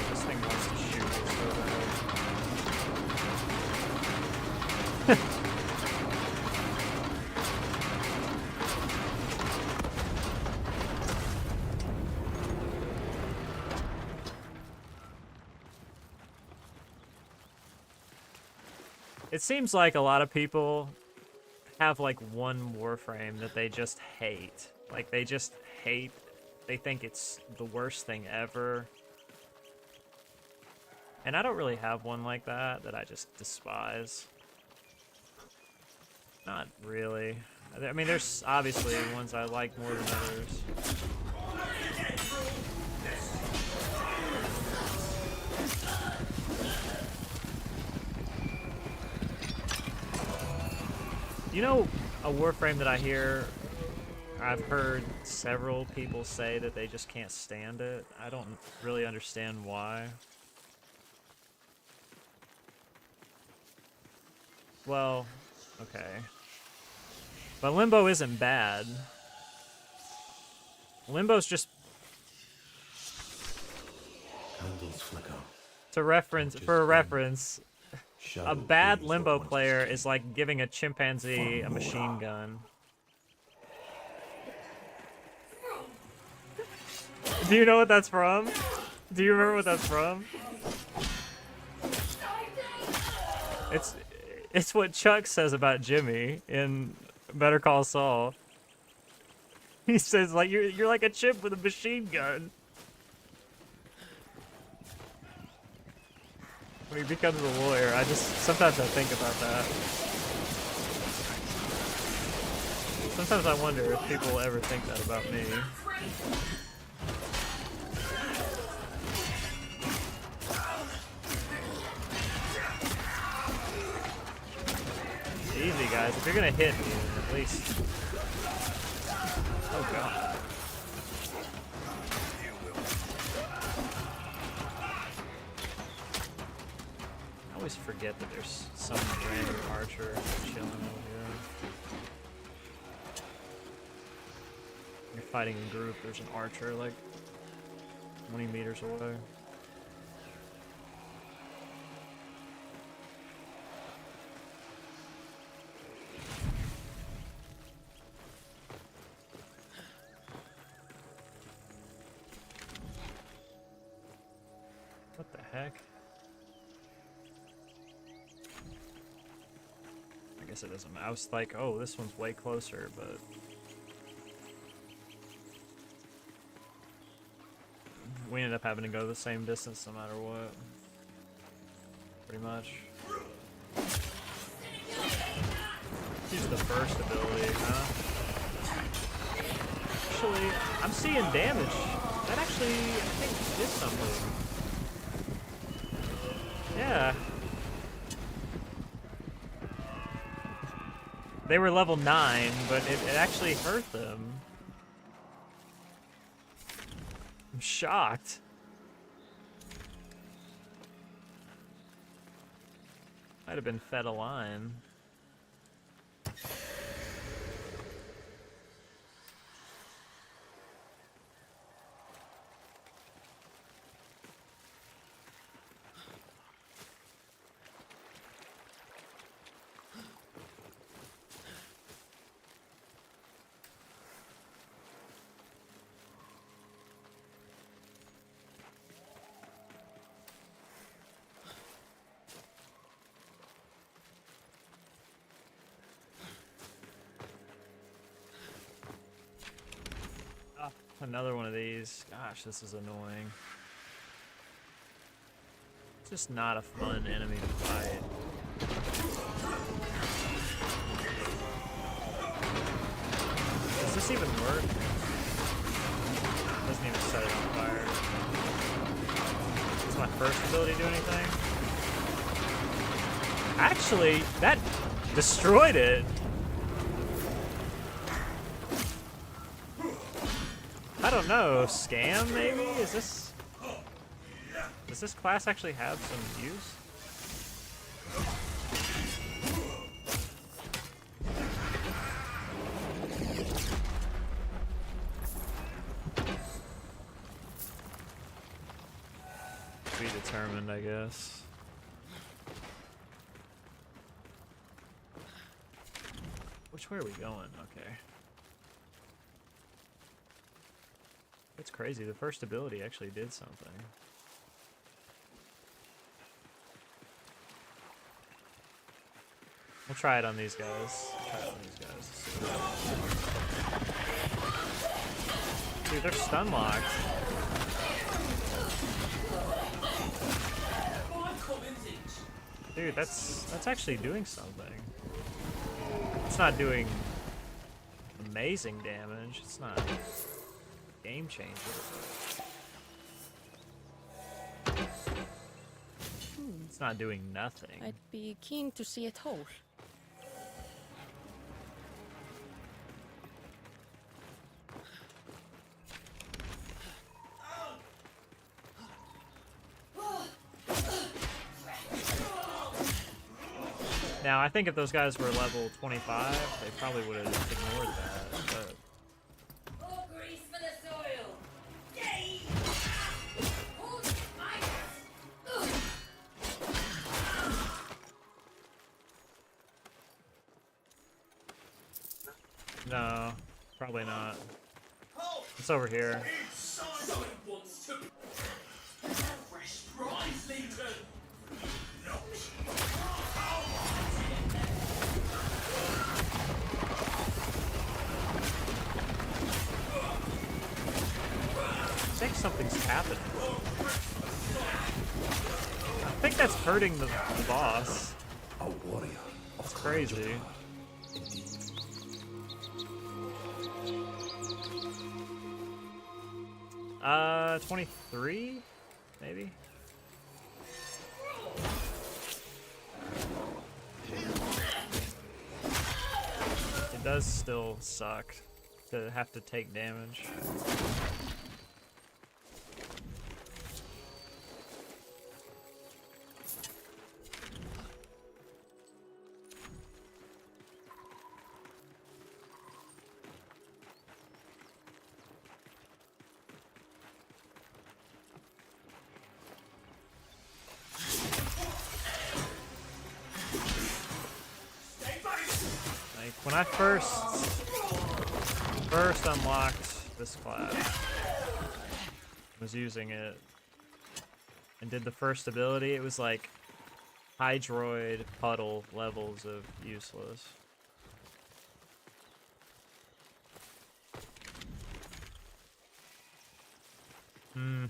This thing wants to shoot me so bad. It seems like a lot of people have like one Warframe that they just hate. Like they just hate, they think it's the worst thing ever. And I don't really have one like that I just despise. Not really. I mean, there's obviously ones I like more than others. You know, a Warframe that I've heard several people say that they just can't stand it. I don't really understand why. Well, okay. But Limbo isn't bad. Limbo's just... Candles flicker. For a reference, a bad Limbo player is like giving a chimpanzee a machine gun. Do you know what that's from? Do you remember what that's from? It's what Chuck says about Jimmy in Better Call Saul. He says like you're like a chimp with a machine gun. When he becomes a lawyer, sometimes I think about that. Sometimes I wonder if people ever think that about me. Easy, guys. If you're gonna hit me, at least... Oh, God. I always forget that there's some random archer chilling over here. You're fighting in group, there's an archer like 20 meters away. What the heck? I guess it doesn't matter. I was like, oh, this one's way closer, but... we ended up having to go the same distance no matter what. Pretty much. Use the first ability, huh? Actually, I'm seeing damage. That actually, I think, did something. Yeah. They were level 9, but it actually hurt them. I'm shocked. Might have been fed a line. Another one of these. Gosh, this is annoying. It's just not a fun enemy to fight. Does this even work? Doesn't even set it on fire. Does my first ability do anything? Actually, that destroyed it. I don't know, scam maybe? Does this class actually have some use? To be determined, I guess. Which way are we going? Okay. It's crazy. The first ability actually did something. We'll try it on these guys. Dude, they're stun locked. Dude, that's actually doing something. It's not doing amazing damage. It's not game changer. It's not doing nothing. I'd be keen to see it whole. Now, I think if those guys were level 25, they probably would have ignored that, but... More grease for the soil. Yay! Hold my No, probably not. It's over here. Someone wants to fresh prize, Lincoln. I think something's happening. I think that's hurting the boss. A warrior. It's crazy. Indeed. 23? Maybe? It does still suck to have to take damage. Like, when I first unlocked this class, was using it, and did the first ability, it was like Hydroid puddle levels of useless. Is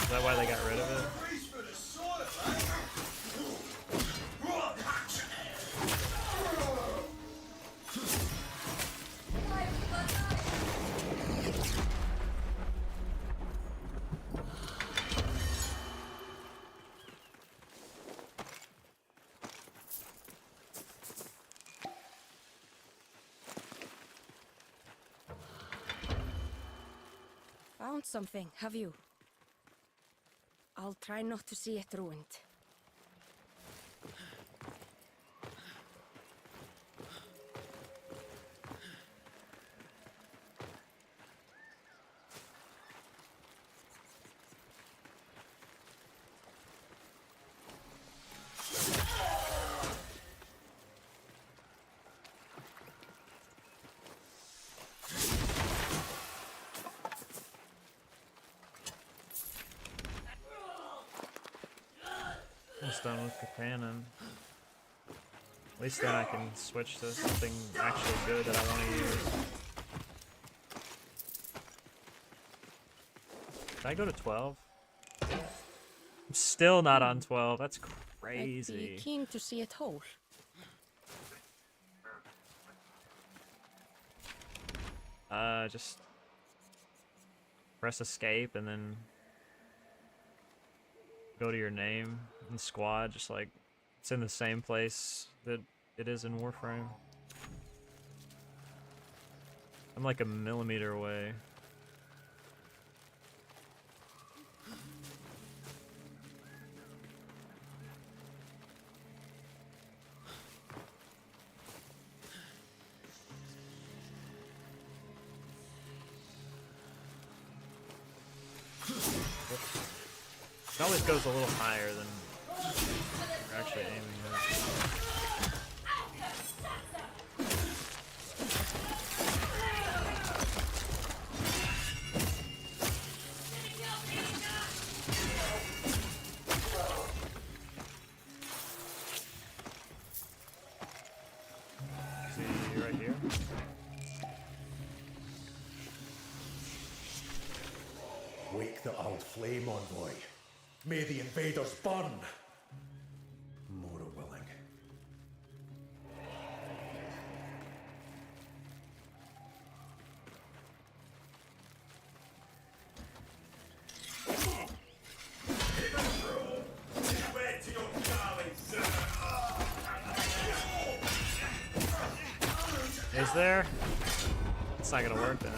that why they got rid of it? found something, have you? I'll try not to see it ruined. Almost done with the cannon. At least then I can switch to something actually good that I want to use. Did I go to 12? I'm still not on 12. That's I'd crazy. be keen to see it whole. Just press escape and then go to your name and squad, just like it's in the same place that it is in Warframe. I'm like a millimeter away. It always goes a little higher than you're actually aiming at. See, right here. Wake the old flame, envoy. May the invaders burn. More willing. Is there? It's not gonna work then.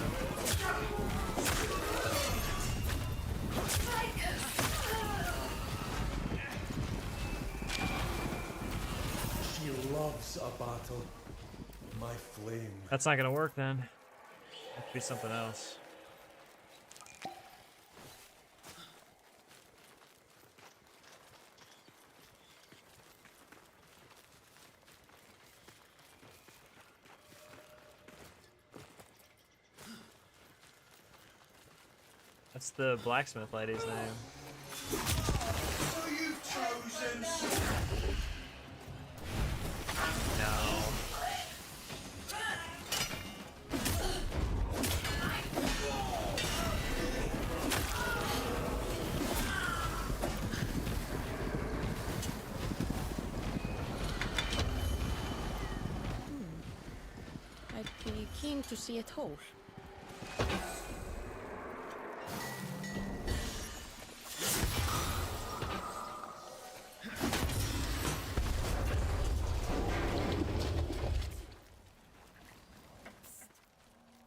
She loves a battle. My flame. That's not gonna work then. Have to be something else. What's the blacksmith lady's name? So you've chosen No. I'd be keen to see it whole.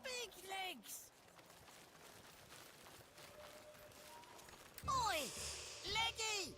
Big legs! Oi! Leggy!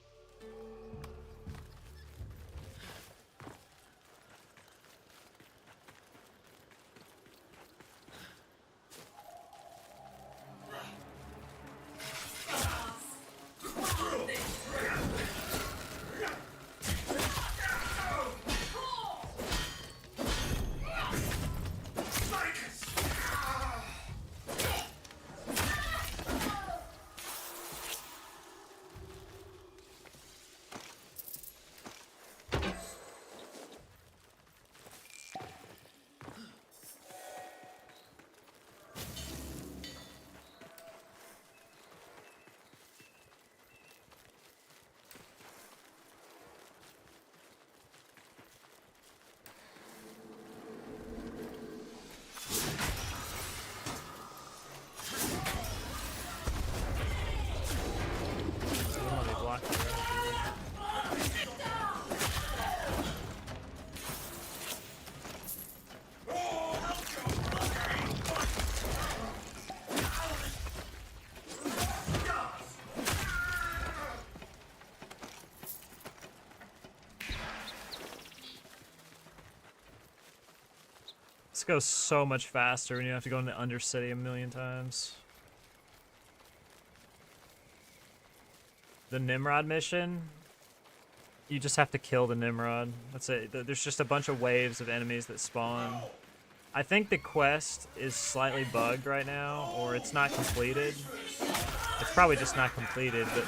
This goes so much faster when you have to go into Undercity a million times. The Nimrod mission, you just have to kill the Nimrod. That's it. There's just a bunch of waves of enemies that spawn. I think the quest is slightly bugged right now, or it's not completed. It's probably just not completed, but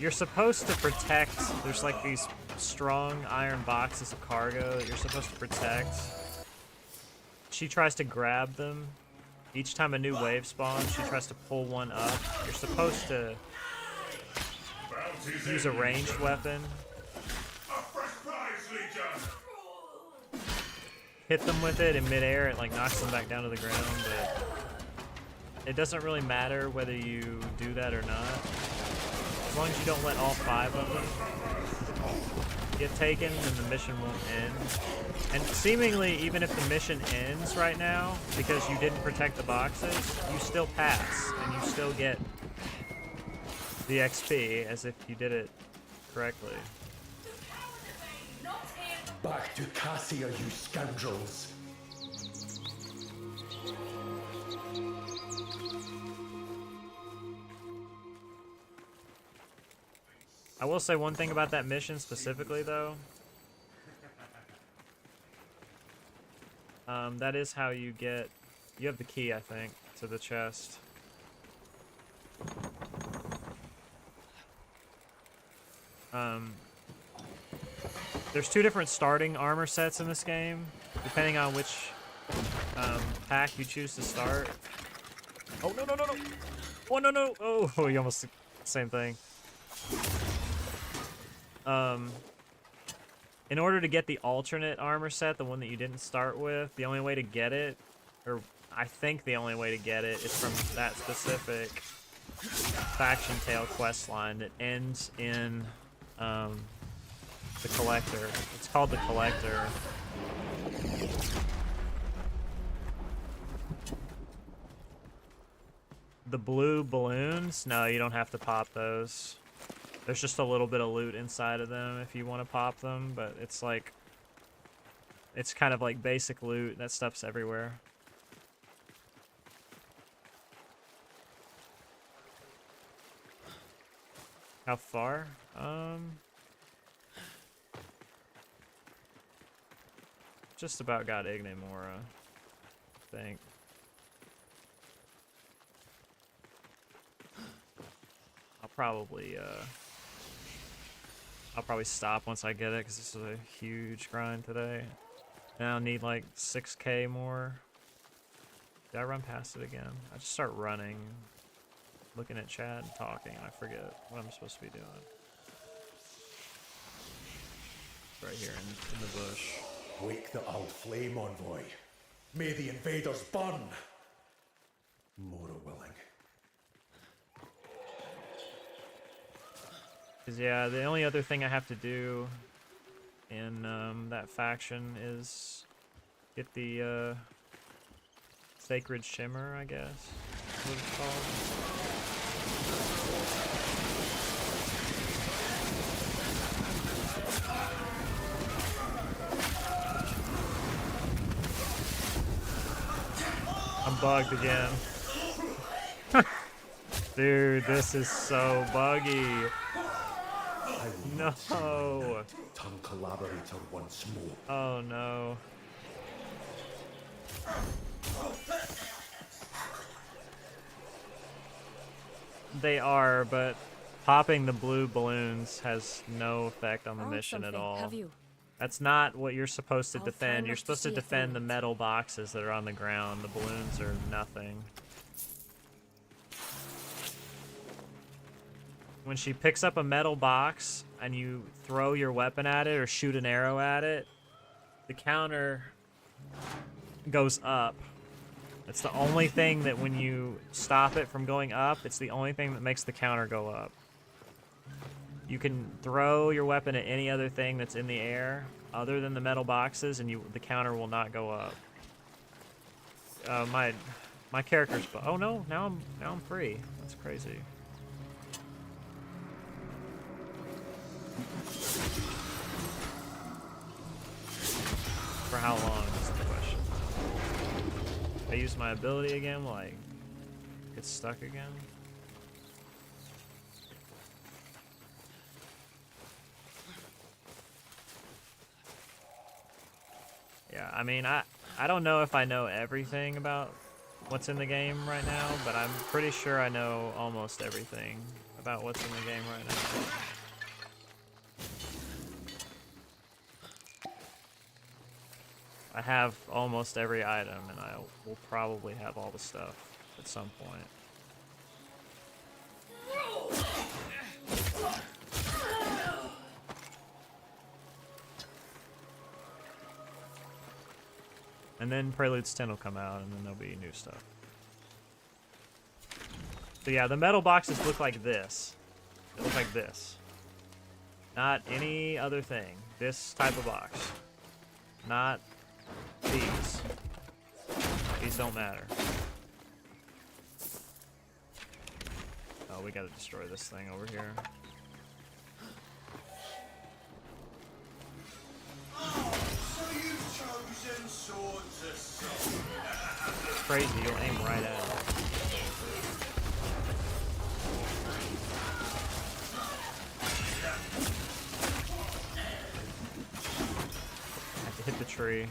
you're supposed to protect. There's like these strong iron boxes of cargo that you're supposed to protect. She tries to grab them. Each time a new wave spawns, she tries to pull one up. You're supposed to use a ranged weapon. Hit them with it in midair, it like knocks them back down to the ground, but it doesn't really matter whether you do that or not. As long as you don't let all 5 of them get taken, then the mission won't end. And seemingly, even if the mission ends right now, because you didn't protect the boxes, you still pass, and you still get the XP as if you did it correctly. Back to Cassia, you scoundrels! I will say one thing about that mission specifically, though. That is how you get... You have the key, I think, to the chest. There's 2 different starting armor sets in this game, depending on which pack you choose to start. Oh, no, no, no, no! Oh, no, no! Oh, you almost... Same thing. In order to get the alternate armor set, the one that you didn't start with, the only way to get it, or I think the only way to get it, is from that specific Faction Tale quest line that ends in the Collector. It's called the Collector. The blue balloons? No, you don't have to pop those. There's just a little bit of loot inside of them if you want to pop them, but it's like... It's kind of like basic loot. That stuff's everywhere. How far? Just about got Igne Mora, I think. I'll probably stop once I get it, because this is a huge grind today. Now I need like 6k more. Did I run past it again? I just start running, looking at chat and talking, and I forget what I'm supposed to be doing. It's right here in the bush. Wake the old flame, envoy. May the invaders burn! Mora willing. Cause yeah, the only other thing I have to do in that faction is get the Sacred Shimmer, I guess. That's what it's called. I'm bugged again. Dude, this is so buggy. No. Tongue collaborator once more. Oh no. They are, but popping the blue balloons has no effect on the mission at all. Have you? That's not what you're supposed to I'll try defend. not You're to supposed to see a defend the thing. metal boxes that are on the ground. The balloons are nothing. When she picks up a metal box and you throw your weapon at it or shoot an arrow at it, the counter goes up. It's the only thing that when you stop it from going up, it's the only thing that makes the counter go up. You can throw your weapon at any other thing that's in the air other than the metal boxes, and the counter will not go up. My character's... Oh no, now I'm free. That's crazy. For how long is the question? I use my ability again, will I get stuck again? Yeah, I mean, I don't know if I know everything about what's in the game right now, but I'm pretty sure I know almost everything about what's in the game right now. I have almost every item, and I will probably have all the stuff at some point. And then Preludes 10 will come out, and then there'll be new stuff. So yeah, the metal boxes look like this. They look like this. Not any other thing. This type of box. Not these. These don't matter. Oh, we gotta destroy this thing over here. So you've chosen swords of soul. Crazy, you'll aim right at it. I have to hit the tree.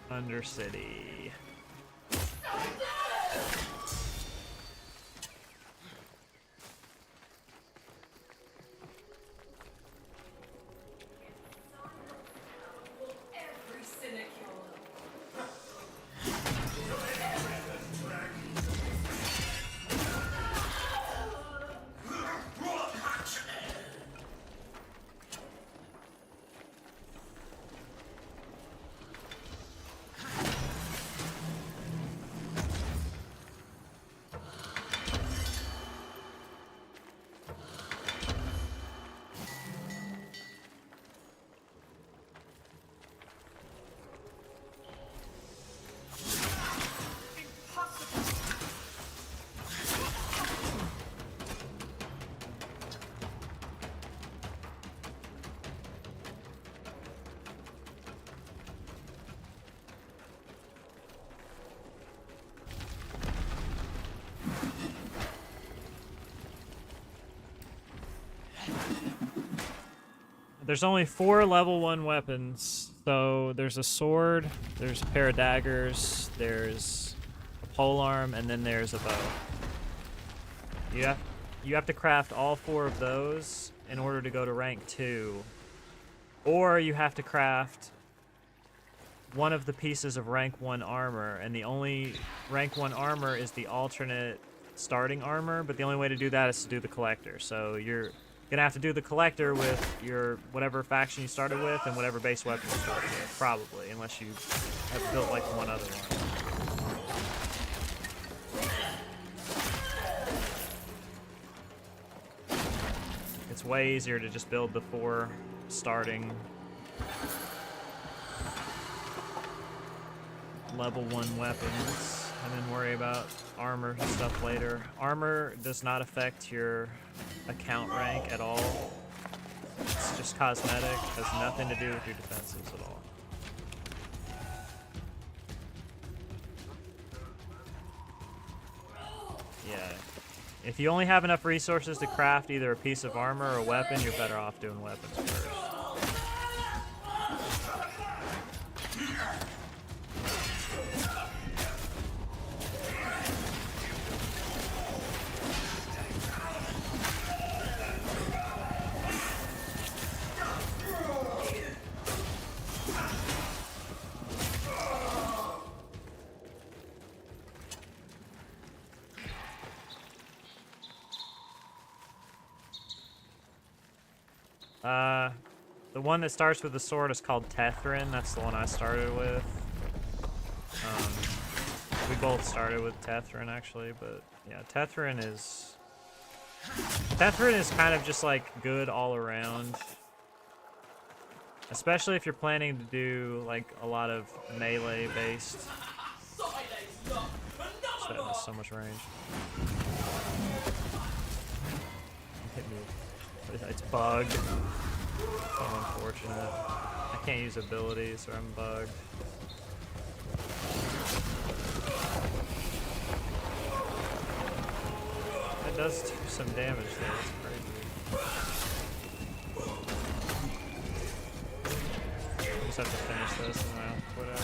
Undercity. Every cynical. There's only 4 level 1 weapons. So there's a sword, there's a pair of daggers, there's a polearm, and then there's a bow. You have to craft all 4 of those in order to go to rank 2. Or you have to craft one of the pieces of rank 1 armor, and the only rank 1 armor is the alternate starting armor, but the only way to do that is to do the collector. So you're gonna have to do the collector with your whatever faction you started with and whatever base weapon you started with, probably, unless you have built like one other one. It's way easier to just build the 4 starting level 1 weapons and then worry about armor and stuff later. Armor does not affect your account rank at all. It's just cosmetic, has nothing to do with your defenses at all. Yeah. If you only have enough resources to craft either a piece of armor or a weapon, you're better off doing weapons first. The one that starts with the sword is called Tethrin. That's the one I started with. We both started with Tethrin, actually, but yeah, Tethrin is kind of just like good all around. Especially if you're planning to do like a lot of melee based. So that has so much range. Hit me. It's bugged. So unfortunate. I can't use abilities or I'm bugged. That does do some damage there, that's crazy. I just have to finish this and then I'll quit out.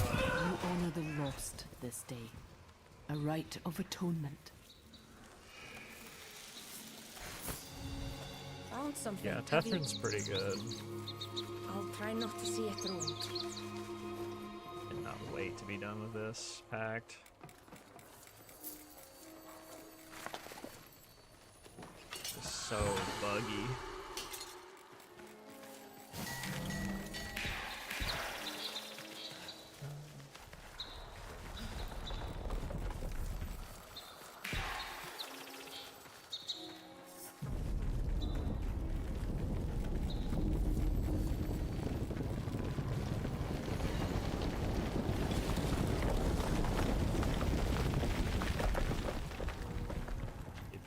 You honor the lost this day. A rite of atonement. Found something. Yeah, Have you? Tethrin's pretty good. I'll try not to see it ruined. Cannot wait to be done with this pact. It's so buggy.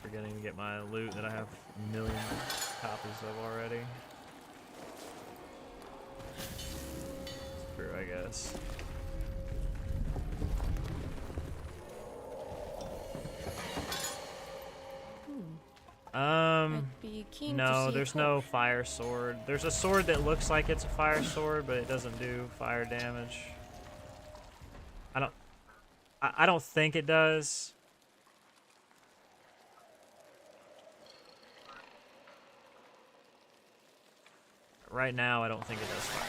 Forgetting to get my loot that I have a million copies of already. Screw, I guess. I'd be keen to No, see there's it no fire sword. There's a sword that looks like it's a fire sword, but it doesn't do fire damage. I don't think it does. Right now, I don't think it does fire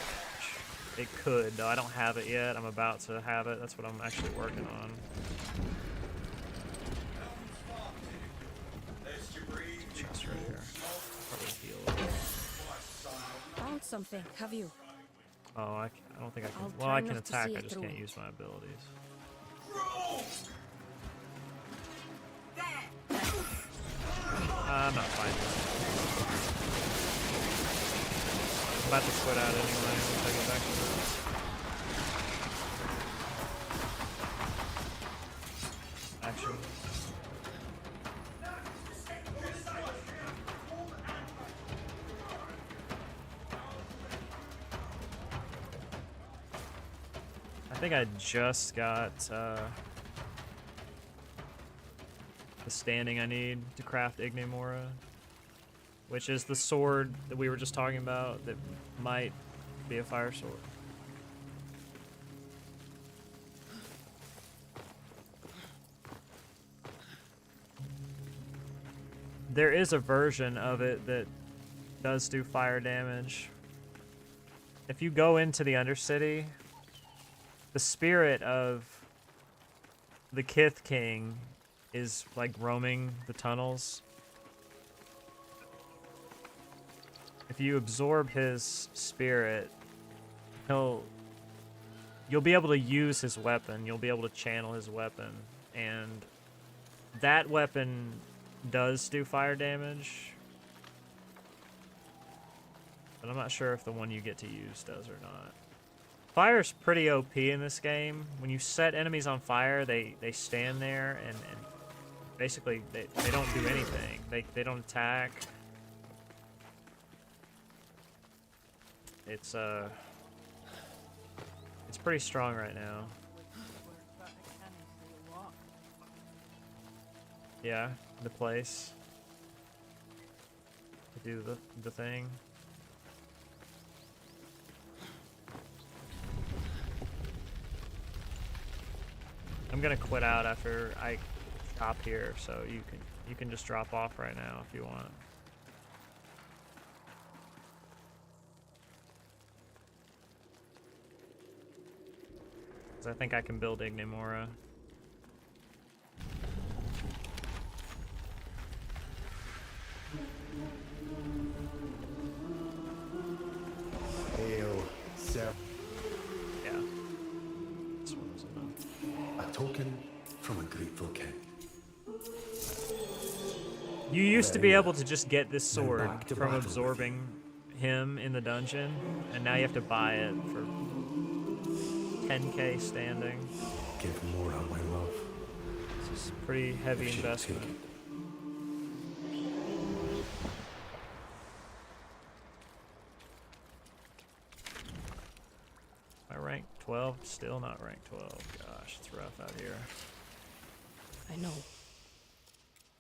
damage. It could, though. I don't have it yet. I'm about to have it. That's what I'm actually working on. Chest right here. Probably heal. Found something. Have you? Oh, I don't think I can. I'll Well, try I can not to attack. see I it just through. can't use my abilities. I'm not fighting this. I'm about to quit out anyway once I get back to this. Action. I think I just got the standing I need to craft Ignimora, which is the sword that we were just talking about that might be a fire sword. There is a version of it that does do fire damage. If you go into the Undercity, the spirit of the Kith King is like roaming the tunnels. If you absorb his spirit, you'll be able to use his weapon. You'll be able to channel his weapon, and that weapon does do fire damage. But I'm not sure if the one you get to use does or not. Fire's pretty OP in this game. When you set enemies on fire, they stand there and basically they don't do anything. They don't attack. It's pretty strong right now. Yeah, the place to do the thing. I'm gonna quit out after I stop here, so you can just drop off right now if you want. 'Cause I think I can build Ignimora. Hail, sir. Yeah. This one was enough. A token from a grateful king. You used to be able to just get this Now sword back to from battle. absorbing him in the dungeon, and now you have to buy it for 10k standing. Give Mora my love. This is a pretty heavy If she'll investment. take it. 12? Still not rank 12. Gosh, it's rough out here. I know.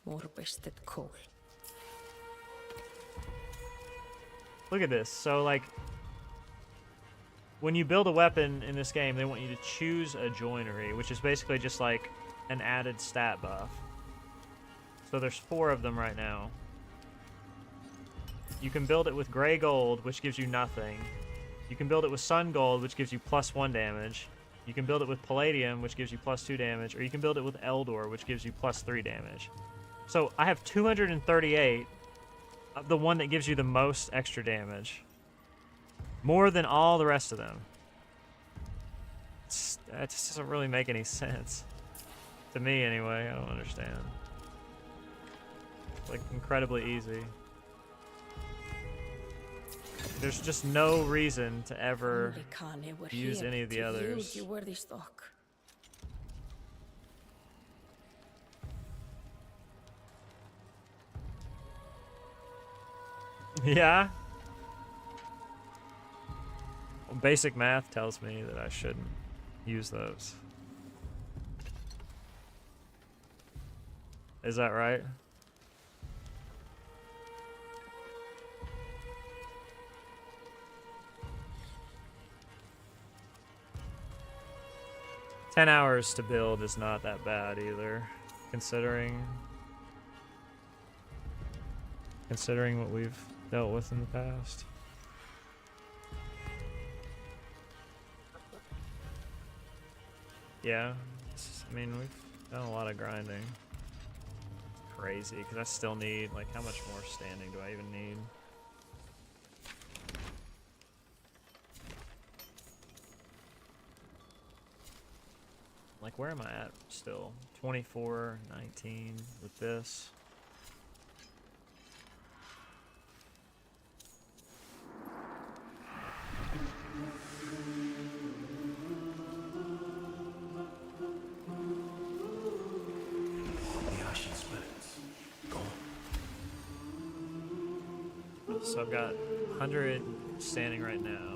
More wasted coal. Look at this. So, like, when you build a weapon in this game, they want you to choose a joinery, which is basically just like an added stat buff. So there's 4 of them right now. You can build it with gray gold, which gives you nothing. You can build it with sun gold, which gives you +1 damage. You can build it with palladium, which gives you +2 damage. Or you can build it with eldor, which gives you +3 damage. So I have 238 of the one that gives you the most extra damage. More than all the rest of them. That just doesn't really make any sense. To me, anyway. I don't understand. It's like incredibly easy. There's just no reason to ever use any of the others. Yeah? Well, basic math tells me that I shouldn't use those. Is that right? $10 hours to build is not that bad either, considering what we've dealt with in the past. Yeah, I mean, we've done a lot of grinding. Crazy, because I still need, like, how much more standing do I even need? Like, where am I at still? 24, 19 with this. So I've got 100 standing right now.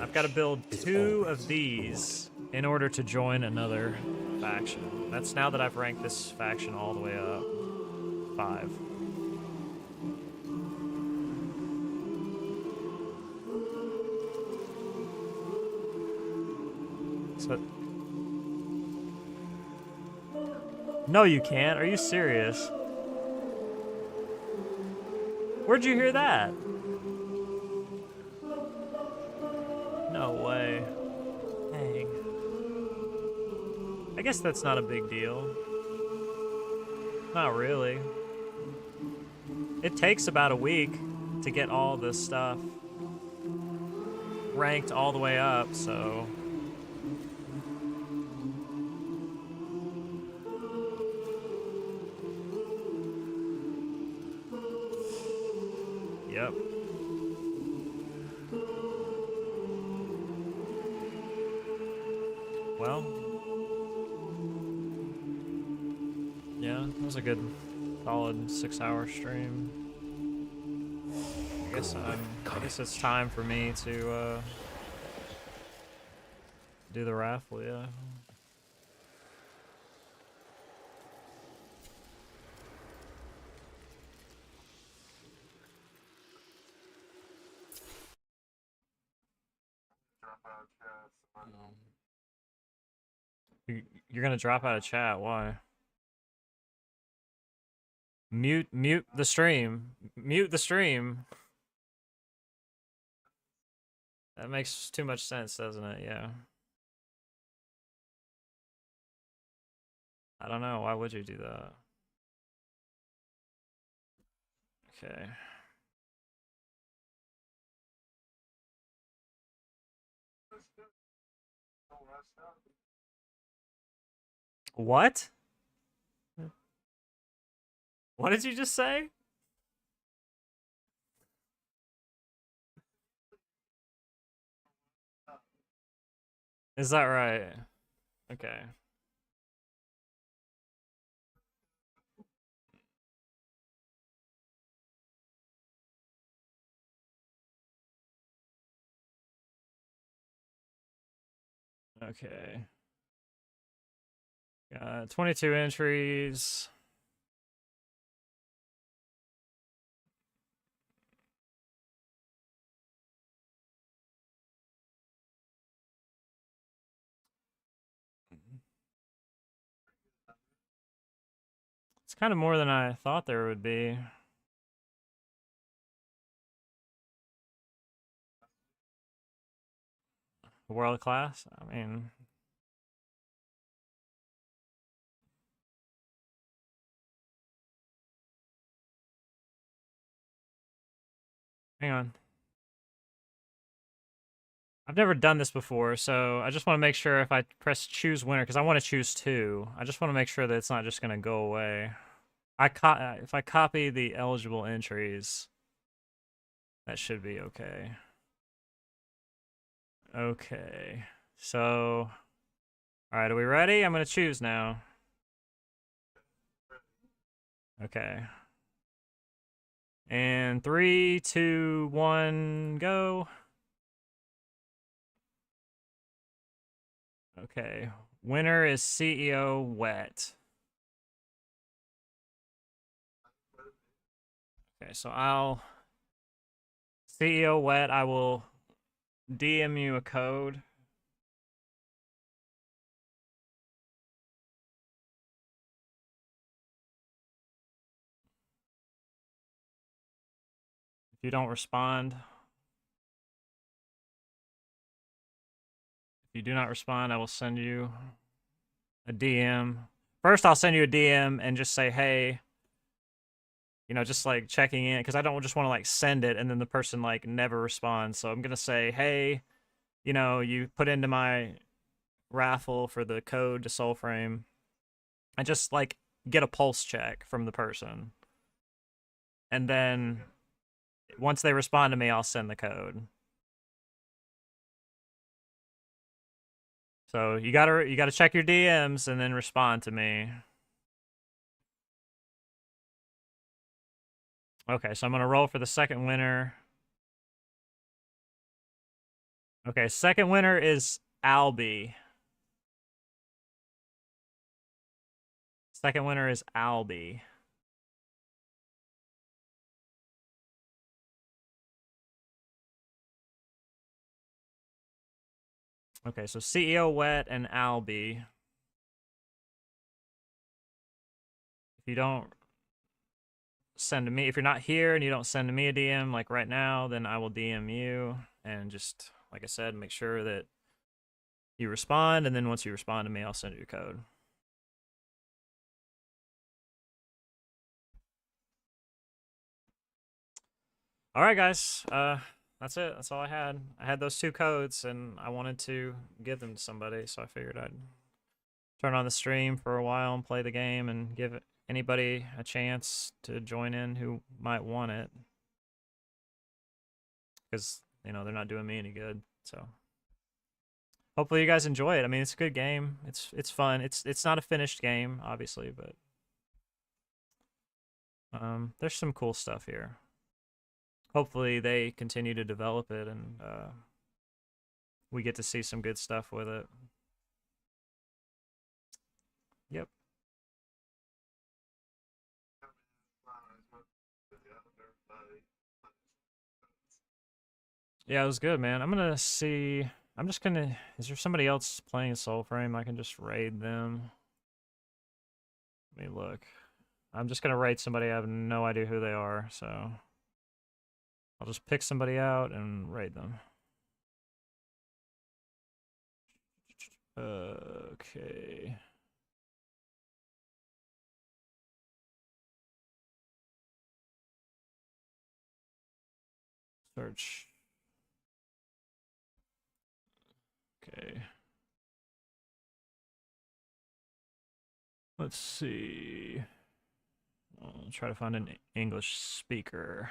I've got to build 2 of these in order to join another faction. That's now that I've ranked this faction all the way up. 5. So... No, you can't. Are you serious? Where'd you hear that? No way. Dang. I guess that's not a big deal. Not really. It takes about a week to get all this stuff ranked all the way up, so... Yep. Well, yeah, that was a good, solid 6-hour stream. I guess it's time for me to do the raffle. Yeah. You're gonna drop out of chat. Why? Mute the stream. Mute the stream. That makes too much sense, doesn't it? Yeah. I don't know. Why would you do that? Okay. What? What did you just say? Is that right? Okay. Okay. Got 22 entries. It's kind of more than I thought there would be. World class? I mean... Hang on. I've never done this before, so I just want to make sure if I press choose winner, because I want to choose 2. I just want to make sure that it's not just going to go away. If I copy the eligible entries, that should be okay. Okay. So, all right, are we ready? I'm going to choose now. Okay. And 3, 2, 1, go. Okay. Winner is CEO Wet. Okay, so CEO Wet, I will DM you a code. If you don't respond, if you do not respond, I will send you a DM. First, I'll send you a DM and just say, hey, you know, just like checking in, because I don't just want to like send it and then the person like never responds. So I'm going to say, hey, you know, you put into my raffle for the code to Soulframe. And just like get a pulse check from the person. And then once they respond to me, I'll send the code. So you gotta check your DMs and then respond to me. Okay, so I'm gonna roll for the second winner. Okay, second winner is Albie. Second winner is Albie. Okay, so CEO Wet and Albie. If you don't send to me, if you're not here and you don't send to me a DM like right now, then I will DM you and just, like I said, make sure that you respond, and then once you respond to me, I'll send you a code. All right, guys. That's it. That's all I had. I had those 2 codes, and I wanted to give them to somebody, so I figured I'd turn on the stream for a while and play the game and give anybody a chance to join in who might want it. Because, you know, they're not doing me any good, so... Hopefully you guys enjoy it. I mean, it's a good game. It's fun. It's not a finished game, obviously, but... there's some cool stuff here. Hopefully they continue to develop it and we get to see some good stuff with it. Yep. Yeah, it was good, man. I'm gonna see. I'm just gonna. Is there somebody else playing Soulframe? I can just raid them. Let me look. I'm just gonna raid somebody. I have no idea who they are, so I'll just pick somebody out and raid them. Okay. Search. Okay. Let's see. I'll try to find an English speaker.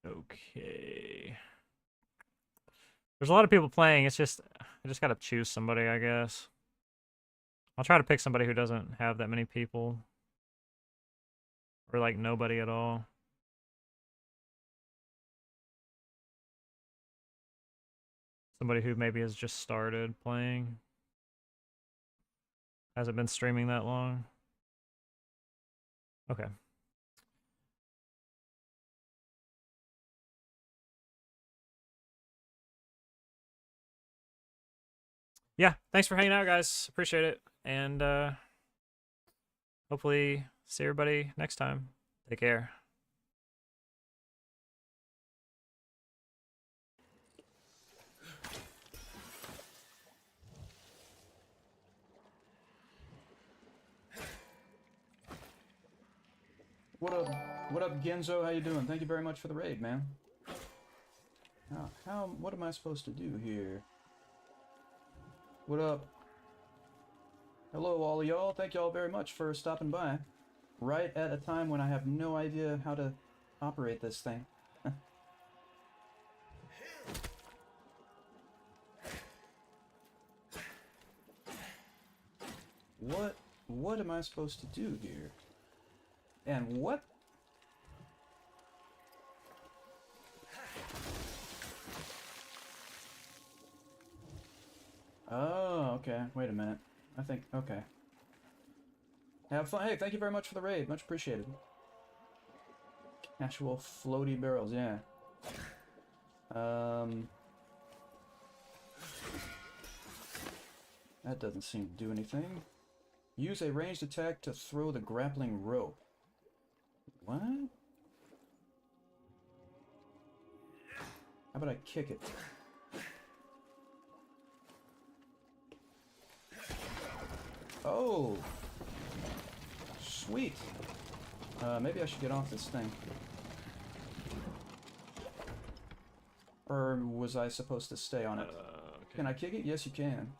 Okay. There's a lot of people playing. It's just I just gotta choose somebody, I guess. I'll try to pick somebody who doesn't have that many people. Or like nobody at all. Somebody who maybe has just started playing. Hasn't been streaming that long. Okay. Yeah, thanks for hanging out, guys. Appreciate it. And hopefully see everybody next time. Take care. What up? What up, Genzo? How you doing? Thank you very much for the raid, man. What am I supposed to do here? What up? Hello, all of y'all. Thank y'all very much for stopping by. Right at a time when I have no idea how to operate this thing. What am I supposed to do here? And what? Oh, okay. Wait a minute. I think, okay. Have fun. Hey, thank you very much for the raid. Much appreciated. Actual floaty barrels, yeah. That doesn't seem to do anything. Use a ranged attack to throw the grappling rope. What? How about I kick it? Oh! Sweet! Maybe I should get off this thing. Or was I supposed to stay on it? Okay. Can I kick it? Yes, you can.